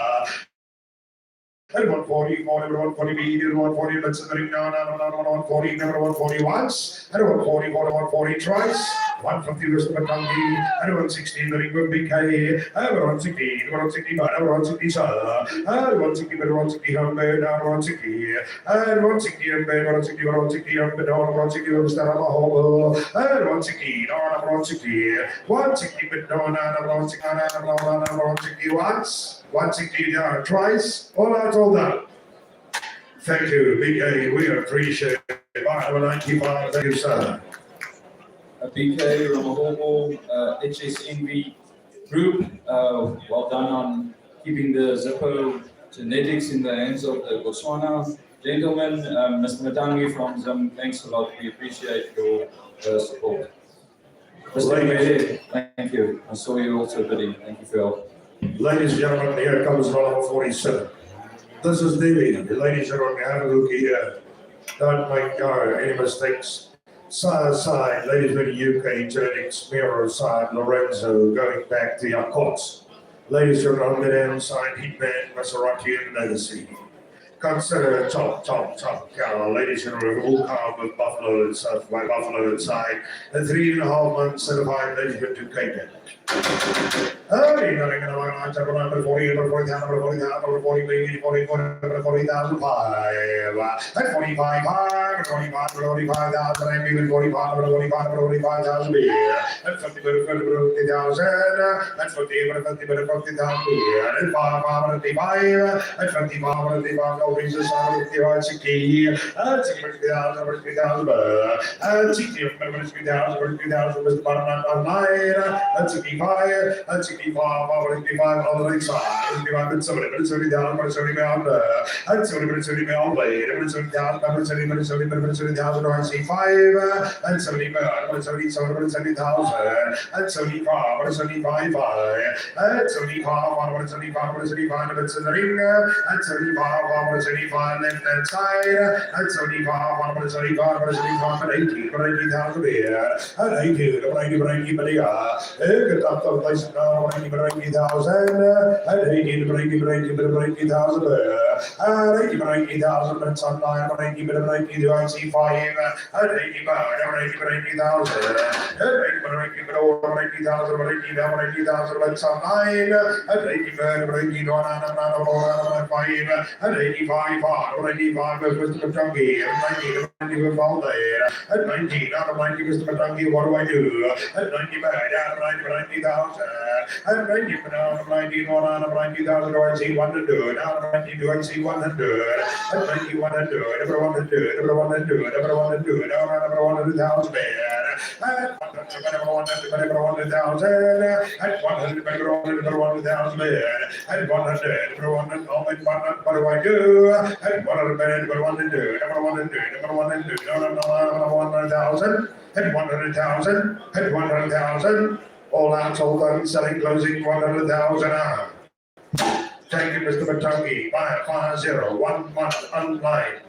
And 140, 140, 140, let's in the ring now, 140, number 140 once, and 140, 140 twice, 150 Mr. Matangi, and 160 in the ring with BK, and 160, 160, but 160, sir, and 160, but 160, and 160, and 160, and 160, 160, and 160, Mr. Mahobo, and 160, 160, 160, but 160 once. 160 twice, all out, all done. Thank you, BK. We appreciate it. Have a 95. Thank you, sir. BK, Ramahomo, HSNV Group, well done on keeping the Zippo genetics in the hands of the Botswana gentlemen. Mr. Matangi from Zim, thanks a lot. We appreciate your support. Mr. Mbele, thank you. I saw you also bidding. Thank you for your help. Ladies and gentlemen, here comes number 47. This is Davey. Ladies and gentlemen, have a look here. Don't make any mistakes. Side, ladies with the UK genetics, mirror side, Lorenzo, going back to your courts. Ladies and gentlemen, mid-end side, Hitman, Maserati, and Legacy. Consider top. Ladies and gentlemen, all come with Buffalo inside, by Buffalo inside, and 3.5 months certified, ladies with 2K. Hey, nothing in the line, 40, 40,000, 40,000, 40,000, 45, 45,000, and even 45,000 beer, and 50,000, and 50,000 beer, and 55, and 55, no reason, 60, and 60,000, 60,000, and 60,000, Mr. Bottom online, and 65, and 65, on the right side, 65, and 70 down, and 70 down, and 70 down, late, and 70 down, and 70 down, and 65, and 70, and 77, and 70,000, and 75, and 75, and 75, and 75, and 75, and it's in the ring, and 75, and 75, left hand side, and 75, and 75, and 75, and 80, and 80,000 here, and 80, and 80, but yeah, get up to the place now, 80,000, and 80,000 there, and 80,000, and some line, 80, to IC5, and 80,000, and 80,000, and some line, and 80,000, and 85, Mr. Matangi, and 90 with all there, and 19 out of 90, Mr. Matangi, what do I do? And 90 out of 90,000, and 90 out of 90, out of 90,000, do I see 100, out of 90, do I see 100, and 90, 100, number 100, number 100, number 100, number 100,000 there, and 100,000, and 100, number 100,000 there, and 100, number 100, what do I do? And 100, number 100, number 100, number 100, number 100,000, and 100,000, and 100,000, All out, all done, selling, closing 100,000 hour. Thank you, Mr. Matangi. 550, 1 month online.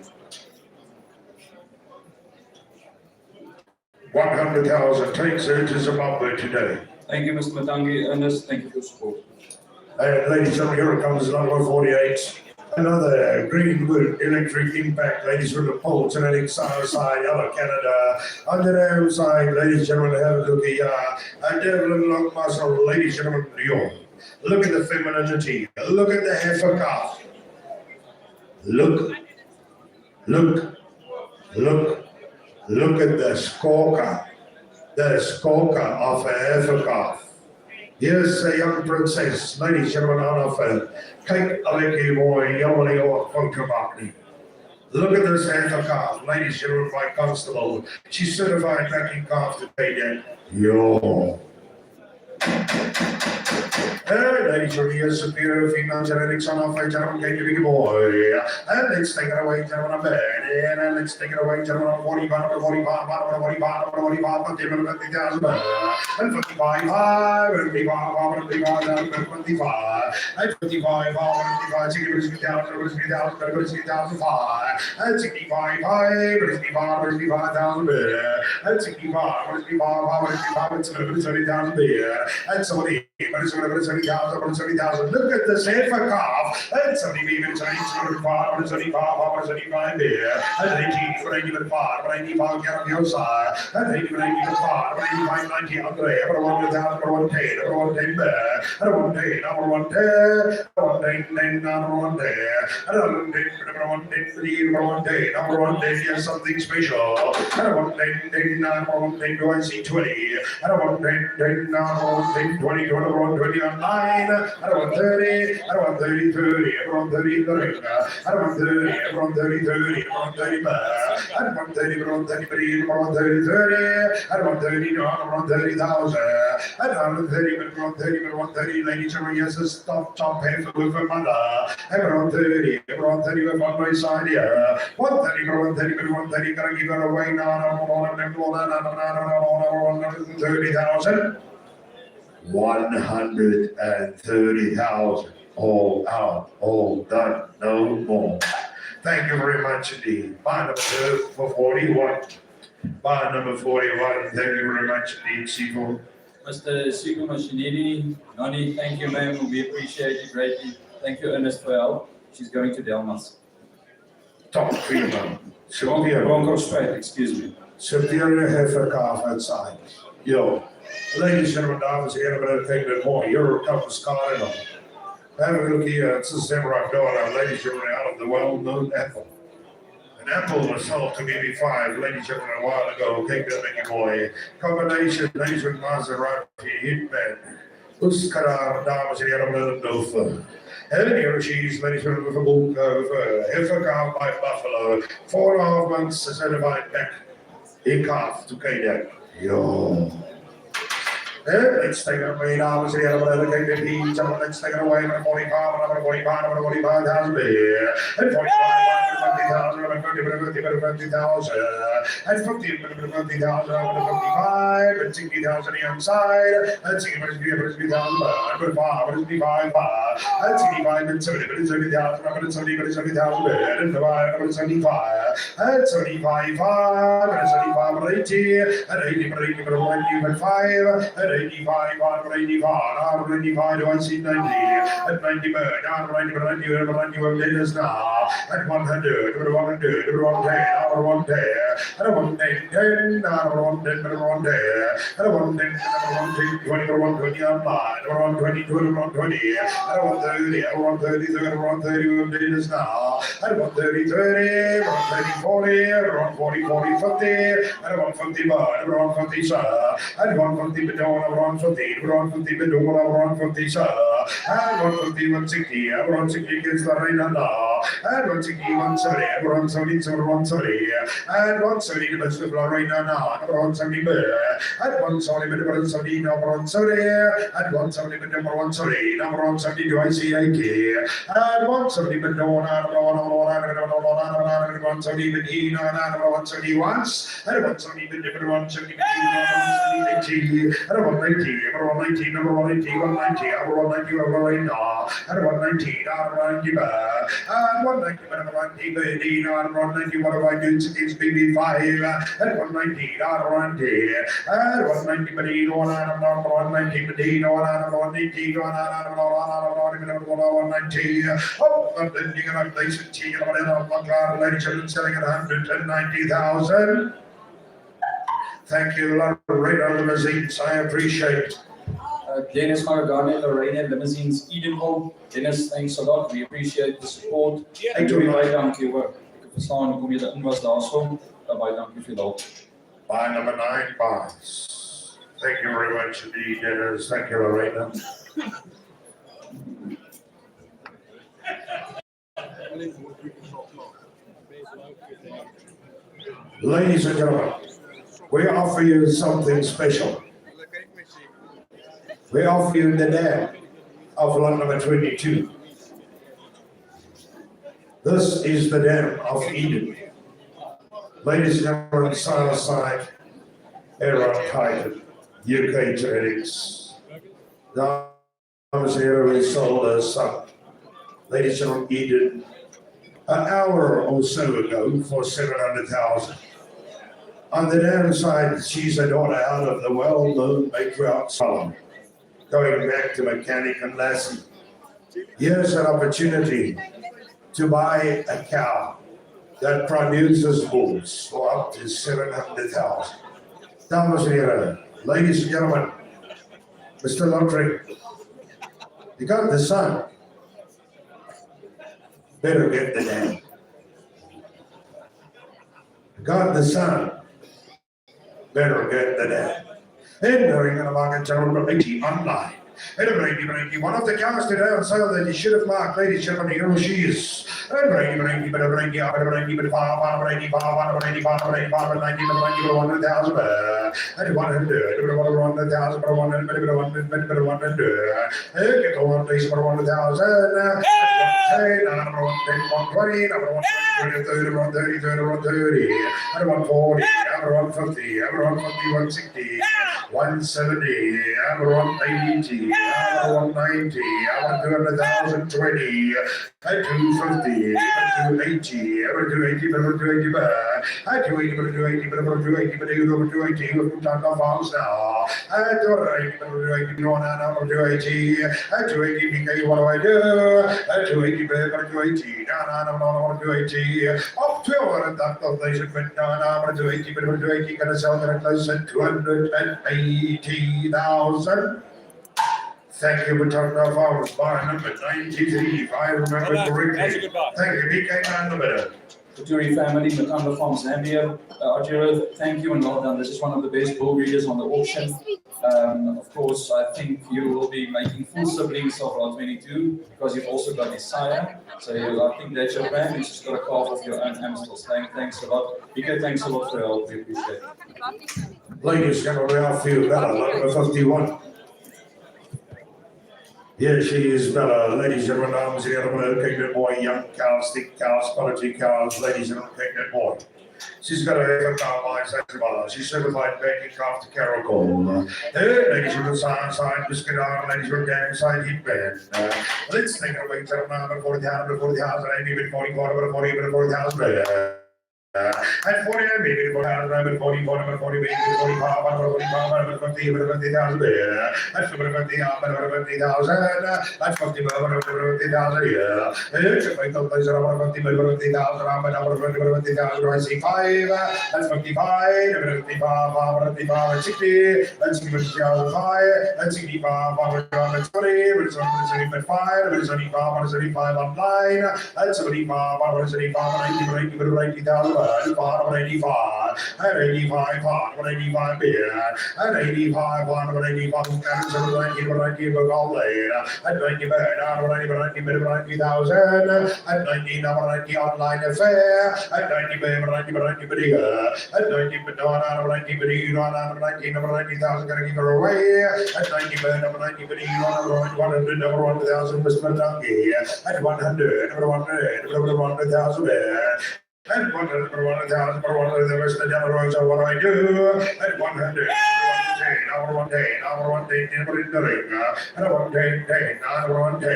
100,000 takes her to Zimbabwe today. Thank you, Mr. Matangi. Ernest, thank you for your support. And ladies and gentlemen, here it comes number 48. Another Greenwood electric impact, ladies from the pole, genetic side, Yellow Canada. On the down side, ladies and gentlemen, have a look at a Devlin long muscle, ladies and gentlemen, New York. Look at the femininity. Look at the heifer calf. Look at the squawker. The squawker of a heifer calf. Here's a young princess, ladies and gentlemen, on offer. Kate Aleki boy, Yoli or Funkabakni. Look at this heifer calf, ladies and gentlemen, my constable. She's certified backing calf to pay that. Yo. Hey, ladies and gentlemen, here's superior female genetics on offer, gentlemen, get your big boy. And let's take it away, gentlemen, on bed. And let's take it away, gentlemen, on 40 pound, 40 pound, 40 pound, 40 pound, 50,000. And 55, and 55, and 55, and 55, and 55, 55, 60,000, 60,005, and 65, 55,000 beer, and 65, 55, and 70,000 beer, and 70, 70,000. Look at this heifer calf, and 70, 75, 75 beer, and 80, 85, 85, get on your side, and 80, 85, 85, 90, Number 110, number 110, number 110 bear, number 110, number 110, number 110, number 110, number 110, number 110, yes, something special. Number 110, number 110, do I see 20? Number 110, number 110, 20, number 120 online, number 130, number 130, 30, number 130, the ring, number 130, number 130, 30, number 130 bear, number 130, number 130, number 130, 30, number 130, number 130,000. And 130, ladies and gentlemen, yes, a stop top heifer with a mother. And 130 with on my side here. 130, gonna give it away now. 130,000. 130,000. All out, all done, no more. Thank you very much indeed. Buy number 41. Bar number 41, thank you very much indeed, Sifu. Mr. Siku Mashinini, Nani, thank you, ma'am. We appreciate it greatly. Thank you, Ernest, for help. She's going to Delmas. Top female. Bronco straight, excuse me. Superior heifer calf outside. Yo, ladies and gentlemen, dames en heren, we take it more. You're a toughest card. Have a look here. It's the samurai daughter, ladies and gentlemen, out of the well-known apple. An apple was sold to BB5, ladies and gentlemen, a while ago. Take that, Mickey boy. Combination, ladies with Maserati, Hitman, Uskara, dames en heren, met een dover. And here she is, ladies and gentlemen, with a book of heifer calf by Buffalo. 4.5 months certified back in calf to K-Deck. Yo. Let's take it away now. Let's take it away. Let's take it away. 45,000 beer. And 45,000, 50,000, and 50,000, 55, and 60,000 on the outside, and 60,000, and 55, and 65, and 70, and 70,000, and 70,000, and 75, and 75, and 75, and 75, and 80, and 80, and 5, and 85, 85, do I see 90, and 90 bird, 90, 90 minutes now, and 100, 100, 110, 110, and 110, 110, 110, and 110, 20, 120 online, 120, 120, and 130, 130, 130 minutes now, and 130, 30, 130, 40, 140, 40, 50, and 150 bird, 150 sir, and 150 bidon, 150, 150 bidon, 150 sir, and 150, 160, 160 gets the rain now, and 160, 170, 170, 170, and 170 the best of the rain now, and 170 beer, and 170 bit 170, number 170, and 170 bit number 170, number 170 do I see a key, and 170 bit number 170, 170, number 171, and 170, number 170, number 180, and 190, number 190, number 180, 190, number 190, number 190, and 190, number 190, and 190, number 190, number 190, what have I do to these BB5, and 190, number 190, and 190, number 190, number 190, number 180, number 190, oh, I'm lending an update to you, ladies and gentlemen, selling at 190,000. Thank you, Rhone Limousines. I appreciate it. Dennis Maragane, Rhone Limousines, Edenhope. Dennis, thanks a lot. We appreciate the support. Ek toe baie dankie hoor. Ek verstaan hoekom jy in was daarso. Baie dankie vir hulp. By number 9 buys. Thank you very much indeed, Dennis. Thank you, Lorena. Ladies and gentlemen, we offer you something special. We offer you the dam of lot number 22. This is the dam of Eden. Ladies and gentlemen, side by side, Aaron Titan, UK Genetics. Dames here, we sold a son. Ladies and gentlemen, Eden, an hour or so ago for 700,000. On the downside, she's a daughter out of the well-known matriarch Solomon, going back to Mechanic and Lassie. Here's an opportunity to buy a cow that produces bulls for up to 700,000. Dames and Herren, ladies and gentlemen, Mr. Lottery, you got the son. Better get the dam. Got the son. Better get the dam. Entering the market, gentlemen, 80 online. And Brady, one of the cars today on sale that you should have marked, ladies and gentlemen, here she is. And Brady, but a Brady, but 100,000, and 100, 100,000, 100, get over place for 100,000, 10, number 120, number 130, number 130, and 140, number 150, number 150, 160, 170, number 180, number 190, number 200,000, 20, 250, 280, number 280, number 280, 280, number 280, number 280, but you go 280, we'll talk about farms now. 280, number 280, number 280, 280, BK, what do I do? 280, number 280, number 280, up to 200,000, number 280, number 280, gonna sell that close at 280,000. Thank you for talking about farmers bar number 93, if I remember correctly. Thank you, BK man the better. Futuri family, Matanda Farm Zambia. Arjiro, thank you and well done. This is one of the best bull breeders on the auction. Of course, I think you will be making full siblings of Lot 22 because you've also got his sire. So I think that's your plan. You've just got a calf of your own Amstels. Thanks a lot. BK, thanks a lot for your help. We appreciate it. Ladies and gentlemen, I feel better. Number 51. Here she is, Bella. Ladies and gentlemen, arms here, pregnant boy, young cows, thick cows, quality cows, ladies and pregnant boy. She's got a cow by she's certified backing calf to Caracol. Ladies and gentlemen, side, biscuit arm, ladies and gang side, heat band. Let's take a wait till number 40,000, 40,000, maybe 44, 40, 40,000. And 40, maybe 40,000, 40, 40, maybe 45, 45, 50, 50,000. That's 50,000. That's 50,000 here. It's a fatal place around 50,000. I see 5. That's 55, 55, 55, 60. That's 55. That's 65, 20. It's only 5. It's only 5 online. That's 75, 75, 90,000. 85, and 85, 185 beer, and 85, 185, and 90, gold lane, and 90 bed, and 90,000, and 90 online affair, and 90 bed, 90 bidder, and 90 Madonna, 90 bidder, 90,000, gonna give her away, and 90 bed, 90 bidder, 100, 1,000, Mr. Donkey, and 100, 100,000 there. And 100 for 1,000 for 100, the rest of the down so what do I do? And 100, number 110, number 110, number in the ring, and 110, number 110,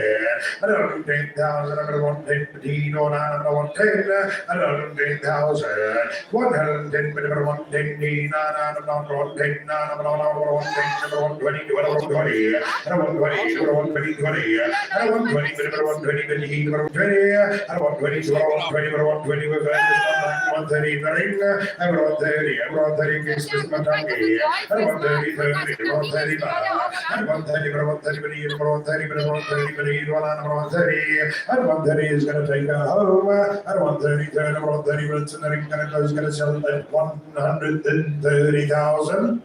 and 110,000, number 110, or number 110, and 110,000, 110, number 110, number 110, number 110, number 120, number 120, and 120, number 120, 20, and 120, number 120, number 120, and 120, number 120, number 120, with 130 in the ring, and 130 against Mr. Matangi, and 130, 130, and 130, 130 is going to take her home, and 130, 130 minutes in the ring, is going to sell at 130,000.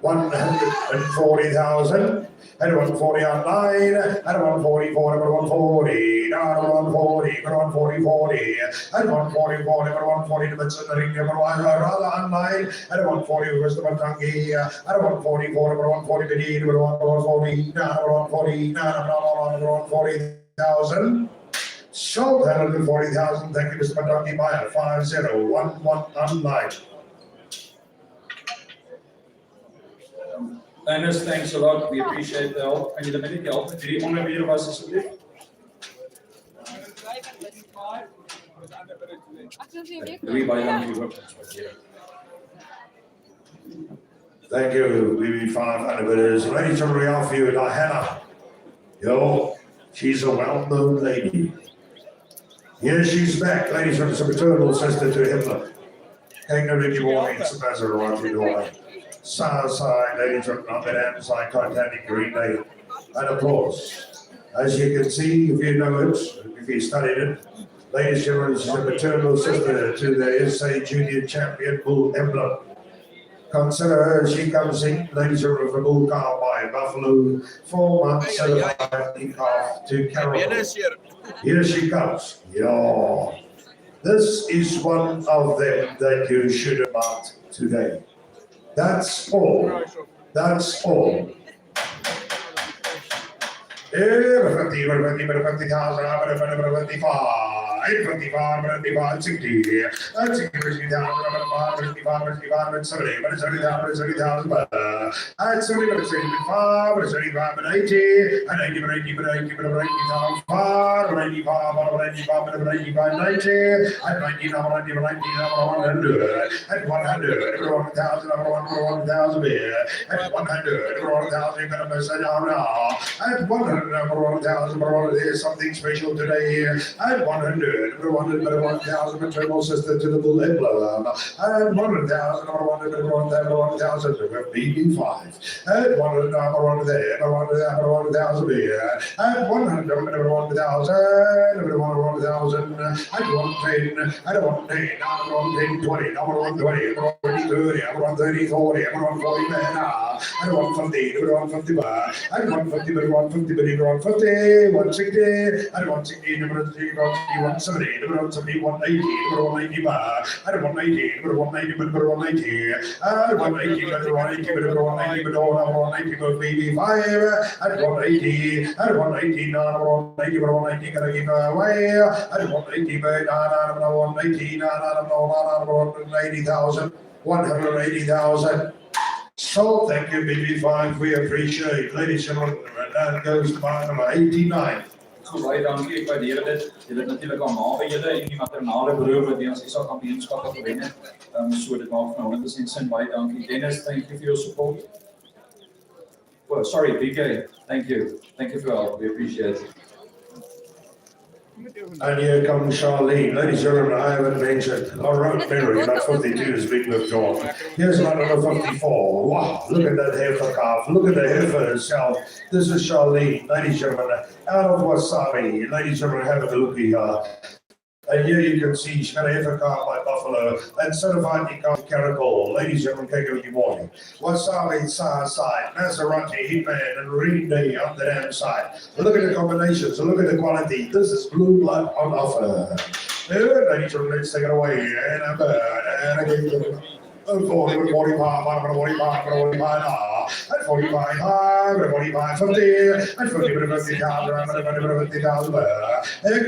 140,000, and 140 online, and 144, and 140, and 140, and 140, 40, and 140, 40, and 140 minutes in the ring, and rather online, and 140 was the Matangi, and 144, and 140 Benin, and 140, and 140, and 140,000. Sold 140,000. Thank you, Mr. Matangi. Buyer 5011 online. Dennis, thanks a lot. We appreciate the help. Kan jy dan net help met hierdie onderwerp was asseblief? Wie baie dankie hoor. Thank you, BB500 bidders. Ladies and gentlemen, for you, Diana. Yo, she's a well-known lady. Here she's back, ladies and gentlemen, paternal sister to Hitler. Hang on, Ricky Boy, it's a buzzer around your door. Side, ladies and gentlemen, on that end side, Titanic Green Day, and applause. As you can see, if you know it, if you studied it, ladies and gentlemen, this is a maternal sister to the SA Junior Champion Bull Emblem. Consider her, she comes in, ladies and gentlemen, from Bull Cow by Buffalo, 4 months certified calf to Carol. Here she comes. Yeah. This is one of them that you should have marked today. That's all. That's all. 55, 60. That's 60,000, 70,000, 70,000, 70,000, and 75, 75, and 80, and 80, 80, 80, 80,000, 85, 85, 90, and 90, 90, 100, and 100, 1,000, 1,000 beer, and 100, 1,000, you're going to miss it now, and 100, 1,000, there's something special today, and 100, 1,000 maternal sister to the Bull Emblem, and 100,000, 1,000 BB5, and 100 there, 100,000 beer, and 100, 1,000, and 110, and 110, 20, 120, 30, 130, 40, 140, and 150, 150, and 150, 150, 150, 160, and 160, 170, 170, 180, 185, and 180, 180, 180, and 180, 180, 180, BB5, and 180, and 180, 180, 180, gonna give away, and 180, 180, 180,000, 180,000. So thank you, BB5. We appreciate, ladies and gentlemen, and that goes to bar number 89. Baie dankie, ek waardeer dit. Julle het natuurlik al naby julle en die maternale beroep wat ons ISA kampioenskappe gewen het. So dit maak van 100% sin. Baie dankie. Dennis, thank you for your support. Well, sorry, BK, thank you. Thank you for your help. We appreciate it. And here comes Charlene. Ladies and gentlemen, I haven't mentioned Rhone Mary, that 52 is big with John. Here's another 54. Wow, look at that heifer calf. Look at the heifer herself. This is Charlene, ladies and gentlemen, out of Wasabi. Ladies and gentlemen, have a look here. And here you can see she's got a heifer calf by Buffalo and certified calf Caracol. Ladies and gentlemen, take it morning. Wasabi side, Maserati, Hitman, and Green Day on the damn side. Look at the combinations, look at the quality. This is blue blood on offer. Ladies and gentlemen, let's take it away. And a bird, and again, 40, 45, 45, 45, and 45 high. 45, 50, and 50, 50,000, and 50,000, and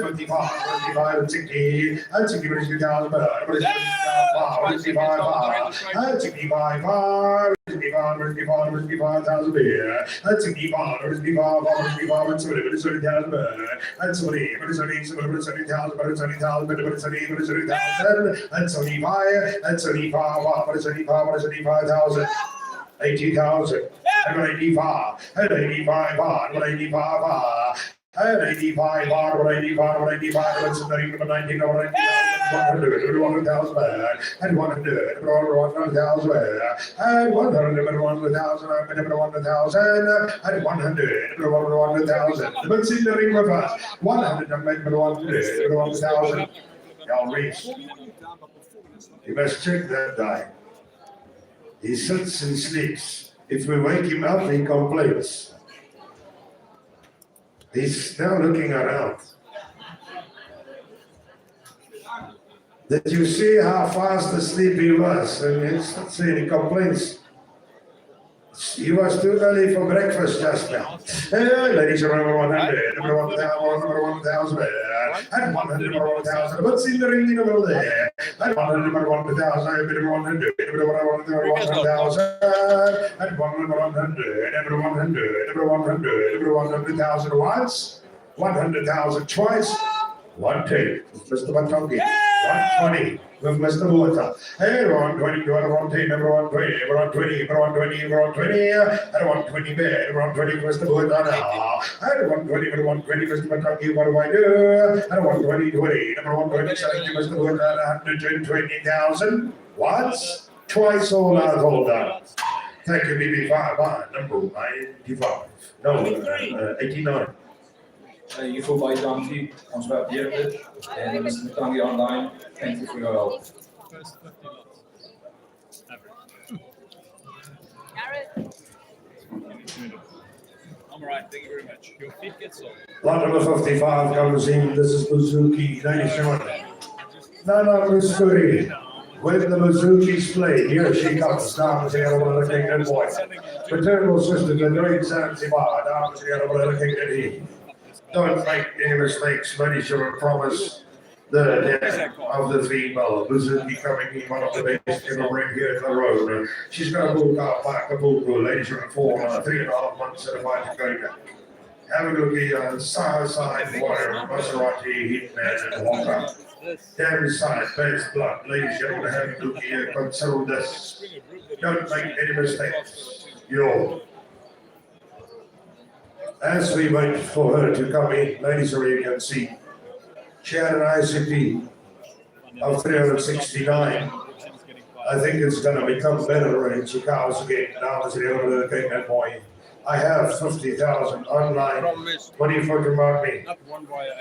55, 55, 60, and 60, 60,000, and 65, 65,000 beer, and 65, and 70,000 bird, and 70,000, and 75, and 75, and 75,000. 80,000, and 85, and 85, and 85, and 85, and 85, and 85, and 70, and 90, and 100, 100,000, and 100, 100,000, and 100, 100,000, and 100,000, and 100, 100,000. The bits in the ring with us, 100, and 100,000. Y'all reach. You must check that guy. He sits and sleeps. If we wake him up, he complains. He's now looking around. Did you see how fast asleep he was? And he's not saying he complains. He was too early for breakfast just now. Ladies and gentlemen, 100, number 1,000, and 100, number 1,000. What's in the ring in the middle there? And 100, number 1,000, number 100, number 1,000, and 100, number 100, number 100, number 100,000 once, 100,000 twice, 110, Mr. Matongi, 120. With Mr. Water. Hey, 120, 110, number 120, number 120, number 120, number 120, and 120 bed, number 120, Mr. Water now. And 120, number 120, Mr. McConkey, what do I do? And 120, 20, number 120, 70, Mr. Water, 120,000. Once, twice, all out, hold on. Thank you, BB5, number 95. No, 89. Hiervoor bij Dankie, ons webbeheerder en Mr. Tangi online. Thank you for your help. I'm all right, thank you very much. Your feet get sore. Lot number 55 comes in. This is Mizuki 97. Nana Missouri. With the Mizuki's play, here she comes down to the other king and boy. Paternal sister, the great Zanzibar, down to the other king and he. Don't make any mistakes, ladies, you promise the death of the female. Mizuki coming in, one of the best in the ring here at the road. She's going to book out back to Buku, ladies, you inform 3.5 months at a fight to go. Have a look at the side warrior, Maserati, Hitman, and Walker. Damn side, best blood, ladies, you're going to have a look here, consider this. Don't make any mistakes. Yo. As we wait for her to come in, ladies, you can see, she had an ICP of 369. I think it's going to become better in Chicago again. Now it's the other thing that boy. I have 50,000 online. 24 to mark me.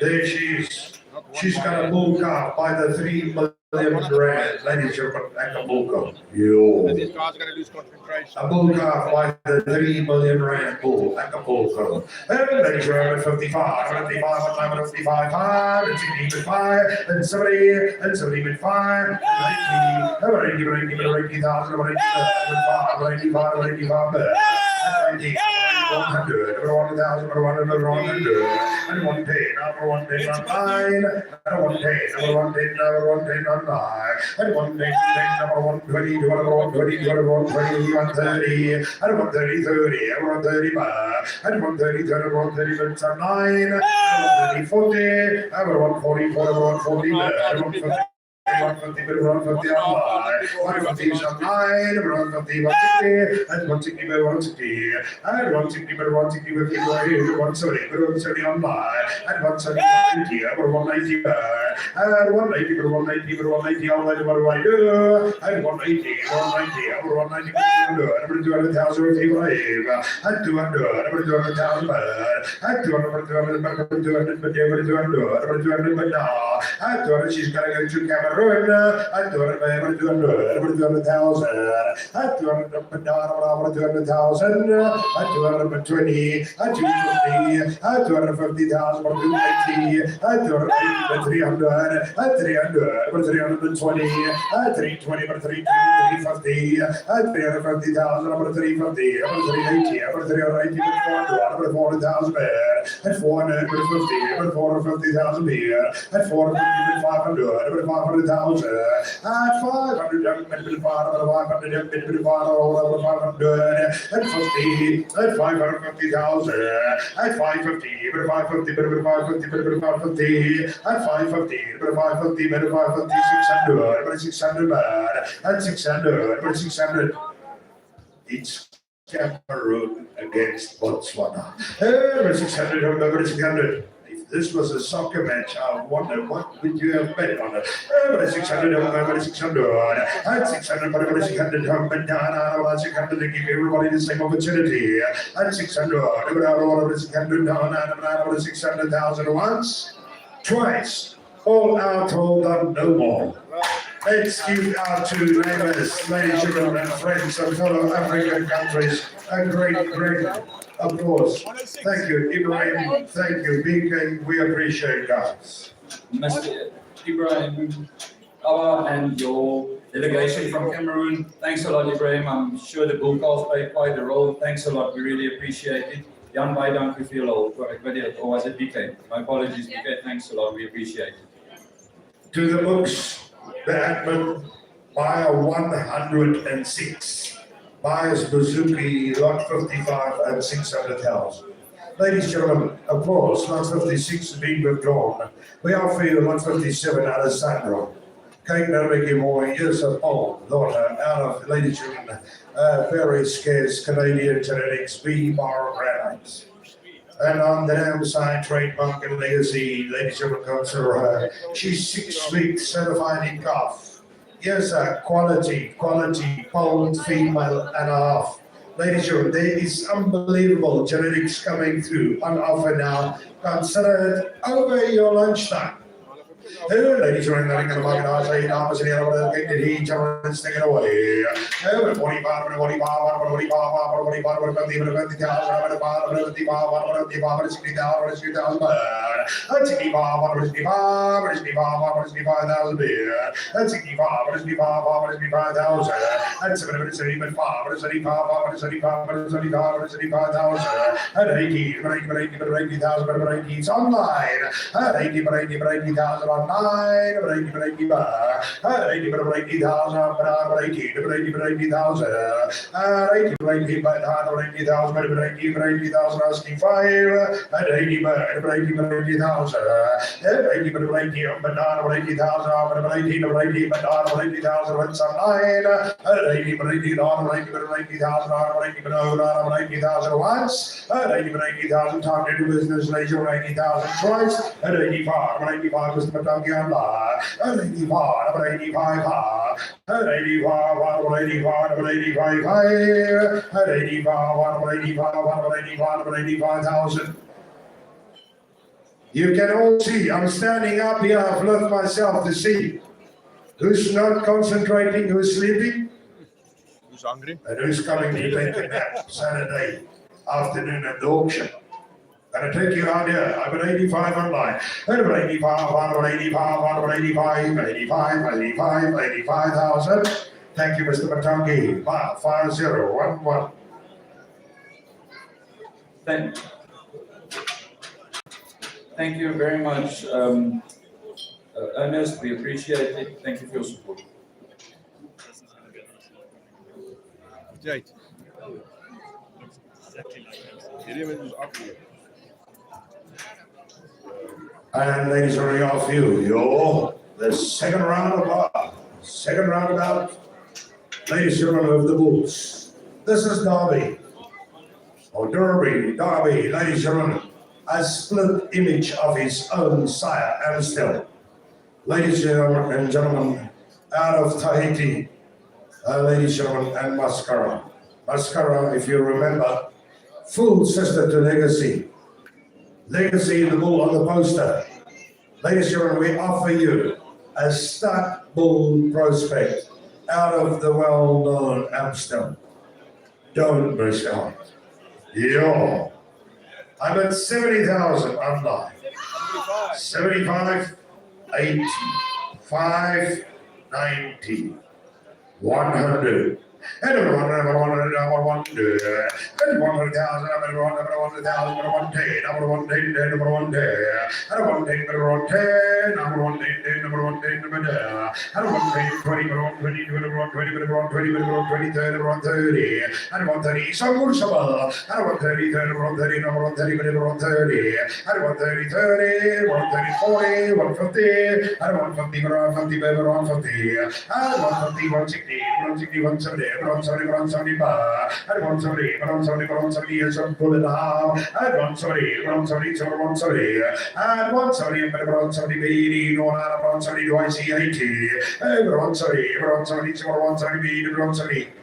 There she is. She's going to book out by the 3 million rand. Ladies, you're from Acapulco. Yo. These guys are going to lose concentration. A book out by the 3 million rand pool, Acapulco. And ladies, you're at 55, 55, 55, 5, and 65, and 70, and 75, 90, 80,000, 85, 90, 100, 1,000, 100, and 110, number 110 on 9, and 110, number 110, number 110 on 9, and 110, number 120, number 120, number 120, 130, and 130, 30, and 135, and 130, 130 on 9, and 130, 40, and 140, 140, and 150. 150, 150 online, 150 is online, 150, 160, and 160, 160, and 160, 160, 170, 170 online, and 170, 180, and 190, and 180, 190, 190 online, what do I do? And 180, 190, and 190, 200,000 people and 200, and 200,000, and 200, but now, and 200, she's going to get to Cameroon. I do it, I do 200,000. I do it, 200,000. I do 120. I do 50. I do 150,000. I do 80. I do 300. 300, 300, 320, 320, 350, 350,000, 350, 380, 380, 400,000 at 450, 450,000 here, at 450, 500, 500,000, at 500, 500, at 50, at 550,000, at 550, 550, 550, 550, at 550, 550, 550, 600, 600, at 600, 600. It's Cameroon against Botswana. 600, 600. If this was a soccer match, I wonder what would you have bet on it? 600, 600, and 600, 600, but 600 to give everybody the same opportunity. And 600, 600, 600,000 once, twice, all out, all done, no more. Let's give our two neighbors, ladies, children, and friends of fellow African countries a great applause. Thank you, Ibrahim. Thank you, BK. We appreciate guys. Mr. Ibrahim, and your delegation from Cameroon. Thanks a lot, Ibrahim. I'm sure the bull calf played quite a role. Thanks a lot. We really appreciate it. Jan, baie dankie vir julle hulp. Or was it BK? My apologies, BK. Thanks a lot. We appreciate it. To the books. The admin, buyer 106, buyers Bazuki, lot 55 and 600,000. Ladies and gentlemen, applause. Lot 56 has been withdrawn. We offer you lot 57 Alessandro. Kate Nelwicki Moore, years of old daughter out of, ladies and gentlemen, very scarce Canadian genetics, B bar granites. And on the downside, trademark and legacy, ladies and gentlemen, consider her. She's 6 weeks certified in calf. Yes, quality, pound, female and a half. Ladies and gentlemen, there is unbelievable genetics coming through on offer now. Consider it over your lunchtime. Ladies and gentlemen, the market, I say, Thomas, and the other thing that he just taken away. 45, 45, 45, asking 5, and 80, 80,000, 80,000, banana 80,000, 80, banana 80,000, and some 9, and 80, 80,000 once, and 80,000 time to do business, 80,000 twice, and 85, Mr. Matangi and 85, 85, and 85, 85,000. You can all see, I'm standing up here, I've left myself to see who's not concentrating, who's sleeping, Who's hungry? and who's coming to take a nap Saturday afternoon at the auction. Gonna take you out here. I'm at 85 online. 85,000. Thank you, Mr. Matangi. 5011. Thank you very much, Ernest. We appreciate it. Thank you for your support. Jade. Iedereen is after. And ladies and gentlemen, for you, the second roundabout. Ladies and gentlemen of the bulls. This is Derby. Or Derby, ladies and gentlemen. A split image of his own sire, Amstel. Ladies and gentlemen, out of Tahiti, ladies and gentlemen, and Mascara. Mascara, if you remember, full sister to Legacy. Legacy, the bull on the poster. Ladies and gentlemen, we offer you a stud bull prospect out of the well-known Amstel. Don't miss out. Yo. I'm at 70,000 online. 75, 80, 590, 100. And 100,000, and 100,000, 110, number 110, number 110, and 110, number 110, number 110, number 110, number 110, and 110, 20, number 120, number 120, number 120, number 120, number 130, and 130, some more, and 130, number 130, number 130, number 130, and 130, 30, 130, 40, 150, and 150, 150, 150, and 150, 160, 160, 170, 170, 175, and 170, 170, 170, yes, I'm pulling out, and 170, 170, 170, and 170, 170, 80, 170, do I see 80, and 170, 170, 170, 170.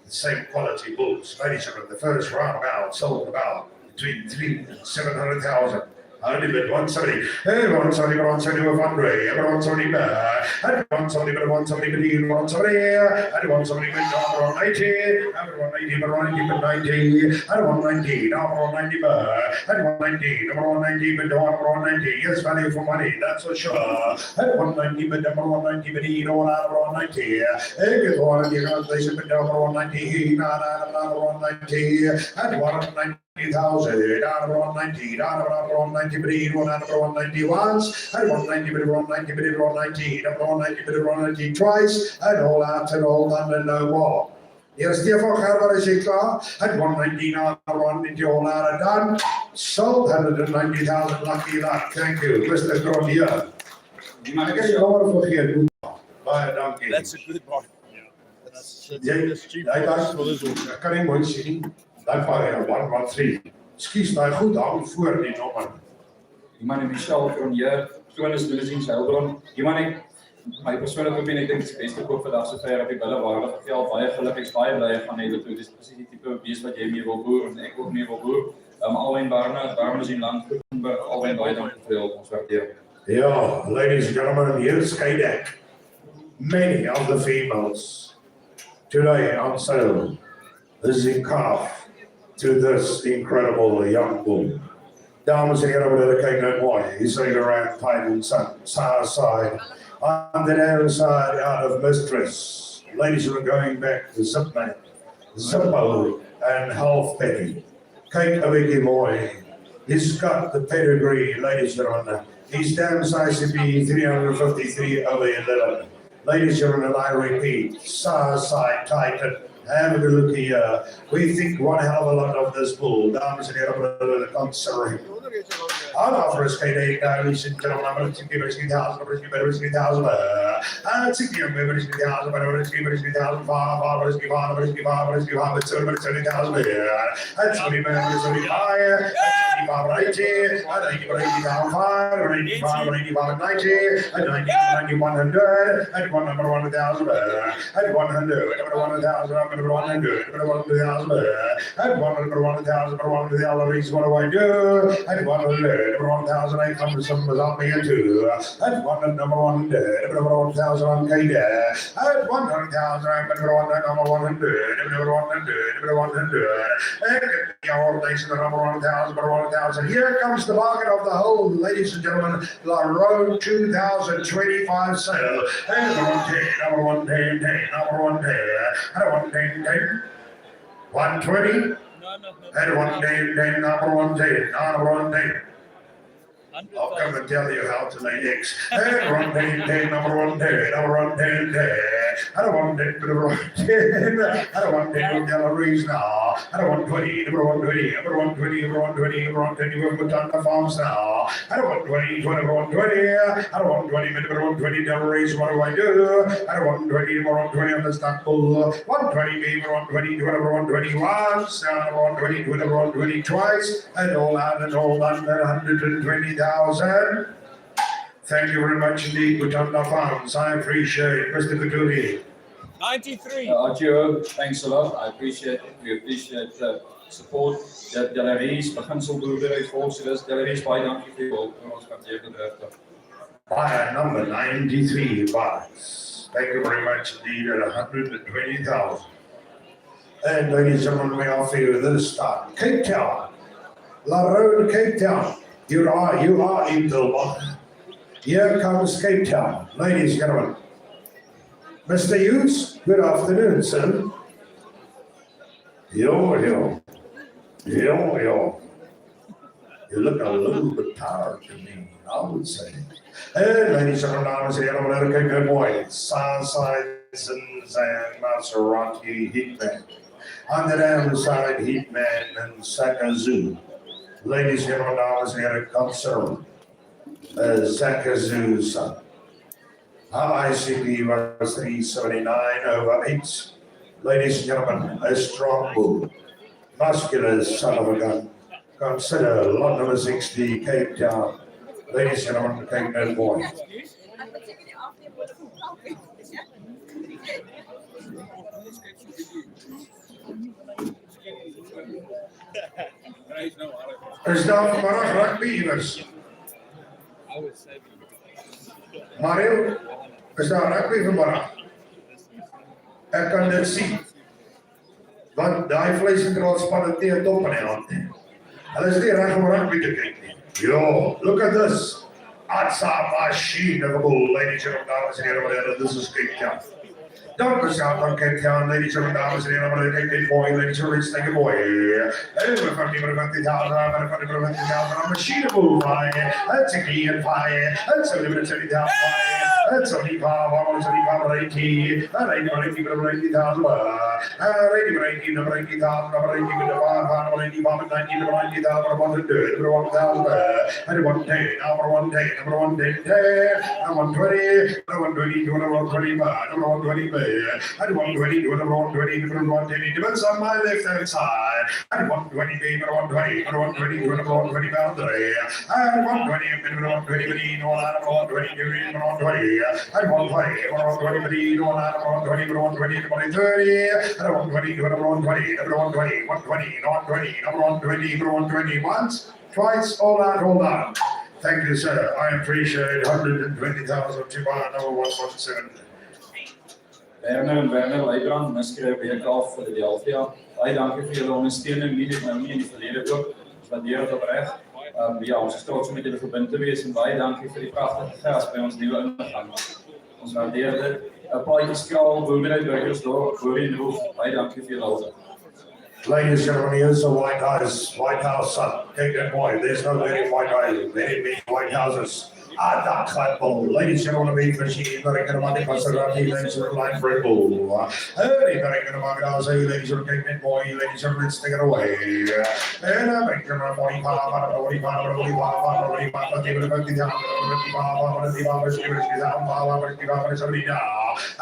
The same quality bulls, ladies and gentlemen, the first roundabout sold about between 300,000 and 700,000. I live at 170, and 170, 170, 100, and 170, and 170, 170, 170, and 170, and 180, and 180, and 190, and 190, and 190, and 190, and 190, and 190, yes, value for money, that's for sure, and 190, but number 190, but you know, 190, and get one, you know, they should be number 190, not 190, and 190. 1,000, down to 190, down to 190, but down to 190 once, and 190, but 190, but 190, down to 190, but 190 twice, and all out and all done and no more. Yes, therefore, Harvard is klaar, and 190 now, 190 all out and done, sold 190,000, lucky luck, thank you, Mr. Grondier. I guess you all forget, baie dankie. That's a good one. That's cheap. Ek kan nie mooi sien nie. Daai paar 113. Skus, daai goed hang voor die nommer. Iemand Michelle van hier, Jonas Limousin Heilbron. Iemand my persoonlike opinie, ek dink dit is die beste koop vandag so ver op die bulle waarde geveld, baie gelukkig, baie bly gaan hê dat dis presies die tipe bees wat jy mee wil boer en ek ook mee wil boer. Alwen Barnes in land, alwen baie dankie ons waardeer. Yeah, ladies and gentlemen, here's Kydek. Many of the females today on sale. This is in calf to this incredible young bull. Dames en heren, we kyk nou mooi. He's sitting around Pine and side. On the other side, out of Mistress. Ladies who are going back to Zipmate, Zippo, and Half Petty. Kyk 'n bietjie mooi. He's got the pedigree, ladies and gentlemen. He's damn size to be 353 over 11. Ladies and gentlemen, I repeat, side Titan. Have a good look here. We think one hell of a lot of this bull. Dames en heren, considering. I'll offer us K8, ladies and gentlemen, I'm going to give us 3,000, I'm going to give us 3,000. And 60, I'm going to give us 3,000, I'm going to give us 3,000, 5, I'm going to give 5, I'm going to give 5, I'm going to give 5, it's 70,000 here. And 75, 75, 80, and 80, 85, and 85, 85, 90, and 90, 90, 100, and 100,000, and 100, and 100,000, I'm going to 100, and 100,000, and 100,000, 100,000, what do I do? And 100, 1,800, some was on me into, and 100, number 100, number 1,000 on K there, and 100,000, number 100, number 100, number 100, number 100, and the old nation, number 1,000, number 1,000. Here comes the bargain of the whole, ladies and gentlemen, the Rhone 2025 sale, and number 110, number 110, number 110, and 110, 120. And 110, number 110, number 110. I'll come and tell you how to lay eggs. And 110, number 110, number 110, I don't want 110, number 110, I don't want 10 with galleries now. I don't want 20, number 120, number 120, number 120, number 120, we've put on the farms now. I don't want 20, number 120, I don't want 20, number 120 galleries, what do I do? I don't want 20, number 120 on the stock bull, 120, number 120, number 120 once, number 120, number 120 twice, and all out and all under 120,000. Thank you very much indeed, Butanda Farms. I appreciate it, Mr. Kutuli. 93. Arturo, thanks a lot. I appreciate it. We appreciate the support. Dat Delaries, beginselboerdery, volksrus, Delaries, baie dankie vir die hulp vir ons kwartierbedryf. Buyer number 93 buys. Thank you very much indeed at 120,000. And ladies and gentlemen, we offer you this start. Cape Town. La Rhone, Cape Town. You are in Tulbach. Here comes Cape Town. Ladies and gentlemen. Mr. Hughes, good afternoon, sir. Yo. You look a little bit tired to me, I would say. And ladies and gentlemen, good boy. Southsides and Maserati Heatman. On the damn side, Heatman and Sakazoo. Ladies and gentlemen, come sir. Sakazoo, son. ICP was 379/8. Ladies and gentlemen, a strong bull, muscular son of a gun. Consider lot number 60, Cape Town. Ladies and gentlemen, Cape Town boy. Is daar vanmiddag rugby iewers? Mario, is daar rugby vanmiddag? Ek kan dit sien. Want daai vleissenkraalspanne teen top in die hand. Hulle is nie reg om rugby te kyk nie. Yo, look at this. That's a machine of a bull, ladies and gentlemen. This is Cape Town. Don't go south on Cape Town, ladies and gentlemen. Take boy, ladies and gentlemen, take a boy. I'm a machine of bull fire. That's a key and fire. That's a limited 70,000 fire. That's a leap of 80. And 120 to the 120 to the 120 depends on my left hand side. And 120 to the 120 to the 120 to the 120 boundary. And 120 to the 120 between 120 to the 120. And 120 to the 120 between 120 to the 120 to the 130. And 120 to the 120 to the 120. 120 to 120 to the 120 to the 120 once, twice, all out. Thank you, sir. I appreciate 120,000 to buy number 117. Werner Leibrand, misskryf week af vir die Delphia. Baie dankie vir julle ondersteuning, nie net nou nie in die verlede ook. Ons waardeer dit opreg. Ja, ons is trots om met julle verbind te wees en baie dankie vir die pragtige gas by ons nuwe ingang. Ons waardeer dit. 'n Paadjie skraal, boerdery burgers daar, voor in die hoef. Baie dankie vir julle hulp. Ladies and gentlemen, here's the White House son. Take that boy. There's no many white houses, many big white houses. That clap bull. Ladies and gentlemen, big machine, very good money, Maserati, ladies and line for a bull. Hey, very good money, I'll say, ladies and gentlemen, boy, ladies and gentlemen, let's take it away. And I'm making a 45,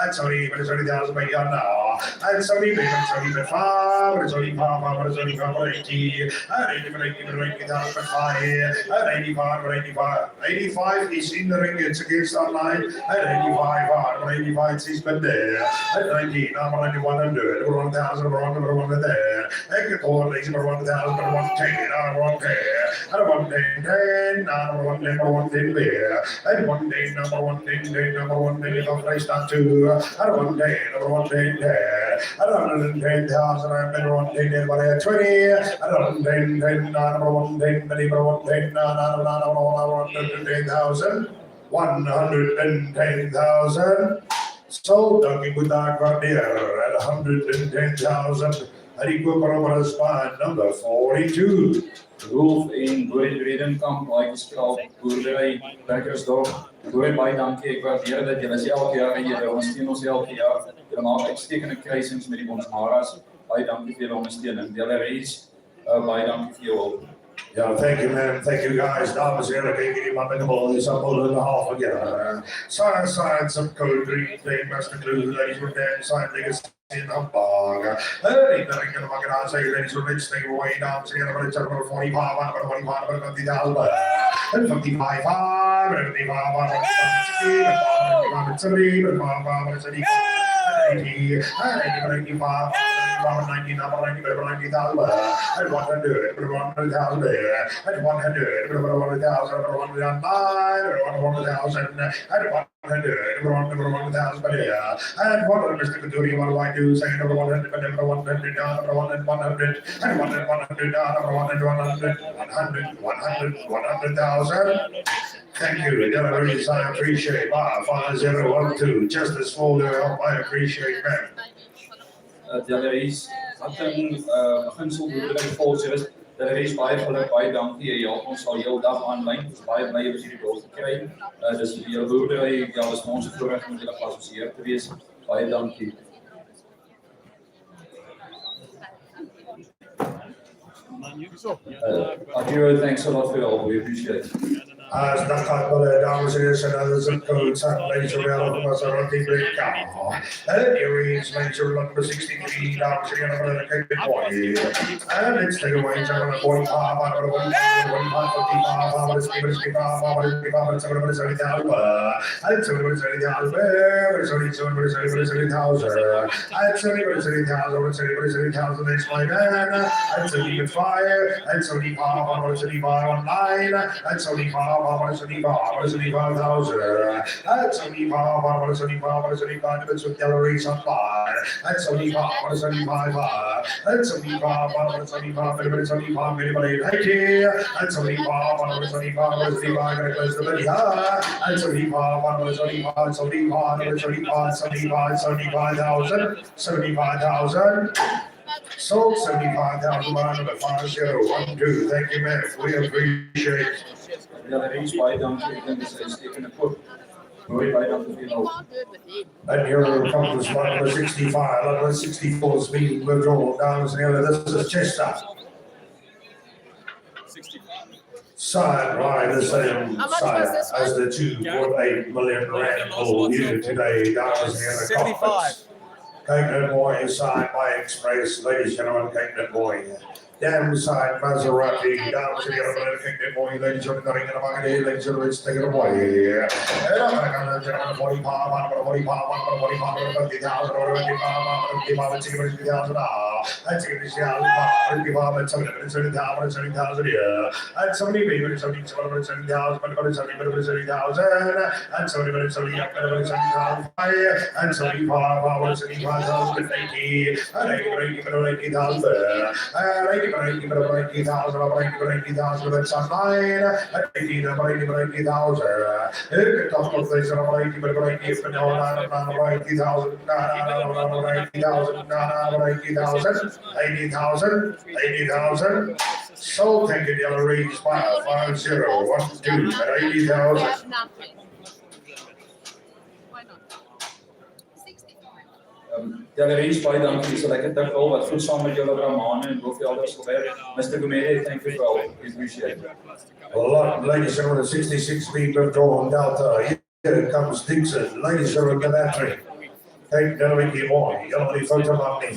and sorry, but it's only 1,000 by now. And sorry, but it's only 5, but it's only 5, but it's only 5, 80, and 80,005, and 85, 85 is in the ring, it's against our line, and 85 is been there, and 19, I'm only 100, over 1,000, over 100 there, and get all ladies over 1,000, over 110, over 110, and 110, number 110 there, and 110, number 110, number 110, the place down to. And 110, number 110 there. And 110,000, I'm better 110, but I had 20. And 110, number 110, number 110, number 110,000. 110,000. So, talking with our Grandier at 110,000. And equal spine number 42. Rolf en Boyd Redenkamp, baie geskraal, boerdery, Bekkersdorp. Boyd, baie dankie, ek waardeer dit, julle is elke jaar en julle ondersteun ons elke jaar. Julle maak uitstekende kruisings met die Bonsmaras. Baie dankie vir julle ondersteuning. Julle reis, baie dankie vir jou hulp. Yeah, thank you, man. Thank you, guys. Dames en heren, kijk jullie maar met de bal. Is up all in the half again. Side, some cold drink, they must include ladies with them, side niggas in Hamburg. Hey, the ring of the market, I say, ladies with rich, stay away, dames and heren, it's number 45, number 25, number 50,000. And 55, 55, 70, 80, 85, 90, number 90,000, and 100, 100,000 there, and 100, 100,000, 109, 100,000, and 100, 100,000 there, and 100, Mr. Kaduri, what do I do? Say number 100, but number 100 down, number 100, 100, and 100 down, number 100, 100, 100,000. Thank you. Deliveries, I appreciate. 5012. Justice Folder, help, I appreciate that. Deliveries, beginsel boerdery volgens deliveries baie geluk, baie dankie. Jy help ons al heel dag aanlyn. Ons is baie bly om hierdie dorp te kry. Dis vir julle boerdery, ja, dis vir ons 'n voorreg om julle geassosieer te wees. Baie dankie. Adiro, thanks a lot for your help. We appreciate it. As Nakapala, dames and others and codes, and later reality was a rocky break cow. And here is later number 63, dames and gentlemen, and it's the way to 45, 75,000. That's only 5, it's with galleries on fire. That's only 5, it's only 5, that's only 5, it's only 5, it's only 5, anybody right here. That's only 5, it's only 5, it's only 5, gonna close the video. That's only 5, it's only 5, it's only 5, it's only 5, 75, 75,000, 75,000. Sold 75,000 number 5012. Thank you, man. We appreciate it. Deliveries, baie dankie. Ek dink dis 'n uitstekende koop. Baie dankie vir jou. And here comes number 65, number 64 is being withdrawn down to the other. This is Chester. Side by the same side as the 2.8 million rand bull unit today down to the other. 75. Cape Nut Boy side by Express, ladies and gentlemen, Cape Nut Boy. Damn side Maserati, down to the other Cape Nut Boy, ladies and gentlemen, ladies and gentlemen, let's take it away. And I'm going to get on 45, 50,000, or 50,000. That's it, it's 70,000 here. And somebody made it 70,000, but it's 70,000, and somebody 70,000, and 75,000, 80, and 80,000, and 80,000, that's online, and 80,000. It's of things that are 80,000. So thank you, Delaries, 5012 at 80,000. Deliveries, baie dankie. So lekker te vol wat goed saam met julle Rhone en hoeveel others gewerk. Mr. Gumede, thank you for all. We appreciate it. A lot, ladies and gentlemen, 66 feet of drawn Delta. Here comes Dixon, ladies and gentlemen, Galatri. Take Delaware Boy, yellow photo of me.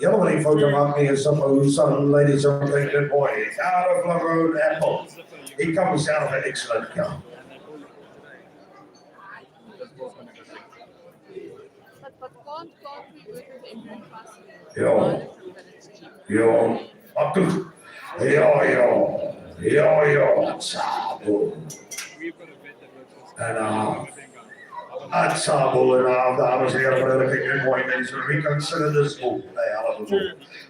Yellow photo of me is someone's son, ladies and gentlemen, take boy. Out of the road, Apple. He comes out of an excellent car. Yo, up to, yo, Sabu. And at Sabu and dames and heren, good point, ladies and reconsider this move.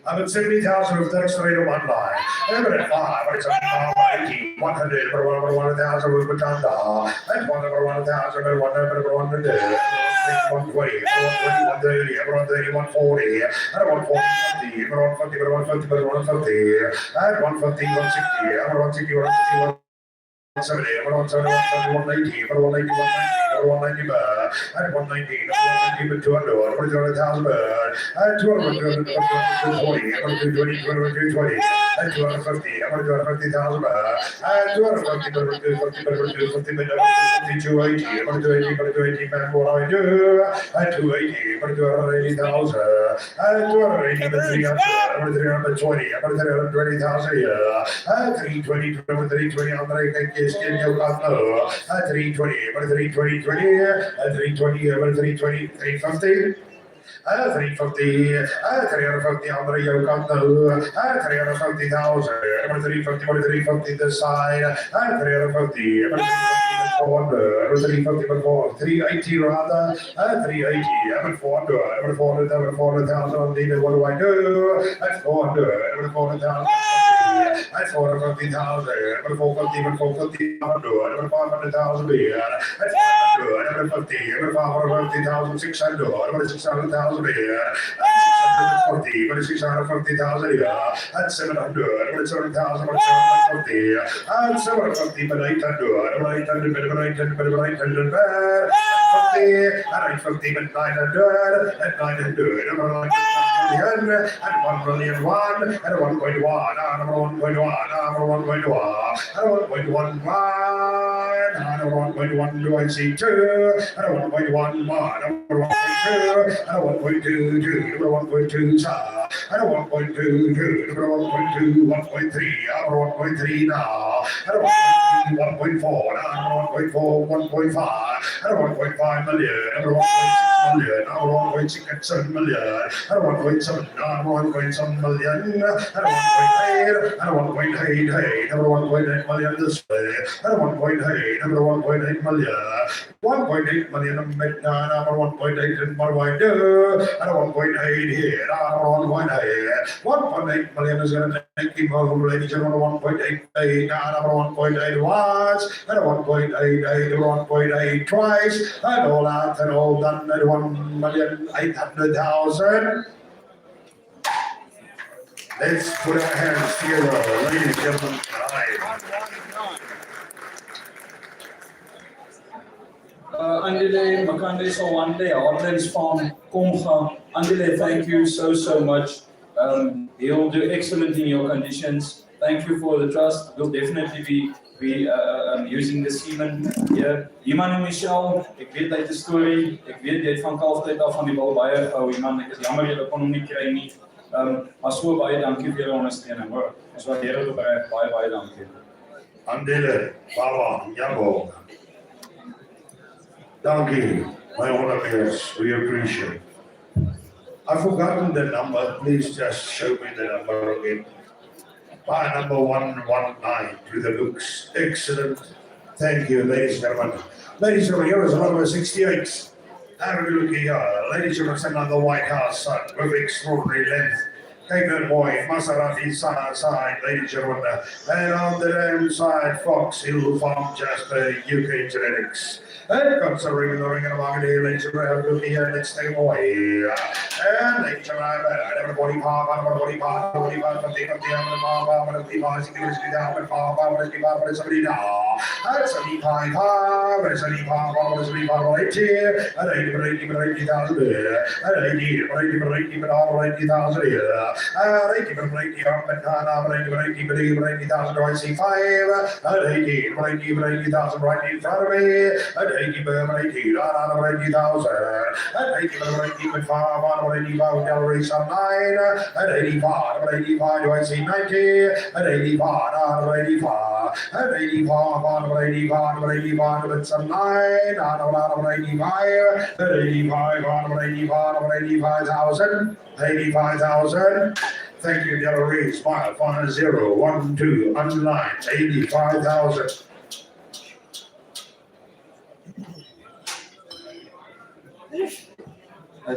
I'm at 70,000 of text rate on one line. I'm at 5, it's 80, 100, 1,000 with Matanda. That's 1,000, and 1,100. 120, 130, 130, 140, and 140, 150, 150, 150, and 150, 160, and 160, 160, 170, 170, 180, 180, 190, and 190, 200, 200,000, and 200, 220, 220, and 250, 250,000, and 250, 280, 280, man, what I do, and 280, 280,000, and 280, 320, 320,000 here, and 320, 320, on the skin, you got no, and 320, 320, 320, 320, 350. 350, 350 on the yoke, 350,000, 350 this side, 350, 350 before, 380 rather, 380, I'm 400, 400,000 on the, what do I do? At 400, 400,000. That's 450,000. Number 450, number 450, number 500,000 beer. That's 500. Number 50, number 550,000, 600. Number 600,000 beer. That's 650, number 650,000 here. That's 700. Number 700,000, number 750. That's 750, but 800. Number 800, number 800, number 800. 50, but 900, and 900, number 900, and 1 million one, and 1.1, number 1.1, number 1.1, and 1.1, number 1.1, do I see 2, and 1.1, number 1.2, and 1.2, number 1.2, and 1.2, number 1.2, 1.3, number 1.3 now, and 1.4, number 1.4, 1.5, and 1.5 million, number 1.6 million, number 1.6 million, and 1.7, number 1.7 million, and 1.8, and 1.8, number 1.8 million this way, and 1.8, number 1.8 million, 1.8 million, number 1.8, and what do I do? And 1.8 here, number 1.8, 1.8 million is going to take him home, ladies and gentlemen, 1.88, number 1.8 once, and 1.88, 1.8 twice, and all out and all done at 1,800,000. Let's put our hands together, ladies and gentlemen. Andile, Makande, so one day, Heartlands Farm, Komga. Andile, thank you so much. You'll do excellent in your conditions. Thank you for the trust. We'll definitely be using the semen here. Iman en Michelle, ek weet uit die storie. Ek weet jy het van kalftyd af van die bal baie gehou. Iman, ek is jammer jy kon hom nie kry nie. Maar so baie dankie vir julle ondersteuning, hoor. Ons waardeer dit baie dankie. Andile, Baba, Jambo. Donkey, my honors, we appreciate. I've forgotten the number. Please just show me the number again. By number 119 to the looks. Excellent. Thank you, ladies and gentlemen. Ladies and gentlemen, here is number 68. Have a look here. Ladies and gentlemen, another White House son with extraordinary length. Take that boy, Maserati side, ladies and gentlemen. And on the damn side, Fox Hill Farm Jasper, UK Genetics. And considering the ring and among the ladies and gentlemen, have a look here, let's take them away. And ladies and gentlemen, I have a body part, I have a body part, 50, 50, I'm going to be down with farm, I'm going to be down with somebody now. And 75, and 75, I'm going to be right here, and 80,000 here, and 80,000 here. 80,000, do I see 5? And 80,000 right in front of me. And 80,000, and 85, galleries on 9. And 85, do I see 90? And 85, 85. And 85, it's a 9. Out of 85. And 85,000. 85,000. Thank you, gallery. Smile. 50, 1, 2, underline. 85,000.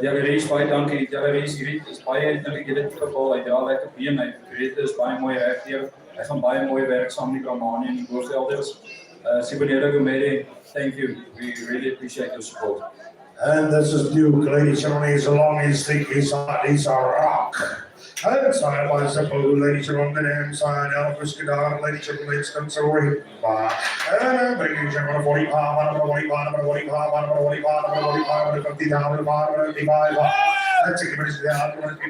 Galleries, baie dankie. Galleries, hierdie is baie eintlik julle tipe bal. Hy dra lekker been uit. Dit is baie mooi regdeur. Hy gaan baie mooi werk saam met die Bramani en die Boervelders. Sibonela Gumede, thank you. We really appreciate your support. And this is Duke, ladies and gentlemen. He's long, he's thick, he's hot, he's a rock. And side by simple, ladies and gentlemen, inside Elvis Gadar, ladies and gentlemen, it's considering. And ladies and gentlemen, 45, 50,000, 55. That's it, but it's down, but it's down,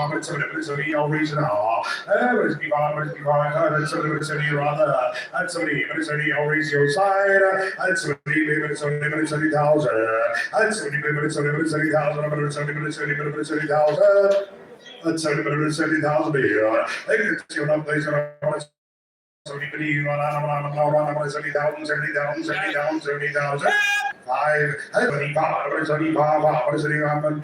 but it's no reason now. But it's only rather, that's only, but it's only always your side. That's only, but it's only 30,000. That's only, but it's only 30,000, but it's only 30,000. That's only, but it's 30,000 a year. I think it's your number, place around. 70,000. 5, 75, what is 75, what is 75, and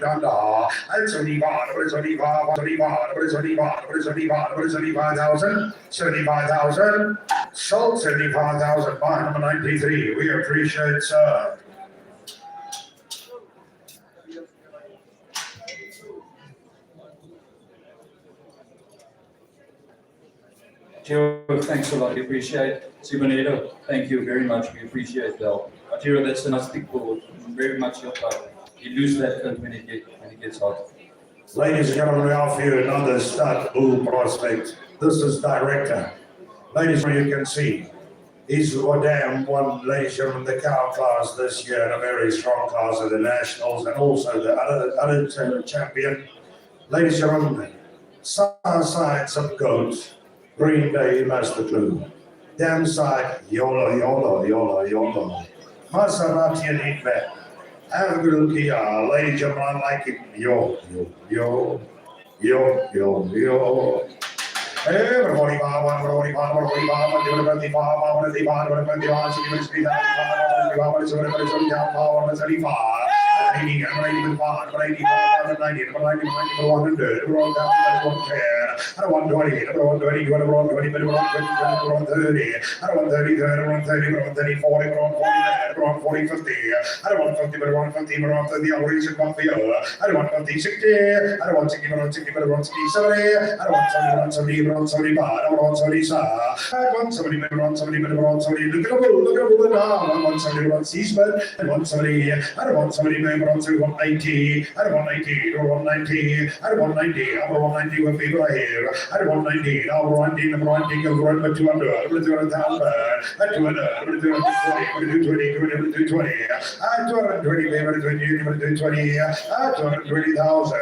75, what is 75, what is 75, what is 75, what is 75, what is 75,000, 75,000, sold 75,000, buy number 93, we appreciate, sir. Arturo, thanks a lot. We appreciate it. Sibonelo, thank you very much. We appreciate that. Arturo, that's a nice big ball. Very much your part. You lose that coat when it gets hot. Ladies and gentlemen, we offer you another stud bull prospect. This is director. Ladies and gentlemen, you can see he's damn won, ladies and gentlemen, the cow class this year, and a very strong class of the nationals and also the other champion. Ladies and gentlemen, sides of goats, Green Day Master Clue. Damn side, YOLO, YOLO, YOLO, YOLO. Maserati and Hitman. Have a good look here, ladies and gentlemen, I like it. Yo, yo, yo, yo, yo, yo. Everybody, somebody bad, I want somebody sad. I want somebody, look at the bull now. I want somebody runs Seasman, I want somebody, I don't want somebody, maybe on 180, I don't want 90, or 190, I don't want 90, I don't want 90 with people here. I don't want 90, I'll run in, I'm running, I'll run with 200, I'm going to do 1,000, I'm 200, I'm going to do 20, I'm going to do 20, I'm going to do 20, I'm 220, I'm going to do 20, I'm going to do 20, I'm 220,000,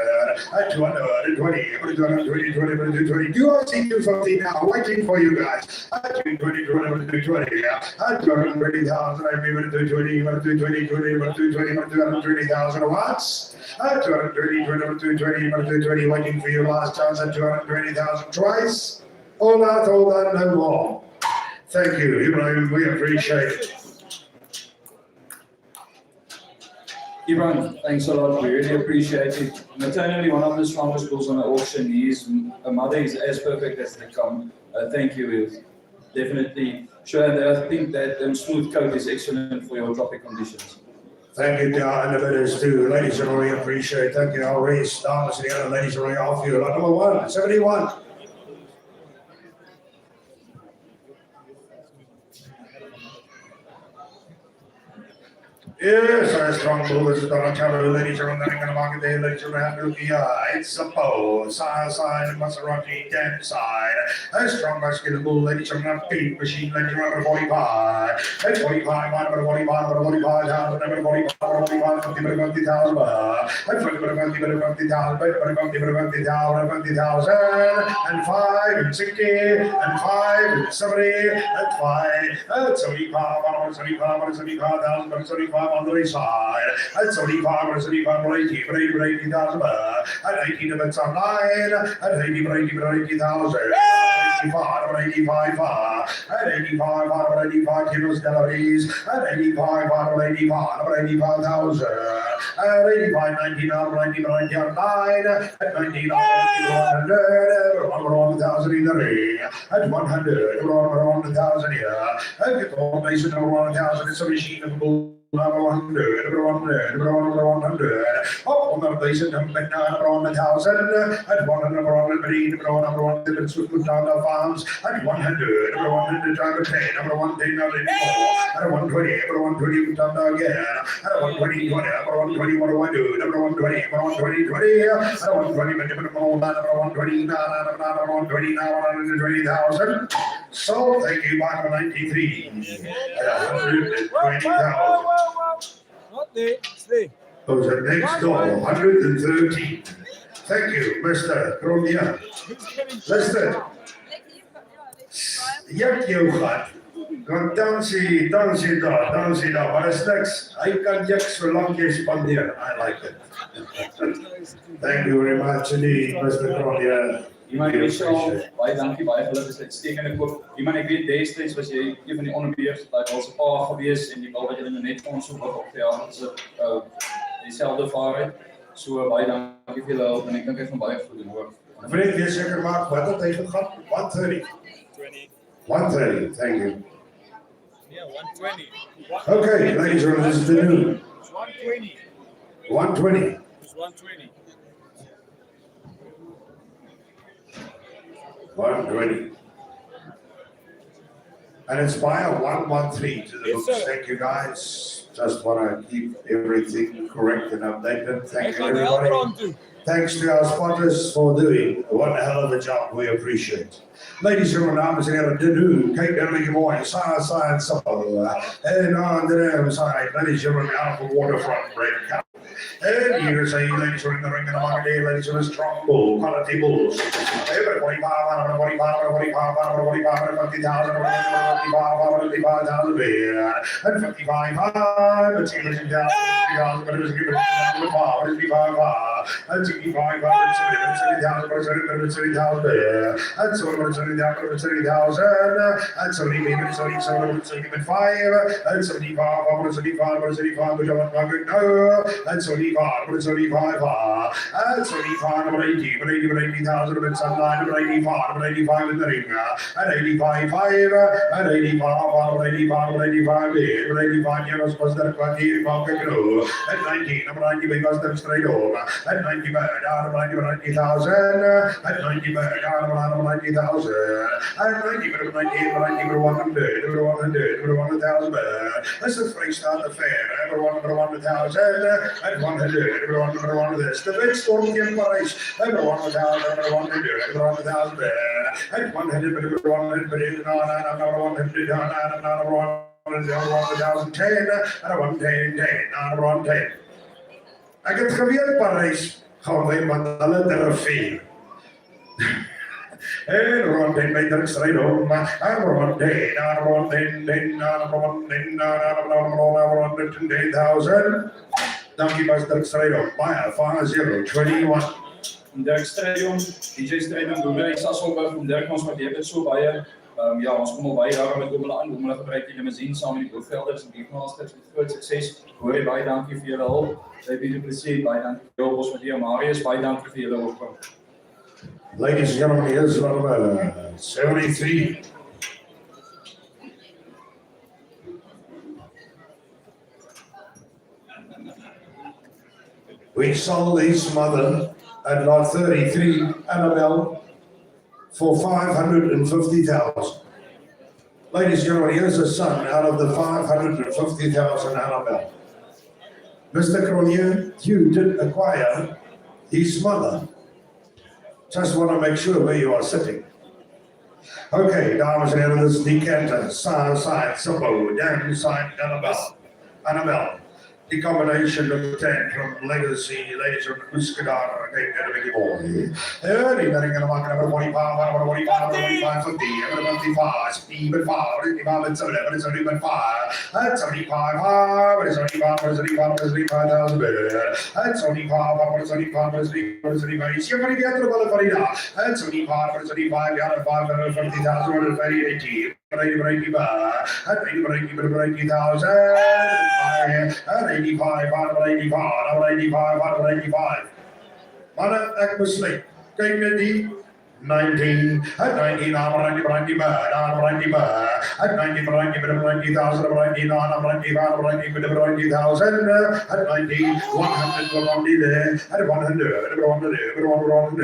I'm 220, I'm going to do 120, 20, I'm going to do 20. Do I see 250 now? Waiting for you guys. I'm doing 20, 20, I'm going to do 20, I'm 220,000, I'm going to do 20, I'm going to do 20, 20, I'm going to do 20, I'm going to do 120,000 once. I'm 230, 20, I'm going to do 20, I'm going to do 20, waiting for your last chance at 220,000 twice. All that, no more. Thank you, Ibrahim, we appreciate it. Ibrahim, thanks a lot. We really appreciate it. Maternally, one of the strongest bulls on the auction. A mother is as perfect as they come. Thank you. Definitely sure. And I think that smooth coat is excellent for your tropic conditions. Thank you, and the bidders too. Ladies and gentlemen, we appreciate it. Thank you, our race. Dames and herren, ladies and gentlemen, off you. Lot number 1, 71. Yes, our strong bull is on camera, ladies and gentlemen, in the market there, ladies and gentlemen, look here. It's a bull, side, Maserati, 10 side. A strong muscular bull, ladies and gentlemen, big machine, ladies and gentlemen, 45. It's 45, number 45, number 45,000, number 45, 50,000, 50,000, and 5, and 60, and 5, and 70, and 5, 75, 75,000, 75. On the side, at 75, 80,000, at 80 of it's online, at 80,000, 85, at 85 kilos calories, at 85, 85,000, at 85, 99, at 99, 100, around 1,000 in the ring, at 100, around 1,000 here, at the combination of 1,000, it's a machine of bull. Number 100, number 100, number 100. Oh, number 1,000, number 1,000, at 100, number 100, number 100, Switzerland down the farms, at 100, number 100, number 10, number 110, number 4, at 120, number 120, down again, at 120, 20, number 120, what do I do? Number 120, number 120, 20, at 120, number 120, number 120, now 120,000. So, thank you, number 93, at 120,000. Not there, stay. Those are next door, 113. Thank you, Mr. Romeo. Lester, jak je uchat? Want dansie daar. Maar is niks. Hij kan jak zo lang je spanderen. I like it. Thank you very much indeed, Mr. Romeo. Iemand Michel, baie dankie, baie geluk is uitstekende koop. Iemand ek weet destyds was jy een van die onderbeheers, daar was 'n paar gewees en die bal wat jy net vir ons so wat opgehaal het, is dieselfde vaarheid. So baie dankie vir julle hulp en ek dink hy gaan baie goed doen hoor. Vriend, wees seker maak wat het hy gegaan? 130. 130, thank you. Yeah, 120. Okay, ladies and gentlemen, this is the new. It's 120. 120. It's 120. 120. And it's buyer 113 to the Yes, books. sir. Thank you, guys. Just want to keep everything correct and updated. Thank Ek you, gaan die helder everybody. aan toe. Thanks to our spotters for doing one hell of a job. We appreciate. Ladies and gentlemen, dames en heren, dit nu, kijk daar liggen mooi, saai en sappel. En aan de andere side, ladies and gentlemen, out of the waterfront, break out. And here is a ladies are in the ring and among the ladies are strong bull, quality bulls. Everybody, 50,000 beer. And 55, the team is down, but it was given to the bar, and 65, beer. And so we're 70,000, and 75, and 75, we don't know, and 75, and 75, and 75, 80,000, and some 85 in the ring, and 85, and 85, 85, 85 euros was the 20 and 19, 90 because them straight over, and 90 bird out of 90,000, and 90 bird out of 90,000, and 90 bird 100, 100,000 bird. That's the freestyle affair. Everyone 100,000, and 100, everyone this. The big storm in Paris. Everyone 1,000, everyone 100,000 bird, and 100, 100, no, 1,010 en 110, en 110. Ek het geweet Parijs gaan wen want hulle terugvier. En rondin by drukstryd om, en rondin, en 10,000. Dankie was drukstryd om, baie, 5-0, 21. Dirk Stadium, DJ Stadium, Google, Sasselburg, Dirk ons waardeer dit so baie. Ja, ons kom al baie jare met hom aan, hom gebruik die limousin saam met die Boervelders en Diepmasters met groot sukses. Hoor jy, baie dankie vir julle hulp. Sy bied die plesier, baie dankie vir jou, ons met jou Marius, baie dankie vir julle opkom. Ladies and gentlemen, here's number 73. We sold his mother at lot 33, Annabelle, for 550,000. Ladies and gentlemen, here's a son out of the 550,000 Annabelle. Mr. Cronier, you did acquire his mother. Just want to make sure where you are sitting. Okay, dames and heren, this decanter, side, simple, down side, Annabelle. The combination of 10 from Legacy, ladies from Uskadar, okay, get a big boy. Early, letting in a market number 45, 45, 50, 55, Stephen 5, 55, and 7, but it's only been 5. That's 75, but it's only 5, but it's only 5, but it's only 5,000 better. That's only 5, but it's only 5, but it's only 5, but it's only 5. You're going to get to the Bala now. That's only 5, but it's only 5, out of 550,000, 180. 80,000, and 85, out of 85, out of 85, out of 85. Mana ek besluit, kyk net die 19, at 19, I'm 90, 90 bird, I'm 90 bird, at 90, 90,000, 99, 95, 90,000, at 90, 100, 100 there, at 100, 100, 100, 100,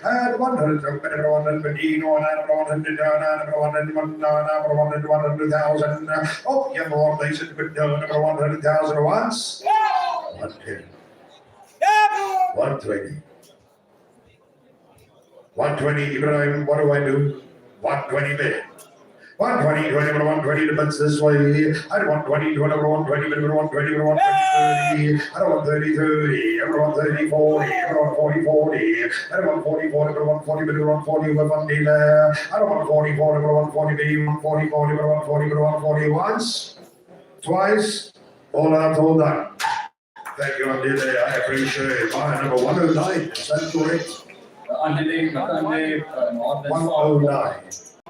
at 100, oh, yeah, more, they should put down 100,000 once, 110, 120. 120, Ibrahim, what do I do? 120 bid. 120, 120 depends this way. I don't want 20, 120, 120, 120, 30. I don't want 30, 30. I don't want 30, 40. I don't want 40, 40. I don't want 40, 40, I don't want 40, but I want 40 with one dealer. I don't want 40, 40, but I want 40, but I want 40, 40, but I want 40, but I want 40 once, twice, all out, all done. Thank you, Andile. I appreciate it. Buy number 109, is that correct? Andile, 109.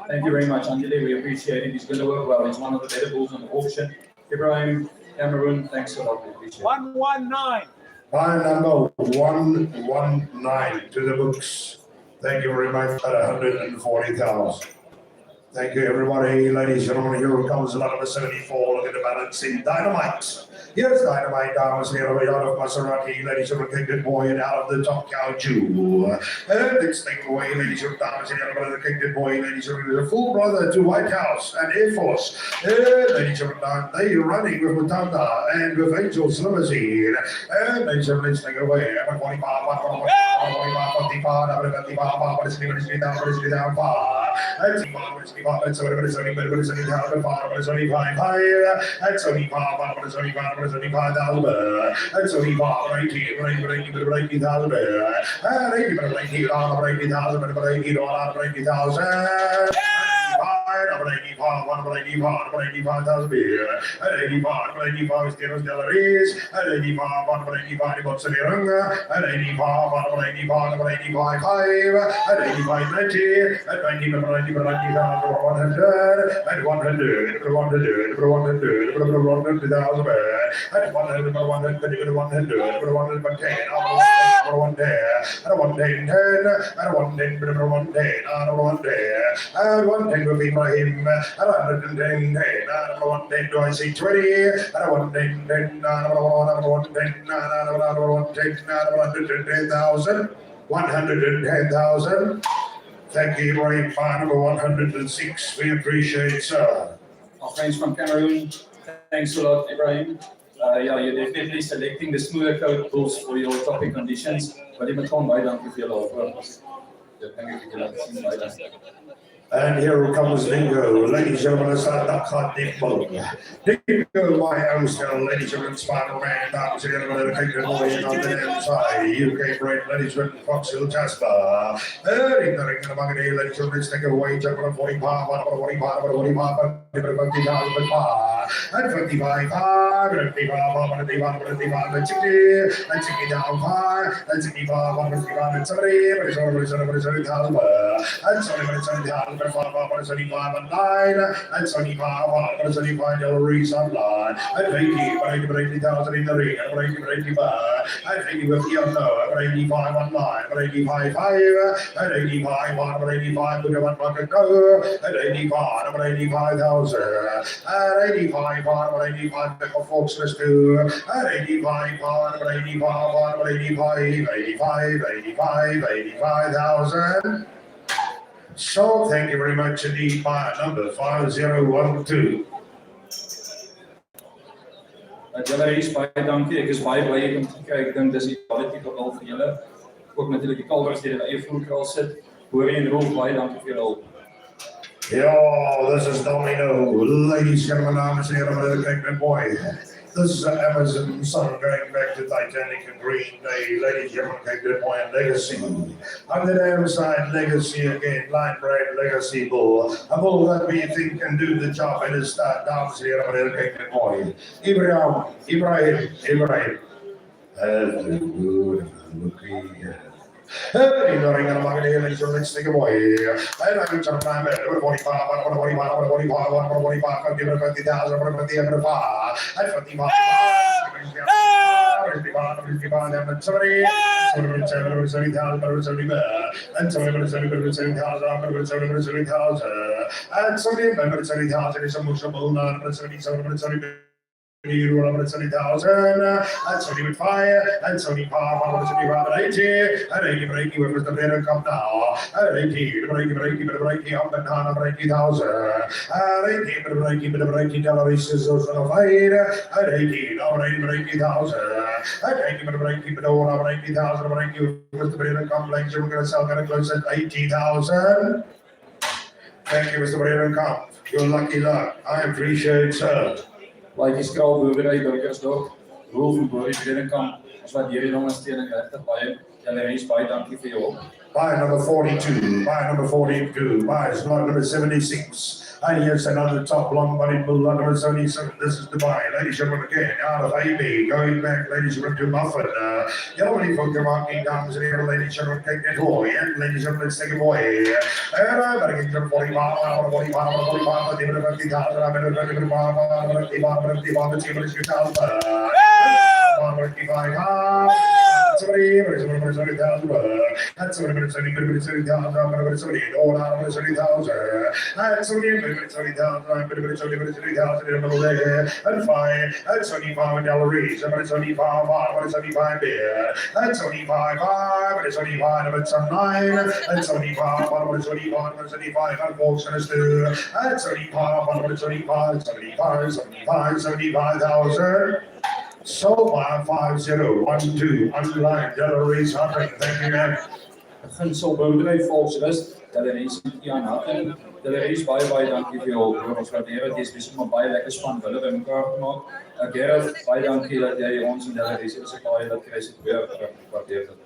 Thank you very much, Andile. We appreciate it. He's going to work well. He's one of the better bulls on the auction. Ibrahim, Cameroon, thanks a lot. We appreciate it. 119. Buy number 119 to the books. Thank you very much at 140,000. Thank you, everybody. Ladies and gentlemen, here comes number 74. Look at the balancing dynamite. Here's dynamite down here out of Maserati. Ladies and gentlemen, Kingdom Boy and out of the top cow Jew. And next thing away, ladies and gentlemen, the Kingdom Boy, ladies and gentlemen, the full brother to White House and Air Force. Ladies and gentlemen, they are running with Matanda and with Angel's limousine. And ladies and gentlemen, let's take it away. 85 Steros Delaries, 85 Bots of Iranga, 85 do I see 20? And 110,000. Thank you, very fine. Number 106. We appreciate it, sir. Our friends from Cameroon, thanks a lot, Ibrahim. Yeah, you're definitely selecting the smoother coat bulls for your tropic conditions, but you can't buy them if you're low. Thank you. And here comes Dingo. Ladies and gentlemen, it's not hot Dingo, my own style, ladies and gentlemen, Spider-Man, dames and gentlemen, take the boy on the damn side. UK Brett, ladies and gentlemen, Fox Hill Jasper. In the ring of the Maggie, ladies and gentlemen, let's take a wage up on 45, and 55, and 60, and 60 down 5, and 65, and 55, and 70, but it's over 70,000, and 70,000, and 75, and 9, and 75, and 75, Delaries online, and 80,000 in the ring, and 85, and 80 with the unknown, and 85 online, and 85, 5, and 85, and 85 to the 1 bucket go, and 85, and 85,000, and 85, and 85 the folks let's do, and 85, and 85, and 85,000. So thank you very much indeed, by number 5012. Julle is baie dankie. Ek is baie bly om te kyk. Ek dink dis die politieke rol vir julle. Ook natuurlik die kalvers wat eie vloerkraal sit. Hoor en Rolf, baie dankie vir julle hulp. Yo, this is Domino. Ladies and gentlemen, I'm here with the Kingdom Boy. This is an Amazon sun going back to Titanic and Green Day. Ladies and gentlemen, Kingdom Boy and Legacy. On the damn side, Legacy again, line bred Legacy bull. A bull that we think can do the job and is down here with the Kingdom Boy. Ibrahim. Good looking. Hey, the ring and a magnet, ladies and gentlemen, let's take a boy. And I can jump time at 45, I'll give it 50,000, I'm going to 55, at 55, and 70, and 70,000, and 70,000 is a mushable, and 70,000. And 70,000, and 75, and 75, and 75, and 80, and 80, breaking with Mr. Brenner come now, and 80, breaking up and down, and 80,000, and 80, breaking Delaries is also fade, and 80, breaking 80,000, and 80, breaking over 80,000, breaking with Mr. Brenner come, like you're going to sell kind of close at 80,000. Thank you, Mr. Brenner come. You're lucky luck. I appreciate it, sir. Like die skraal boerdery burgersdorp, Rolf en Boris Binnenkamp, ons waardeer die ondersteuning regtig baie. Julle is baie dankie vir jou hulp. By number 42, by slot number 76. And here's another top long body bull number 77. This is Dubai. Ladies and gentlemen, again, out of AB, going back, ladies and gentlemen, to Muffin. Yellow from Kamaki, dames and herren, ladies and gentlemen, take that boy. And ladies and gentlemen, let's take it away. And I'm going to get you 45, 45, 50,000, I'm going to 55, 55, 55, 55, somebody, but somebody, but somebody thousand, and somebody, but somebody, but somebody thousand, but somebody, all out of somebody thousand, and somebody, but somebody thousand, but somebody thousand in the middle there, and five, and $75, somebody 75, but 75 beer, and 75, but 75, but some nine, and 75, but 75, but 75, and folks and stew, and 75, but 75, 75, 75, 75,000. So 5012 underline Delaries 100. Thank you, man. Ginselboerdery Volksrus, Delaries en Delaries baie dankie vir jou oor ons waardeer dit. Dis beslis baie lekker span hulle bymekaar gemaak. Gerard, baie dankie dat jy ons en Delaries is baie dat kry se weer waardeer dit.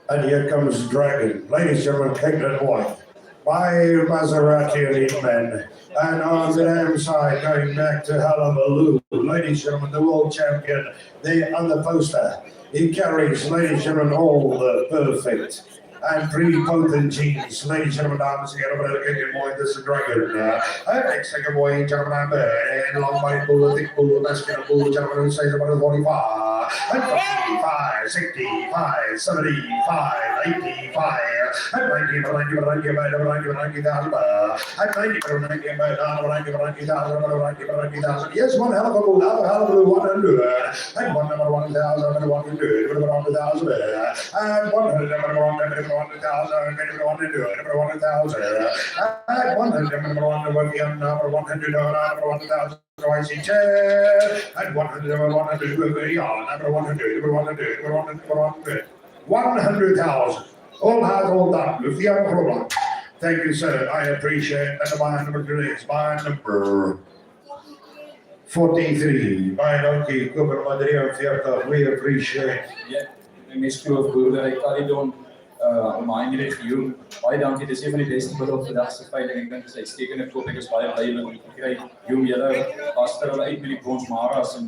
And here comes Dragon. Ladies and gentlemen, take that white. By Maserati Elite Men. And on the damn side, going back to Hullabaloo. Ladies and gentlemen, the world champion there on the poster. He carries, ladies and gentlemen, all the perfect and pre-potent genes. Ladies and gentlemen, dames and gentlemen, boy, this is Dragon. Next second boy, gentlemen, and long body bull, thick bull, masculine bull, gentlemen, who says about 45, and 55, 65, 75, 85, and 90,000. Yes, one hell of a bull, hell of a 100, and one number 1,000, and 100, and 100,000, and 100,000. 100,000, maybe 100, number 100,000, and 100, number 100, number 100, number 100,000. Twice each, and 100, number 100, number 100, number 100, number 100, 100,000. All had all done with the other problem. Thank you, sir. I appreciate that. My number 3 is my number 43. By donkey, Cooper Madrid, we appreciate. Ja, en mens glo boerdery Caledon my regio. Baie dankie. Dis een van die beste middel op vandag se veiling. Ek dink dis uitstekende koop. Ek is baie bly met die gekry. Julle was er al uit met die Bonsmaras en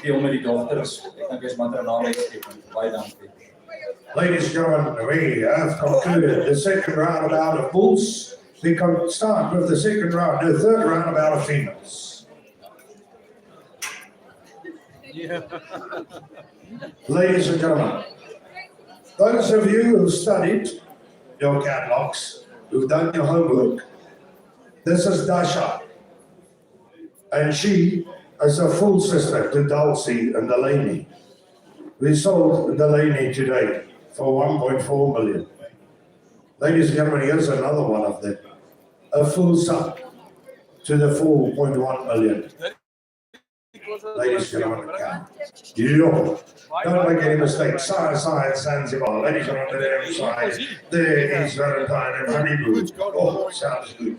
veel met die dogters. Ek dink is materiaal uitstekend. Baie dankie. Ladies and gentlemen, we have concluded the second roundabout of bulls. We can start with the second round, the third roundabout of females. Yeah. Ladies and gentlemen, those of you who've studied your catalogs, who've done your homework, this is Dasha. And she is a full sister to Dulcie and Delaney. We sold Delaney today for 1.4 million. Ladies and gentlemen, here's another one of them. A full son to the 4.1 million. Ladies and gentlemen, don't make any mistakes. Side Zanzibar. Ladies and gentlemen, there inside. There is Valentine and honeymoon. Oh, sounds good.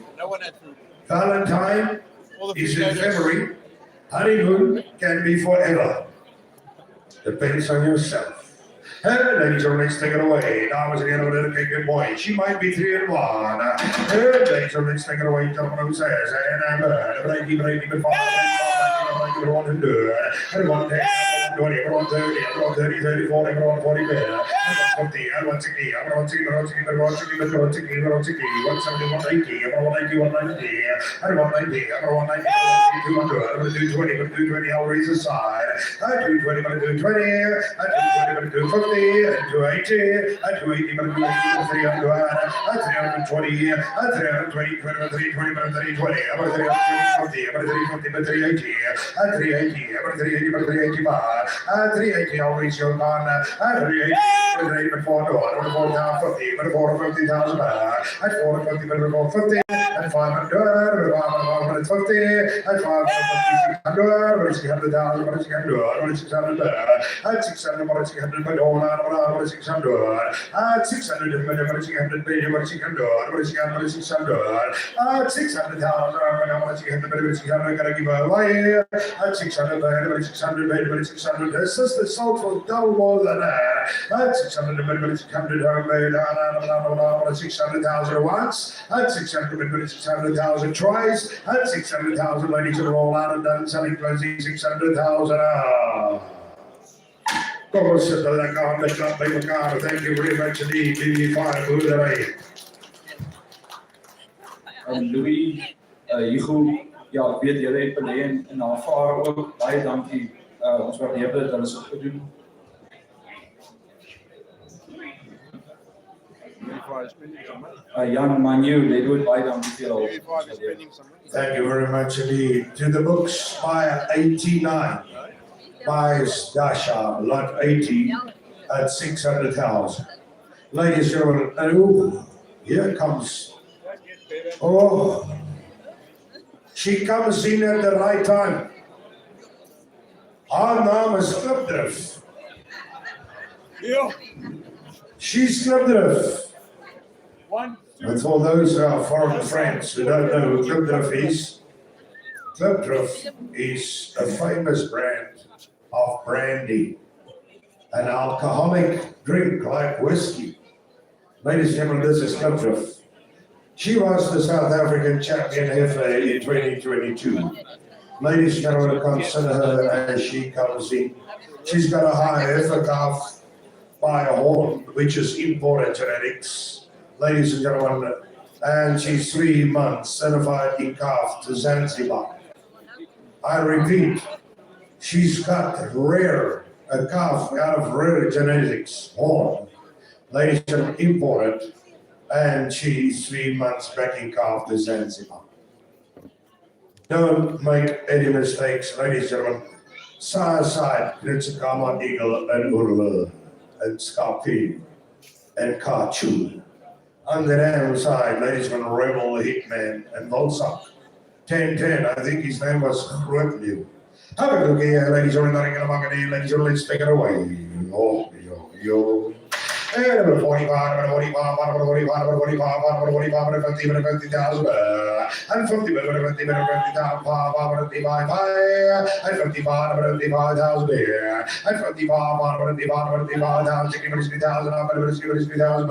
Valentine is in February. Honeymoon can be forever. Depends on yourself. Ladies and gentlemen, let's take it away. Dames and gentlemen, okay, good boy. She might be 3-1. Ladies and gentlemen, let's take it away. Gentlemen, who says, and I'm keep 100, and 110, 20, 30, 30, 30, 40, 40, 50, 160, 170, 180, 190, and 190, 200, 220, I'll raise the side, 220, 220, and 250, and 280, and 280, 300, and 320, and 320, 320, 320, 380, and 380, about 385, and 380, I'll reach your gun, and 380, but 450, but 450,000, and 450, but 450, and 500, but 550, and 550, 600, but 600,000, but 600, but 600, and 600, but 600, but all out, but 600, and 600, but 600, but 600, but 600, and 600,000, but 600, gotta give away. At 600, 600, 600, this is the salt for double more than that. At 600, 600, homemade, 600,000 watts. At 600, 600,000 tries. At 600,000 ladies are all out and done selling closing 600,000. Thank you very much indeed, TV5, who are they? Louis, Hugo. Ja, ek weet julle het belê in aanvaar ook. Baie dankie. Ons waardeer dit, hulle is goed gedoen. Jan Manu, Ledwood, baie dankie vir jou. Thank you very much indeed. To the books by 89. Buys Dasha, lot 80 at 600,000. Ladies and gentlemen, oh, here comes. Oh, she comes in at the right time. Haar naam is Klipdrift. She's Klipdrift. And for those who are foreign friends who don't know who Klipdrift is a famous brand of brandy, an alcoholic drink like whiskey. Ladies and gentlemen, this is Klipdrift. She was the South African champion heifer in 2022. Ladies and gentlemen, consider her as she comes in. She's got a high heifer calf by a horn, which is imported genetics. Ladies and gentlemen, and she's 3 months certified in calf to Zanzibar. I repeat, she's got a calf out of rare genetics, horn. Ladies and gentlemen, imported, and she's 3 months back in calf to Zanzibar. Don't make any mistakes, ladies and gentlemen. Side, Kritsikama, Eagle, and Urla, and Scarpine, and Cartoon. On the damn side, ladies and gentlemen, Rebel, Hitman, and Volsak. 10-10, I think his name was Rutlew. Have a look here, ladies and gentlemen, ladies and gentlemen, let's take it away. Oh, yo. And number 45, number 45, number 45, number 45, number 45, number 50, number 50,000, and 50, number 50, number 50,000, number 55, and 55, number 55,000 here, and 55, number 55, number 55,000, 60, number 60,000, number 60,000,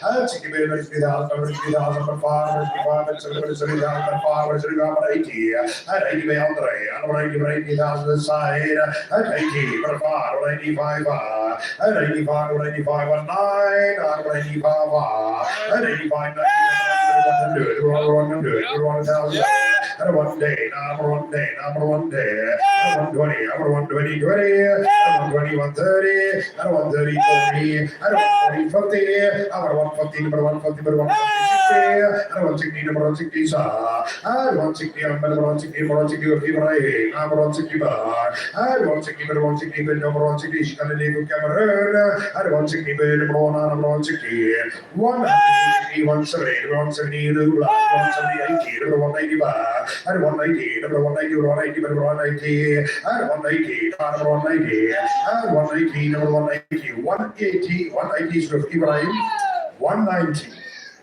and 60, number 60,000, number 60,000, number 5, number 55, and 70, number 70,000, number 5, number 70, number 80, and 80, number 80, number 80,000 aside, and 80, number 5, number 85, and 85, number 85, 9, number 85, and 85, 100, 1,000, and 1 day, number 1 day, number 1 day, and 120, number 120, 20, and 120, 130, and 130, 40, and 140, 50, number 150, number 150, number 150, 60, and 160, number 160, and 160, number 160, number 160, number 160, and 160, number 160, number 160, she can leave Cameroon, and 160, number 160, 160, 170, 170, 170, 80, number 185, and 180, number 180, 180, number 180, and 180, number 180, and 180, number 180, 180, 180 is with Ibrahim, 190.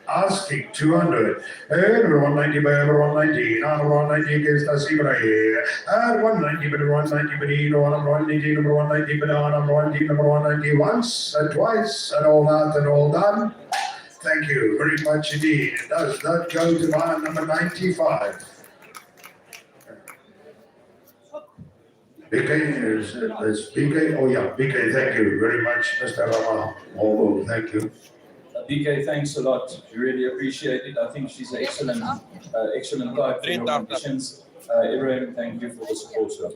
Asking 200, and 190 by 190, number 190 against us Ibrahim, and 190 by 190 by number 190, number 190 by number 190, number 190 once and twice, and all that and all done. Thank you very much indeed. Does that go to my number 95? BK is BK. Oh yeah, BK. Thank you very much, Mr. Rama. Oh, thank you. BK, thanks a lot. We really appreciate it. I think she's an excellent type for your conditions. Ibrahim, thank you for the support, sir.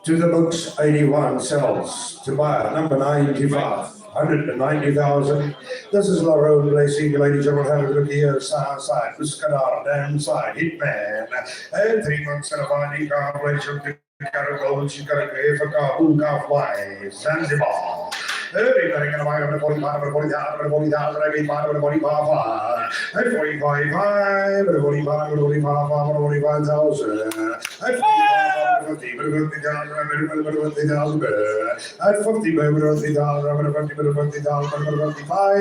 To the books, 81 sells. To buy number 95, 190,000. This is Rhone placing, ladies and gentlemen. Have a look here, side, Muscadar, damn side, Hitman, and 3 months and a finding calculation to Caracol, she got a grave for Kabul, Fly, Zanzibar. Everybody can buy over 45, over 40,000, over 40,000, every 5, over 45, and 45, over 45, over 45, over 45,000, and 45, over 50, over 50,000, over 50,000, and 50, over 50,000, over 50, over 50,000, over 55,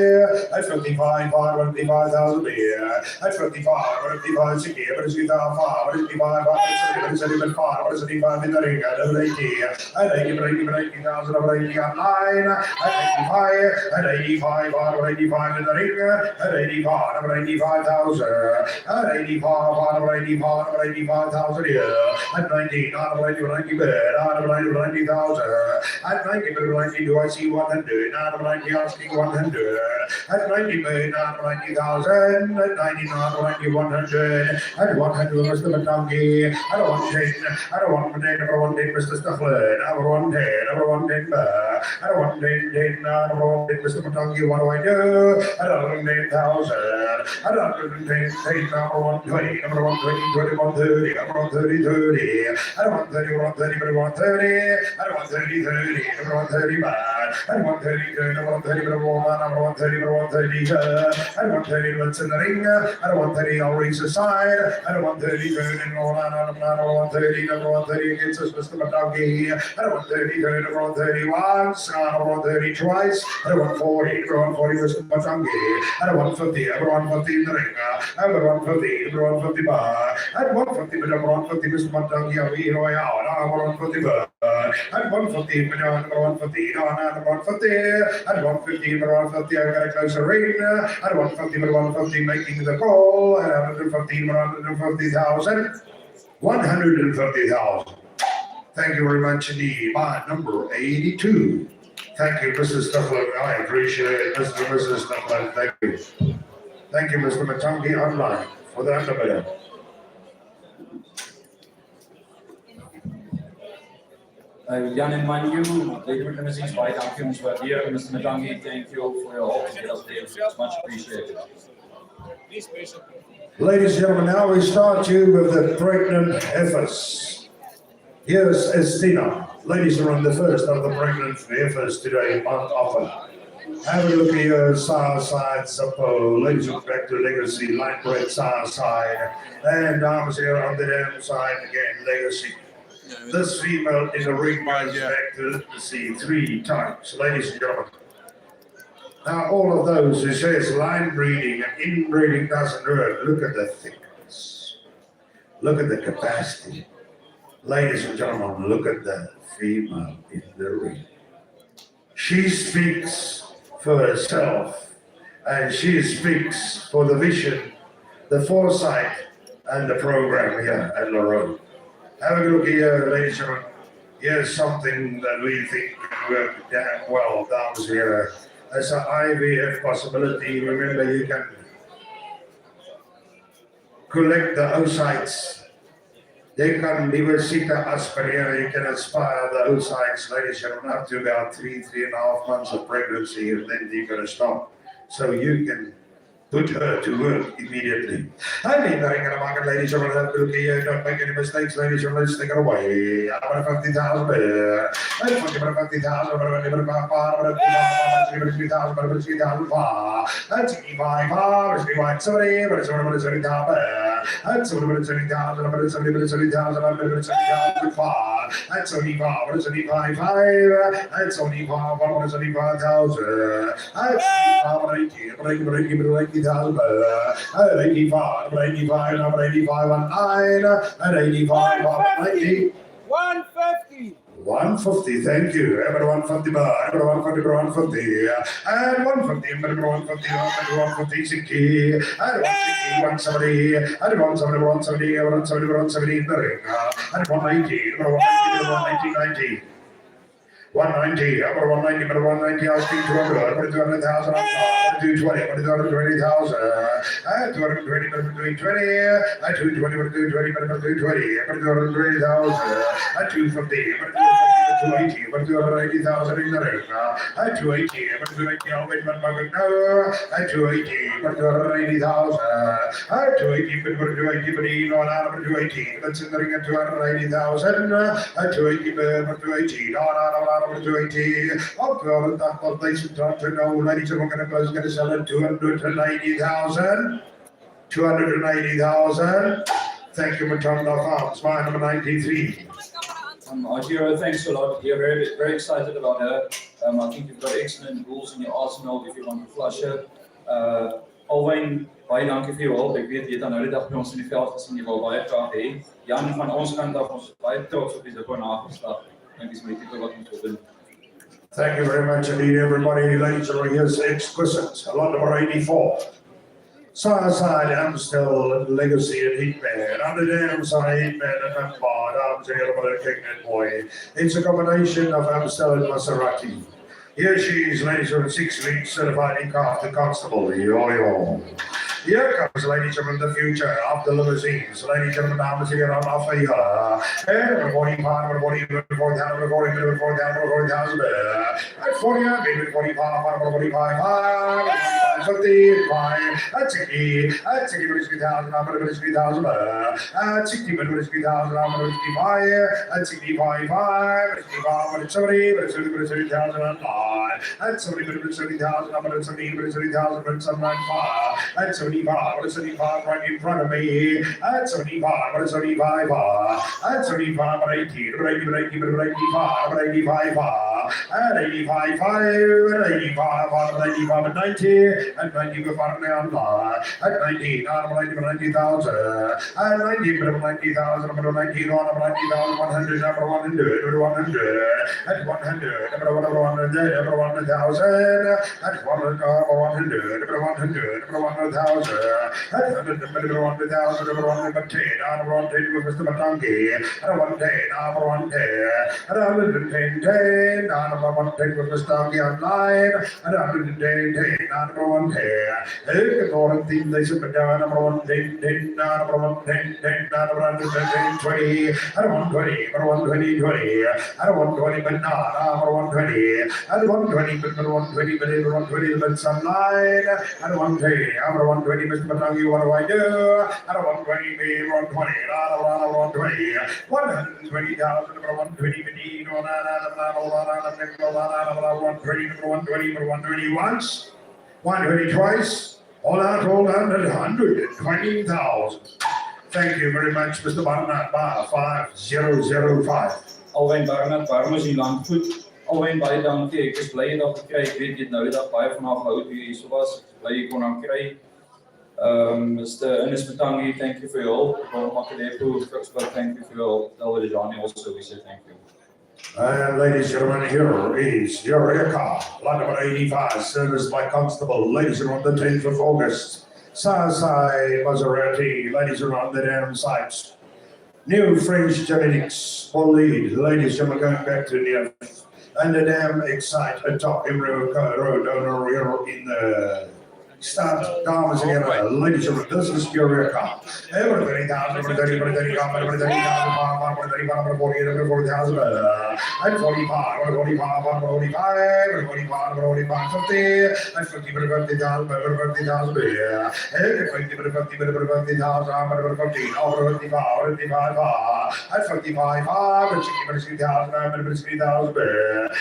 and 55, over 55,000 here, and 55, over 55, 60, over 65, over 55, over 75, over 75 in the ring, and 80, and 80, over 80,000, over 89, and 85, over 85 in the ring, and 85, over 85,000, and 85, over 85, over 85,000 here, and 90, 90 bid, out of 90,000. At 90 bid, 90, do I see 100? Out of 90, asking 100. At 90 bid, out of 90,000. At 90, out of 90, 100. At 100, Mr. Matangi. I don't want 10. I don't want 10. I don't want 10, Mr. Stufflin. I don't want 10. I don't want 10. I don't want 10. I don't want 10, Mr. Matangi. What do I do? I don't want 10,000. I don't want 10. Number 120. Number 120. 21, 30. Number 130, 30. I don't want 30. 130. Number 130. I don't want 30, 30. Number 130. I don't want 30. Number 130. Number 130. Number 130. I don't want 30. Let's in the ring. I don't want 30. I'll raise aside. I don't want 30. Number 130. Number 130 against us, Mr. Matangi. I don't want 30. Number 130 once. Number 130 twice. I don't want 40. Number 140, Mr. Matangi. I don't want 50. Number 150 in the ring. Number 150. Number 150 bar. At 150. Number 150, Mr. Matangi. I'll be here out. Number 150 bar. At 150. Number 150. Number 150. At 150. Number 150. I've got a closer ring. At 150. Number 150 making the call. At 150. 150,000. 150,000. Thank you very much indeed. Bot number 82. Thank you, Mrs. Stufflin. I appreciate it, Mr. and Mrs. Stufflin. Thank you. Thank you, Mr. Matangi online for the underbidder. Jan and Manu, ladies and gentlemen, baie dankie ons waardeer. Mr. Matangi, thank you for your help. It's much appreciated. Please, patient. Ladies and gentlemen, now we start you with the pregnant heifers. Here's Estina. Ladies and gentlemen, the first of the pregnant heifers today on offer. Have a look here, Southside Suppo, ladies and back to Legacy, light red Southside, and arms here on the damn side again, Legacy. This female is a ring by back to Legacy 3 times, ladies and gentlemen. Now, all of those who says line breeding and inbreeding doesn't work, look at the thickness. Look at the capacity. Ladies and gentlemen, look at the female in the ring. She speaks for herself, and she speaks for the vision, the foresight, and the program here at Rhone. Have a look here, ladies and gentlemen. Here's something that we think can work damn well down here. As an IVF possibility, remember you can collect the oocytes. They can diversita aspirate, you can aspire the oocytes, ladies and gentlemen, up to about 3.5 months of pregnancy, and then you're going to stop. So you can put her to work immediately. I mean, the ring of the market, ladies and gentlemen, have a look here. Don't make any mistakes, ladies and gentlemen, let's take it away. I'm going to 50,000 better. I'm going to 50,000, I'm going to 50,000, I'm going to 3,000 far. That's 85 far, it's 85, 70, but it's 70,000 better. That's 70,000, I'm going to 70,000, I'm going to 70,000 far. That's 75, but it's 75, 5. That's 75, 175,000. That's 85, 80,000, 85, 85, number 85, 9, and 85, 90. 150. 150, thank you. Every 150 bar, every 150 bar, 150. And 150, every 150, every 150, 60. And 160, 170. And 170, 170, 170, 170 in the ring. And 190, every 190, 190. 190, over 190, but 190, I'll speak 200, put it 200,000, 220, put it 220,000, 220, but between 20, 220, but 220, but 220, put it 220,000, 250, but 280, but 280,000 in the ring, 280, but 280, I'll wait, but no, 280, but 280,000, 280, but 280, but you know, not 280, that's in the ring at 280,000, 280, but 280, no, 280. Oh, God, ladies and gentlemen, ladies and gentlemen, going to sell it 290,000. 290,000. Thank you, Matonda Farms. My number 93. Argiro, thanks a lot. You're very, very excited about her. I think you've got excellent rules in your arsenal if you want to flush her. Alwyn, baie dankie vir jou hulp. Ek weet jy het aan nou die dag by ons in die veld gesien, jy wil baie graag hê. Jan van ons kant af, ons baie trots op die Zippo nageslag. Thank you very much indeed, everybody. Ladies and gentlemen, here's exquisite. Lot number 84. Side side Amstel and Legacy and Heatman. On the damn side Heatman and Memphard. I'm jail for the king and boy. It's a combination of Amstel and Maserati. Here she is, ladies and 6 weeks certified in car the constable. Yo. Here comes, ladies and gentlemen, the future of the limousines. Ladies and gentlemen, dames en heren, af van hier. En 45, 40, 40,000, 40,000, 40,000, 40,000, 45, 55, that's a key, 3,000, I'm going to 3,000, 60, 3,000, I'm going to 55, that's 65, 55, 70, 30,000, that's 70,000, I'm going to 70,000, 75, that's 75 right in front of me. That's 75, that's 75, that's 75, 80, 85, at 85, 85, at 90, at 90, at 90, 90,000, at 90, 90,000, 100, 100, at 100, at 100, at 100,000, at 100,000. At 100,000, with Mr. Matangi, at 110, at 110, at 110 with Mr. Tangi online, at 110, at 110. All things they should be done, at 110, at 110, at 110, 20, at 120, at 120, 20, at 120, but not, at 120, at 120, but 120, but 120, but some line, at 110, at 120, Mr. Matangi, what do I do? I don't want 120, 120, I don't want 120, 120,000, 120, 120 once, 120 twice, all out, 120,000. Thank you very much, Mr. Barnard, bar 5005. Alwyn Barnard, waarom is die land goed? Alwyn, baie dankie, ek is blij dat ek kry, ek weet jy nou dat baie vanaf hout hier so was, ek is blij ek kon aan kry. Mr. Ernest Matangi, thank you for your help. Makadepu, thank you for your help. Elder Johnny also, we say thank you. And ladies and gentlemen, here is your car, lot number 85, serviced by Constable. Ladies and gentlemen, the 10th of August. Sasai Maserati, ladies and gentlemen, the damn sites. New French genetics will lead. Ladies and gentlemen, going back to the and the damn excite atop embryo road owner here in the start, dames en heren, ladies and gentlemen, this is your car. Every 30,000, every 30, every 30,000, every 30,000, every 30,000, every 40, every 40,000, and 45, every 45, every 45, every 45, every 45, 50, and 50, every 50,000, every 50,000, every 50, every 50, every 50,000, every 50, over 55, 55, at 55, and 60, every 60,000, every 60,000,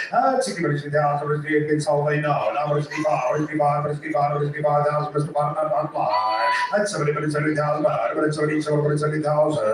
at 60, every 60,000, every 60,000, solving now, every 65, 55, 55, 55, 5,000, Mr. Barnard online. At 70, 70,000, but 70, 70,000.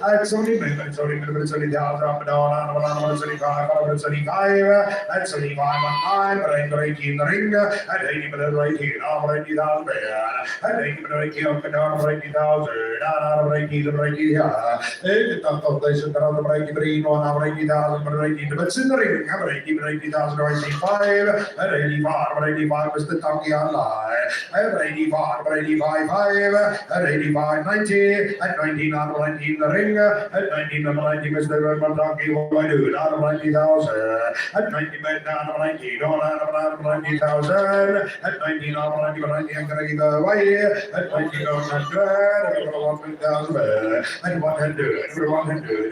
At 70, 70,000, up and down, 75, 75, at 75 online, but I'm right in the ring, at 80 minutes right here, I'm 80,000 there, at 80 minutes right here, up and down, 80,000, I'm right here, the top of this is around the 83, no, I'm 80,000, but 80, but in the ring, I'm 80,000, 85, at 85, 85, Mr. Tangi online. At 85, 85, 5, at 85, 90, at 19, out of 19 the ring, at 19, out of 90, Mr. Matangi, what do I do? Out of 90,000, at 90, down of 90, out of 90,000, at 19, out of 90, 90, I'm going to give away, at 19, out of 100, at 100,000, at 100, at 100, at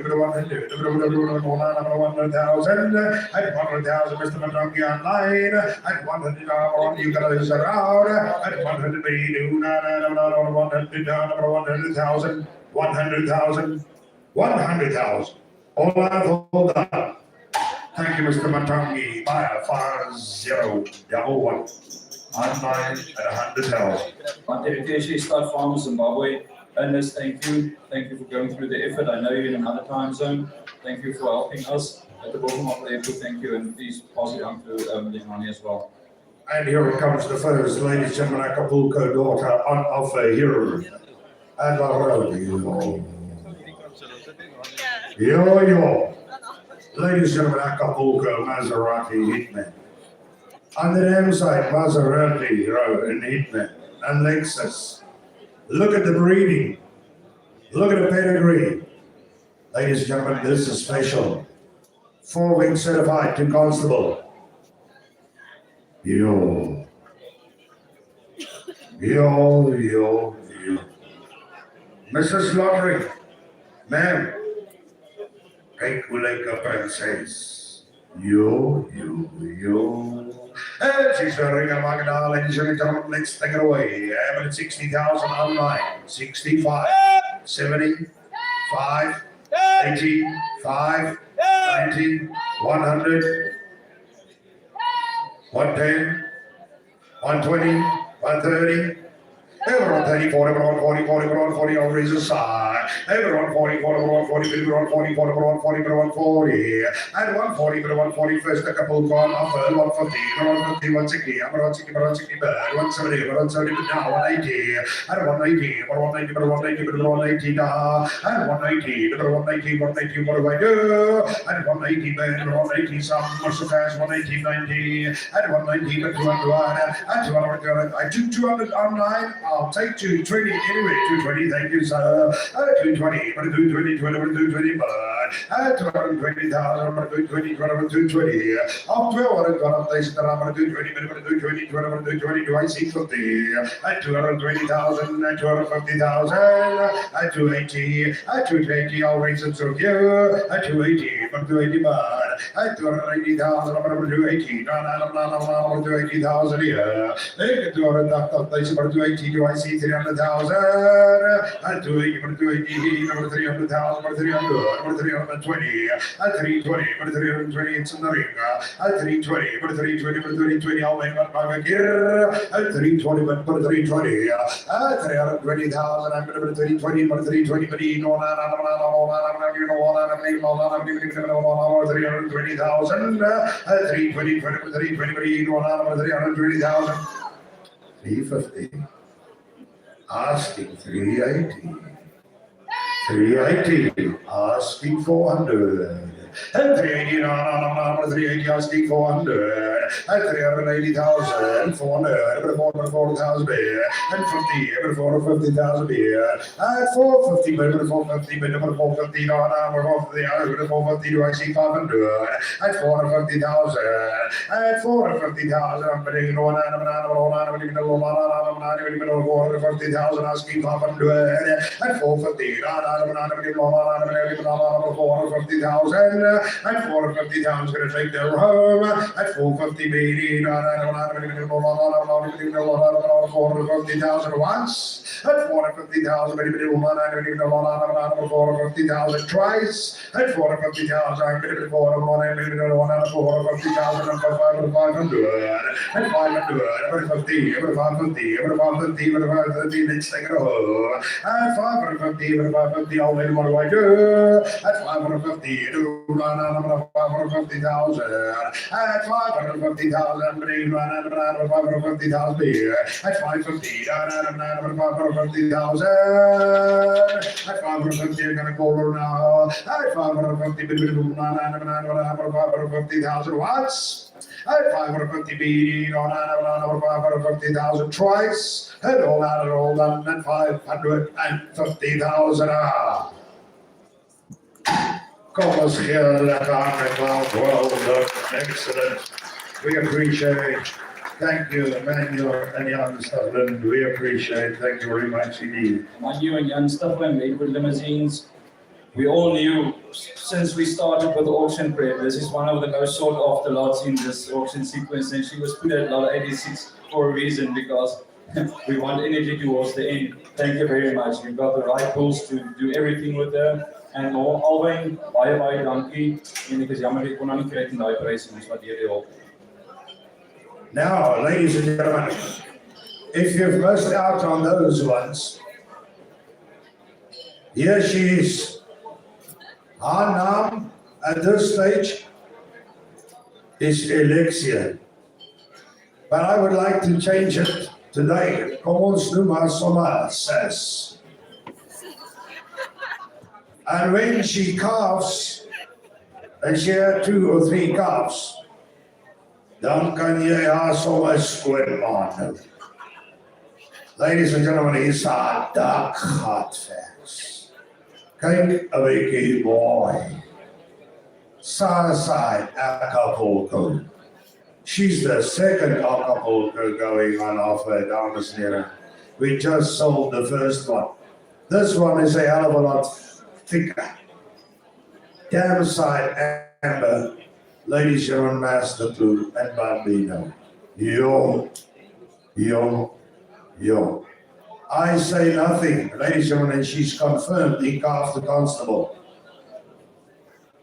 100, at 100,000, at 100,000, Mr. Matangi online, at 100, you got to lose around. At 100, 100,000, 100,000, 100,000. All out, all done. Thank you, Mr. Matangi. Buyer 5011. Online at 100,000. Manterekeshi Stud Farm, Zimbabwe. Ernest, thank you. Thank you for going through the effort. I know you're in another time zone. Thank you for helping us. At the bottom of the effort, thank you. And please pass it on to Lihani as well. And here comes the first, ladies and gentlemen, Acapulco daughter on offer here at the rodeo. Yo. Ladies and gentlemen, Acapulco, Maserati Hitman. On the damn side, Maserati Rhone Hitman and Lexus. Look at the breeding. Look at the pedigree. Ladies and gentlemen, this is special. 4-wing certified to constable. Yo. Mrs. Lottery, ma'am, take Ulay up and says, yo. And she's wearing a Magna, ladies and gentlemen, let's take it away. I'm at 60,000 online. 65, 75, 85, 90, 100, 110, 120, 130. Everyone 30, 40, everyone 40, 40, everyone 40, on razor side. Everyone 40, 40, everyone 40, everyone 40, 40, everyone 40, everyone 40. And 140, everyone 40, first a couple gone off, 150, everyone 50, 160, everyone 60, everyone 60, 170, everyone 70, but now 180. And 180, everyone 180, everyone 180, everyone 180 now. And 180, everyone 180, 180, what do I do? And 180, everyone 180, some must have passed 180, 90. And 190, but 200, and 200, I took 200 online. I'll take 220 anyway. 220, thank you, sir. 220, but 220, 220, but 220,000, but 220, 220. Of 12, I'm placed that I'm going to do 20, but 220, 220, do I see 50? At 220,000, at 250,000, at 280, at 280, I'll raise it to you. At 280, but 280, but at 280,000, I'm going to do 80. No, I'm going to do 80,000 here. 200,000, but 280. Do I see 300,000? At 280, but 280, number 300,000, but 300, but 320, at 320, but 320, it's in the ring. At 320, but 320, but 320, I'll make that back here. At 320, but 320, at 320,000, I'm going to 320, but 320, but you know, 320,000, at 320, but 320, but you know, 320,000, 350. Asking 380, 380, asking 400, and 380, no, 380, asking 400, and 380,000, 400, 400,000 beer, and 50, 450,000 beer, and 450, 450, 450, no, 450, do I see 500, and 450,000, and 450,000, I'm putting 450,000, asking 500, and 450, 450,000, and 450,000 going to take their home, at 450 meeting, 450,000 once, at 450,000, 450,000 twice, at 450,000, 450,000, and 500, and 550, 550, let's take it home, at 550, I'll let what do I do, at 550, 550,000, at 550,000, 550,000 beer, at 550, 550,000, at 550, I'm gonna go now, at 550,000 watts, at 550 beating on 550,000 twice, and all that, and 550,000. Couples here that are well done, excellent. We appreciate. Thank you, Emmanuel and Jan Stuffland. We appreciate. Thank you very much indeed. Manu and Jan Stuffland, Edward Limousines. We all knew since we started with the auction prep, this is one of the most sought after lots in this auction sequence, and she was put at lot 86 for a reason, because we want energy towards the end. Thank you very much. You've got the right tools to do everything with her. En albei baie dankie en ek is jammer ek kon nou nie kry in daai prys en ons waardeer die hulp. Now, ladies and gentlemen, if you've missed out on those ones, here she is. Haar naam at this stage is Alexia, but I would like to change it today. Kom ons noem haar sommer Sas. And when she calves, and she had 2 or 3 calves, dan kan jy haar sommer skoonmaak. Ladies and gentlemen, hier's haar dak gatvers. Kyk 'n bietjie mooi. Southside Acapulco. She's the second Acapulco going on offer, dames and heren. We just sold the first one. This one is a hell of a lot thicker. Dam side amber. Ladies and gentlemen, Master Blue and Bambino. Yo. I say nothing. Ladies and gentlemen, she's confirmed in Kaap the Constable.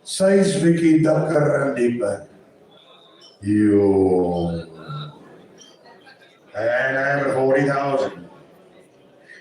Says Vicky Ducker and Dieper. Yo. And I have 40,000.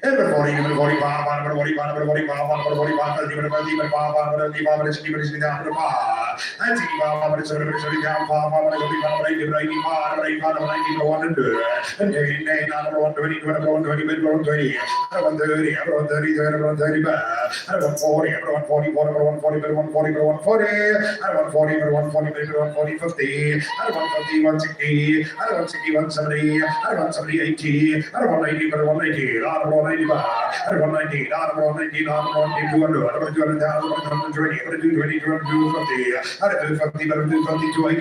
Number 40, number 45, number 45, number 45, number 45, number 45, number 45, number 45, number 60, down to 5. And 65, number 70, down 5, number 75, number 80, number 85, number 85, number 90, number 100. And 89, number 120, number 120, number 120, number 130, number 130, number 135, number 140, number 140, number 140, number 140, number 140, number 140, number 140, number 140, 50, number 150, 160, number 160, 170, number 170, 80, number 180, number 180, number 180. 190, 190, 190, 200, 200,000, 120, 220, 250, 250,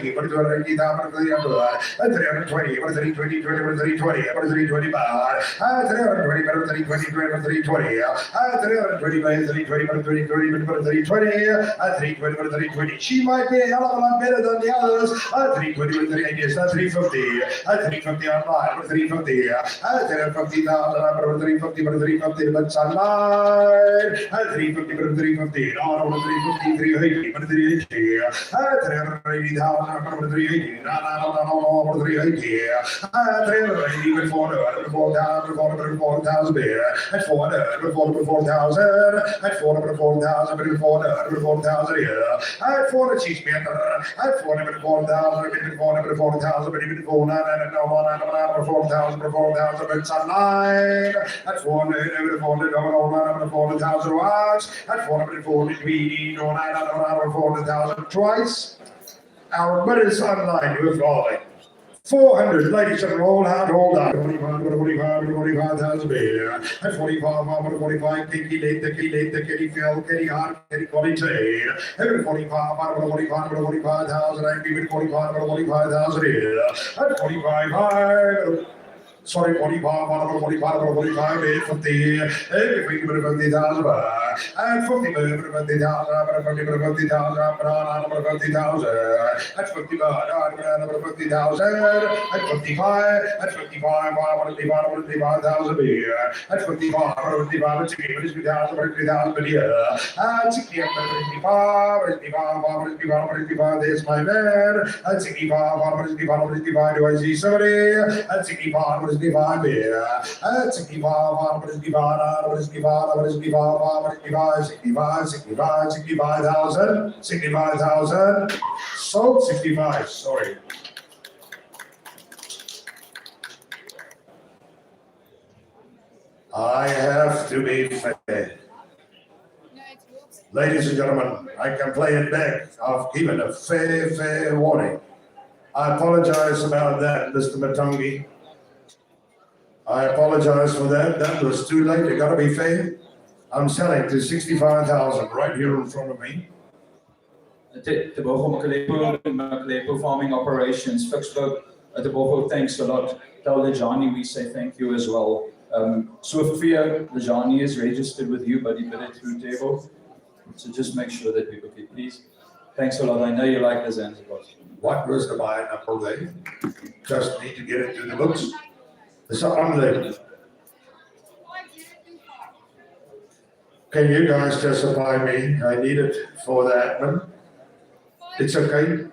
280, 280, 300, 320, 320, 320, 325, 320, 320, 320, 320, 320. She might be a hell of a lot better than the others. 320, 380, 350, 350 online, 350, 350,000, 350, 350, but online, 350, 350, no, 350, 380, 380, 380,000, 380, no, 380, 380, 400, 4,000, 4,000 beer, at 400, 4,000, at 400, 4,000, 4,000 here, at 400 cheese beer, at 400, 4,000, 400, 4,000, 4,000, it's online, at 400, 400,000 watts, at 440, we don't have 400,000 twice. Our bidders online, you're falling. 400, ladies and hold on. 45,000 beer. At 45, 45, Kitty late, the kitty fell, kitty hot, kitty quality trade. Every 45,000, I give it 45,000 here. At 45, sorry, 45, 50, everything but 50,000, and 50, 50,000, 50,000, at 50, 50,000, at 55, at 55, 55,000 beer, at 55, 55, 60,000, 50,000 beer, at 60, 55, there's my man, at 65, 55, do I see somebody, at 65, 65 beer, at 65, 65,000, sold 65, sorry. I have to be fair. Ladies and gentlemen, I can play it back. I've given a fair warning. I apologize about that, Mr. Matangi. I apologize for that. That was too late. You gotta be fair. I'm selling to 65,000 right here in front of me. Makalepo farming operations, Fixburg, Tebogo, thanks a lot. Tell Lejani we say thank you as well. Swiftfear, Lejani is registered with you, but he bid it through table. So just make sure that we book it, please. Thanks a lot. I know you like the Zanzibars. What was the buy number there? Just need to get it to the books. It's unbelievable. Can you guys just supply me? I need it for the admin. It's okay.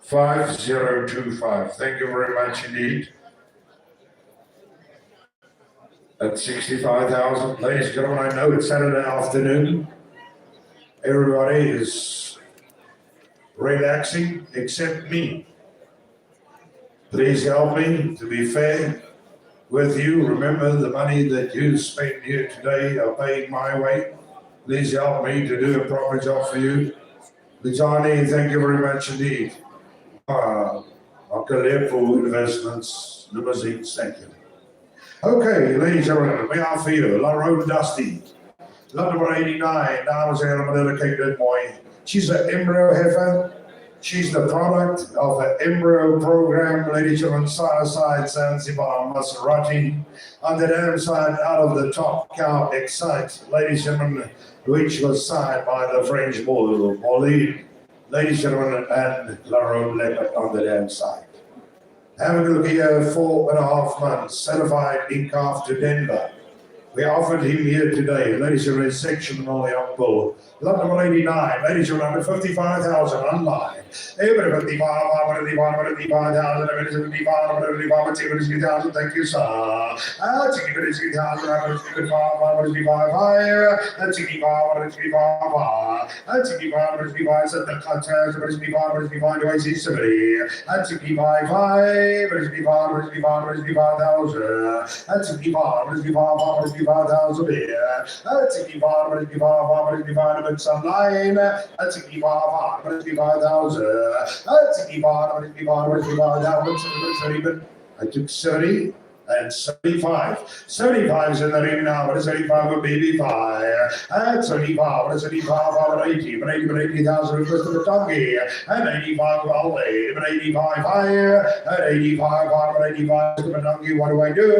5025. Thank you very much indeed. At 65,000. Ladies and gentlemen, I know it's Saturday afternoon. Everybody is relaxing except me. Please help me to be fair with you. Remember, the money that you spent here today are paid my way. Please help me to do a proper job for you. Lejani, thank you very much indeed. Makalepo Investments, limousines, thank you. Okay, ladies and gentlemen, we are for you. Rhone Dusty. Lot number 89, dames en heren, meneer de Kijk mooi. She's an embryo heifer. She's the product of an embryo program, ladies and gentlemen, side Zanzibar, Maserati. On the dam side, out of the top cow Excite, ladies and gentlemen, which was signed by the French bull, Pauline, ladies and gentlemen, and Rhone Leopard on the dam side. Having a look here, 4.5 months, certified in calf to Denver. We offered him here today, ladies and gentlemen, sectional young bull. Lot number 89, ladies and gentlemen, 55,000 online. Even 55,000, thank you, sir. Online, that's a give off, but it's 5,000. That's a give off, but it's 5,000. I took 70 and 75. 75 is in the ring now, but it's 75 with baby 5. And 75, but it's 75 over 80, but 80,000 with Mr. Matangi. And 85 all day, but 85 higher. And 85 but 85 Mr. Matangi, what do I do?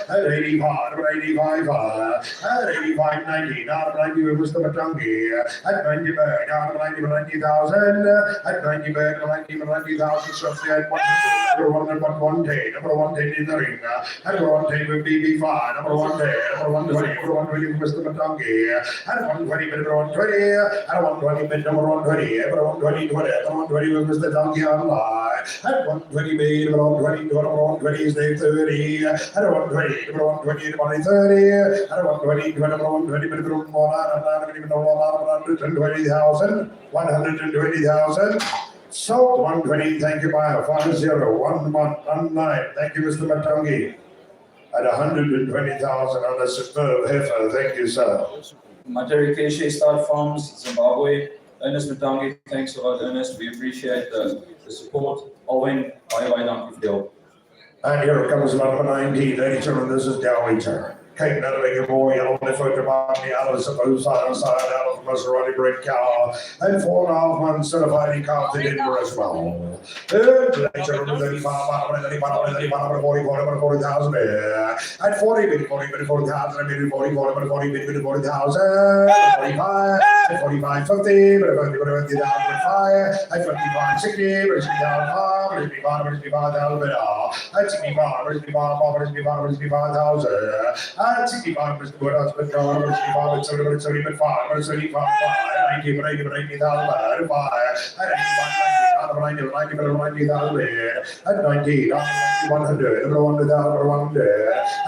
And 85 but 85 higher. And 85 90, now 90 with Mr. Matangi. At 90 back, now 90 but 90,000. At 90 back, 90,000, so number 110, number 110 in the ring. Number 110 with BB5, number 110, number 120, number 120 with Mr. Matangi, and 120 number 120, and 120 number 120, number 120, number 120 with Mr. Matangi online, and 120 number 120, number 120 is Dave 30, and 120, number 120, number 30, and 120, number 120, number 120,000, 120,000. Salt 120, thank you, Maya. 501119, thank you, Mr. Matangi. At 120,000 on a superb heifer, thank you, sir. Materi Keshe Start Farms, Zimbabwe. Ernest Matangi, thanks a lot, Ernest. We appreciate the support. Alwyn, bye dankie vir jou. And here comes number 19, ladies and gentlemen, this is Dowie turn. Kijk naar de week mooi, en op de foto maakt die alles op uw side, out of Maserati great cow. And 4.5 months certified in calf to Denver as well. Ladies and gentlemen, 40,000 at 40, 40,000, 40,000, 40,000, 45, 45, 50, 50,000, at 55, 60, 55,000, 55,000, at 65,000. At 65, Mr. Good Husband, 65, 75, 75, 90, 90,000, at 90,000, at 90, 100, 100,000,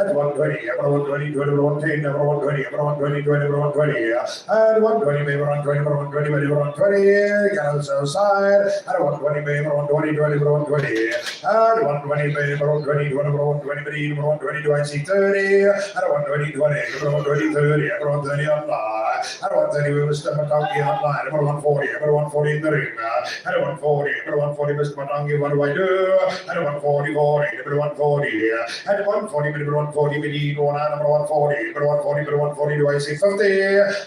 at 120, 120, 110, 120, 120, 120, at 120, maybe 120, 120, maybe 120, Gallus outside, at 120, maybe 120, 120, at 120, maybe 120, 120, 120, do I see 30? At 120, 20, 120, 30, 130 online, at 130, we will step Matangi online, at 140, at 140 in the ring, at 140, at 140, Mr. Matangi, what do I do? At 140, 40, at 140, at 140, at 140, we need one, at 140, at 140, at 140, do I see 50?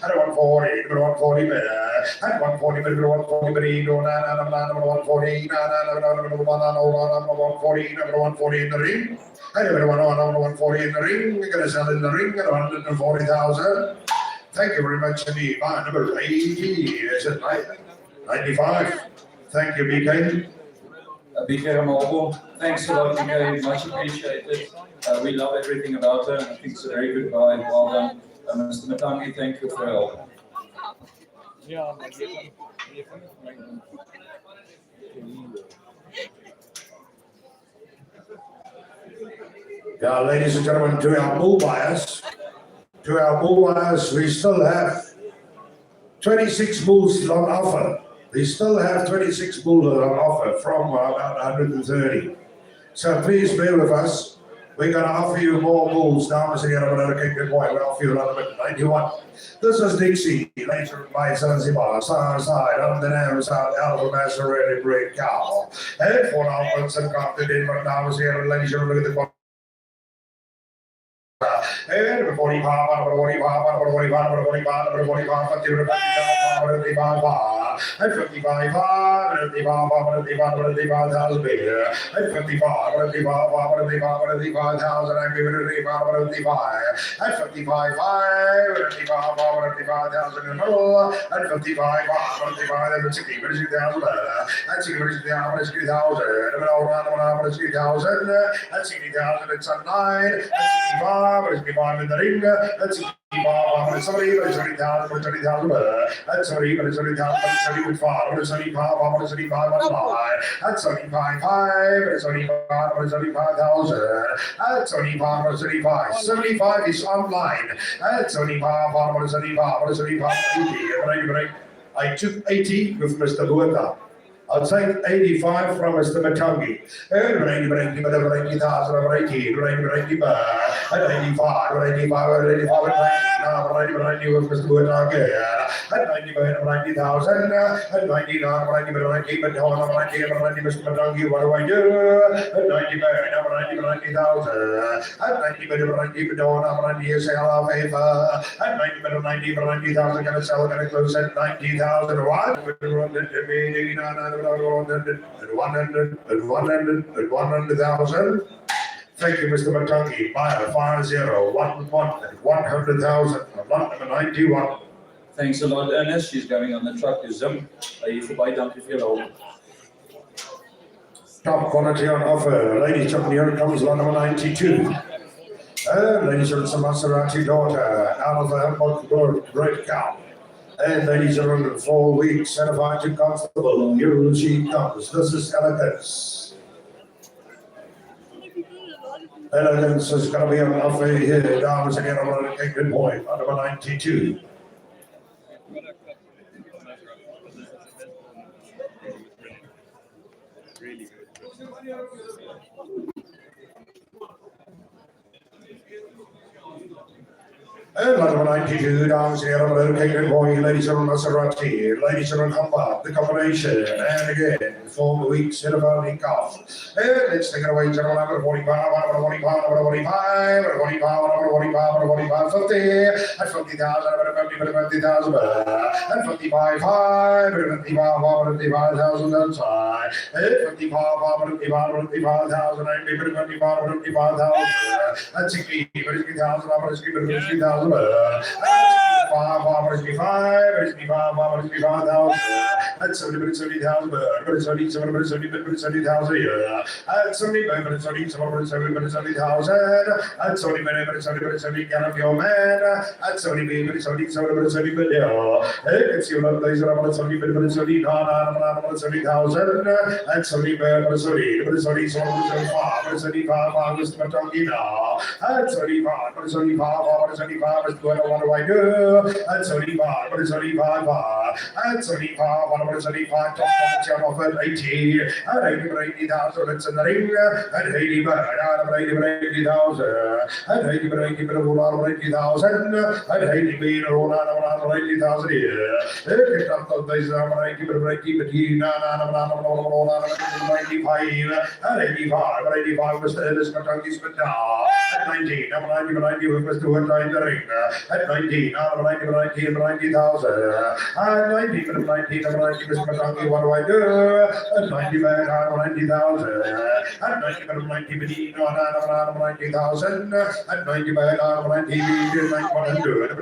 At 140, at 140, at 140, at 140, we need one, at 140, at 140 in the ring. Anyway, 140 in the ring, we're going to sell in the ring at 140,000. Thank you very much indeed. Number 80, is it 95? Thank you, BK. BK Ramalbo, thanks a lot, BK, much appreciated. We love everything about her, and I think it's a very good guy, well done. Mr. Matangi, thank you for your help. Yeah, ladies and gentlemen, to our bull buyers, we still have 26 bulls on offer. We still have 26 bulls on offer from about 130. So please bear with us. We're going to offer you more bulls now. We'll offer you another 91. This is Dixie, later by Zanzibar, side, on the name side, out of a Maserati great cow. And 4 hours and got the day, but now, ladies and gentlemen, look at the And 45, 45, 45, 45, 45, 55, and 55, 55,000 beer, and 55, 55,000, and 55, and 55, 55,000 and all, and 55, 55, and 60,000, and 60,000, and 60,000, and all around, and 60,000, and 60,000, and some 9, and 65, and 65 in the ring, and 65, and 70, and 70,000, and 70,000, and 70, and 70,000, and 75, and 75, and 75, and 5, and 75, 5, and 75, and 75,000, and 75, and 75, 75 is online, and 75, and 75, and 75, 80, I took 80 with Mr. Bueta. I'll take 85 from Mr. Matangi. And 80,000, 80, 85, 90 with Mr. Bueta again. And 90,000, and 99, 90, but no, 90, Mr. Matangi, what do I do? And 90,000, and 90, but no, 90, sell our favor. And 90,000, gonna sell, gonna close at 90,000, 100,000. Thank you, Mr. Matangi. Buyer 100,000. Lot number 91. Thanks a lot, Ernest. She's going on the truck to Zim. Hier voorbij, dankie vir julle hulp. Top quality on offer. Ladies, here comes lot number 92. Ladies, it's a Maserati daughter out of the Hamburg Great Cow. And ladies and gentlemen, 4 weeks, certified to constable. Here she comes. This is Elegance. Elegance is going to be on offer here. Dames and gentlemen, a good point. Number 92. And number 92, dames and gentlemen, okay, boy, ladies and Maserati, ladies and Humber, the combination, and again, 4 weeks, certified off. And let's take it away, gentlemen, number 45, number 45, number 45, number 45, number 45, number 45, 50, and 50,000, number 50, 50,000, and 55, 5, 55, 55,000 outside, and 55, 55, 55,000, and 55, 55,000, and 60, 50,000, 60,000. 65,000, and 70,000, and 70,000 here, and 70,000, and 70 gallon your man, and 70 million, and it's you know, there's around 70 million, 70,000, and 70 75, Mr. Matangi now, and 75, what do I do? And 75, and 75, and 75, top offer 80, and 80,000, it's in the ring, and 80, and 80,000, and 80,000, and 80,000 here. It's up to this, 80, 95, Mr. Ellis Matangi's but now, at 19, 90 with Mr. Winter in the ring, at 19, 90,000, and 90, Mr. Matangi, what do I do? At 90, 90,000, and 90, 90,000, and 90, 90, 100, 100, 100,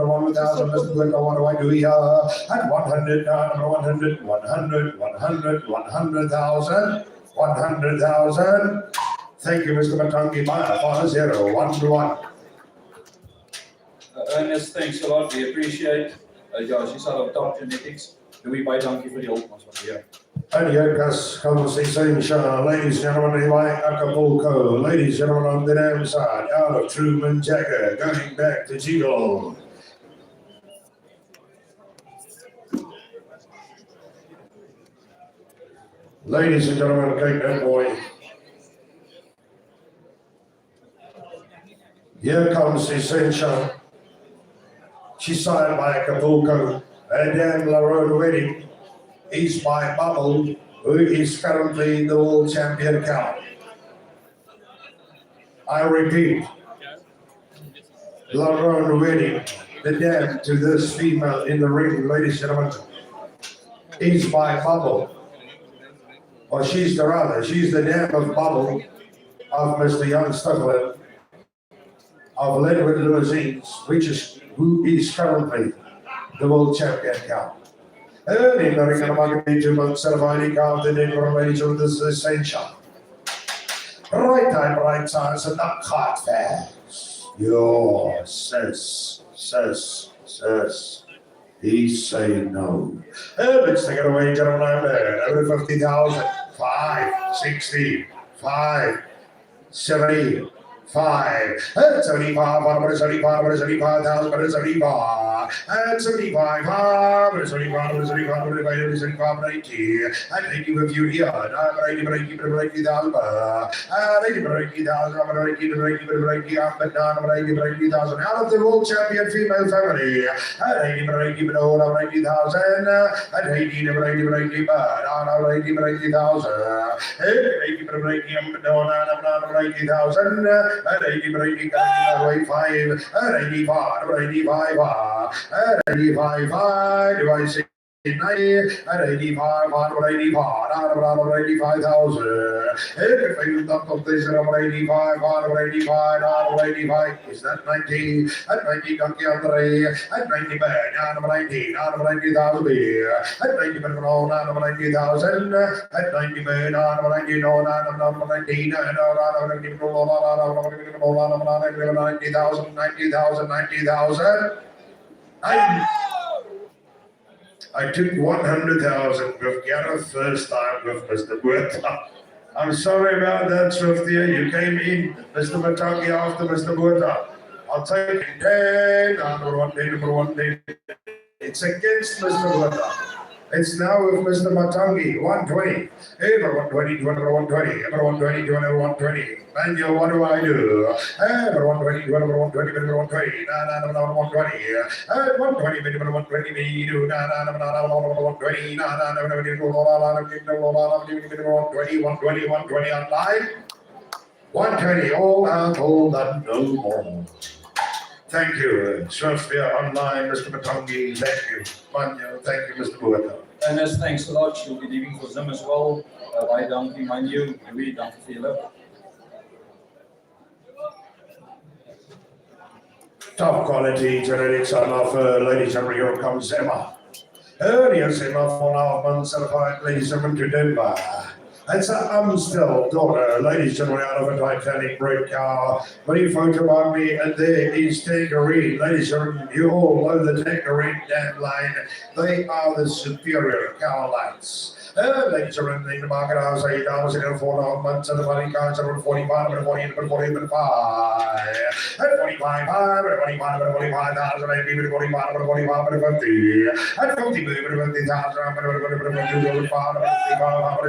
1,000, Mr. Winter, what do I do here? At 100, 100,000. 100,000. Thank you, Mr. Matangi. 50,1. Ernest, thanks a lot. We appreciate. Ja, she's out of top genetics. Doe baie dankie vir die hulp ons van hier. And here comes the sunshine. Ladies and gentlemen, like Acapulco. Ladies and gentlemen, on the damn side, out of Truman Jacker, going back to Giggle. Ladies and gentlemen, take that boy. Here comes the sunshine. She's signed by Acapulco. And then Rhone wedding. He's by Bubble. who is currently the world champion cow. I repeat, Rhone wedding, the dam to this female in the ring, ladies and gentlemen, is by Bubble. Or she's the rather, she's the dam of Bubble of Mr. Jan Stuckler of Ledwood Limousines, who is currently the world champion cow. And in the ring of the market, 2 months certified cow, the name of major, this is the same shot. Right time, right time, so not hard fast. Yo, says. He's saying no. Let's take it away, gentlemen. Every 50,000, 5, 60, 5, 70, 5, 75, 175, 75,000, 75, and 75, 75, 75, 80, and 80 with you here, and 80,000, and 80,000, and 80,000, out of the world champion female family, and 80,000, and 80,000, and 80, but out of 80,000, and 80,000, and 80, but 80, 85, and 85, and 85, and 85, do I see 90, and 85, out of 85, out of 85,000. Everything up of this out of 85, out of 85, out of 85, is that 90, and 90 Donkey Andre, and 90 bag, out of 90, out of 90,000 beer, and 90 bag out of 90,000, and 90 bag, out of 90, no, out of 19, and out of 90,000, 90,000. I took 100,000 with Gareth first time with Mr. Buerta. I'm sorry about that, Swifty. You came in, Mr. Matangi, after Mr. Buerta. I'll take 10, number one day. It's against Mr. Buerta. It's now with Mr. Matangi, 120. Ever 120, 120, ever 120, 120. Manuel, what do I do? Ever 120, 120, 120, 120. 120, 120, me do 120, 120, 120 online. 120, all out, all done, no more. Thank you, Sophia online, Mr. Matangi, thank you. Manuel, thank you, Mr. Buerta. Ernest, thanks a lot. You'll be leaving for Zim as well. Baie dankie, Manu. Louis, dankie vir julle. Top quality genetics on offer, ladies and gentlemen, here comes Emma. Earliest Emma, 4.5 months certified, ladies and gentlemen, to Denver. It's an Amstel daughter, ladies and gentlemen, out of a Titanic red car. Please photo about me, and there is Tangerine. Ladies and gentlemen, you all know the Tangerine dam line. They are the superior cow lights. Ladies and gentlemen, in the market, I'll say $8 in 4.5 months, and the money cards are 45, and 40, and 40, and 5. And 45, 5, and 45, and 45,000, and 50, and 45, and 45, and 50. And 50, and 50,000, and 55, and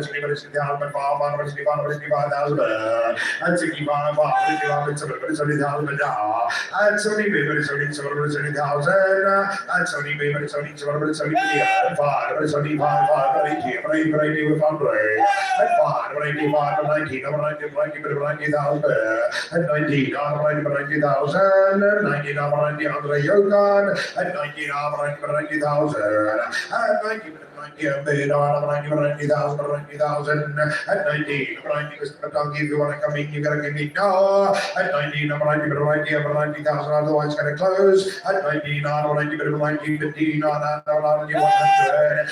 60, and 65,000, and 65, and 70,000, and 70, and 70,000, and 70, and 75, and 80, with Andre, and 5, and 85, and 19, and 90,000, and 19, and 90,000, and 19, and Andre Yogan, and 19, and 90,000, and 90, 90,000, and 19, Mr. Matangi, if you want to come in, you gotta give me no, and 19, 90,000, otherwise gonna close, and 19, 90, 15, and 100,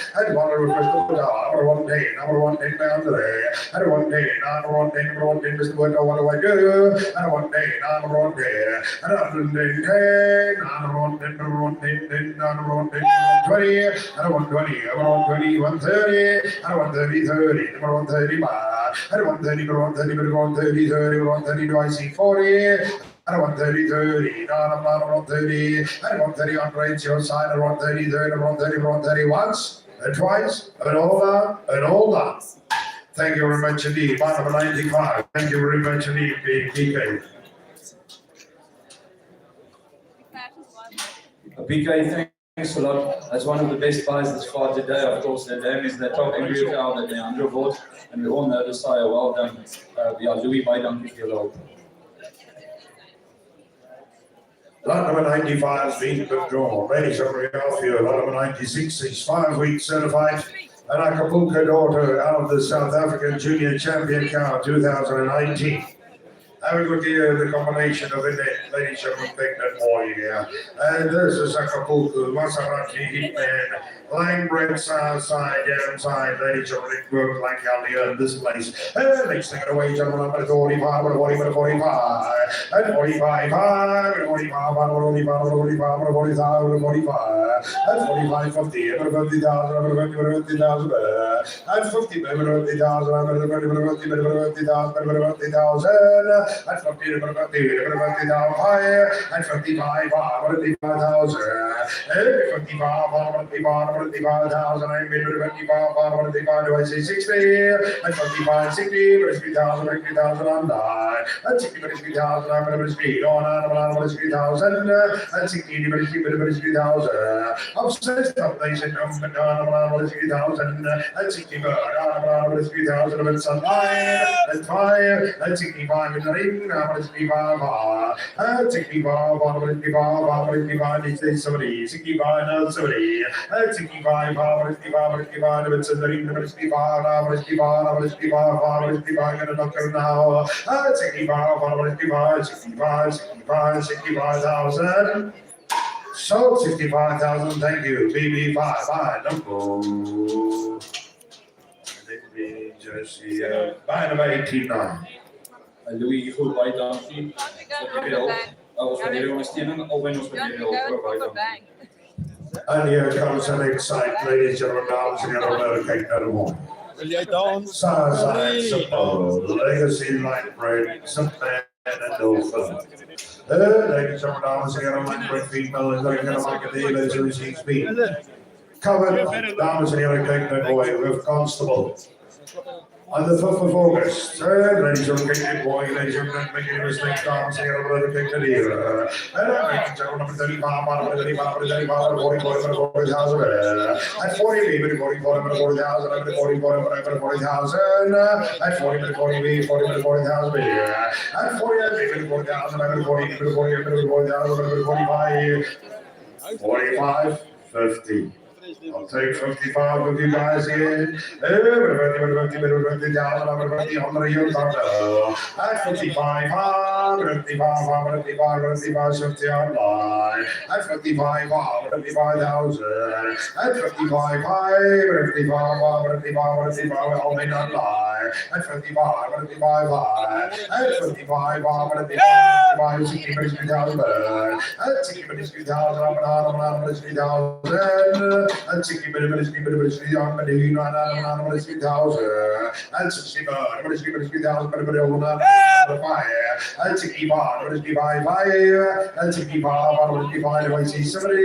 and 110, number 110 down today, and 110, number 110, Mr. Buerta, what do I do? And 110, number 110, and 110, number 110, number 110, number 110, 120, and 120, 120, 130, and 130, 30, number 135, and 130, 130, 130, 30, 130, do I see 40? And 130, 30, not 130, and 130 on rates your side, and 130, 30, 130, 130 once, and twice, and over, and over. Thank you very much indeed. Bar number 95. Thank you very much indeed, PK. BK, Thanks a lot. That's one of the best buys this far today. Of course, the dam is the top embryo cow that they underbought, and we all know the sire. Well done. Louis, baie dankie vir julle hulp. Lot number 95 has been withdrawn. Ladies and gentlemen, lot number 96 is 5 weeks certified. An Acapulco daughter out of the South African Junior Champion Cow 2019. Have a good year, the combination of the ladies and gentlemen, take that boy here. And this is Acapulco, Maserati, Hitman, line bread side, down side, ladies and gentlemen, work like how they earn this place. And let's take it away, gentlemen, I'm at 45, and 40, and 45, and 45, and 45, and 45, and 45, and 45, and 45, and 45, 50, and 50,000, and 50,000, and 50, and 50,000, and 50,000, and 50 down higher, and 55, 55,000, and 55, 55,000, and 55, 55, 60, and 55, 60, 50,000, 50,000 on nine, and 60, 50,000, I'm going to speed on, and 60,000, and 60, 50,000, obsessed up, they said, and 60,000, and 60, and 60,000, and sunlight, and fire, and 65 in the ring, and 65, and 65, and 65, and 65, it's somebody, 65, and somebody, and 65, and 65, and 65, and it's in the ring, and 65, and 65, and 65, and 65, and a knocker now, and 65, and 65, 65, 65, 65,000. So 65,000, thank you. BB5, number. Let me just see. Buy number 89. Louis, goed, baie dankie. Vir die hulp. Ons van jullie ondersteuning, albei ons van jullie hulp. Baie dankie. And here comes an excite, ladies and gentlemen, dancing and a cake no more. Wil jy dans? Southside, support, legacy light bread, something and no fun. Ladies and gentlemen, dancing and a light bread female is looking at a market deal as a receipt speed. Covered, dancing and a cake no boy with Constable. On the 5th of August, ladies and gentlemen, boy, ladies and gentlemen, making a mistake, dancing and a brother cake to deal. Ladies and gentlemen, 35, 35, 35, 40,000, at 40, maybe 40,000, at 40, 40,000, at 40, 40, 40,000, at 40, maybe 40,000, at 40, 40,000, 45, 45, 50. I'll take 55 of you guys here. At 55, 50 online. At 55, 55,000. At 55, 55, all made online. At 55, 55, at 55, 55, 60,000. At 60,000, and 60 minutes, and 60 thousand, and 60 thousand, but over fire, and 65, and 65, and 65, and 70,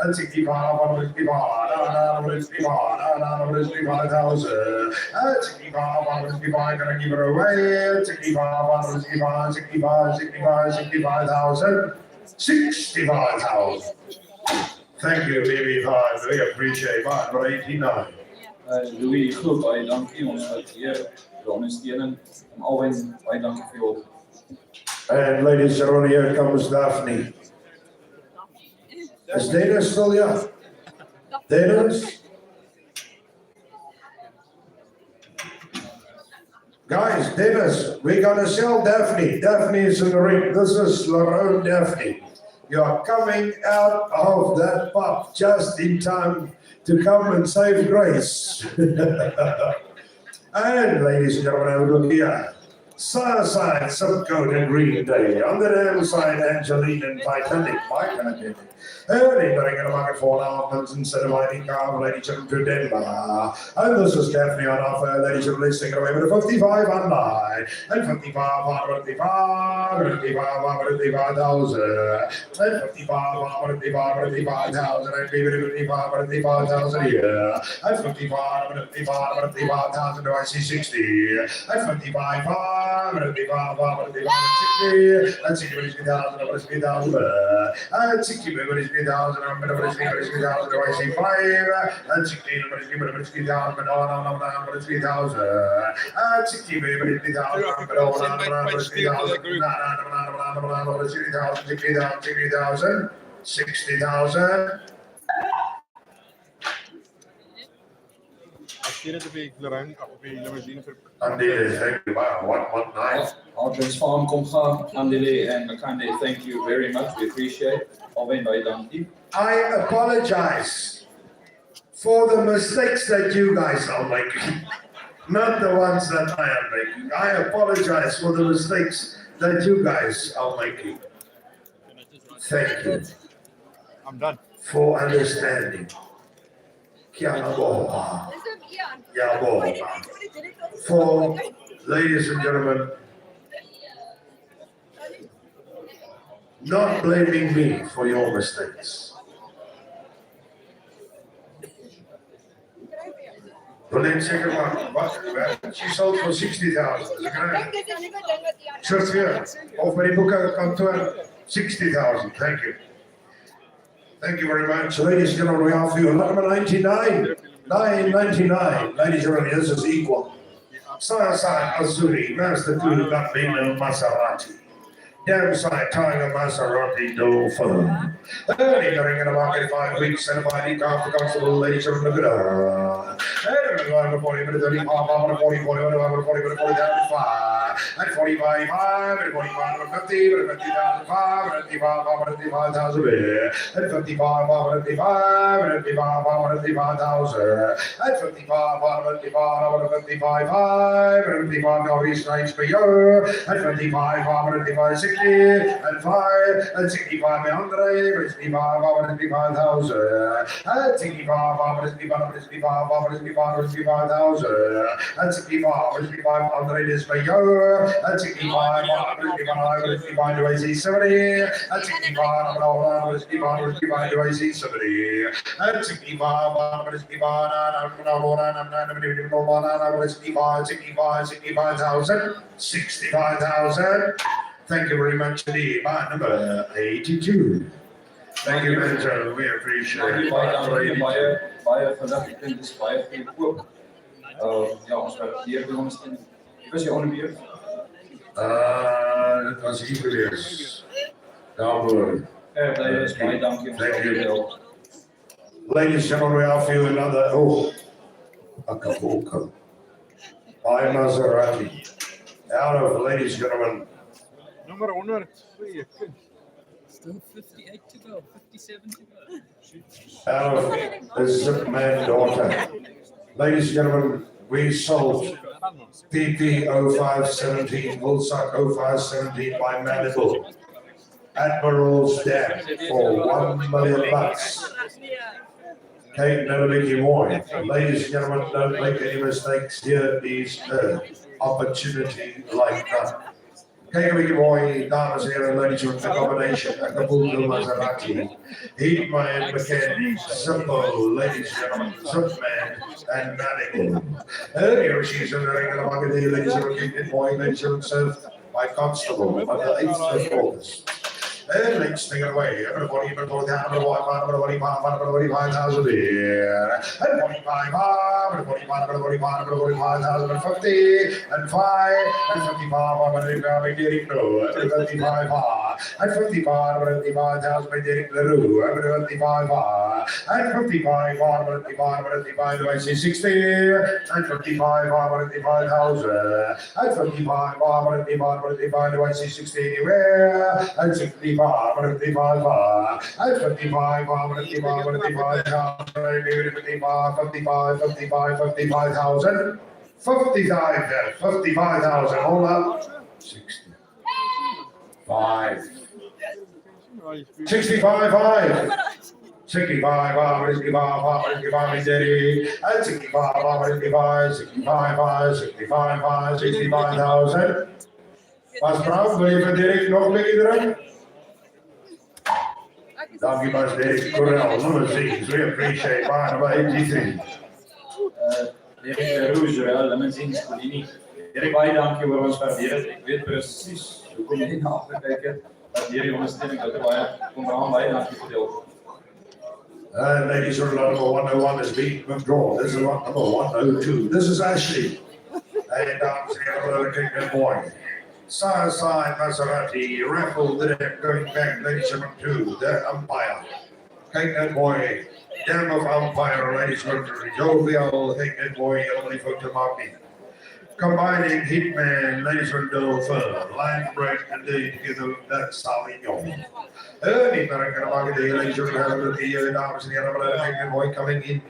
and 65, and 65,000, and 65, and 65, gonna give it away, and 65, and 65,000, 65,000. Thank you, BB5. We appreciate it. Number 89. Louis, goed, baie dankie. Ons waardeer die ondersteuning en albei baie dankie vir jou. And ladies and gentlemen, here comes Daphne. Is Dennis still here? Dennis? Guys, Dennis, we're gonna sell Daphne. Daphne is in the ring. This is Rhone Daphne. You are coming out of that pub just in time to come and save grace. And ladies and gentlemen, have a look here. Southside, Subcode and Green Day. On the dam side, Angeline and Titanic. Mike and Titanic. Early during the market for allowance instead of lighting car, ladies and gentlemen, to Denver. And this is Daphne on offer, ladies and gentlemen, take it away with a 55 online. And 55, 55,000. And 55, 55,000. And 55,000 here. And 55, 55,000 to IC 60. And 55, and 60,000, and 60,000, and 60,000, and 60,000, and 60,000, and 16, and 60,000, and 60,000, and 60, and 60,000, 60,000. Stuur dit op die Rhone op die limousin vir Andile, thank you. Wow, what night. Our farm kom gaan, Andile and Makande, thank you very much. We appreciate. Alweer baie dankie. I apologize for the mistakes that you guys are making, not the ones that I am making. I apologize for the mistakes that you guys are making. Thank you I'm done. for understanding. Kia ora. Ya ora. For ladies and gentlemen, not blaming me for your mistakes. Brilliant second one. What? She sold for 60,000. Just here. Of my book kantoor 60,000. Thank you. Thank you very much. Ladies and gentlemen, we offer you number 99. 999. Ladies and gentlemen, this is equal. Side Azuri, Master Two, Bambino Maserati. Downside Tiger Maserati, no fun. Early during the market 5 weeks and a body comfortable ladies and gentlemen. And 40 minutes, 40, 40, 40, 40, down 5. And 45, 5, and 45, 50, and 50,000, 5, and 55,000, and 55, 55, and 55, 55,000, and 55, 55, 55, 5, and 55, reach nights per year, and 55, 55, 60, and 5, and 65, 100, and 65, 55,000, and 65, 65, 65, 65,000, and 65, 100 is per year, and 65, 65 to AC 70, and 65, 65 to AC 70, and 65, 65,000, 65,000. Thank you very much indeed. Bar number 82. Thank you, manager. We appreciate it. Baie vandag, ek dink dis baie goedkoop. Ja, ons werk hier by ons in. Was jy onderbeheer? Dit was hier gewees. Daarvoor. Baie is baie dankie. Thank you. Ladies and gentlemen, we offer you another, Acapulco. By Maserati. Out of, ladies and gentlemen, Nummer 102. Still 58 to go, 57 to go. out of the Zipman daughter. Ladies and gentlemen, we sold PP 0517, Woolsack 0517 by Manifold. Admiral's Dam for $1 million. Kate Naviki Moy. Ladies and gentlemen, don't make any mistakes. Here is an opportunity like that. Kate Naviki Moy, dames en heren, ladies and gentlemen, combination, Acapulco Maserati, Heatman McKenny, Simple, ladies and gentlemen, Zipman, and Manifold. Earlier, she's in the ring of the market, ladies and gentlemen, Kate Moy, ladies and gentlemen, served by Constable on the 8th of August. And let's take it away. Everybody, everybody, down, everybody, 45,000 here. And 45, and 45, and 45, and 45,000, and 50, and 5, and 55, and 55, and 55, and 55, and 55,000, and 55, and 55, and 55, and 55, I say 60, and 55, and 55,000, and 55, and 55, and 55, I say 60 anywhere, and 65. 55, and 55, 55,000, 55,000, hold up, 65, 65, 5. 65, 65, 60, and 65, 65, 65, 65, 65,000. Was Brown, wil je van Dirk nog een beetje erin? Dank je maar, Dirk. Correl, nummer 6. We appreciate bar number 83. Dirk Roosevelt, limousine Scolini. Hierdie baie dankie oor ons waardeer het. Ek weet presies hoekom jy na gekyk het. Dat hierdie ondersteuning dat baie kom aan baie dankie vir jou. Ladies and gentlemen, number 101 is being withdrawn. This is number 102. This is Ashley. And good boy. Side Maserati, raffle the deck going back, ladies and gentlemen, to the umpire. Take that boy. Dam of umpire, ladies and gentlemen. Jovial, take that boy, only for Tamaki. Combining Hitman, ladies and gentlemen, line break and they together that Sauvignon. Early American ladies and gentlemen, the dames and the boy coming in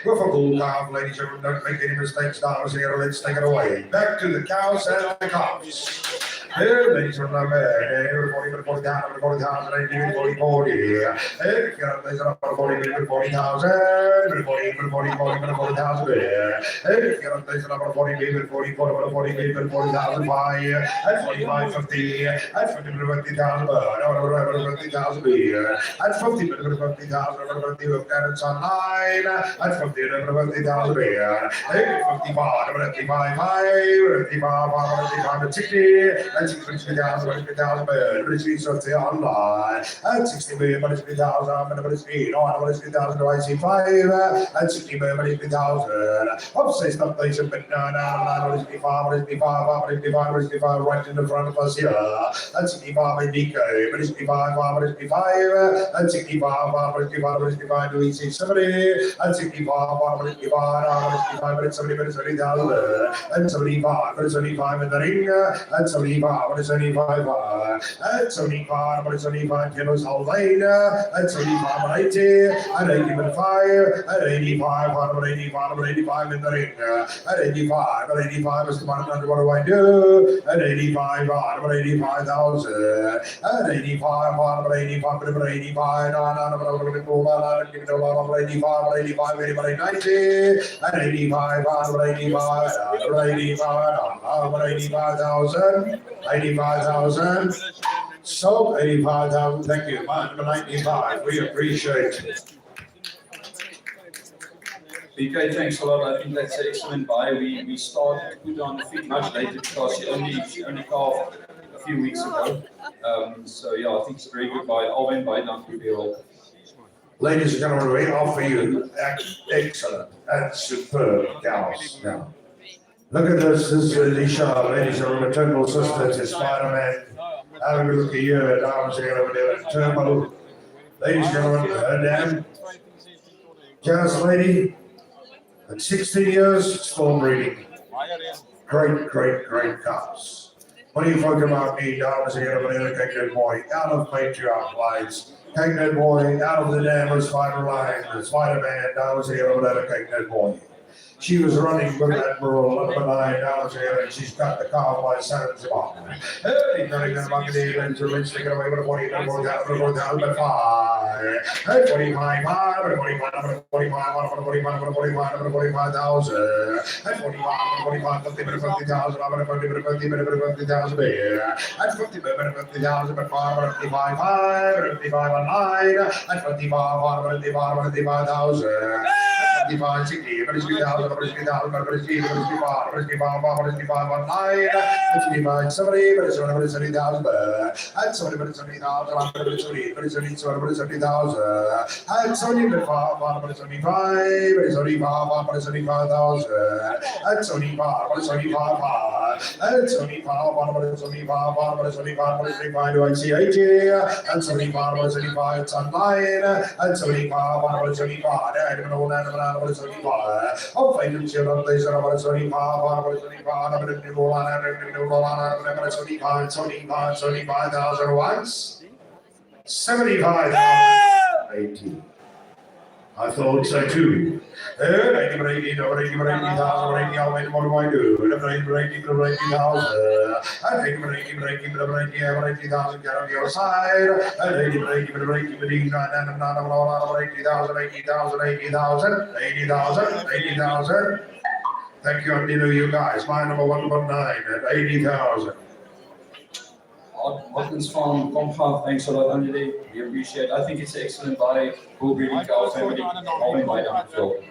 with a bull calf, ladies and gentlemen, don't make any mistakes, dames and gentlemen, let's take it away. Back to the cows and the calves. Here, ladies and gentlemen, 40 down, 40,000, 40, 40. Here, ladies and 40,000, 40,000. Here, ladies and 40, 40,000 by at 45, 50, at 50,000, but 50,000 here, at 50,000, with carrots online, at 50,000 here, 55, 55, 60, and 60,000, but receipts of the online, and 60 million, but it's 3,000, but it's 3,000, do I see 5, and 60 million, but it's 3,000, upstate stuff, they should be done, right in the front of us here, and 65 by DK, but it's 55, and 65, do we see 70, and 65, but it's 70, but it's 30,000, and 75, but it's 75 in the ring, and 75, but it's 75, and 75, but it's 75 kilos all lane, and 75, but 80, and 80, but 5, and 85, but 85, but 85 in the ring, and 85, but 85 is the one, what do I do? And 85, but 85,000, and 85, but 85, but 85, but 85, 90, and 85, but 85,000, 85,000. So 85,000, thank you. Number 95, we appreciate it. BK, thanks a lot. I think that's an excellent buy. We started to put on the feet much later because she only calved a few weeks ago. So yeah, I think it's a very good buy. Alwyn, buy down to you. Ladies and gentlemen, we offer you excellent and superb cows now. Look at this. This is Alicia, ladies and gentlemen, maternal sister to Spider-Man. Having a look at you, dames and gentlemen, Turbo. Ladies and gentlemen, her dam. Just lady. At 16 years, storm breeding. Great cows. What do you think about me, dames and gentlemen, take that boy out of matriarch lines. Take that boy out of the dam of Spider line. The Spider-Man, dames and gentlemen, take that boy. She was running with Admiral number 9 down here, and she's got the car by Zanzibar. Hey, running that bucket in, and Jermaine taking away with a 40, down, 5. Hey, 45, 45,000. At 45, 50,000 there. At 50,000, but 55, 9. At 55,000. 55, 60, but it's 3,000, but it's 3,000, but it's 55, but it's 70, but it's 70,000, and 70, but it's 70,000, but it's 70, but it's 70,000, but it's 70,000, and 70, but it's 75, but it's 75, but it's 75,000, and 75, but it's 75, and 75, but it's 75, but it's 75, but it's 75, do I see 80, and 75, but it's 75, it's online, and 75, but it's 75, I don't know that. Oh, financial organization about 75,000 once, 75,000, 80. I thought so too. What do I do? 80,000. I think 80,000 get on your side. 80,000. Thank you, Andy, you guys. My number 119 at 80,000. Watkins Farm, Compound, thanks a lot, Anjali. We appreciate it. I think it's an excellent buy. Bull breeding cow family. Alwyn, buy down to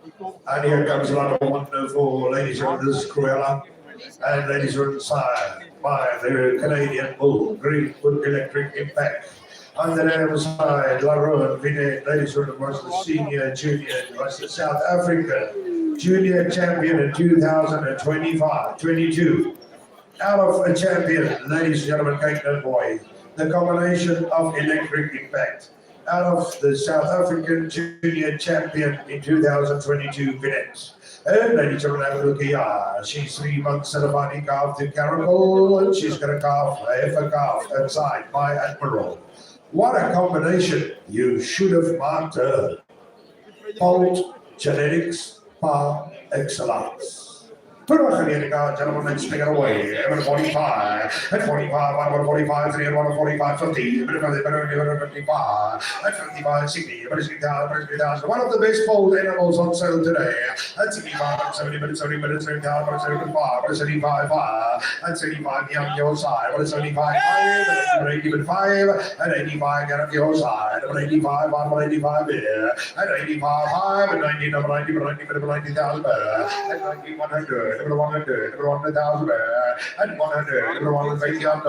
And here comes another wonderful, ladies and gentlemen, this is Cruella. And ladies and gentlemen, by the Canadian Bull, Greek Wood Electric Impact. On the other side, Rhone, ladies and gentlemen, was the senior junior, was the South African junior champion in 2022. Out of a champion, ladies and gentlemen, Caitlin Boy, the combination of electric impact. Out of the South African junior champion in 2022 Finance. And ladies and gentlemen, have a look here. She's 3 months certified calf to Caracol, and she's got a calf, a heifer calf inside by Admiral. What a combination. You should have marked her. Fault, genetics, par excellence. Put on the gentlemen, let's take it away. At 45, at 45, 145, 3, 145, 50, 55, at 55, 60, 60,000. One of the best foaled animals on sale today. At 65, 70 minutes, 70 minutes, 70,000, 75, 75, at 75, young your side, 75, 5, 85, at 85, get up your side, 85, 185 here, at 85, 5, at 90, 90, 90,000, at 90, 100. Number 100, number 100,000, and 100, number 150, now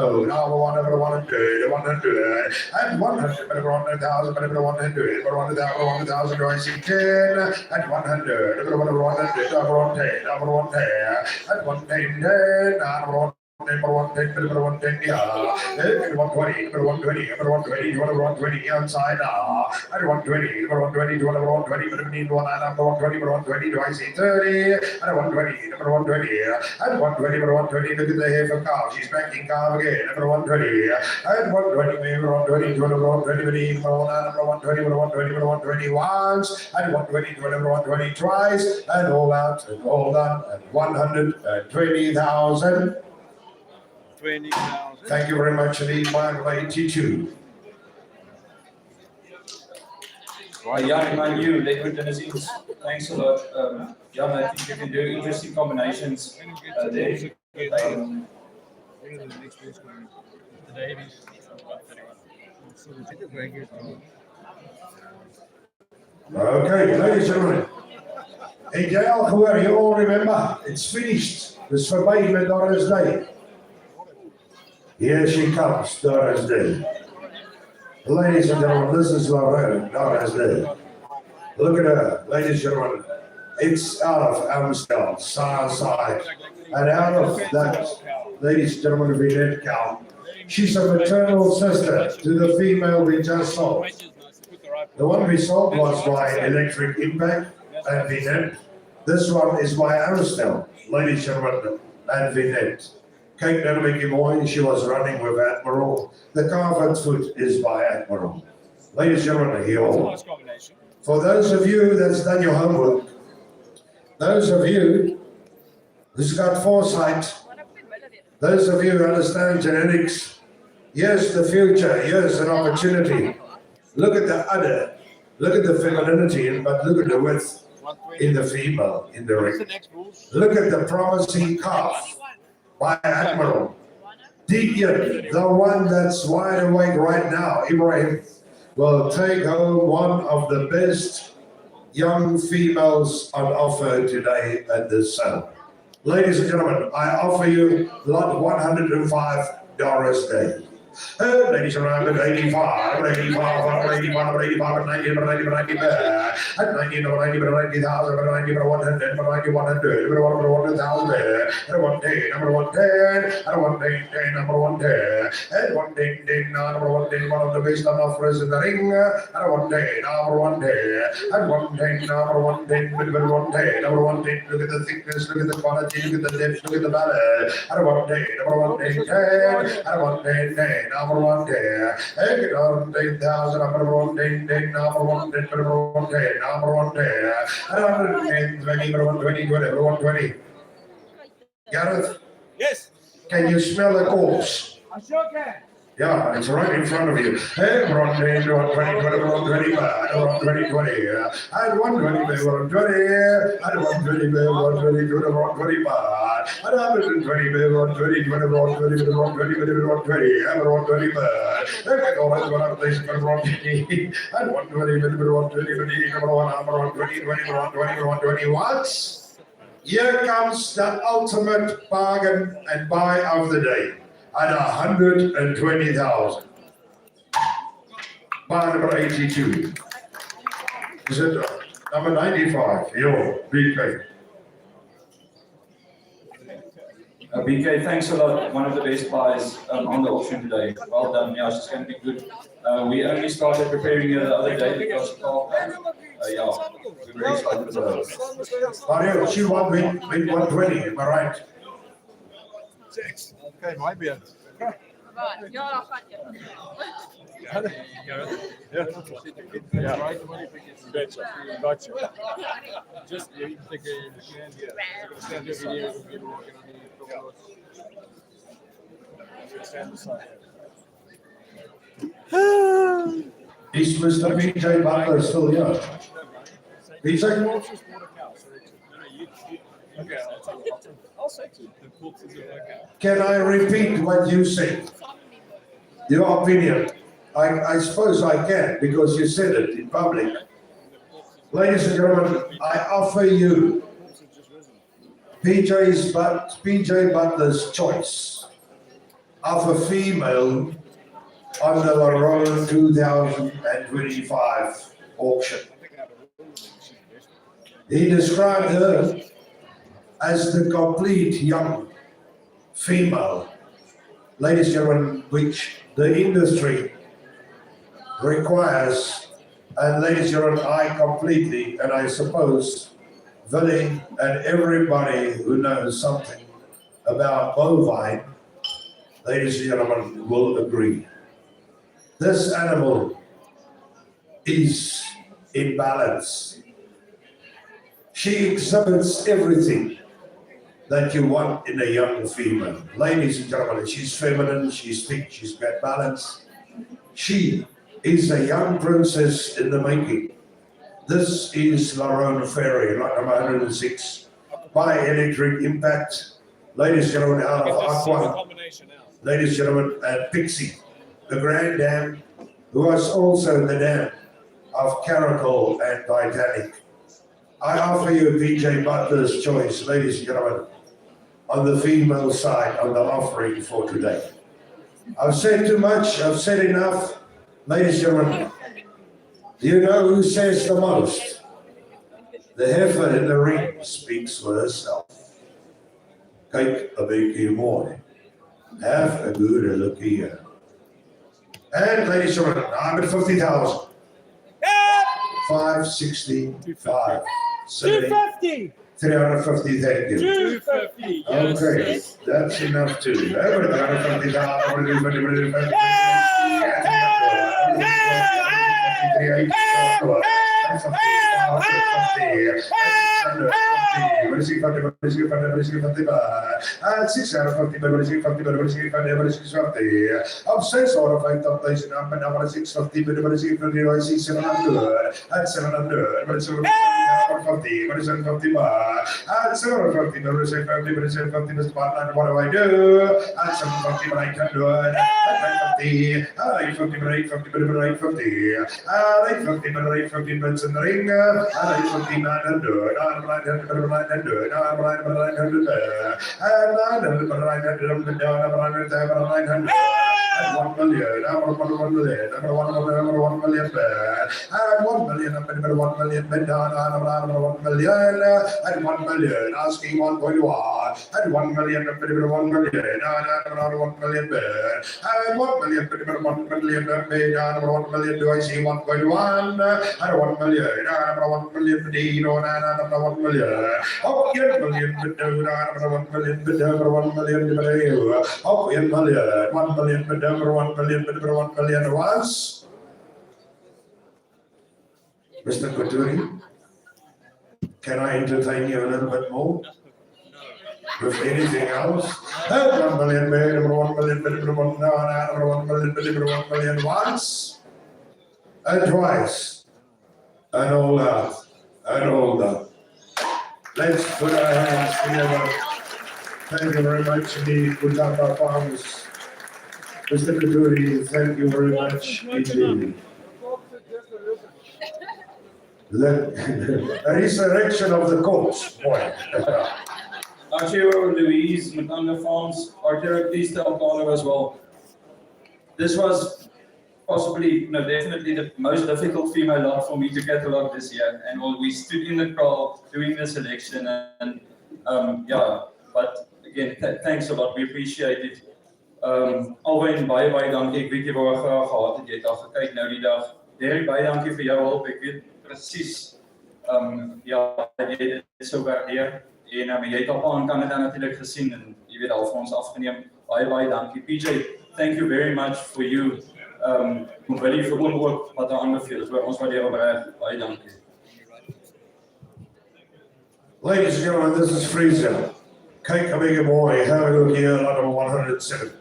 100, 100, 100, and 100, number 100,000, number 100, number 100,000, rising 10, and 100, number 100, number 110, number 110, and 110, 10, number 1. Number 110, number 110, yeah. Number 120, number 120, number 120, number 120, outside now. And 120, number 120, number 120, number 120, number 120, do I see 30? And 120, number 120, and 120, number 120, look at the heifer calf. She's backing calf again, number 120, and 120, number 120, number 120, number 120, number 120, number 120 once, and 120, number 120 twice, and all out, and all done, and 120,000. 20,000. Thank you very much, indeed, 582. Jan, man, you, Liquid and Aziz, thanks a lot. Jan, I think you can do interesting combinations there. Okay, ladies and gentlemen. Hey, Gail, whoever you all remember, it's finished. It's for me, Doris Day. Here she comes, Doris Day. Ladies and gentlemen, this is Rhone, Doris Day. Look at her, ladies and gentlemen. It's out of Amstel, side. And out of that, ladies and gentlemen, we did count. She's a maternal sister to the female we just sold. The one we sold was by Electric Impact and Vinet. This one is by Amstel, ladies and gentlemen, and Vinet. Kate Mickey Moy, she was running with Admiral. The carved foot is by Admiral. Ladies and gentlemen, here. For those of you that's done your homework, those of you who's got foresight, those of you who understand genetics, here's the future, here's an opportunity. Look at the udder, look at the femininity, but look at the width in the female, in the ring. Look at the promising calf by Admiral. Deacon, the one that's wide awake right now, Ibrahim, will take home one of the best young females on offer today at this sale. Ladies and gentlemen, I offer you lot $105 a day. Ladies and gentlemen, 85, 85, 85, 85, 90, 90, 90, at 90, 90, 90,000, 90, 100, 90, 100, 100,000, and 110, number 110, and 110, number 110, and 110, number 110, one of the best on offers in the ring, and 110, number 110, and 110, number 110, number 110, number 110, look at the thickness, look at the quality, look at the depth, look at the balance, and 110, number 110, 10, and 110, 10. Number 110, and 10,000, number 110, number 110, number 110, number 110, and 110, 20, number 120, number 120. Gareth? Yes. Can you smell the corpse? I sure can. Yeah, it's right in front of you. Hey, Rhone, 20, 20, Rhone 20, 20. And 120, Rhone 20. And 120, Rhone 20, Rhone 20, and 120, Rhone 20, 20, Rhone 20, Rhone 20, Rhone 20, and Rhone 20, and Rhone 20, and 120, Rhone 20, Rhone 20, 20, Rhone 20, once. Here comes the ultimate bargain and buy of the day at 120,000. Bar number 82. Is it number 95? Yo, BK. BK, thanks a lot. One of the best buys on the auction today. Well done. Yeah, it's going to be good. We only started preparing it the other day because yeah, we're very excited about it. Mario, she won with 120, am I right? Okay, my beer. Right, ja, dat gaat je. Yeah. Gotcha. Just you think stand here, people walking on the Is Mr. PJ Butler still here? PJ? Okay, I'll say to the corpses are okay. Can I repeat what you said? Your opinion. I suppose I can because you said it in public. Ladies and gentlemen, I offer you PJ Butler's choice of a female on the Rhone 2025 auction. He described her as the complete young female, ladies and gentlemen, which the industry requires. And ladies and gentlemen, I completely, and I suppose Willie and everybody who knows something about bovine, ladies and gentlemen, will agree. This animal is in balance. She exhibits everything that you want in a young female. Ladies and gentlemen, she's feminine, she's thick, she's got balance. She is a young princess in the making. This is Rhone Ferry, lot number 106, by electric impact. Ladies and gentlemen, out of Aqua. Ladies and gentlemen, and Pixie, the grand dam, who was also the dam of Caracal and Titanic. I offer you PJ Butler's choice, ladies and gentlemen, on the female side on the offering for today. I've said too much, I've said enough. Ladies and gentlemen, do you know who says the most? The heifer in the ring speaks for herself. Kyk 'n bietjie mooi. Have a good look here. And ladies and gentlemen, 150,000. 565. 250. 350, thank you. 250. Okay, that's enough too. Everybody, 150,000. What do I do? At 750, but I can do it. At 950, 850, 850 minutes in the ring. 850, 900, 900, 900, 900. And 1 million, I'm 1 million, I'm 1 million, and 1 million, I'm 1 million, and 1 million, and 1 million, asking 1.1, and 1 million, and 1 million, and 1 million, and 1 million, 1 million, and 1 million, do I see 1.1, and 1 million, and 1 million, and 1 million, oh, yeah, million, and 1 million, oh, yeah, million, 1 million, number 1 million was Mr. Kuturi. Can I entertain you a little bit more? with anything else. And 1 million, number 1 million, number 1 million once, and twice, and all that, and all that. Let's put our hands together. Thank you very much indeed, Tulbach farmers. Mr. Katuri, thank you very much indeed. The resurrection of the courts, boy. Archero, Louise, McDonough Farms, Archero, please tell Carlo as well. This was possibly, no, definitely the most difficult female lot for me to catalog this year. And we stood in the crowd doing the selection and yeah, but again, thanks a lot, we appreciate it. Alwyn, baie dankie, ek weet jy wou graag gehad het, jy het al gekyk nou die dag. Derek, baie dankie vir jou hulp, ek weet presies, ja, dat jy dit so waardeer. En jy het op aan Canada natuurlijk gezien en jy weet al vir ons afgeneem. Baie dankie. PJ, thank you very much for you. Wil jy vir ook wat daar aanbeveel is, ons waardeer opreg. Baie dankie. Ladies and gentlemen, this is Freezer. Kate Kabega Boy, have a look here, number 107.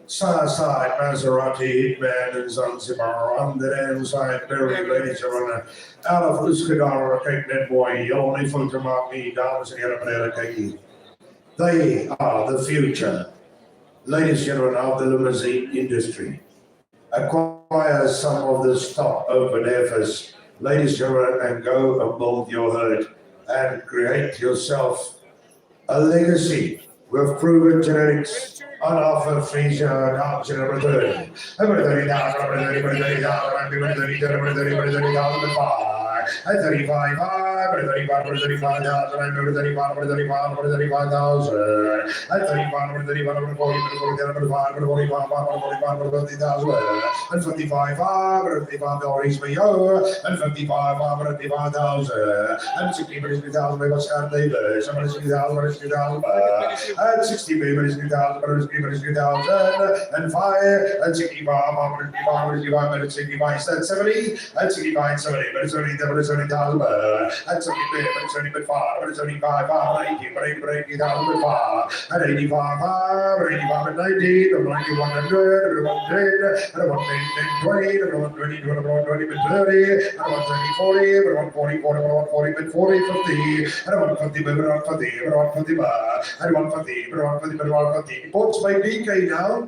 Side, Maserati, Hitman, and Zanzibar. On the damn side, Barry, ladies and gentlemen. Out of Uskadar, Kate Dead Boy, only for to mark me, dames and gentlemen, they are the future. Ladies and gentlemen, of the limousine industry. Acquire some of the stock open efforts, ladies and gentlemen, and go and build your herd and create yourself a legacy with proven genetics on offer. Freezer and option number 30. Number 30,000, number 30,000, number 30,000, at 35, number 35, number 35,000, number 35, number 35, number 35,000, at 35, number 35, number 40, number 40, number 5, number 45, number 45, number 50,000, and 55, number 55, dollars for you, and 55, number 55,000, and 60, number 60,000, number 60,000, number 60,000, number 60,000, and 60, number 60,000, number 60,000, and 5, and 65, number 65, number 65, 70, and 65, 70, but it's only 70,000, and 70, but 75, but 75, 80, but 80,000, and 85, but 85, and 90, and 100, and 110, and 120, and 120, and 120, but 30, and 130, 40, but 140, 40, but 40, 50, and 150, but 150, but 150, and 150, but 150, but 150. Books by BK now.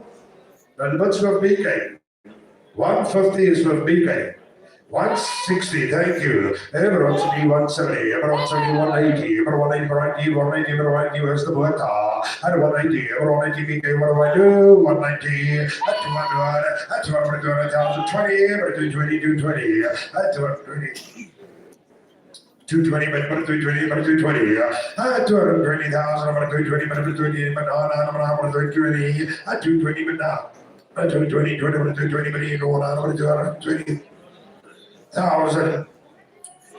And the books of BK. 150 is from BK. 160, thank you. Everyone's 170, everyone's 180, everyone 180, 180, 180, where's the work? And 180, everyone 180, BK, what do I do? 190, at 200, at 200, 220, but 220, 220, at 220. 220, but 220, but 220, 220,000, but 220, but 220, but no, 220, at 220, but now, at 220, 220, but you know, 220,000,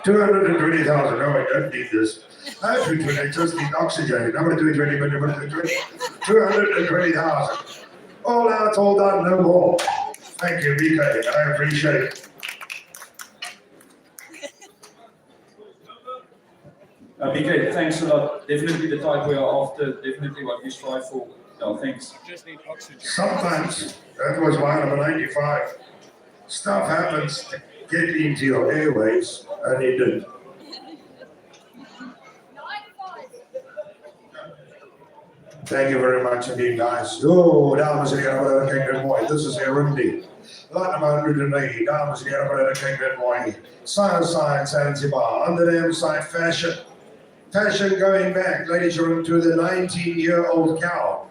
220,000. No, I don't need this. At 220, I just need oxygen. Number 220, but number 220, 220,000. All out, all done, no more. Thank you, BK. I appreciate it. BK, thanks a lot. Definitely the type we are after, definitely what we strive for. No, thanks. Just need oxygen. Sometimes, that was why number 95. Stuff happens to get into your airways, and it didn't. Thank you very much indeed, guys. Oh, dames en heren, kijk dit mooi. This is Erundi. Lot number 108, dames en heren, kijk dit mooi. Side, Zanzibar, under the side fashion. Fashion going back, ladies and gentlemen, to the 19-year-old cow.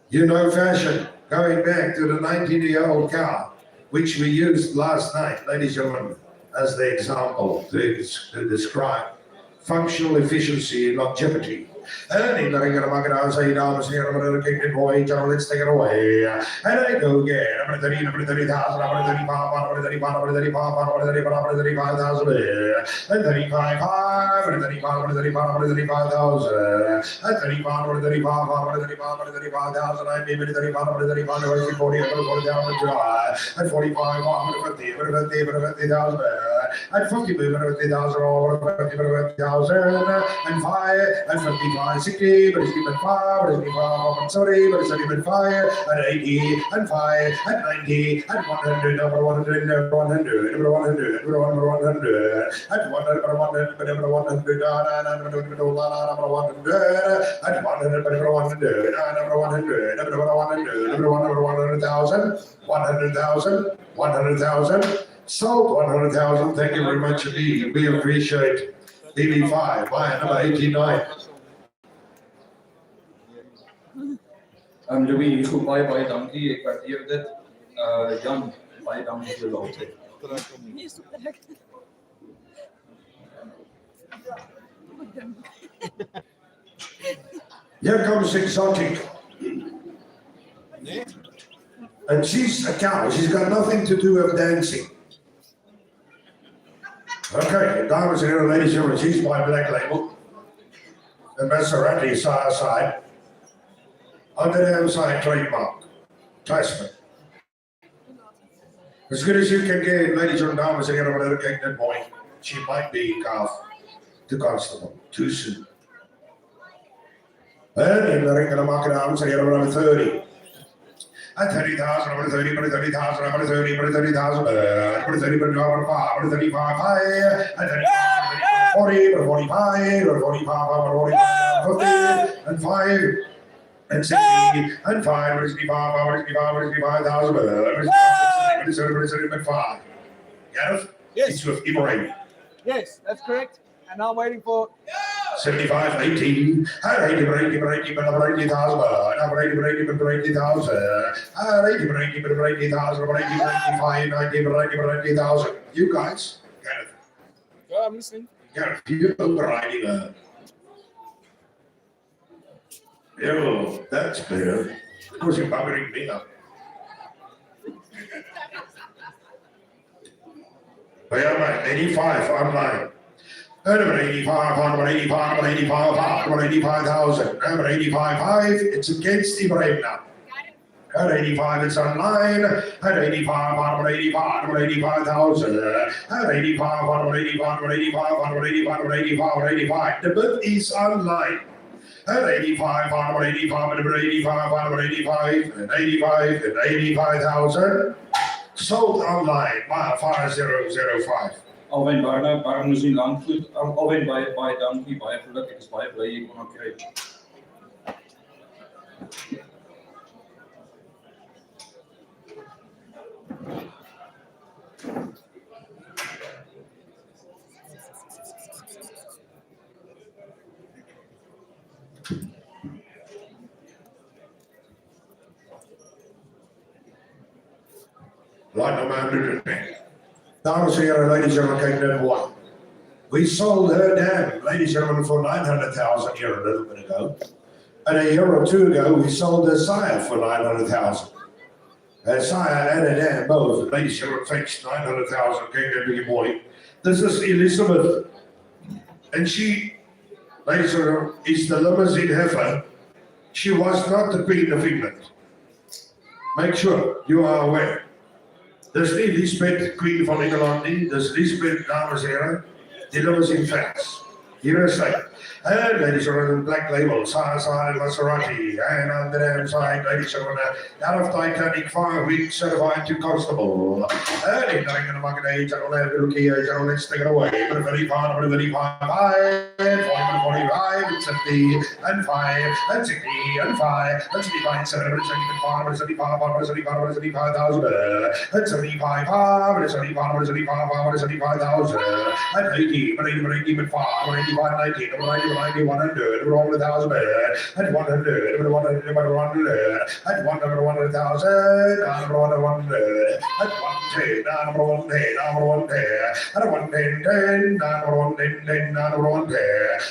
You know fashion, going back to the 19-year-old cow, which we used last night, ladies and gentlemen, as the example to describe functional efficiency and longevity. And let's take it away. And I go again. Number 30, number 30,000, number 35, number 35, number 35, number 35, number 35,000, and 35, 35, and 35, and 35, and 35,000, and 35, and 35, and 35, and 35,000, and maybe 35, and 35, and 40, and 40,000 July, and 45, and 50, and 50, and 50,000, and 50, and 50,000, or 50, and 50,000, and 5, and 55, 60, but it's even 5, but it's even 5, and 30, but it's even 5, and 80, and 5, and 90, and 100, over 100, over 100, over 100, over 100, and 100, over 100, but over 100, and over 100, and 100, but over 100, and over 100, over 100, over 100,000, 100,000, 100,000, sold 100,000. Thank you very much indeed. We appreciate BB5, buy number 89. Louis, goed, baie dankie. Ek waardeer dit. Jan, baie dankie vir die laatheid. Hier is op de Here comes Exotic. And she's a cow. She's got nothing to do with dancing. Okay, dames en heren, ladies and gentlemen, she's my black label. The Maserati side. Under the outside trademark. Tasman. As good as you can get, ladies and dames and heren, whatever get that point. She might be calf to constable. Too soon. And in the ring of the market, dames and heren, number 30. At 30,000, over 30, over 30,000, over 30, over 30,000, over 30, over 5, over 35, at 35, 40, over 45, over 45, over 45, 50, and 5, and 60, and 5, over 65, over 65, over 65,000, over 5. Gareth? Yes. It's with Ibrahim. Yes, that's correct. And now I'm waiting for 75, 80, and 80, 80, 80, 80,000, and 80, 80, 80,000, and 80, 80, 80,000, 80, 85, 90, 80,000. You guys, Gareth. Yeah, I'm listening. Gareth, you know riding a. Oh, that's better. Of course, you're buggering me up. Where am I? 85 online. Number 85, number 85, number 85, number 85,000, number 85, it's against Ibrahim now. At 85, it's online. At 85, number 85, number 85,000. At 85, number 85, number 85, number 85, number 85, number 85. The bid is online. At 85, number 85, number 85, number 85, and 85, and 85,000. Sold online by 5005. Alwen Barne is in landgoed. Alwen baie dankie, baie geluk. Ek is baie bly jy kon kry. Like no man did it. Dames and heren, ladies and gentlemen, came number 1. We sold her dam, ladies and gentlemen, for 900,000 here a little bit ago. And a year or two ago, we sold her sire for 900,000. Her sire and her dam both, ladies and gentlemen, fetched 900,000, came to big boy. This is Elizabeth. And she, ladies and gentlemen, is the limousin heifer. She was not the Queen of England. Make sure you are aware. Dis nie Lisbeth, Queen van Engeland nie, dis Lisbeth, dames en heren, die limousin facts. Here is it. And ladies and gentlemen, black label, side Maserati, and on the damn side, ladies and gentlemen, out of Titanic, 5 weeks certified to constable. And in the market age, I don't have to look here, so let's take it away. 35, 35, 5, 45, it's 50, and 5, and 60, and 5, and 65, 75, 75, 75,000, and 75, 5, and 75, 75, 75,000, and 80, but 80, but 5, 85, 90, 90, 100, over 100,000, and 100, over 100, over 100, and 100, over 100,000, and over 100, and 110, and over 110, and over 110, and 110, 10, and over 110, 10, and over 110,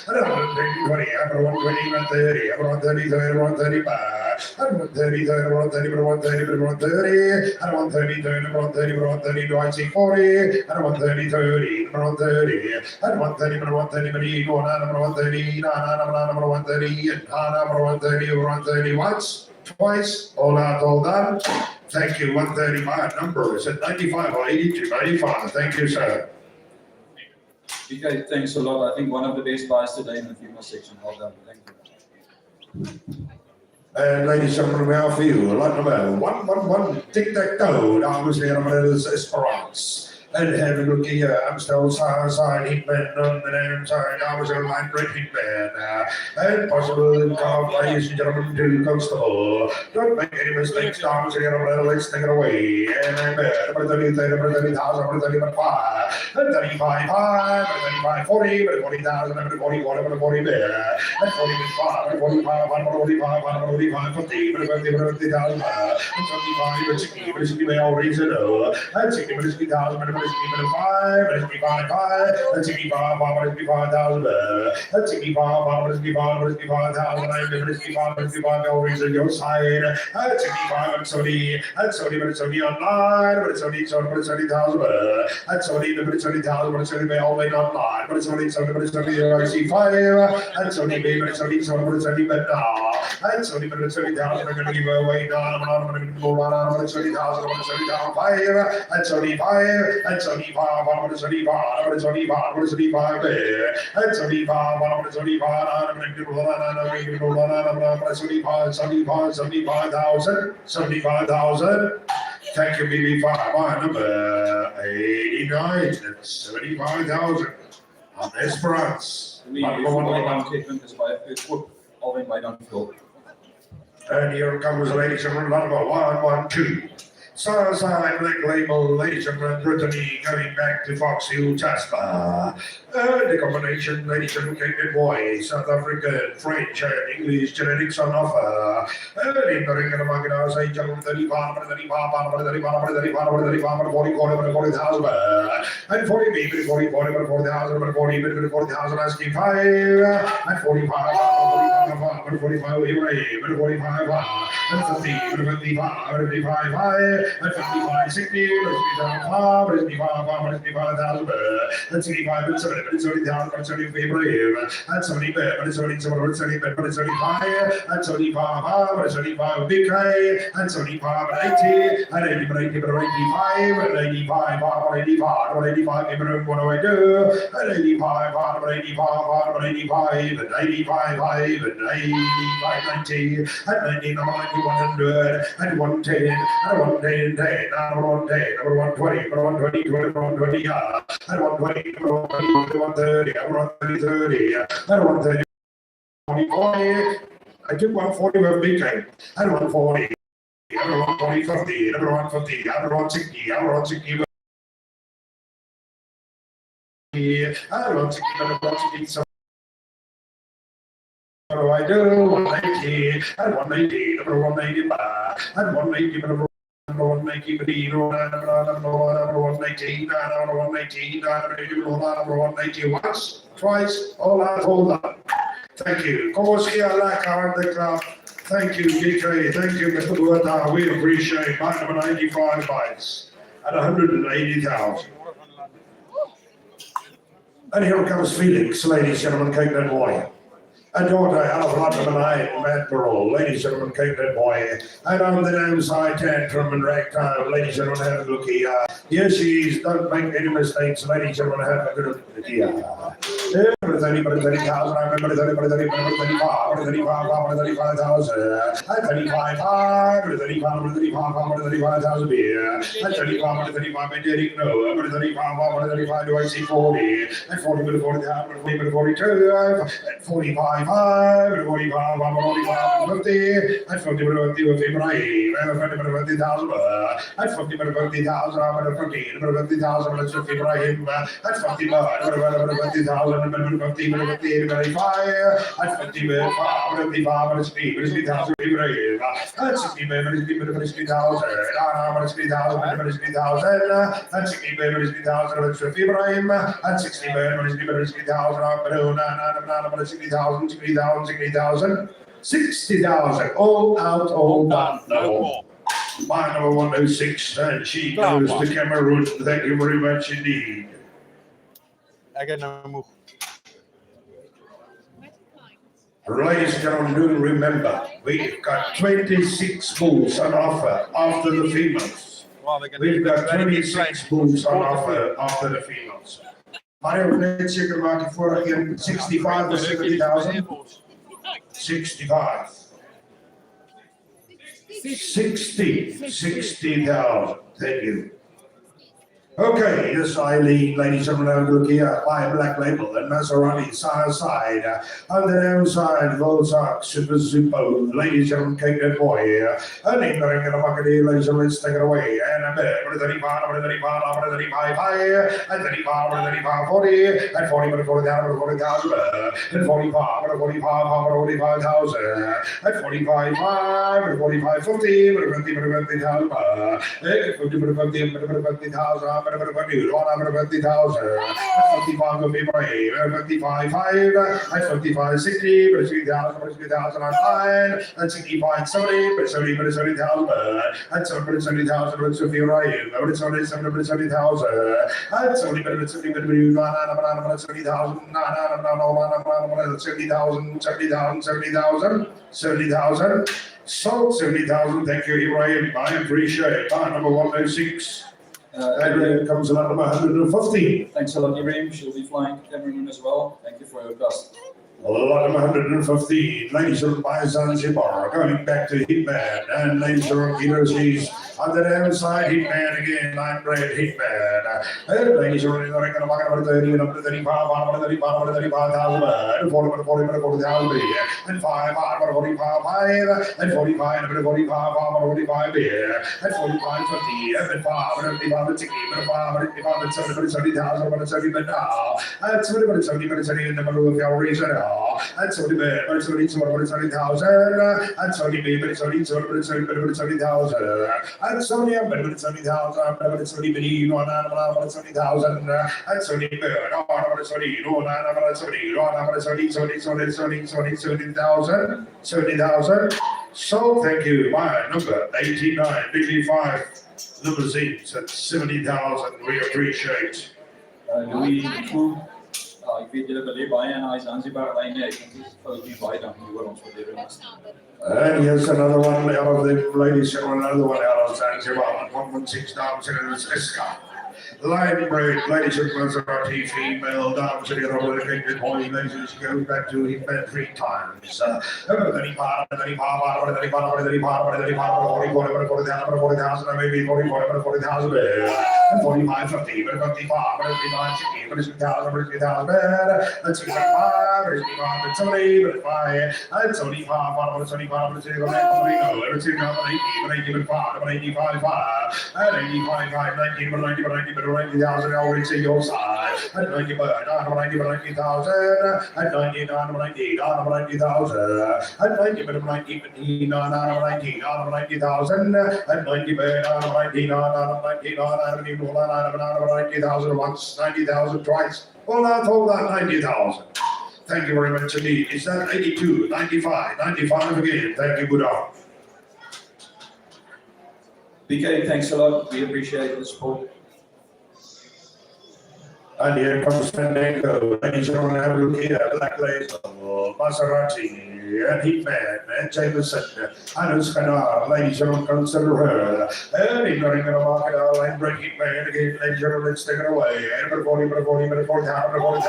and 110, 20, and over 120, and 30, over 130, 30, 135. and 130, 30, 130, 130, 130, and 130, 30, 130, 130, do I see 40, and 130, 30, 130, and 130, 130, 130, 130, and 130, 130 once, twice, all out, all done. Thank you, 130, my number is at 95 or 82, 95. Thank you, sir. Okay, thanks a lot. I think one of the best buys today in the female section. Well done. Thank you. And ladies and gentlemen, how for you? Lot number 111, tic-tac-toe, dames en heren, dit is Esperance. And have a look here, I'm still side hitman on the damn side, I was a line break hitman. And possible call, ladies and gentlemen, to constable. Don't make any mistakes, dames and gentlemen, let's take it away. And I'm number 30,000, number 35, and 35, 5, 35, 40, 40,000, number 41, number 40 there. And 45, 45, 45, 45, 50, 50,000, and 55, 60, 60, they all raise it up. And 60, 60,000, 65, 65, and 65, 65,000, and 65, 65,000, 65, 65, always on your side, and 65, and 70, but it's only online, but it's only 70,000, and 70, but it's 70,000, but it's only always online, but it's only 70, but it's only I see 5, and 70, but it's only 70, but it's only but now, and 70, but it's 70,000, I'm going to give away now, I'm going to go on, but it's 70,000, but it's 70,000, 5, and 75, and 75, I'm going to 75, I'm going to 75, I'm going to 75 there, and 75, I'm going to 75, I'm going to go on, I'm going to 75, 75, 75,000, 75,000. Thank you, BB5, my number 89, 75,000 on Esperance. And here comes ladies and gentlemen, number 112. Southside Black Label, ladies and gentlemen, Brittany going back to Fox Hill, Jasper. The combination, ladies and gentlemen, boy, South African, French, and English genetics on offer. In the ring of the market, I say, gentlemen, 35, 35, 35, 35, 40, 40,000, and 40, maybe 40, 40,000, 40, 40,000, asking 5, and 45, 45, 45, and 50, 55, 55, and 55, 60, 55, 55,000, and 65, and 70, and 70,000, and 75, and 70, but it's only 70, but it's 75, and 75, and 75, big K, and 75, and 80, and 80, but 80, but 85, and 85, and 85, and 85, what do I do? And 85, and 85, and 85, and 85, 5, and 85, 90, and 90, 100, and 110, and 110, 10, number 110, number 120, number 120, 120, and 120, number 120, 130, number 130, 30, and 130, 40, I took 140 with big time, and 140, number 140, 50, number 150, number 160, number 160, and 160, number 160, what do I do? 180, and 180, number 180, and 180, number 180, number 180, number 180, number 180, once, twice, all out, hold up. Thank you. Koski Alaka, the club. Thank you, DK. Thank you, Mr. Buerta. We appreciate my number 95 bites at 180,000. And here comes Felix, ladies and gentlemen, Cape That Boy. And daughter out of London, Matt Burrell, ladies and gentlemen, Cape That Boy. And on the downside, tantrum and ragtime, ladies and gentlemen, have a look here. Here she is, don't make any mistakes, ladies and gentlemen, have a good look here. 30,000, I remember 35,000, and 35,000 beer, and 35, I didn't know, 35, do I see 40, and 40, 42, and 45, 45, 50, and 50 with Ibrahim, and 50,000, and 50,000, I'm 50,000, let's 50 Ibrahim, and 50,000, and 50, 55, and 55, and 60,000 Ibrahim, and 60,000, and 60,000, and 60,000, let's 50 Ibrahim, and 60,000, 60,000, 60,000, 60,000. All out, all done. No more. My number 106, and she goes to Cameroon. Thank you very much indeed. Again, no move. Ladies and gentlemen, do remember, we've got 26 bulls on offer after the females. Well, we're We've got gonna 26 bulls on offer after the females. Maar net zeker maken vorig jaar 65 of 70,000? 65. 60,000. Thank you. Okay, yes, Eileen, ladies and gentlemen, look here, buy a black label and Maserati side, on the downside, Volkswagen, Super Zupo, ladies and gentlemen, take that boy here, and in the ring of the bucket here, ladies and gentlemen, let's take it away, and a bit, what is 35, what is 35, what is 35, high, and 35, what is 35, 40, and 40, what is 40,000, 40,000, and 45, what is 45, 45,000, and 45, 5, and 45, 50, what is 50, what is 50,000, and 50, what is 50, what is 50,000, 50,000, 55 of Ibrahim, 55, 5, 55, 60, but 3,000, but 3,000 on 5, and 65, 70, but 70, but 70,000, and 7, but 70,000, but 50 Ibrahim, but 77, but 70,000, and 70, but 70, but 70,000, 70,000, so 70,000, thank you Ibrahim, I appreciate it, number 106. And comes a number 115. Thanks a lot, Ibrahim. She'll be flying to Cameroon as well. Thank you for your trust. Lot number 115. Ladies and gentlemen, Zanzibar, going back to Hitman. And ladies and gentlemen, on the downside, Hitman again, line bread Hitman. And ladies and gentlemen, I'm going to 30, number 35, 35,000, 40, 40,000, and 5, 45, 5, and 45, number 45, 45, and 45, 50, and 5, and 55, and 60, and 5, and 55, and 70,000, and 70, but now, and 70, but 70, but 70, and number of your reason, and 70, but 70,000, and 70, but 70,000, and 70, but 70,000, but 70, but 70,000, and 70, but 70,000. So thank you. My number 89, 55 limousines at 70,000. We appreciate. Louis, ik weet jullie willen baie en hy is Zanzibar alleen nie. Ek dink dis fout nie baie dankie hoor ons waardeer dit. And here's another one out of the ladies and another one out of Zanzibar. 116 dames and it's Iska. Line break, ladies and Maserati, female dames and over the big point, ladies, goes back to him 3 times. 35, 40,000, maybe 40,000, and 45, 50, but 55, 55, 60, but 60,000, and 65, 65, 70, but 5, and 75, 75, 90,000 always in your side, and 90, 90,000, and 90, 90,000, and 90, 90,000, and 90,000 once, 90,000 twice. Well, I told that 90,000. Thank you very much indeed. Is that 82, 95, 95 again? Thank you, Buddha. BK, thanks a lot. We appreciate the support. And here comes Fandango, ladies and gentlemen, have a look here, Black Laser, Maserati, and Hitman, and Jameson, and Uskana, ladies and gentlemen, consider her, and in running in a market, and break Hitman again, ladies and gentlemen, let's take it away, and 40, 40,000,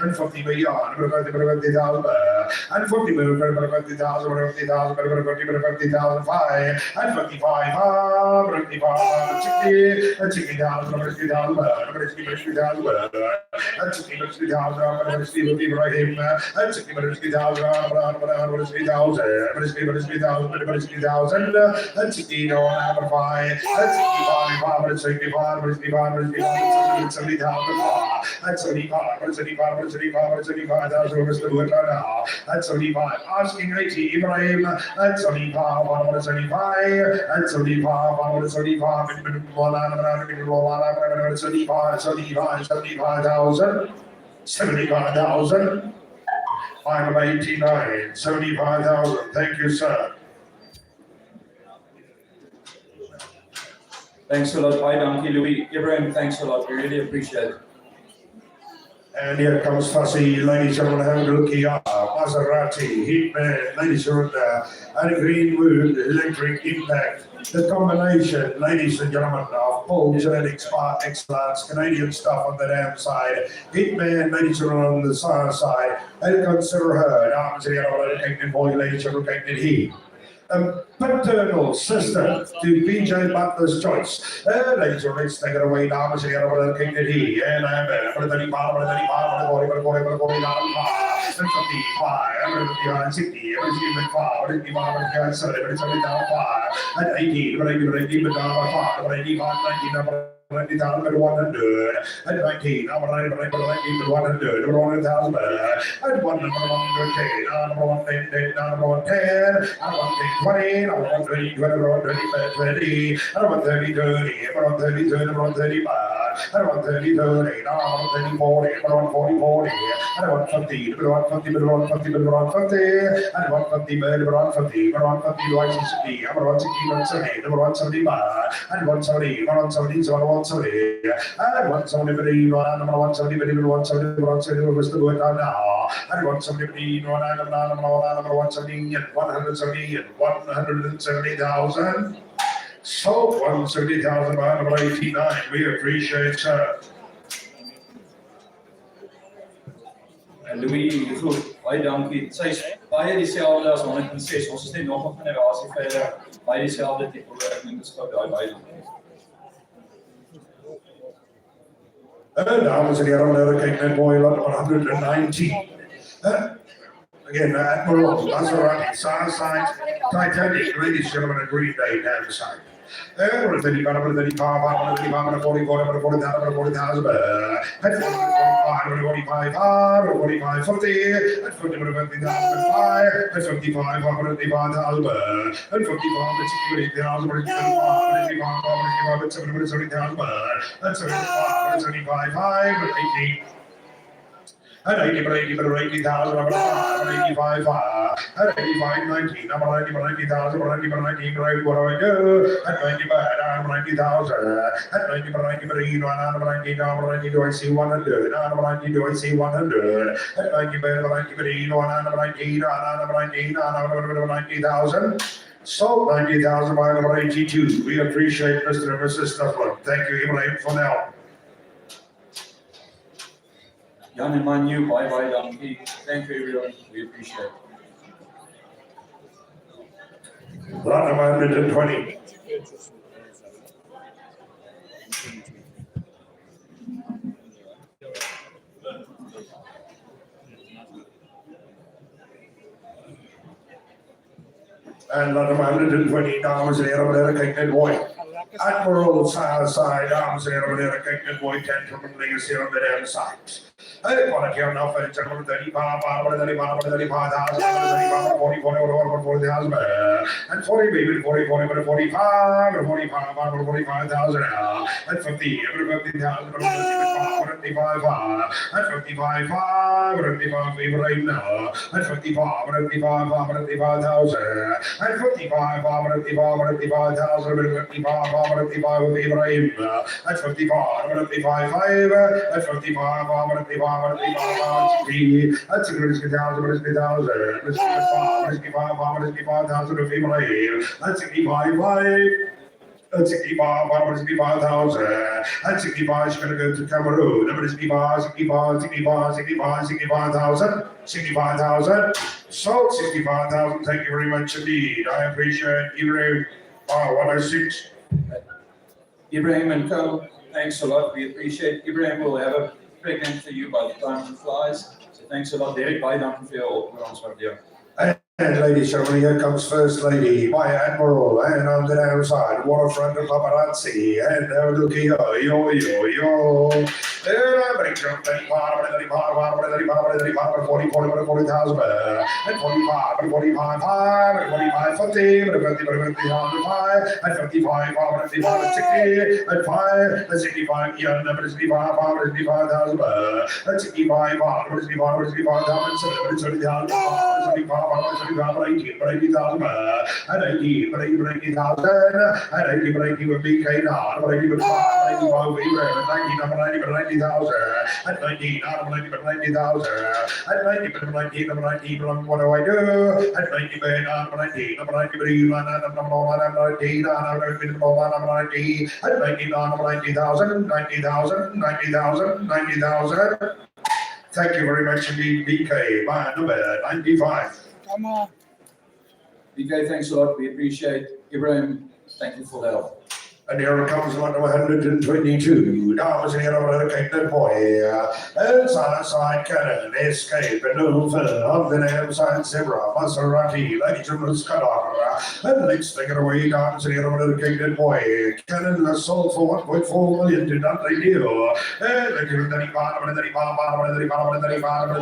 and 50 beyond, 50,000, and 40, 50,000, 50,000, 5, and 55, 60, and 60,000, 60,000, and 60,000, and 60 Ibrahim, and 60,000, and 60,000, and 60,000, and 60 on 5, and 65, and 65, and 65, and 70,000, and 75, and 75, and 75, and 75,000, and 75, asking 80 Ibrahim, and 75, and 75, and 75, and 75, and 75, 75,000, 75,000. Item 89, 75,000. Thank you, sir. Thanks a lot. Baie dankie Louis. Ibrahim, thanks a lot. We really appreciate it. And here comes Fussy, ladies and gentlemen, have a look here. Maserati, Hitman, ladies and gentlemen, and Greenwood, Electric Impact. The combination, ladies and gentlemen, of full genetic excellence, Canadian stuff on the damn side. Hitman, ladies and gentlemen, on the side. And consider her, dames and gentlemen, taking boy, ladies and gentlemen, taking he. Paternal sister to PJ Butler's choice. Ladies and gentlemen, take it away, dames and gentlemen, King did he. And I'm for the 35, for the 35, for the 40, for the 40, and 55, and 60, and 55, and 55, and 75, and 18, but 18, but 5, but 85, 19, 90,000, 100, and 19, 19, 100, 100,000, and 110, number 110, number 110, and 120, number 120, 20, and 130, 30, and 130, 30, and 135, and 130, 30, and 130, 40, and 140, 40, and 150, and 150, and 150, and 150, and 150, and 150, and 150, 160, and 160, 170, and 175, and 170, 170, 170, and 170, 170, 170, was the word now, and 170, 170, 170,000. So 170,000 by number 89. We appreciate sir. En Louis, goed, baie dankie. Sy is baie dieselfde as 106. Ons is net nog 'n generasie verder. Baie dieselfde tipe werking is gou daai baie dankie. Dames and gentlemen, kyk net mooi lot 119. Again, Admiral, Maserati, Southside, Titanic, ladies and gentlemen, Green Day, down side. 35, 35, 40, 40,000, 40,000, 45, 50, and 50,000, and 55, 155,000, and 55, 70,000, and 75, 80. And 80,000, 85, and 85, 90, number 90,000, 90, right, what do I do? And 90,000, and 90, number 90, do I see 100? Number 90, do I see 100? And 90,000. So 90,000 by number 82. We appreciate Mr. and Mrs. Snuffler. Thank you, Ibrahim, for now. Jan en Manu, baie dankie. Thank you everyone. We appreciate it. Lot number 120. And lot number 120, dames en heren, kijk net mooi. Admiral Southside, dames en heren, kijk net mooi. Gentlemen, ladies here on the damn side. I want to hear now for gentlemen 35, 40,000, and 40, maybe 40, 45, 45,000, and 50, 50,000, 55, and 55, 55, right now, and 55, 55,000, and 55, 55,000, 55, with Ibrahim, and 55, 55, and 55, 55, that's a good 65,000 of Ibrahim, that's 65,000. And 65,000. And 65 is going to go to Cameroon. Number 65,000. 65,000. So 65,000. Thank you very much indeed. I appreciate Ibrahim. 106. Ibrahim and Co, thanks a lot. We appreciate Ibrahim. Will have a pregnant for you by the time he flies. So thanks a lot, Derek. Baie dankie vir jou opdrags waardeer. And ladies and gentlemen, here comes First Lady, my Admiral, and on the outside, waterfront of paparazzi, and look here, yo. And I bring them 40,000, and 45, and 45, 5, and 45, 50, and 50, 5, and 55, and 55, and 60, and 5, and 65, and 65, 65,000, and 65, and 65, 65,000, 70,000, 75, 80,000, and 80,000, and 80 with BK now, and 80 with 5, 85 with 90,000, and 19, and 90 with 90,000, and 90 with 19, and 19, what do I do? And 90 with 19, and 90 with 19, and 19, and 90,000, 90,000. Thank you very much indeed, BK, my number 95. Come on. BK, thanks a lot. We appreciate Ibrahim. Thank you for the help. And here comes number 122. Dames and heren, kijk dat mooi. And side cannon, escape, maneuver, on the name side zebra, Maserati, ladies and Scudder. And let's take it away, dames and heren, kijk dat mooi. Cannon sold for 1.4 million to Dante Deal. And they give it 35, and 35, and 35, and 35, and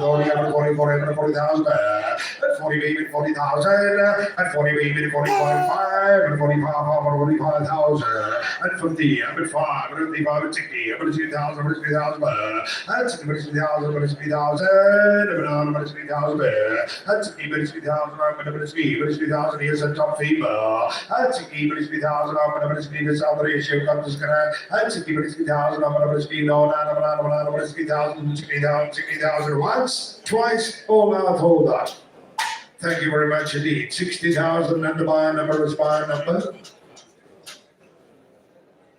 40,000, and 40 baby, 40,000, and 40 baby, 45, and 45,000. And 50, and 5, and 55, and 60, and 60,000, and 60,000, and 60,000, and 60,000, and 60,000, and 60,000, and 60,000, here's a top female, and 60,000, and 60,000, South ratio comes to and 60,000, and 60,000, once, twice, hold on, hold on. Thank you very much indeed. 60,000 and the buy number is buy number.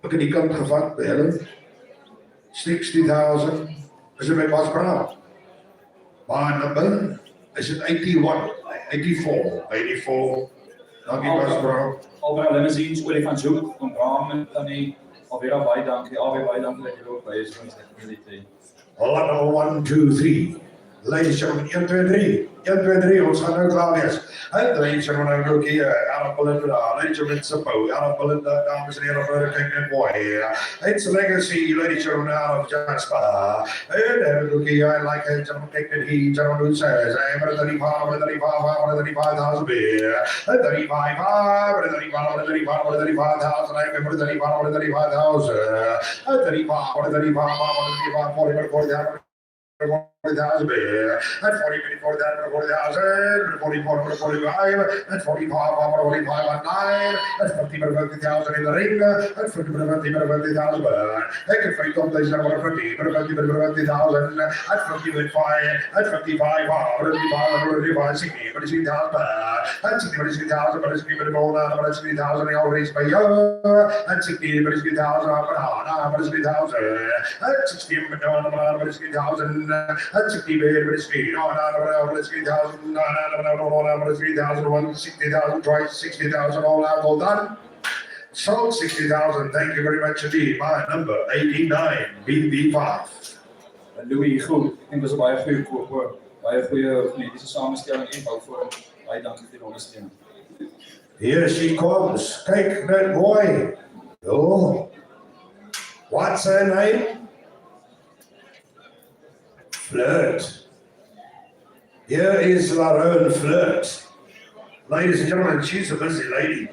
Look at die kant gevat, Bellen. 60,000. Is it my Bas Brown? My number? Is it 81? 84? 84. Dankie Bas Brown. Albei limousines, olifant zoek, kom Rhone, Tannie, alweer baie dankie dat jy ook by is van die community. Lot number 1, 2, 3. Ladies and gentlemen, 1, 2, 3, ons gaan nou klaar wees. En ladies and gentlemen, ook hier, Anna Belinda, ladies and gentlemen, Sippo, Anna Belinda, dames en heren, kijk net mooi. It's a legacy, ladies and gentlemen, out of Jasper. And look here, I like it, gentlemen, kijk net hier, gentlemen, who says, I'm at 35,000 beer. 35,000, I'm at 35,000. 40,000 beer, and 40,000, 40,000, 44, 45, and 45, 45, 9, and 50,000 in the ring, and 50,000 beer. They can fight on place number 50, 50,000, and 55, and 55, 45, 60, 60,000 beer, and 60,000, but it's given on 60,000, always by you, and 60,000, but 60,000, and 60,000, and 60 baby, 60,000, 60,000, twice 60,000, all out, all done. So 60,000, thank you very much indeed. My number 89, BB5. Louis, goed. Ik denk dat is een baie goeie koop hoor. Baie goeie genetische samenstelling en bouwvorm. Baie dankie vir die ondersteuning. Here she comes. Take that boy. Oh. What's her name? Flirt. Here is Rhone Flirt. Ladies and gentlemen, she's a busy lady.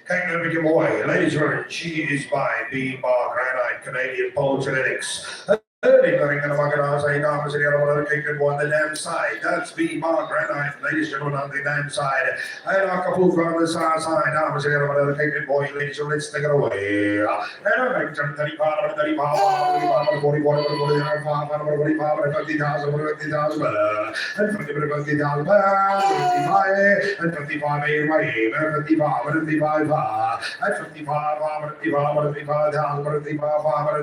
Kijk nou met je mooi. Ladies and gentlemen, she is by B. Bar Granite Canadian Pole Genetics. Dames and gentlemen, kijk het on the damn side. That's B. Bar Granite, ladies and gentlemen, on the damn side. En a couple from the side, dames and gentlemen, kijk het mooi, ladies and gentlemen, let's take it away. En dan kijk je 35, 40, 45, 50,000, 50,000, and 50,000, 55, and 55, 55, and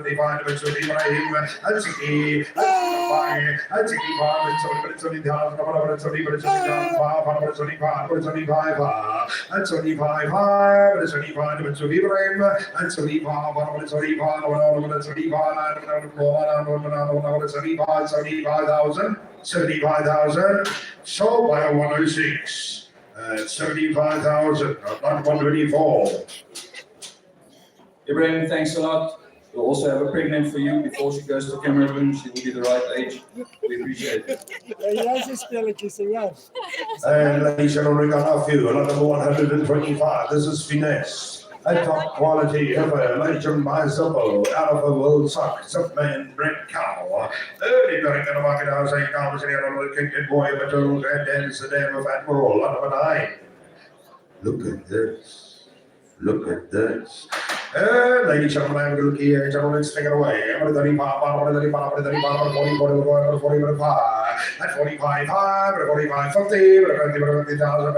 55, and 60, and 65, and 70,000, and 75, and 75, and 75, and 75, and 75, and 75, and 75, and 75,000, 75,000, sold by 106. 75,000, not 124. Ibrahim, thanks a lot. We'll also have a pregnant for you before she goes to Cameroon. She will be the right age. We appreciate it. And ladies and gentlemen, we got our few, lot number 125. This is finesse. A top quality heifer, legend by Zippo, out of a world suck, Zipman bred cow. Early during the market house, I comes in here on the kicked boy, but and then it's the dam of Admiral, lot number 9. Look at this. Look at this. Ladies and gentlemen, I'm going to here, gentlemen, let's take it away. I'm going to 45, at 45, 5, at 45, 50, at 50,000.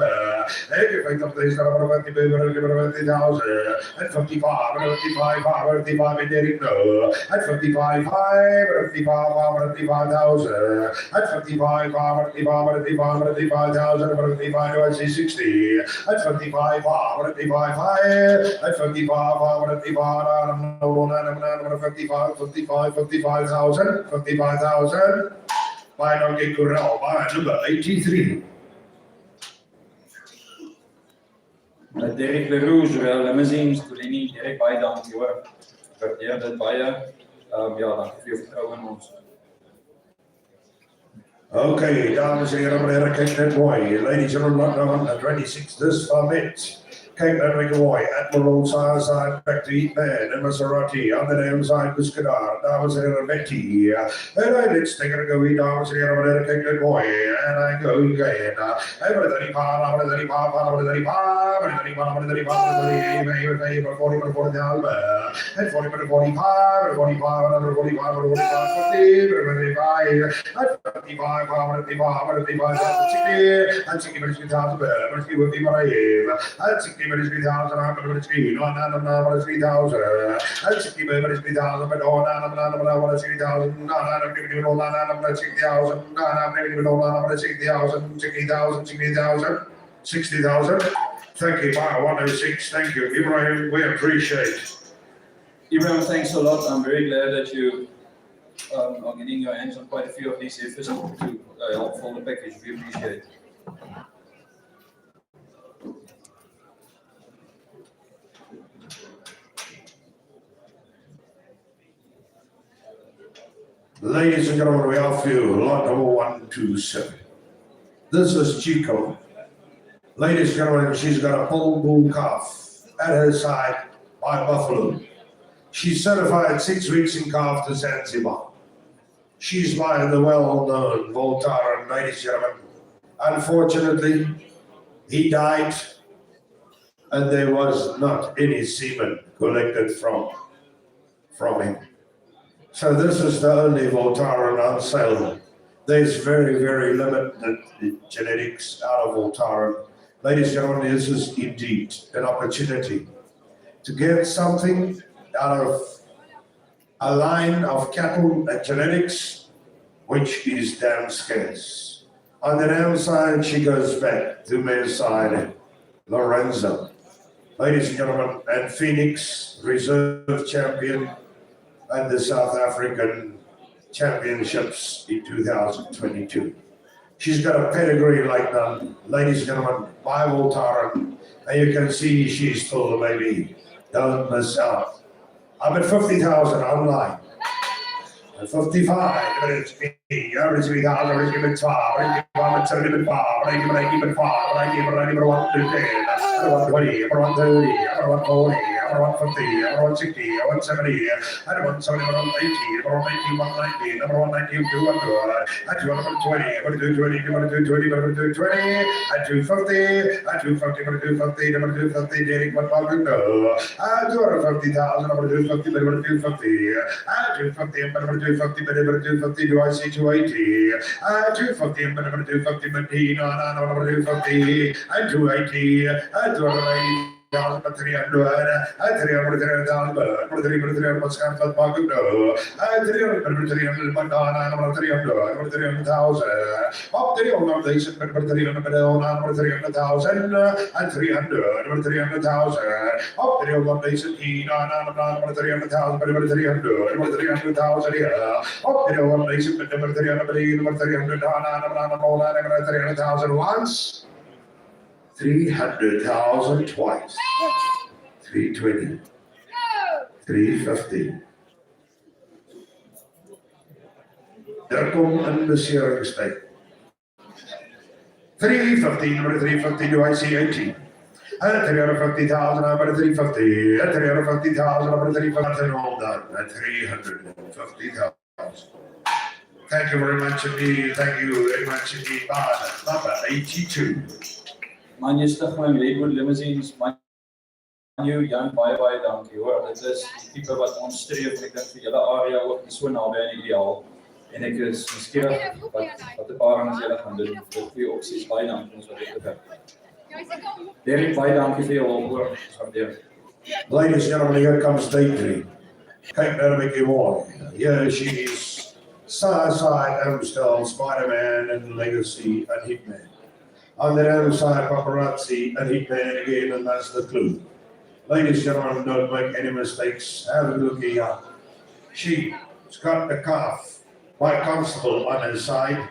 If you think of this, at 50,000, at 55, at 55, 55, and there you go. At 55, 5, at 55, 55,000. At 55, 5, at 55, at 55, at 55,000, at 55, I see 60. At 55, 5, at 55, 5, at 55, 5, at 55, 55,000, 55,000. By Donkey Corral, by number 83. Derek Leroux, zowel limousines, Tolini, Derek, baie dankie hoor. Waardeer dit baie. Ja, dankie vir jou vertroue in ons. Okay, dames en heren, meneer, kijk net mooi. Ladies and gentlemen, 26, this permit. Kijk net weer mooi. Admiral side, back to eat man, en Maserati, on the damn side, Buscadar, dames en heren, Betty. En let's take it a go, dames en heren, meneer, kijk net mooi. En I go again. En met 35, met 35, met 35, met 35, met 35, 40, and 40, 45, 45, another 45, 45, 50, 55, 55, 55, 60, and 60 minutes 3,000, but 60 would be what I am, and 60 minutes 3,000, I'm going to 3, no, 3,000, and 60 minutes 3,000, but oh, no, 60,000, no, I'm giving you all, I'm 60,000, no, I'm giving you all, I'm 60,000, 60,000, 60,000, 60,000. Thank you, 106, thank you, Ibrahim, we appreciate it. Ibrahim, thanks a lot. I'm very glad that you are getting your hands on quite a few of these heifers to help fill the package. We appreciate it. Ladies and gentlemen, we offer you lot number 127. This is Chico. Ladies and gentlemen, she's got a full bull calf at her side by Buffalo. She's certified 6 weeks in calf to Zanzibar. She's by the well-known Voltaren, ladies and gentlemen. Unfortunately, he died and there was not any semen collected from him. So this is the only Voltaren on sale. There's very, very limited genetics out of Voltaren. Ladies and gentlemen, this is indeed an opportunity to get something out of a line of cattle genetics, which is damn scarce. On the damn side, she goes back to male side, Lorenzo. Ladies and gentlemen, and Phoenix, reserve champion at the South African Championships in 2022. She's got a pedigree like none. Ladies and gentlemen, by Voltaren, and you can see she's full of baby. Don't miss out. I'm at 50,000 online. At 55, it's me. Average 3,000, average give it 12, average give it 7, give it 5, I give it 5, I give it 1 to 10, I want 20, I want 30, I want 40, I want 50, I want 60, I want 70, I want 70, I want 80, I want 80, 190, number 190, 200, at 220, I'm going to do 20, I'm going to do 20, I'm going to do 20, at 250, at 250, I'm going to do 50, I'm going to do 50, Derek, what about you know? At 250,000, I'm going to do 50, but I'm going to do 50, at 250, I'm going to do 50, but I'm going to do 50, do I see 280? At 250, I'm going to do 50, but no, I'm going to do 50, at 280, at 280. 300, at 300,000, but 300 was kind of a no. At 300, but no, 300,000. Up 300,000, but 300,000, at 300, 300,000. Up 300,000, 300,000, but 300,000 here. Up 300,000, but 300,000 once. 300,000 twice. 320. 350. Daar kom in beseringstyd. 350, number 350, do I see 18? 350,000, number 350. 350,000, number 350, and all done. 350,000. Thank you very much indeed. Thank you very much indeed. Number 82. Man, jy stig my Redwood limousines, man, Jan, baie dankie hoor. Dit is die tipe wat ons streef, ek dink vir julle area ook nie so naby aan die ideaal. En ek is nuuskierig wat 'n paar anders julle gaan doen. Vir twee opsies, baie dankie ons wat dit betref. Derek, baie dankie vir jou hulp hoor. Waardeer. Ladies and gentlemen, here comes Daydream. Kijk naar Mickey Moore. Here she is. Side, Amstel, Spider-Man, and Legacy, and Hitman. On the other side, Paparazzi, and Hitman again, and that's the clue. Ladies and gentlemen, don't make any mistakes. Have a look here. She's got the calf by Constable on his side,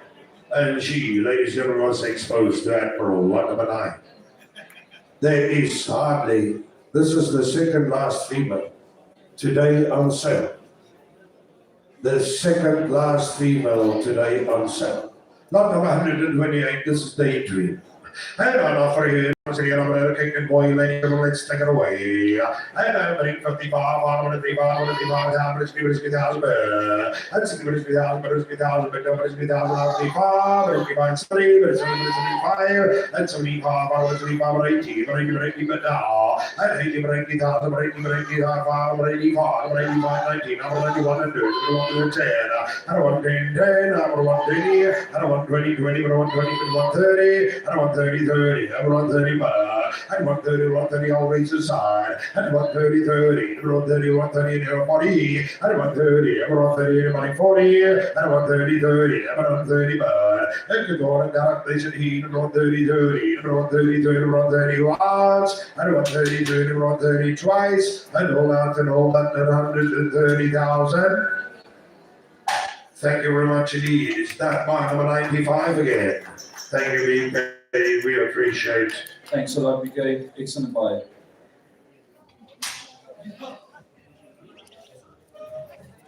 and she, ladies and gentlemen, was exposed to Admiral number 9. There is hardly, this is the second last female today on sale. The second last female today on sale. Not number 128, this is Daydream. And on offer here, King boy, lady, let's take it away. And I'm 55, 135, 135, 135, and 60,000, but 60,000, but 60,000, 55, 75, and 75, 80, but now, and 80, 80,000, 85, 90, number 100, 110, I want 10, I want 20, I want 20, 20, I want 20, 130, I want 30, 30, I want 30. I want 30, 130, all raise aside. I want 30, 30, I want 30, 130, and 40. I want 30, I want 30, everybody 40. I want 30, 30, I want 30, but I could go on down, they should eat. I want 30, 30, I want 30, 30, I want 30 once. I want 30, 30, I want 30 twice. And hold out and hold out 130,000. Thank you very much indeed. It's that mark number 95 again. Thank you, BK. We appreciate. Thanks a lot, BK. Excellent buy.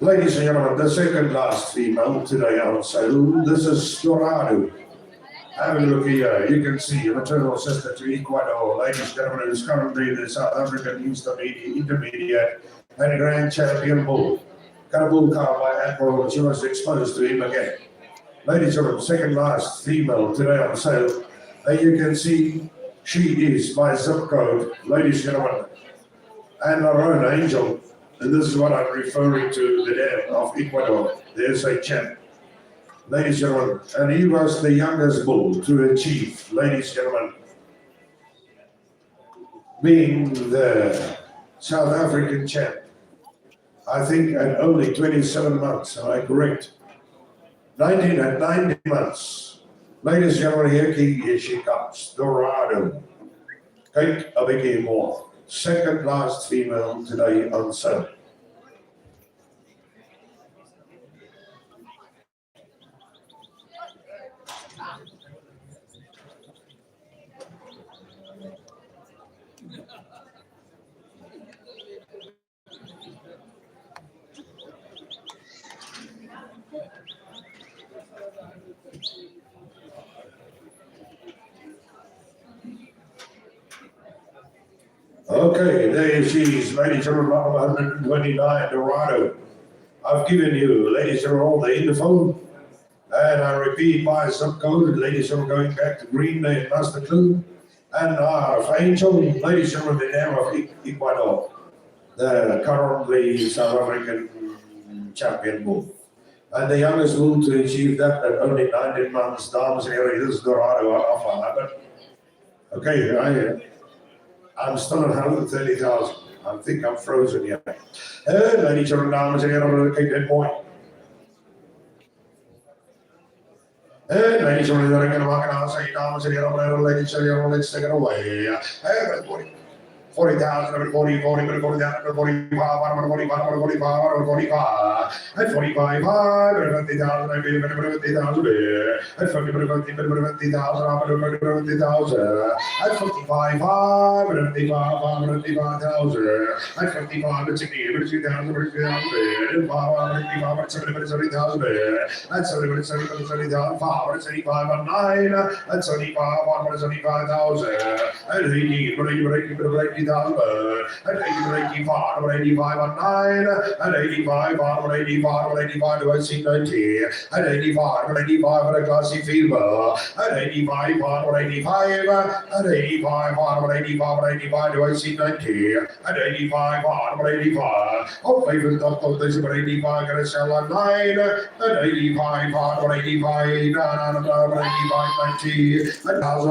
Ladies and gentlemen, the second last female today on sale. This is Dorado. Have a look here. You can see a maternal sister to Ecuador. Ladies and gentlemen, is currently the South African intermediate and grand champion bull. Got a bull car by Admiral. She was exposed to him again. Ladies and gentlemen, second last female today on sale. And you can see she is by zip code, ladies and gentlemen, and Rhone Angel. And this is what I'm referring to, the dam of Ecuador. There's a champ. Ladies and gentlemen, and he was the youngest bull to achieve, ladies and gentlemen, being the South African champ. I think at only 27 months, am I correct? 19 months. Ladies and gentlemen, here she comes, Dorado. Kijk a bit more. Second last female today on sale. Okay, there she is, ladies and gentlemen, 129 Dorado. I've given you, ladies and gentlemen, the info. And I repeat my zip code, ladies and gentlemen, going back to Green Day and Master Clue. And our Angel, ladies and gentlemen, the name of Ecuador, the currently South African champion bull. And the youngest bull to achieve that at only 19 months, dames and herren, this is Dorado Alpha. Okay, I'm still at 130,000. I think I'm frozen here. Ladies and dames and gentlemen, take that point. Ladies and gentlemen, dames and gentlemen, let's take it away. 40,000, 40, 40, 40,000, 45, 45, 45, 45, at 45, 50,000, 50,000, at 50,000, 50,000, at 55, 55,000, at 55, 60,000, 55, 70,000, at 70,000, 75, 9, at 75, 175,000, at 80, 80,000, at 85, 85, 9, at 85, 85, to AC 90, at 85, 85, at a classy fever, at 85, 85, at 85, 85, to AC 90, at 85, 85, oh, favors not for this, but 85, gonna sell at 9, at 85, 85, 85, 90, at 1,000,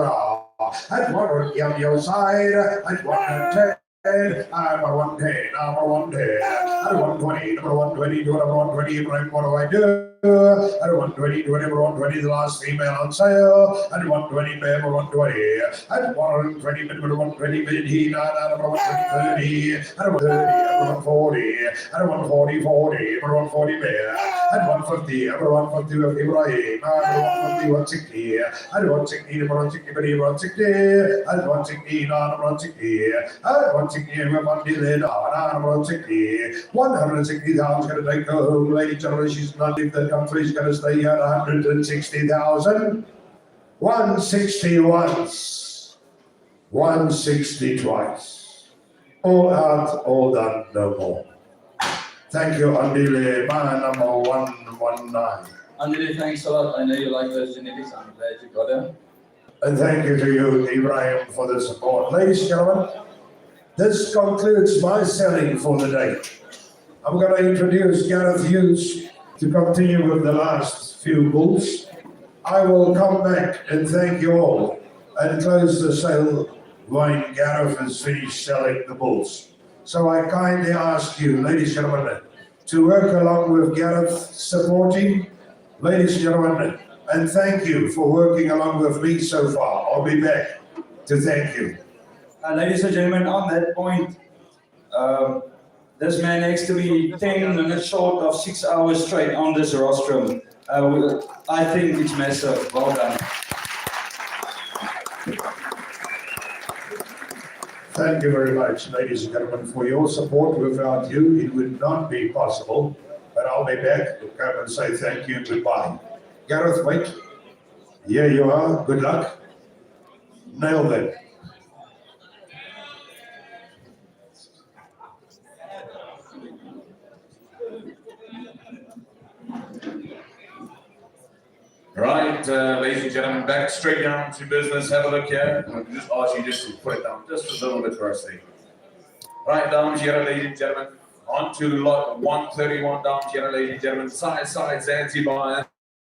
at 1 on your side, at 110. Number 110, number 110, at 120, number 120, number 120, what do I do? At 120, number 120, the last female on sale, at 120, number 120, at 120, number 120, number 120, 30, at 130, at 140, 40, number 140, at 150, number 150 of Ibrahim, at 150, 160, at 160, number 160, 160, at 160, number 160, at 160, 160,000 going to take her home, ladies and gentlemen. She's not leave the country. She's going to stay here. 160,000, 160 once, 160 twice. All out, all done, no more. Thank you, Andile, man number 119. Andile, thanks a lot. I know you like those genetics. I'm glad you got them. And thank you to you, Ibrahim, for the support. Ladies and gentlemen, this concludes my selling for the day. I'm going to introduce Gareth Hughes to continue with the last few bulls. I will come back and thank you all and close the sale when Gareth has finished selling the bulls. So I kindly ask you, ladies and gentlemen, to work along with Gareth supporting. Ladies and gentlemen, and thank you for working along with me so far. I'll be back to thank you. Ladies and gentlemen, on that point, this man next to me 10 minutes short of 6 hours straight on this rostrum. I think it's massive. Well done. Thank you very much, ladies and gentlemen, for your support. Without you, it would not be possible. But I'll be back to come and say thank you and goodbye. Gareth, wait. Here you are. Good luck. Nail that. Right, ladies and gentlemen, back straight down to business. Have a look here. I'll just ask you just to put it down just a little bit firstly. Right, down here, ladies and gentlemen. On to lot 131 down here, ladies and gentlemen. Side Zanzibar.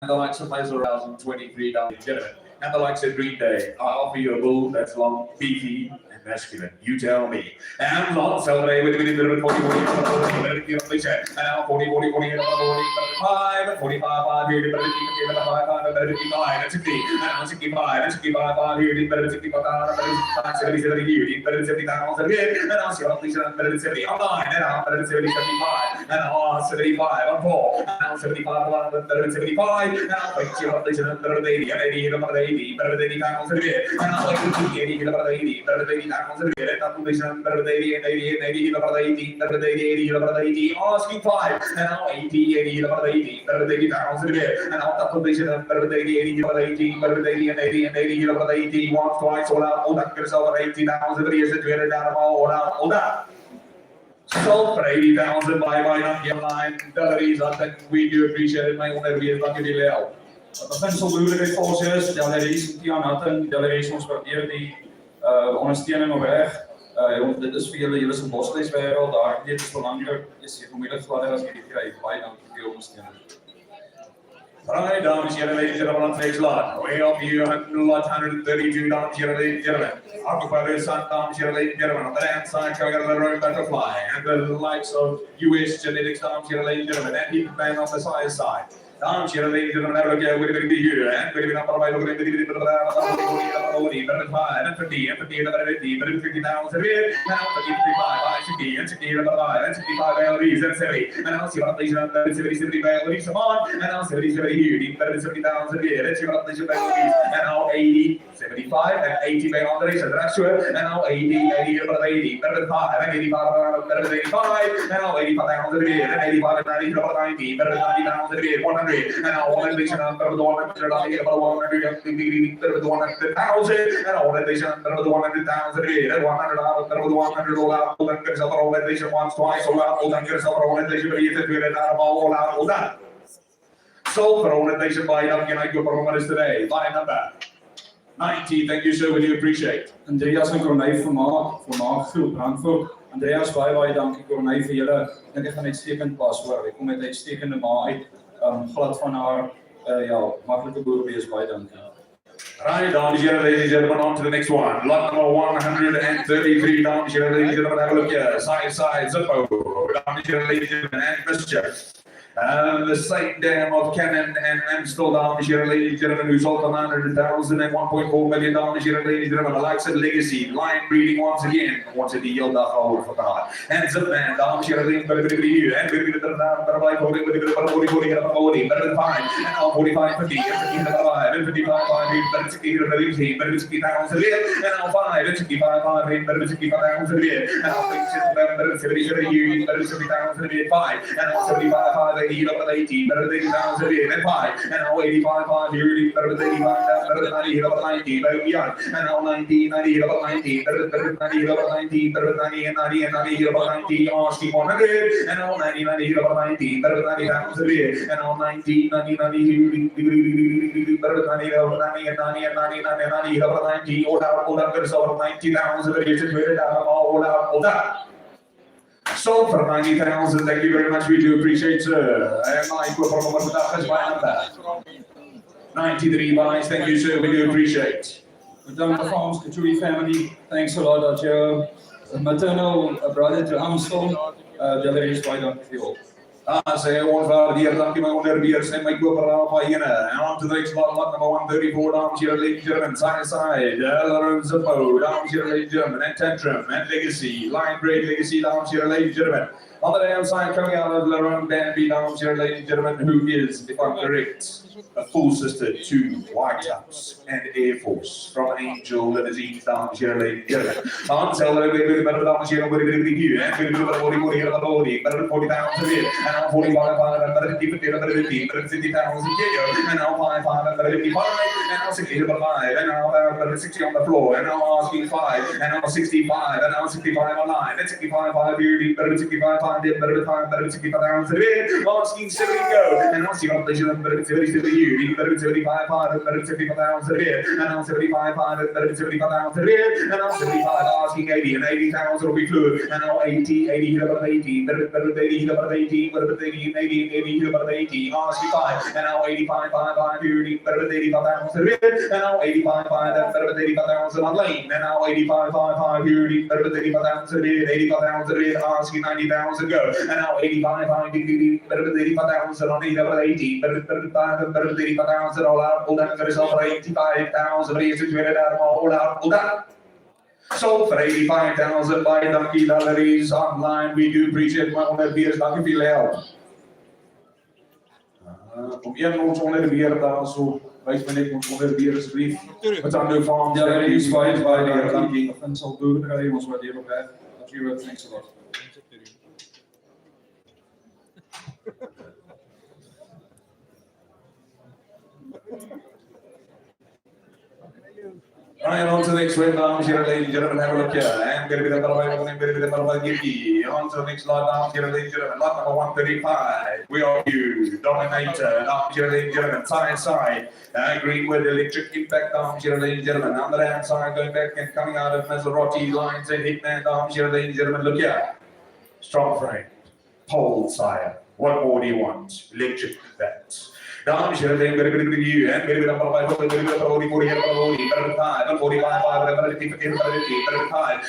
And the likes of Maisel 2023 down here, gentlemen. And the likes of Green Day. I offer you a bull that's long, beefy, and masculine. You tell me. And long celebrate with a bit of 40, 40, 40, and now 40, 40, 40, 45, 45, 5, here, 55, 55, 60, and now 65, 65, 5, here, 65, 70, 70, 70, and now 70, I'm 9, and now 70, 75, and now 75, I'm 4, and now 75, 75, and now 80, 80, better than 80 pounds a bit, and now 80, better than 80, better than 80 pounds a bit, and better than 80, 80, better than 80, better than 80, better than 80, asking 5, and now 80, 80, better than 80, better than 80 pounds a bit, and now calculation better than 80, 80, better than 80, better than 80, and 80, and 80, better than 80, once, twice, all out, all that, yourself at 80 pounds a bit, is it better down, all out, all that. Sold for 80,000 by not your line. Deliveries, I think we do appreciate it. My own every is lucky to live. Beginsel boerdery volgens Deleries, Tian Hatten, Deleries ons waardeer die ondersteuning opreg. Dit is vir julle se bosleeswêreld, daar dit is belangrik, is jy vermoedelik gladder as jy dit kry. Baie dankie vir jou ondersteuning. Right, dames and ladies and gentlemen, on today's lot, way off you, lot 132, dames and gentlemen. Occupied son, dames and gentlemen, on the hand side, showing a little butterfly, and the likes of US genetics, dames and gentlemen, and he man on the side. Dames and ladies and gentlemen, have a look here. We're going to be here. And we're going to be number by we're going to be and 50, and 50, and 50, and 50 down to here. And now 50, 55, 60, and 60, and 55, and 65 LEs, and 70. And now 70, 70 LEs, come on. And now 70 here. 70 down to here. Let's see what LEs. And now 80, 75, and 80 by on the race. And that's sure. And now 80, 80, 80, 75, and 85, 85, and now 85 down to here. And 85, and 90, 90, 90 down to here. 100. And now 100, under the 100, about 100, 100,000, and all that under the 100,000, and 100 out, under the 100, all out, all that, all that, once, twice, all out, all that, all that, all out, all that. So, for all that, they should buy up, and I go for moments today. Buy number 90, thank you, sir, we do appreciate. Andreas en Corneille vermaak groep Brandvoort. Andreas baie dankie Corneille vir julle. Dink ek gaan uitstekend pas hoor. Ek kom met uitstekende ma uit. Glad van haar ja, maklike boer wees baie dankie. Right, dames and gentlemen, ladies and gentlemen, on to the next one. Lot number 133, dames and gentlemen, ladies and gentlemen, have a look here. Side, Zippo, dames and gentlemen, ladies and gentlemen, and Mischief. The same dam of Cannon and Amsterdam, ladies and gentlemen, who sold for 900,000 and 1.4 million, ladies and gentlemen, Alexa Legacy, line breeding once again, once a deal, the whole for God. And Zipman, ladies and gentlemen, and we're going to turn down, better than 5, and now 45, 50, and 55, and 55, 5, 60, better 60,000 and now 5, and 65, 5, better 65,000 and now 70, 70, better 70,000 5, and now 75, 5, 80, better 80, better 80,000 and 5, and now 85, 5, better 85, better 90, better 90, better beyond, and now 90, 90, better 90, better 90, better 90, better 90, and 90, and 90, better 90, asking 100, and now 90, 90, better 90, better 90,000 and now 90, 90, 90, better 90, better 90, and 90, and 90, 90, 90, better 90, all out, there's over 90,000, all out. So for 90,000, thank you very much. We do appreciate, sir. And Mike, we're from over 93 buys, thank you, sir. We do appreciate. Bedankt Farms Kachuri family. Thanks a lot dat jou maternal brother to Amstel. Julle is baie dankie vir julle. Say onwaardeer, dankie my onderbeers en my kooperaal by ene. And on to the next lot number 134, dames here, ladies and gentlemen, side, Zippo, dames here, ladies and gentlemen, and Tantrum, and Legacy, Line Break Legacy, dames here, ladies and gentlemen. On the damn side, coming out of Rhone, Danby, dames here, ladies and gentlemen, who is, if I'm correct, a full sister to White House and Air Force from Angel Limousine, dames here, ladies and gentlemen. On sale, better dames here, here, and better 40, better 40,000 here, and now 45, better 50, better 50, better 50,000 here, and now 5, better 55, and now 60, better 5, and now better 60 on the floor, and now asking 5, and now 65, and now 65 on line, and 65, 5 here, better 65, 5, better 5, better 65,000 here, asking 70 go, and now see what they should have better 70 here, better 75, 5, better 75,000 here, and now 75, 5, better 75,000 here, and now 75, asking 80, and 80,000 will be fluid, and now 80, 80, better 80, better 80, better 80, better 80, 80, better 80, asking 5, and now 85, 5, here, better 85,000 here, and now 85, 5, better 85,000 on lane, and now 85, 5, here, better 85,000 here, 85,000 here, asking 90,000 go, and now 85, 5, better 85,000 on 80, better 5, better 85,000 all out, all that is over 85,000, all out, all that. So for 85,000 by Donkey Dollars online, we do appreciate my onderbeers, dankie vir julle help. Om een ons onderbeer daar so, wys my net ons onderbeer asseblief. Wat aan nou van Ja, daar is baie dankie. Ons sal doorkry, ons waardeer op reg. Dankie, thanks a lot. Right, on to the next one, dames here, ladies and gentlemen, have a look here. And going to be the on to the next lot, dames here, ladies and gentlemen, lot number 135. We are you, Dominator, dames here, ladies and gentlemen, side, green with electric impact, dames here, ladies and gentlemen. On the hand side, going back and coming out of Maserati lines and Hitman, dames here, ladies and gentlemen, look here. Strong frame, pole sire. What more do you want? Electric impact. Down, she had a very good view, and maybe the Papa, and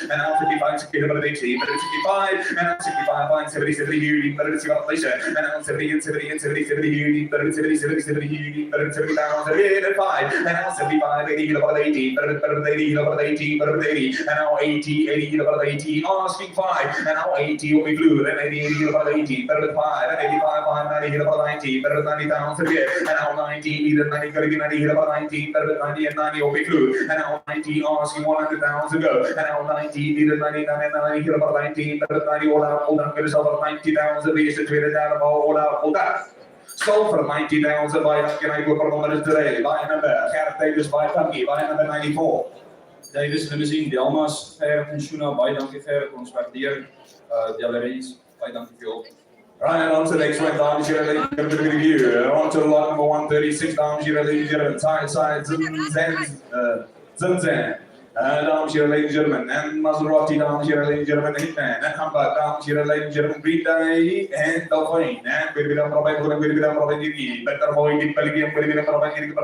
now 55 secure by the 80, but 65, and now 65 by 70, 70 unit, but it's got later, and now 70 and 70 and 70, 70 unit, but it's 70, 70, 70 unit, but it's 70 down, 75, and now 75, 80, about 80, but 80, about 80, but 80, and now 80, 80, about 80, asking 5, and now 80 will be blue, and 80, 80, about 80, but 5, and 85, 5, 90, about 90, but 90 down, and now 90, either 90, going to be 90, about 90, but 90 and 90 will be blue, and now 90, asking 100,000 to go, and now 90, either 90, 90, about 90, but 90, all out, all down, get us over 90,000, we used to trade it down, all out, all that. So for 90,000, buy Duncan, I go for a moment today, buy number, Gareth Davis, buy Duncan, buy number 94. Davis Limousine, Delmas, Gerrit en Shuna, baie dankie Gerrit, ons waardeer Deleries, baie dankie vir jou hulp. Right, and on to the next one, down here, ladies and gentlemen, review. On to lot number 136, down here, ladies and gentlemen, side, Zinzan. Down here, ladies and gentlemen, and Maserati down here, ladies and gentlemen, Hitman, and Humber down here, ladies and gentlemen, Green Day, and Dolphin, and we'll be down Robin, better boy, get Belgium, we'll be down Robin, 45,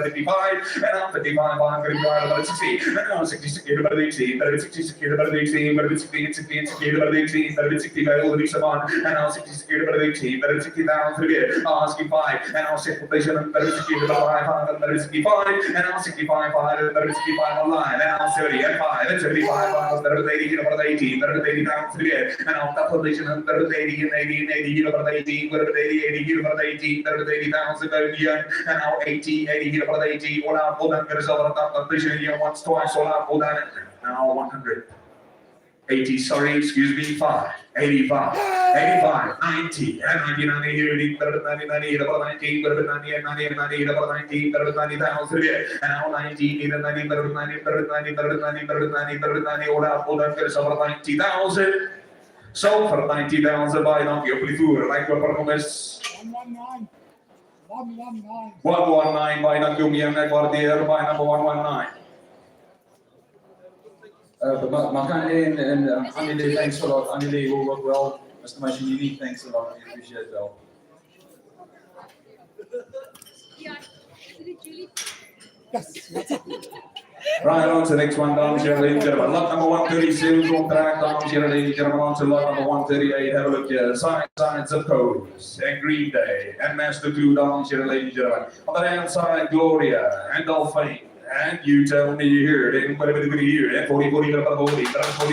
55, and I'm 55, I'm 60, and I'm 60, but 60, but 60, but 60, but 60, but 60, but 60, by all the Saban, and I'm 60, but 80, but 60 down to the asking 5, and I'm 60, but 60, but 65, and I'm 65, 65 online, and I'm 70, and 5, and 75, but 80, but 80, but 80 down to the and I'm top position, and 80, and 80, and 80, but 80, but 80, 80, but 80, but 80 down to the and now 80, 80, but 80, all out, all down, get us over the top position here once, twice, all out, all down, now 100. 80, sorry, excuse me, 5, 85, 85, 90, and 90, 90, 90, 90, about 90, 90, 90, 90, about 90, 90,000, and now 90, 90, 90, 90, 90, all out, get us over 90,000. So for 90,000, buy donkey, hopefully food, like what performance. 119. 119. 119, buy donkey, me and Guardier, buy number 119. Makan and Anile, thanks a lot. Anile, you work well. Mr. Machinini, thanks a lot. We appreciate it well. Right on to the next one, down here, ladies and gentlemen. Lot number 136 on track, down here, ladies and gentlemen. On to lot number 138. Have a look here. Sides of codes and Green Day and Master 2 down here, ladies and gentlemen. On the hand side, Gloria and Dolphin. And you tell me you hear it, and whatever you hear it, 40, 40, 40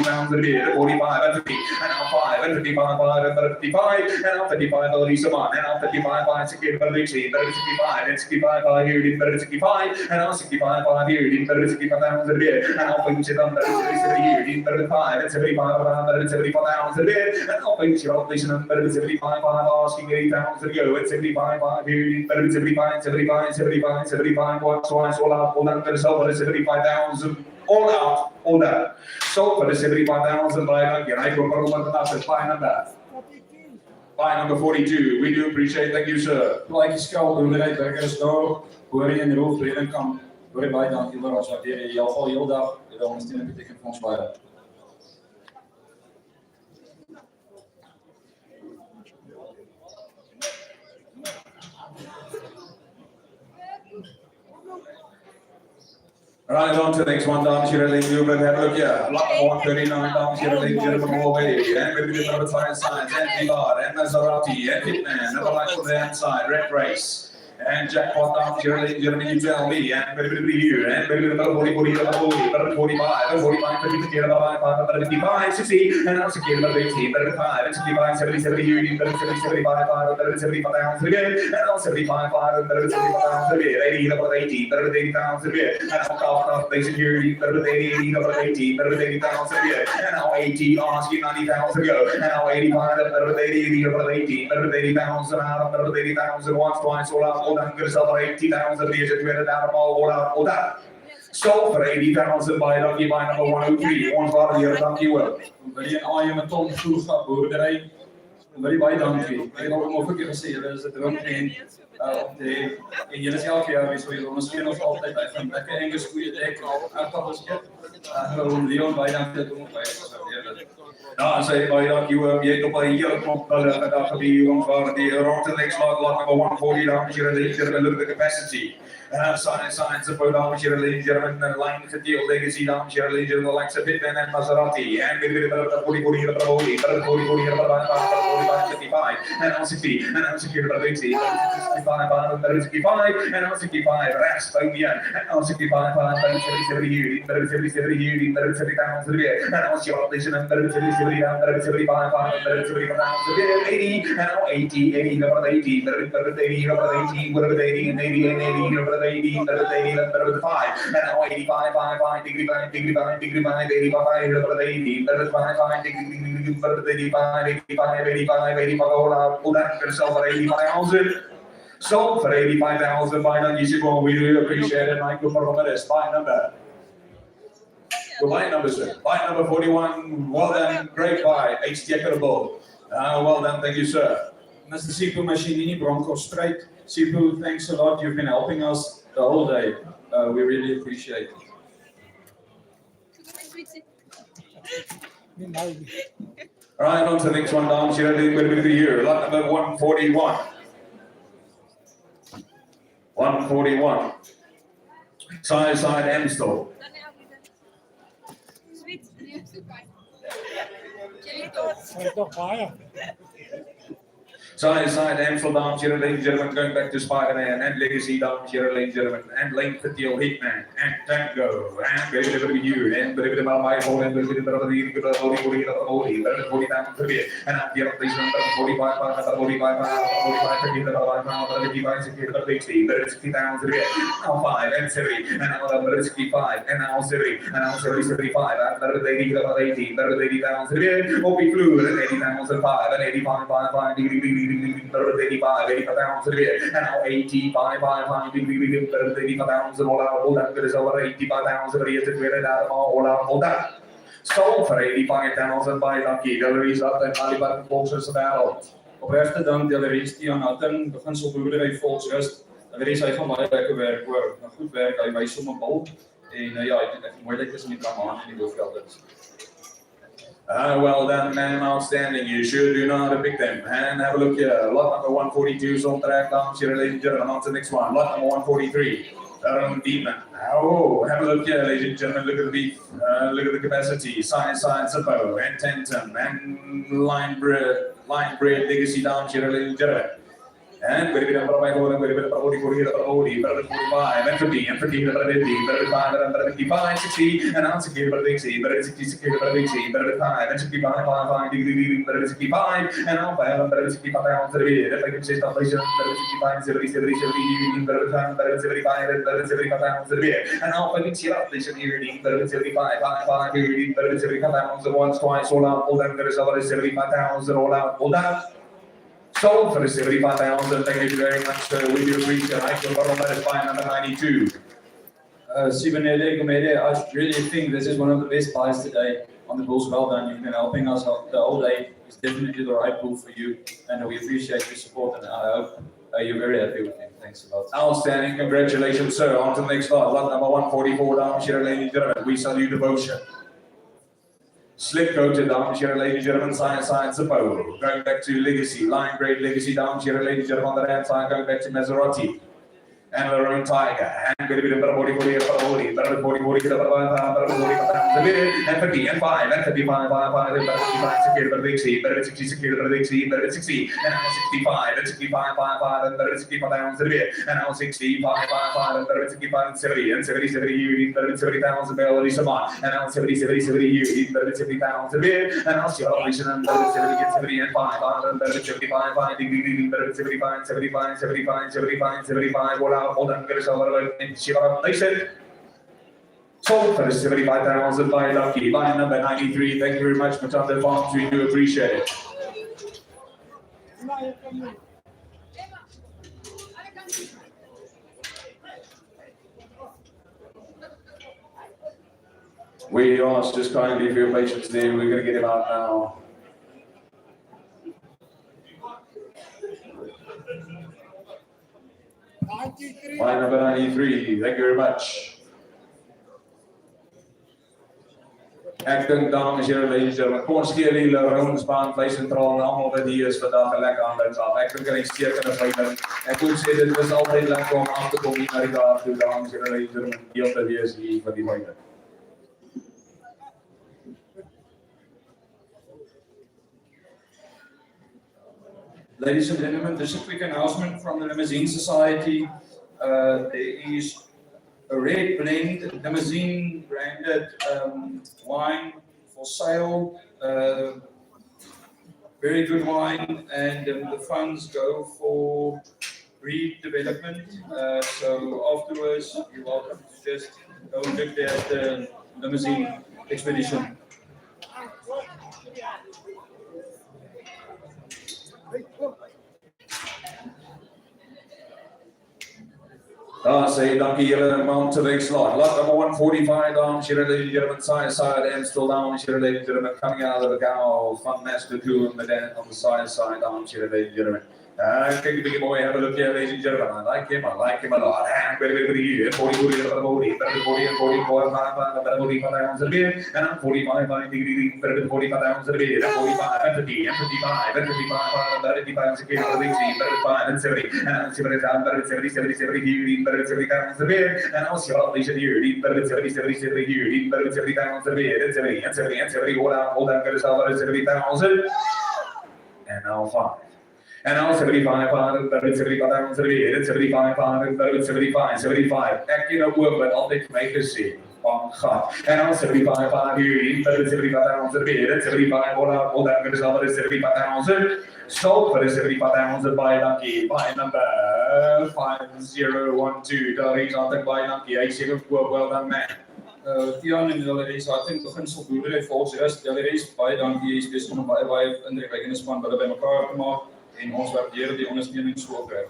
pounds a bit, 45, and 50, and now 5, and 55, and 55, and now 55, and 55, 5, 60, but 65, and 65, here, and 65, and now 65, 5, here, and 65 pounds a bit, and now 50, and 35, and 75, and 75 pounds a bit, and now 50, and 75, 5, asking 8 pounds to go, and 75, 5, here, and 75, 75, 75, 75, once, twice, all out, all down. So for the 75,000, all out, all that. So for the 75,000, buy again. I go for one and buy number. 42. Buy number 42. We do appreciate. Thank you, sir. Like skou doen ry burgers daar, hoor in die hoofrede kan. Hoor baie dankie vir ons waardering. Jy al heel dag, jy ondersteuning beteken vir ons baie. Right on to the next one, down here, ladies and gentlemen. Have a look here. Lot 139, down here, ladies and gentlemen, away. And maybe the number 5 sides, and Villar, and Maserati, and Hitman, number 9 on the inside, Red Race. And jackpot down here, ladies and gentlemen, you tell me, and maybe here, and maybe the 40, 45, 45, 50, 55, 60, and now 60, 80, 35, 65, 70, 70, 70, 75, 75 pounds again, and now 75, 75 pounds again, 80, 80 pounds again, and now cost station here, 80, 80 pounds again, and now 80, asking 90,000 ago, and now 85, 80 pounds, and now 80 pounds, and once, twice, all out. Over 80,000 all out. So for 80,000 buy donkey by number 103. Ons waar hier donkey wel. Wil jy 'n aai met Tom vroeg gaan boerdery? Wil jy baie dankie. Ek het nog 'n keer gesê julle is dit druk en julle is elke jaar weer so julle ondersteun ons altyd. Ek vind ek Engels goeie dek al. Ek het al geskep. Leon baie dankie dat ons baie gesorteer Nou, sê baie dankie oom, jy het op 'n hele klomp hulle vandag gebeur ons waar die Rhone to the next lot number 140 dames and ladies and gentlemen, look at the capacity. Signs about dames and ladies and gentlemen, line gedeeld legacy dames and ladies and the likes of Hitman and Maserati and we're going to 40 and I'm 60 and I'm secure by 60 and 65 and I'm 65 rest by me and I'm 65 and 70 years and 70 years and 70 pounds a year and I'm sure and 70 and 75 and 75 pounds a year 80 and I'm 80 number 80 number 80 number 80 number 80 and 80 and 80 number 80 number 80 number 5 and now 85 5 degree 5 degree 5 degree 5 85 number 80 number 5 degree number 85 85 85 85 all out pull that yourself for 85,000 sold for 85,000 buy on you go we really appreciate it Michael for this buy number buy number sir buy number 41 well done great buy HT equitable well done thank you sir Mr. Sipo Mashinini, Bronco Straight. Sipo, thanks a lot. You've been helping us the whole day. We really appreciate it. All right, on to the next one, dames and gentlemen, we're going to be here. Lot number 141. 141. Side Amstel. Side Amsterdam, ladies and gentlemen, going back to Spider-Man and Legacy, ladies and gentlemen, and Lane Fatiel, Hitman, and Tango, and baby, you, and baby, the Bible, and baby, the Holy, and 40 times per year, and I'm here on this number 45, 60 pounds a year, now 5, and 70, and now 65, and now 70, and now 75, and 80, 80 pounds a year, OP flu, and 80,005, and 85, degree. 85 pounds a year, and now 85 pounds and all that is over 85 pounds a year to clear it out all that. Sold for 85,000 by Lucky Galleries up and Alibaba Forces about. Oprechte dank Deleries die aan Hatten, beginselboerdery Volksrust. Deleries hy gaan baie lekker werk hoor. Nou goed werk, hy wys hom 'n bal en ja, ek het moeilik is met die kamaan en die hoofvelders. Well done, man, outstanding. You sure do know how to pick them. And have a look here. Lot number 142 is on track. Ladies and gentlemen, on to the next one. Lot number 143. Demon. Oh, have a look here, ladies and gentlemen. Look at the beef. Look at the capacity. Side Zippo and Tenton and line bread legacy down here, ladies and gentlemen. And very bit of my goal, very bit of OD, 45, and 50, and 50, and 55, and 55, 60, and I'm 60, but 60, but 60, 60, but 60, but 5, and 65, 5, degree, but 65, and I'm 5, but 65 pounds a year. If I can say population, but 65, 70, 70, 70, but 75, and 75 pounds a year. And now if I can see population here, but 75, 5, but 75 pounds once, twice, all out, all that, there is over 75 pounds, and all out, all that. Sold for 75,000. Thank you very much, sir. We do appreciate it. I feel that is buy number 92. Sibonele Gomede, I really think this is one of the best buys today on the bulls. Well done. You've been helping us the whole day. It's definitely the right bull for you, and we appreciate your support. And I hope you're very happy with him. Thanks a lot. Outstanding. Congratulations, sir. On to the next lot. Lot number 144 down here, ladies and gentlemen. We salute devotion. Slip coated down here, ladies and gentlemen, side Zippo. Going back to Legacy, line grade Legacy down here, ladies and gentlemen, on the right side, going back to Maserati. And the Rhone Tiger, and very bit of 40, 40, 40, 40, 40, 40, 50, and 5, and 55, 5, 55, 60, 60, 60, 60, and now 65, and 65, 5, and 65 pounds a bit, and now 65, 5, and 65, and 70, and 70, 70, you 70 pounds a bit, and now 70, 70, 70, you 70 pounds a bit, and now 70, 70, and 5, and 75, 5, degree, 75, 75, 75, 75, 75, hold on, get us over and Shiva Nation. Sold for 75,000 by Lucky, line number 93. Thank you very much, Matanda Farms. We do appreciate it. We ask just kindly for your patience there. We're going to get him out now. Line number 93, thank you very much. Ek dink dames en here, ladies and gentlemen, kom ons gee die Rhone span vleis sentraal en almal wat hier is vandag 'n lekker aandag af. Ek dink hy steek in 'n veiling. Ek moet sê dit was altyd lekker om af te kom hier na die daar toe, dames en here, ladies and gentlemen, deel te wees hier van die veiling. Ladies and gentlemen, this is a quick announcement from the Limousin Society. There is a red blend limousin branded wine for sale. Very good wine, and the funds go for breed development. So afterwards, you're welcome to just go and look there at the Limousin expedition. Say dankie julle man te wegslaat. Lot number 145 dames en here, ladies and gentlemen, side and still down, here, ladies and gentlemen, coming out of the cow from Master 2 and then on the side, dames here, ladies and gentlemen. Kijk een beetje mooi, have a look here, ladies and gentlemen. I like him a lot. And very 40, and 44 pounds a bit, and I'm 45 degree, 45 pounds a bit, 45 and 50 and 55 and 55 and 50 pounds a bit, 35 and 70 and 70 pounds, 70 pounds a bit, and I'll see what they should hear, 70 here, 70 pounds a bit, and 70, all that good stuff, 70 pounds, and now 5. And now 75, 75 pounds a bit, 75, 75. Ek jy nou ook wat altyd vir my gesê, van gat. En now 75 hier, 75 pounds a bit, 75, all that good stuff, 75 pounds. So for the 75 pounds baie dankie, baie number 5012, daar is altyd baie dankie, hy sê ook well done man. Tiaan en julle reis, ek dink beginsel boerdery volgens rus, julle reis, baie dankie, jy is besig om baie indrukwekkende span wat by mekaar gemaak. En ons waardeer die ondersteuning so opreg.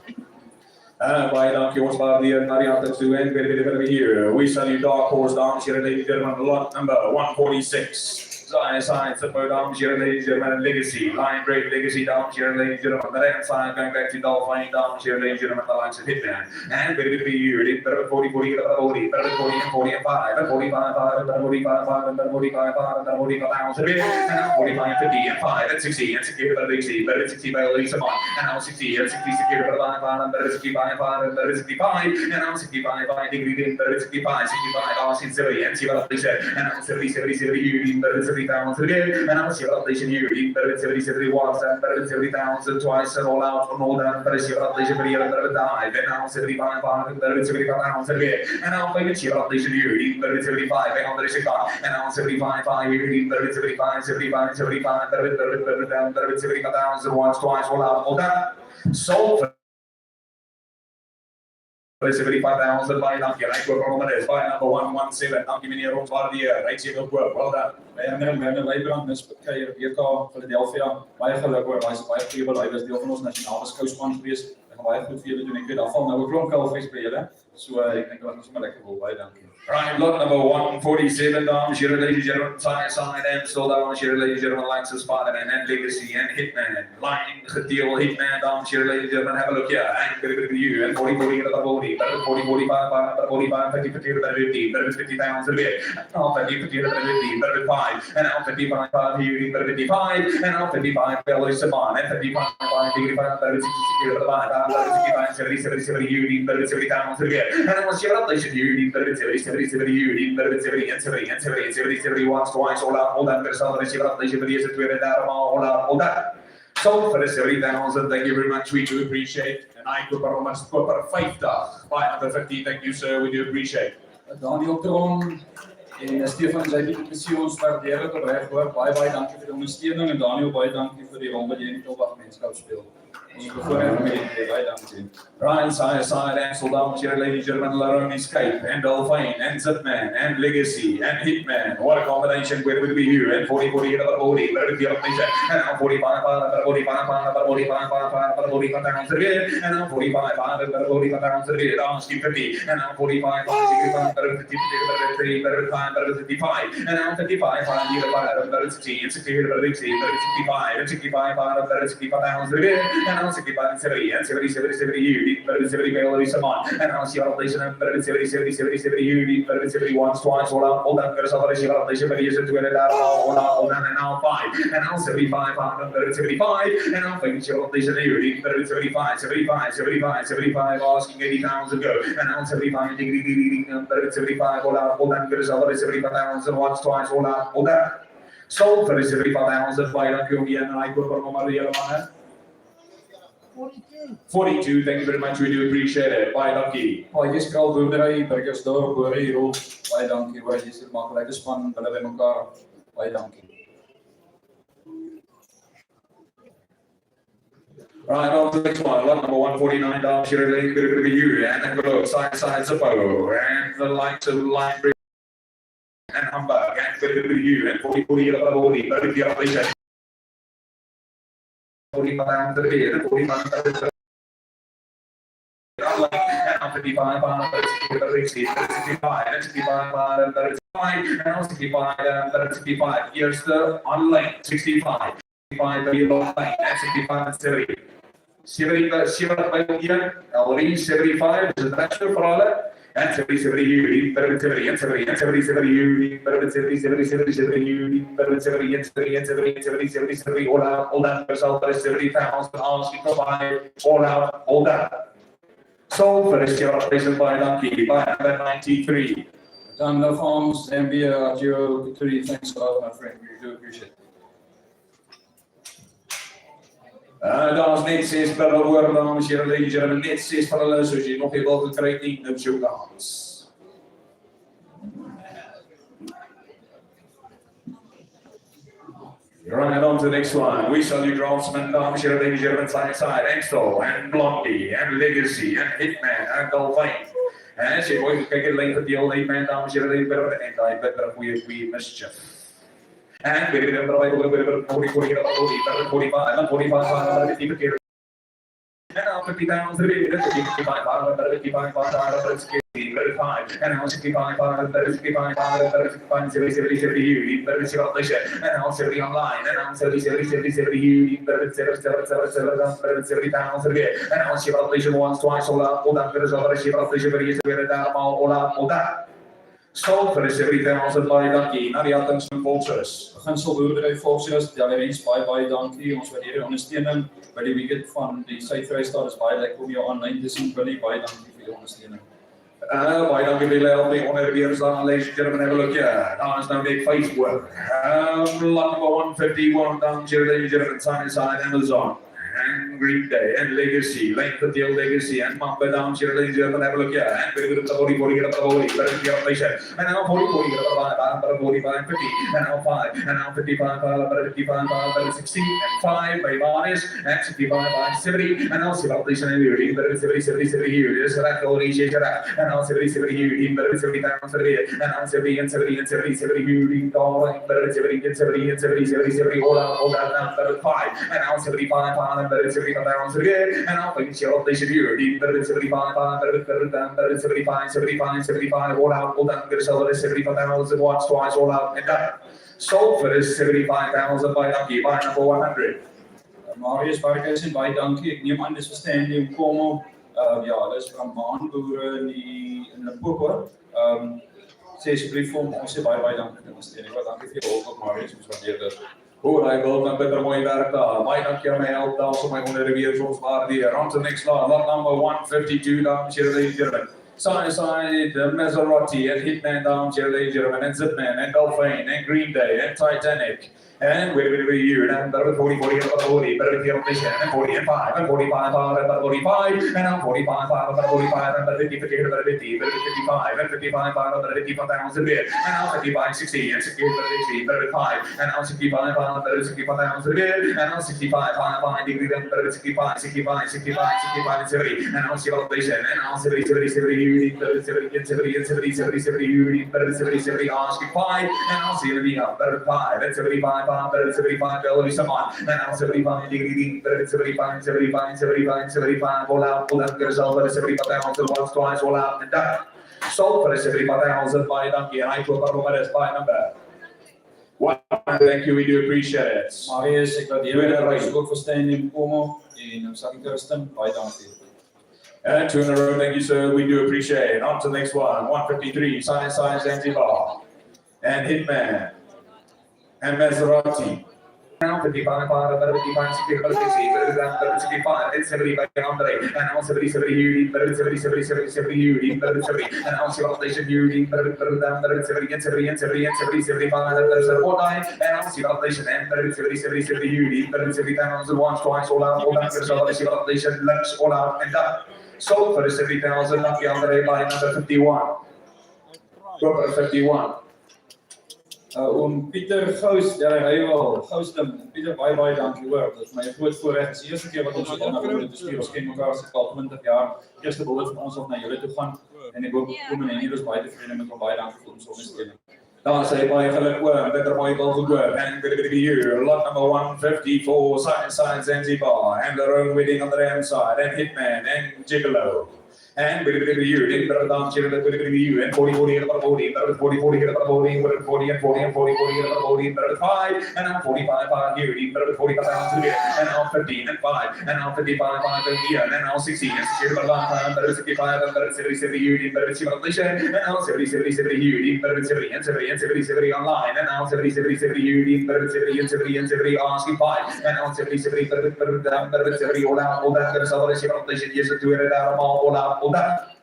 Baie dankie, ons waardeer na die ander toe en weer here. We sell you dark horse, dames en here, ladies and gentlemen, lot number 146. Side, support, dames and here, ladies and gentlemen, legacy, line break legacy, dames and here, ladies and gentlemen, the right side going back to Dolphin, dames and here, ladies and gentlemen, the likes of Hitman. And very here, 40, 40 and 45, and 45, and 45, and 45, and 45 pounds a bit, and 45, 50, and 5, and 60, and 60 by Lacey, better 60 by Lisa Mon, and now 60, and 60 secured by 5, and better 65, and better 65, and now 65, by degree, better 65, 65, Austin 70, and see what they said, and now 70, here, better 70 pounds a bit, and now see what they should hear, better 70 watts, and better 70 pounds, and twice, and all out, and all that, better see what they should be, and better dive, and now 75 pounds, and better 75 pounds a bit, and now they see what they should hear, better 75, and on the cigar, and now 75, here, better 75, 75, 75, better 75 pounds, and once, twice, all out, all that. So, 75 pounds and buy dankie. Right, go from there. Buy number 117. Dankie meneer ons waardeer. Right, sê ook hoor. Well done. Meneer Wybrand, Miss Keier, WK, Philadelphia. Baie geluk hoor. Hy's baie goeie by was deel van ons nasionale skouspan gewees. Ek gaan baie goed vir julle doen. Ek weet daar val nou 'n klomp kalfies by julle. So ek dink dat ons sommer lekker wil. Baie dankie. Right, lot number 147, dames here, ladies and gentlemen, side and still down here, ladies and gentlemen, likes of Spider-Man and Legacy and Hitman, line gedeel Hitman, dames here, ladies and gentlemen, have a look here, and good you, and 40, 40, 40, 45, 45, 50, 50, 50 pounds a bit, now 50, 50, 50, 5, and now 55, here, 55, and now 55, Belly Saman, and 55, 55, 65, 70, 70, 70, you, 70 pounds a bit, and I was your relation, you, 70, 70 you, 70 once, twice, all that, there's all that. So for the 70,000, thank you very much, we do appreciate, and I go for much for 50, by another 50, thank you sir, we do appreciate. Daniel Tron en Stefan Jaibi kommissie ons waardeer dit opreg hoor. Baie dankie vir die ondersteuning en Daniel baie dankie vir die rol wat jy in die Tulbach gemeenskap speel. Ons bevoorreg om dit baie dankie. Ryan, side, Ansel, down here, ladies and gentlemen, Rhone, Skype, and Dolphin, and Zipman, and Legacy, and Hitman. What a combination, where will be here, and 40, 40, and 40, better be up, and now 45, 45 pounds a bit, and now 45, 45 pounds a bit, asking 50, and now 45, 50, better 55, and now 55, better 60, and 60, better 65, and 65, better 65 pounds a bit, and now 65 and 70 and 70, 70, 70 you, 70 male Saman, and now she rotation and 70, 70, 70, 70 you, 70 once, twice, hold on, there's a she rotation, but here's to it out, hold on, and now 5, and now 75, 75, and now finish your rotation, you, 75, 75, 75, 75, asking 80,000 go, and now 75, 75, hold on, there's a 75,000 once, twice, hold on. Sold for 75,000 by Lancome and I go for Maria. 42, thank you very much, we do appreciate it. Baie dankie. Baie skraal boerdery, burgers daar, boere hier rond. Baie dankie, hoor, jy sê maak lekker span, hulle by mekaar. Baie dankie. Right, on to the next one, lot number 149, down here, a bit of you, and then go side Zappo, and the lights of light and Hamburg, and a bit of you, and 40, 40, but if you're a 40 pounds a day, 40 pounds a day. And 55, 60, 65, 65, 35, 65, here's the online 65, 65, online, 65, and 70. 75 here, already 75, is that true for all that? And 70, 70, you, better than 70, and 70, and 70, 70, you, better than 70, 70, 70, 70, you, better than 70, and 70, and 70, 70, 70, 70, all out, yourself, 70,000, asking for 5, all out. Sold for this year, operation by Donkey, by number 93. Damla Farms, Zambia, Geo, Victory, thanks a lot, my friend, we do appreciate it. Dames net 6 per hoor, dames en heren, net 6 vir hulle, soos jy nog nie wil gekry nie, nou jou kans. Right on to the next one. We shall do draftsman, dames en heren, side, Extol, and Blondie, and Legacy, and Hitman, and Dolphin. En as jy mooi kyk, het lyn verdeel, man, dames en heren, better we mischief. And we did 40, 45, and 45, and now 50 pounds, 55, 35, and now 65, 35, 35, 70, 70, 70, you, better see what they said, and now 70 online, and now 70, 70, 70, 70, you, better 70 pounds a bit, and now she got leisure once, twice, all up, there's over, she got leisure, but he's a bit down, all up. Sold for 70,000 by Donkey, na die hatings van Volkshuis. Beginsel boerdery Volkshuis, Delawens, baie dankie, ons waardeer die ondersteuning by die weekend van die Suid-Vrystaat, is baie lekker om jou aanlyn te sien, Billy, baie dankie vir jou ondersteuning. Baie dankie vir julle help, die onderweers aan, ladies and gentlemen, have a look here. Daar is nou net 5 oor. Lot number 151, dames en heren, side Amazon. And Green Day, and Legacy, length of deal Legacy, and Mamba down, have a look here, and we get the body, get the body, better get a patient, and now 40, get the 45, 50, and now 5, and now 55, 55, 60, and 5 by Barnes, and 65, 70, and now 70, 70, better 70, 70, 70, here, is that only shake it out, and now 70, 70, you, better 70 pounds, and now 70, and 70, and 70, 70, you, dollar, better 70, and 70, and 70, 70, 70, all out, now, better 5, and now 75 pounds, better 75 pounds again, and I'll think you're they should do better than 75, better than 75, 75, 75, all out, get a seller 75,000 once, twice, all out, and done. Sold for this 75,000 by Donkey, by number 100. Marius Barkhuis en baie dankie, ek neem aan dis verstaan die omkomo, ja, dis van maanboere in Limpopo. Sê asseblief vir hom, ons sê baie dankie vir die ondersteuning, baie dankie vir jou hulp, Marius, ons waardeer dit. Hoe hy wil dan beter mooi werk daar. Baie dankie aan my help daar so my onderweers ons waardeer. On to the next lot number 152, dames en heren. Side, Maserati, and Hitman, dames en heren, and Zipman, and Dolphin, and Green Day, and Titanic. And wait, you, and better 40, 40, better get on this, and 40, and 5, and 45, and 45, and now 45, and 45, and 50, 50, and 50, 55, and 55, and 55 pounds a bit, and now 55, 60, and 60, 60, 35, and now 65, and 65 pounds a bit, and now 65, 5, degree, and 65, 65, 65, 65, and 70, and now 70, and now 70, 70, 70, 70, 70, 70, 70, 70, 70, 70, asking 5, and now 70, better 5, and 75, better 75, belly someone, and now 75, degree, better 75, 75, 75, 75, all out, get a sell, better 75,000 once, twice, all out, and done. Sold for 75,000 by Donkey, and I took a by number 1. Thank you, we do appreciate it. Marius, ek waardeer dit dat jy ook verstaan in Pomo en Sak Kirsten. Baie dankie. And 2 in a row, thank you, sir. We do appreciate it. On to the next one. 153, Science Zanzibar. And Hitman. And Maserati. Now 55, 55, 65, 65, and 70 by Andre, and now 70, 70, 70, 70, 70, 70, 70, and now civilization, 70, 70, 70, 70, 75, and there's a 49, and now civilization, and 70, 70, 70, 70,000 once, twice, all out, civilization, lunch, all out, and done. Sold for the 70,000, lucky Andre by number 51. Number 51. Pieter Gous, hy wel, Gousdom, Pieter baie dankie hoor. Dit is my groot voorreg. Dit is die eerste keer wat ons so dan na Rhone toe stuur. Ons ken mekaar al 20 jaar. Eerste behoort van ons op na julle toe gaan en ek hoop kom en hier is baie tevrede met hom. Baie dankie vir ons ondersteuning. Dan sê baie geluk oor, dit er baie bal gekoop, and good to be here, lot number 154, Science Zanzibar, and the Rhone waiting on the ram side, and Hitman, and Gigolo. And good to be you, didn't better down here, good to be you, and 40, 40 hit about 40, better 40, 40 hit about 40, better 40 and 40 and 40, 40 hit about 40, better 5, and now 45, 5 here, better 45 pounds to the and now 15 and 5, and now 55, 5 in here, and now 16, and 65, better 65, and better 70, 70 here, better civilization, and now 70, 70, 70 here, better 70, and 70, and 70, 70 online, and now 70, 70, 70 here, better 70, and 70, and 70 asking 5, and now 70, 70, better 70, all out, all that, there's other civilization, yes, to it out, all out. All that.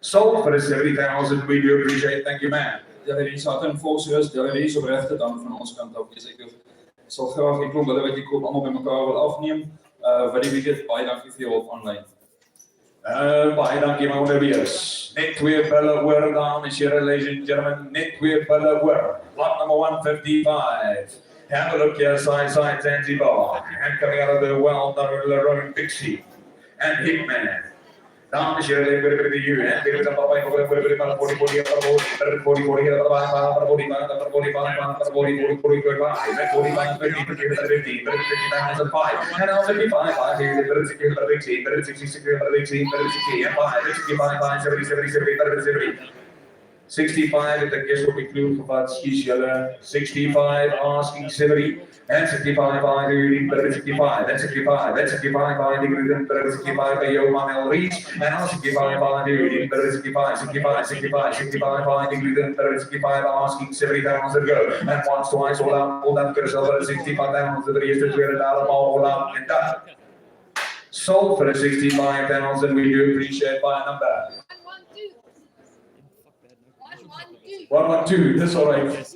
Sold for the 70,000, we do appreciate. Thank you, man. Ja, die staat in volksrus, die is opregte dank van ons kant af. Ek sal graag die klomp hulle wat jy koop almal bymekaar wil afneem. Wat die weet, baie dankie vir jou hulp aanlyn. Baie dankie my onderweers. Net 2 bulle oor, dames en here, ladies and gentlemen. Net 2 bulle oor. Lot number 155. Have a look here, Science Zanzibar. And coming out of the well-known Rhone Pixie. And Hitman. Dames en here, good to you. And give it up by 40, 40, 40, 40, 40, 40, 65 at the guest will be clue for skis yellow. 65 asking 70 and 65 by the 65. That's 65. That's 65 by the 65 by Yo Manel Reach. And now 65 by the 65, 65, 65, 65 by the 65 asking 70,000 go. And once, twice, all out, Crystal 65,000. The rest is $200 all out and done. Sold for the 65,000. We do appreciate by a number. 112, dis alright.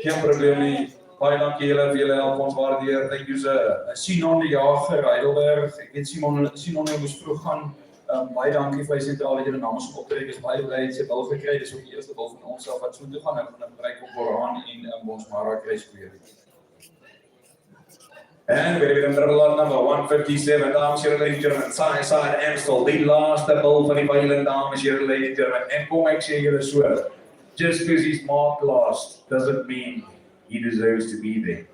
Geen probleem nie. Baie dankie julle vir julle help ons waardeer. Thank you sir. Simon die Jager, Heidelberg. Ek weet Simon moes vroeg gaan. Baie dankie vir die sentrale julle namens optrek. Is baie bly het sy wil gekry. Dis ook die eerste wil van ons self wat so toe gaan. Ek gaan bereik op Rhone en ons Mara kry square. And we're going to lot number 157, dames en ladies and gentlemen, side Amstel, die laaste bil van die Weiland, dames en ladies and gentlemen. En kom ek sê julle so, just because he's marked last doesn't mean he deserves to be there.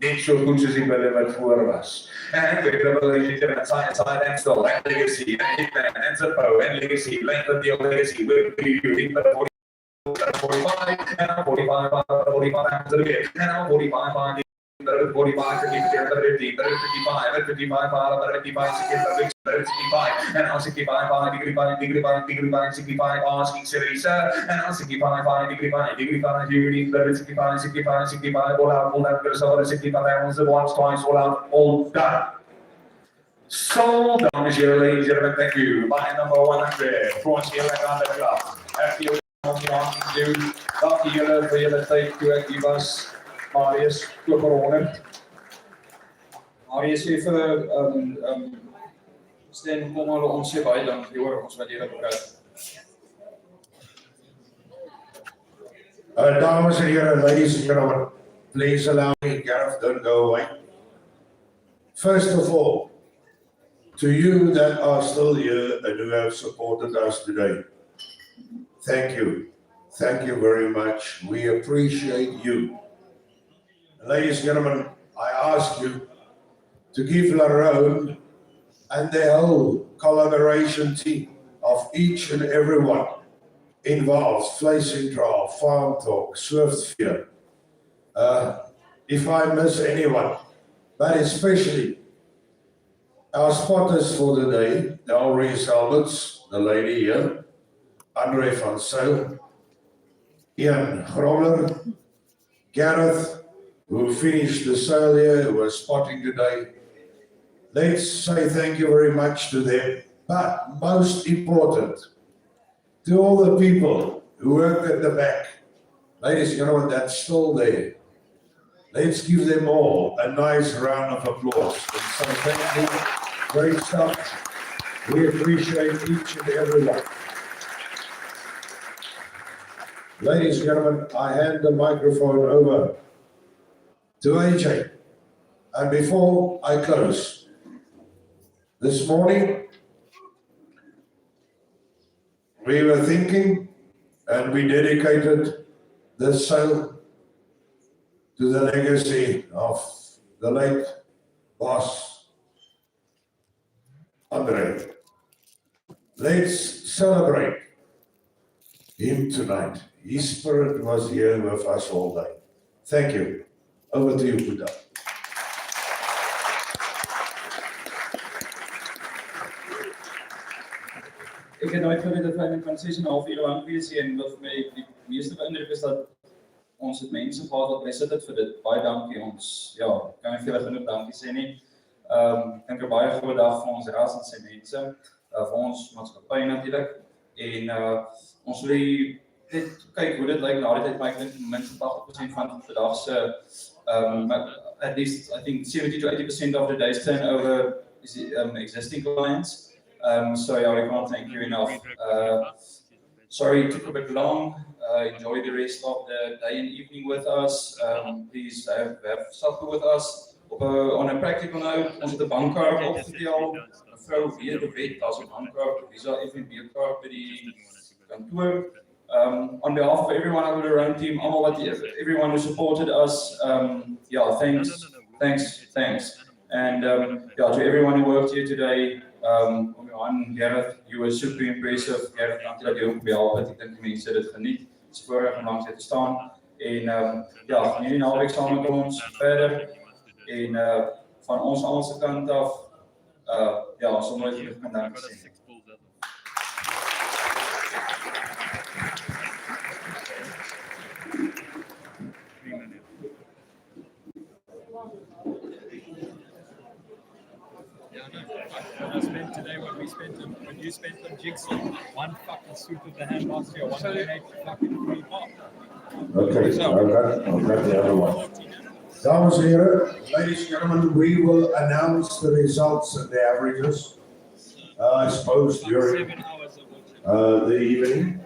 Net so goed soos die bille wat voor was. And we're going to ladies and gentlemen, side Amstel, and Legacy, and Hitman, and Zippo, and Legacy, length of the Legacy, we're going to 45, and now 45, and now 45, 45, 50, 55, 65, and now 65, degree 65, asking 70, sir, and now 65, degree 65, all out, 65, once, twice, all done. So, dames en ladies and gentlemen, thank you. By number 100, Frans hier lekker aan de klap. Dankie julle vir julle tyd toe ek hier was. Marius, koop er 100. Marius sê vir Stan, kom hulle ons sê baie dankie hoor, ons wat hier op Dames and here, ladies and gentlemen, please allow me, Gareth, don't go away. First of all, to you that are still here and who have supported us today, thank you. Thank you very much. We appreciate you. Ladies and gentlemen, I ask you to give Rhone and the whole collaboration team of each and everyone involved, Vlees Centraal, Farm Talk, Swiftview, if I miss anyone, but especially our spotters for the day, Elrie Alberts, the lady here, Andre van Zyl, Ian Gromler, Gareth, who finished the sail here, who was spotting today. Let's say thank you very much to them, but most important, to all the people who work at the back. Ladies and gentlemen, that's still there. Let's give them all a nice round of applause. And so thank you. Great stuff. We appreciate each and every one. Ladies and gentlemen, I hand the microphone over to AJ. And before I close, this morning, we were thinking and we dedicated this sail to the legacy of the late boss, Andre. Let's celebrate him tonight. His spirit was here with us all day. Thank you. Over to you, Buddha. Ek het nooit geweet dat hy kan 6,5 uur lang wees hier en wat vir my die meeste beïndruk is dat ons het mense gehad wat besit het vir dit. Baie dankie ons. Ja, kan ek vir julle genoeg dankie sê nie. Ek dink 'n baie groot dag vir ons ras en sy mense, vir ons maatskappy natuurlik en ons wil net kyk hoe dit lyk na die tyd, maar ek dink minstens 80% van vandag se at least I think 70 to 80% of the day's turnover is existing clients. So yeah, we can't thank you enough. Sorry it took a bit long. Enjoy the rest of the day and evening with us. Please have supper with us. On a practical note, ons het 'n bankkaart opgetel. Mevrou weet die wet, daar's 'n bankkaart, dis al FNB-kaart by die kantoor. On behalf of everyone on the Rhone team, everyone who supported us, yeah, thanks. And yeah, to everyone who worked here today, Gareth, you were super impressive. Gareth, dankie dat jy ook behelp het. Ek dink die mense het dit geniet. Dit is voorreg om langs hier te staan. En ja, van hierdie naweek saam met ons verder. En van ons almal se kant af, ja, ons wil nooit genoeg kan dankie sê. I spent today what we spent on, when you spent on Jigsaw, one fucking swoop of the hand last year, 1.8 fucking free pop. Okay, I've got the other one. Dames en heren, ladies and gentlemen, we will announce the results and the averages, I suppose, during 7 hours of watching. the evening.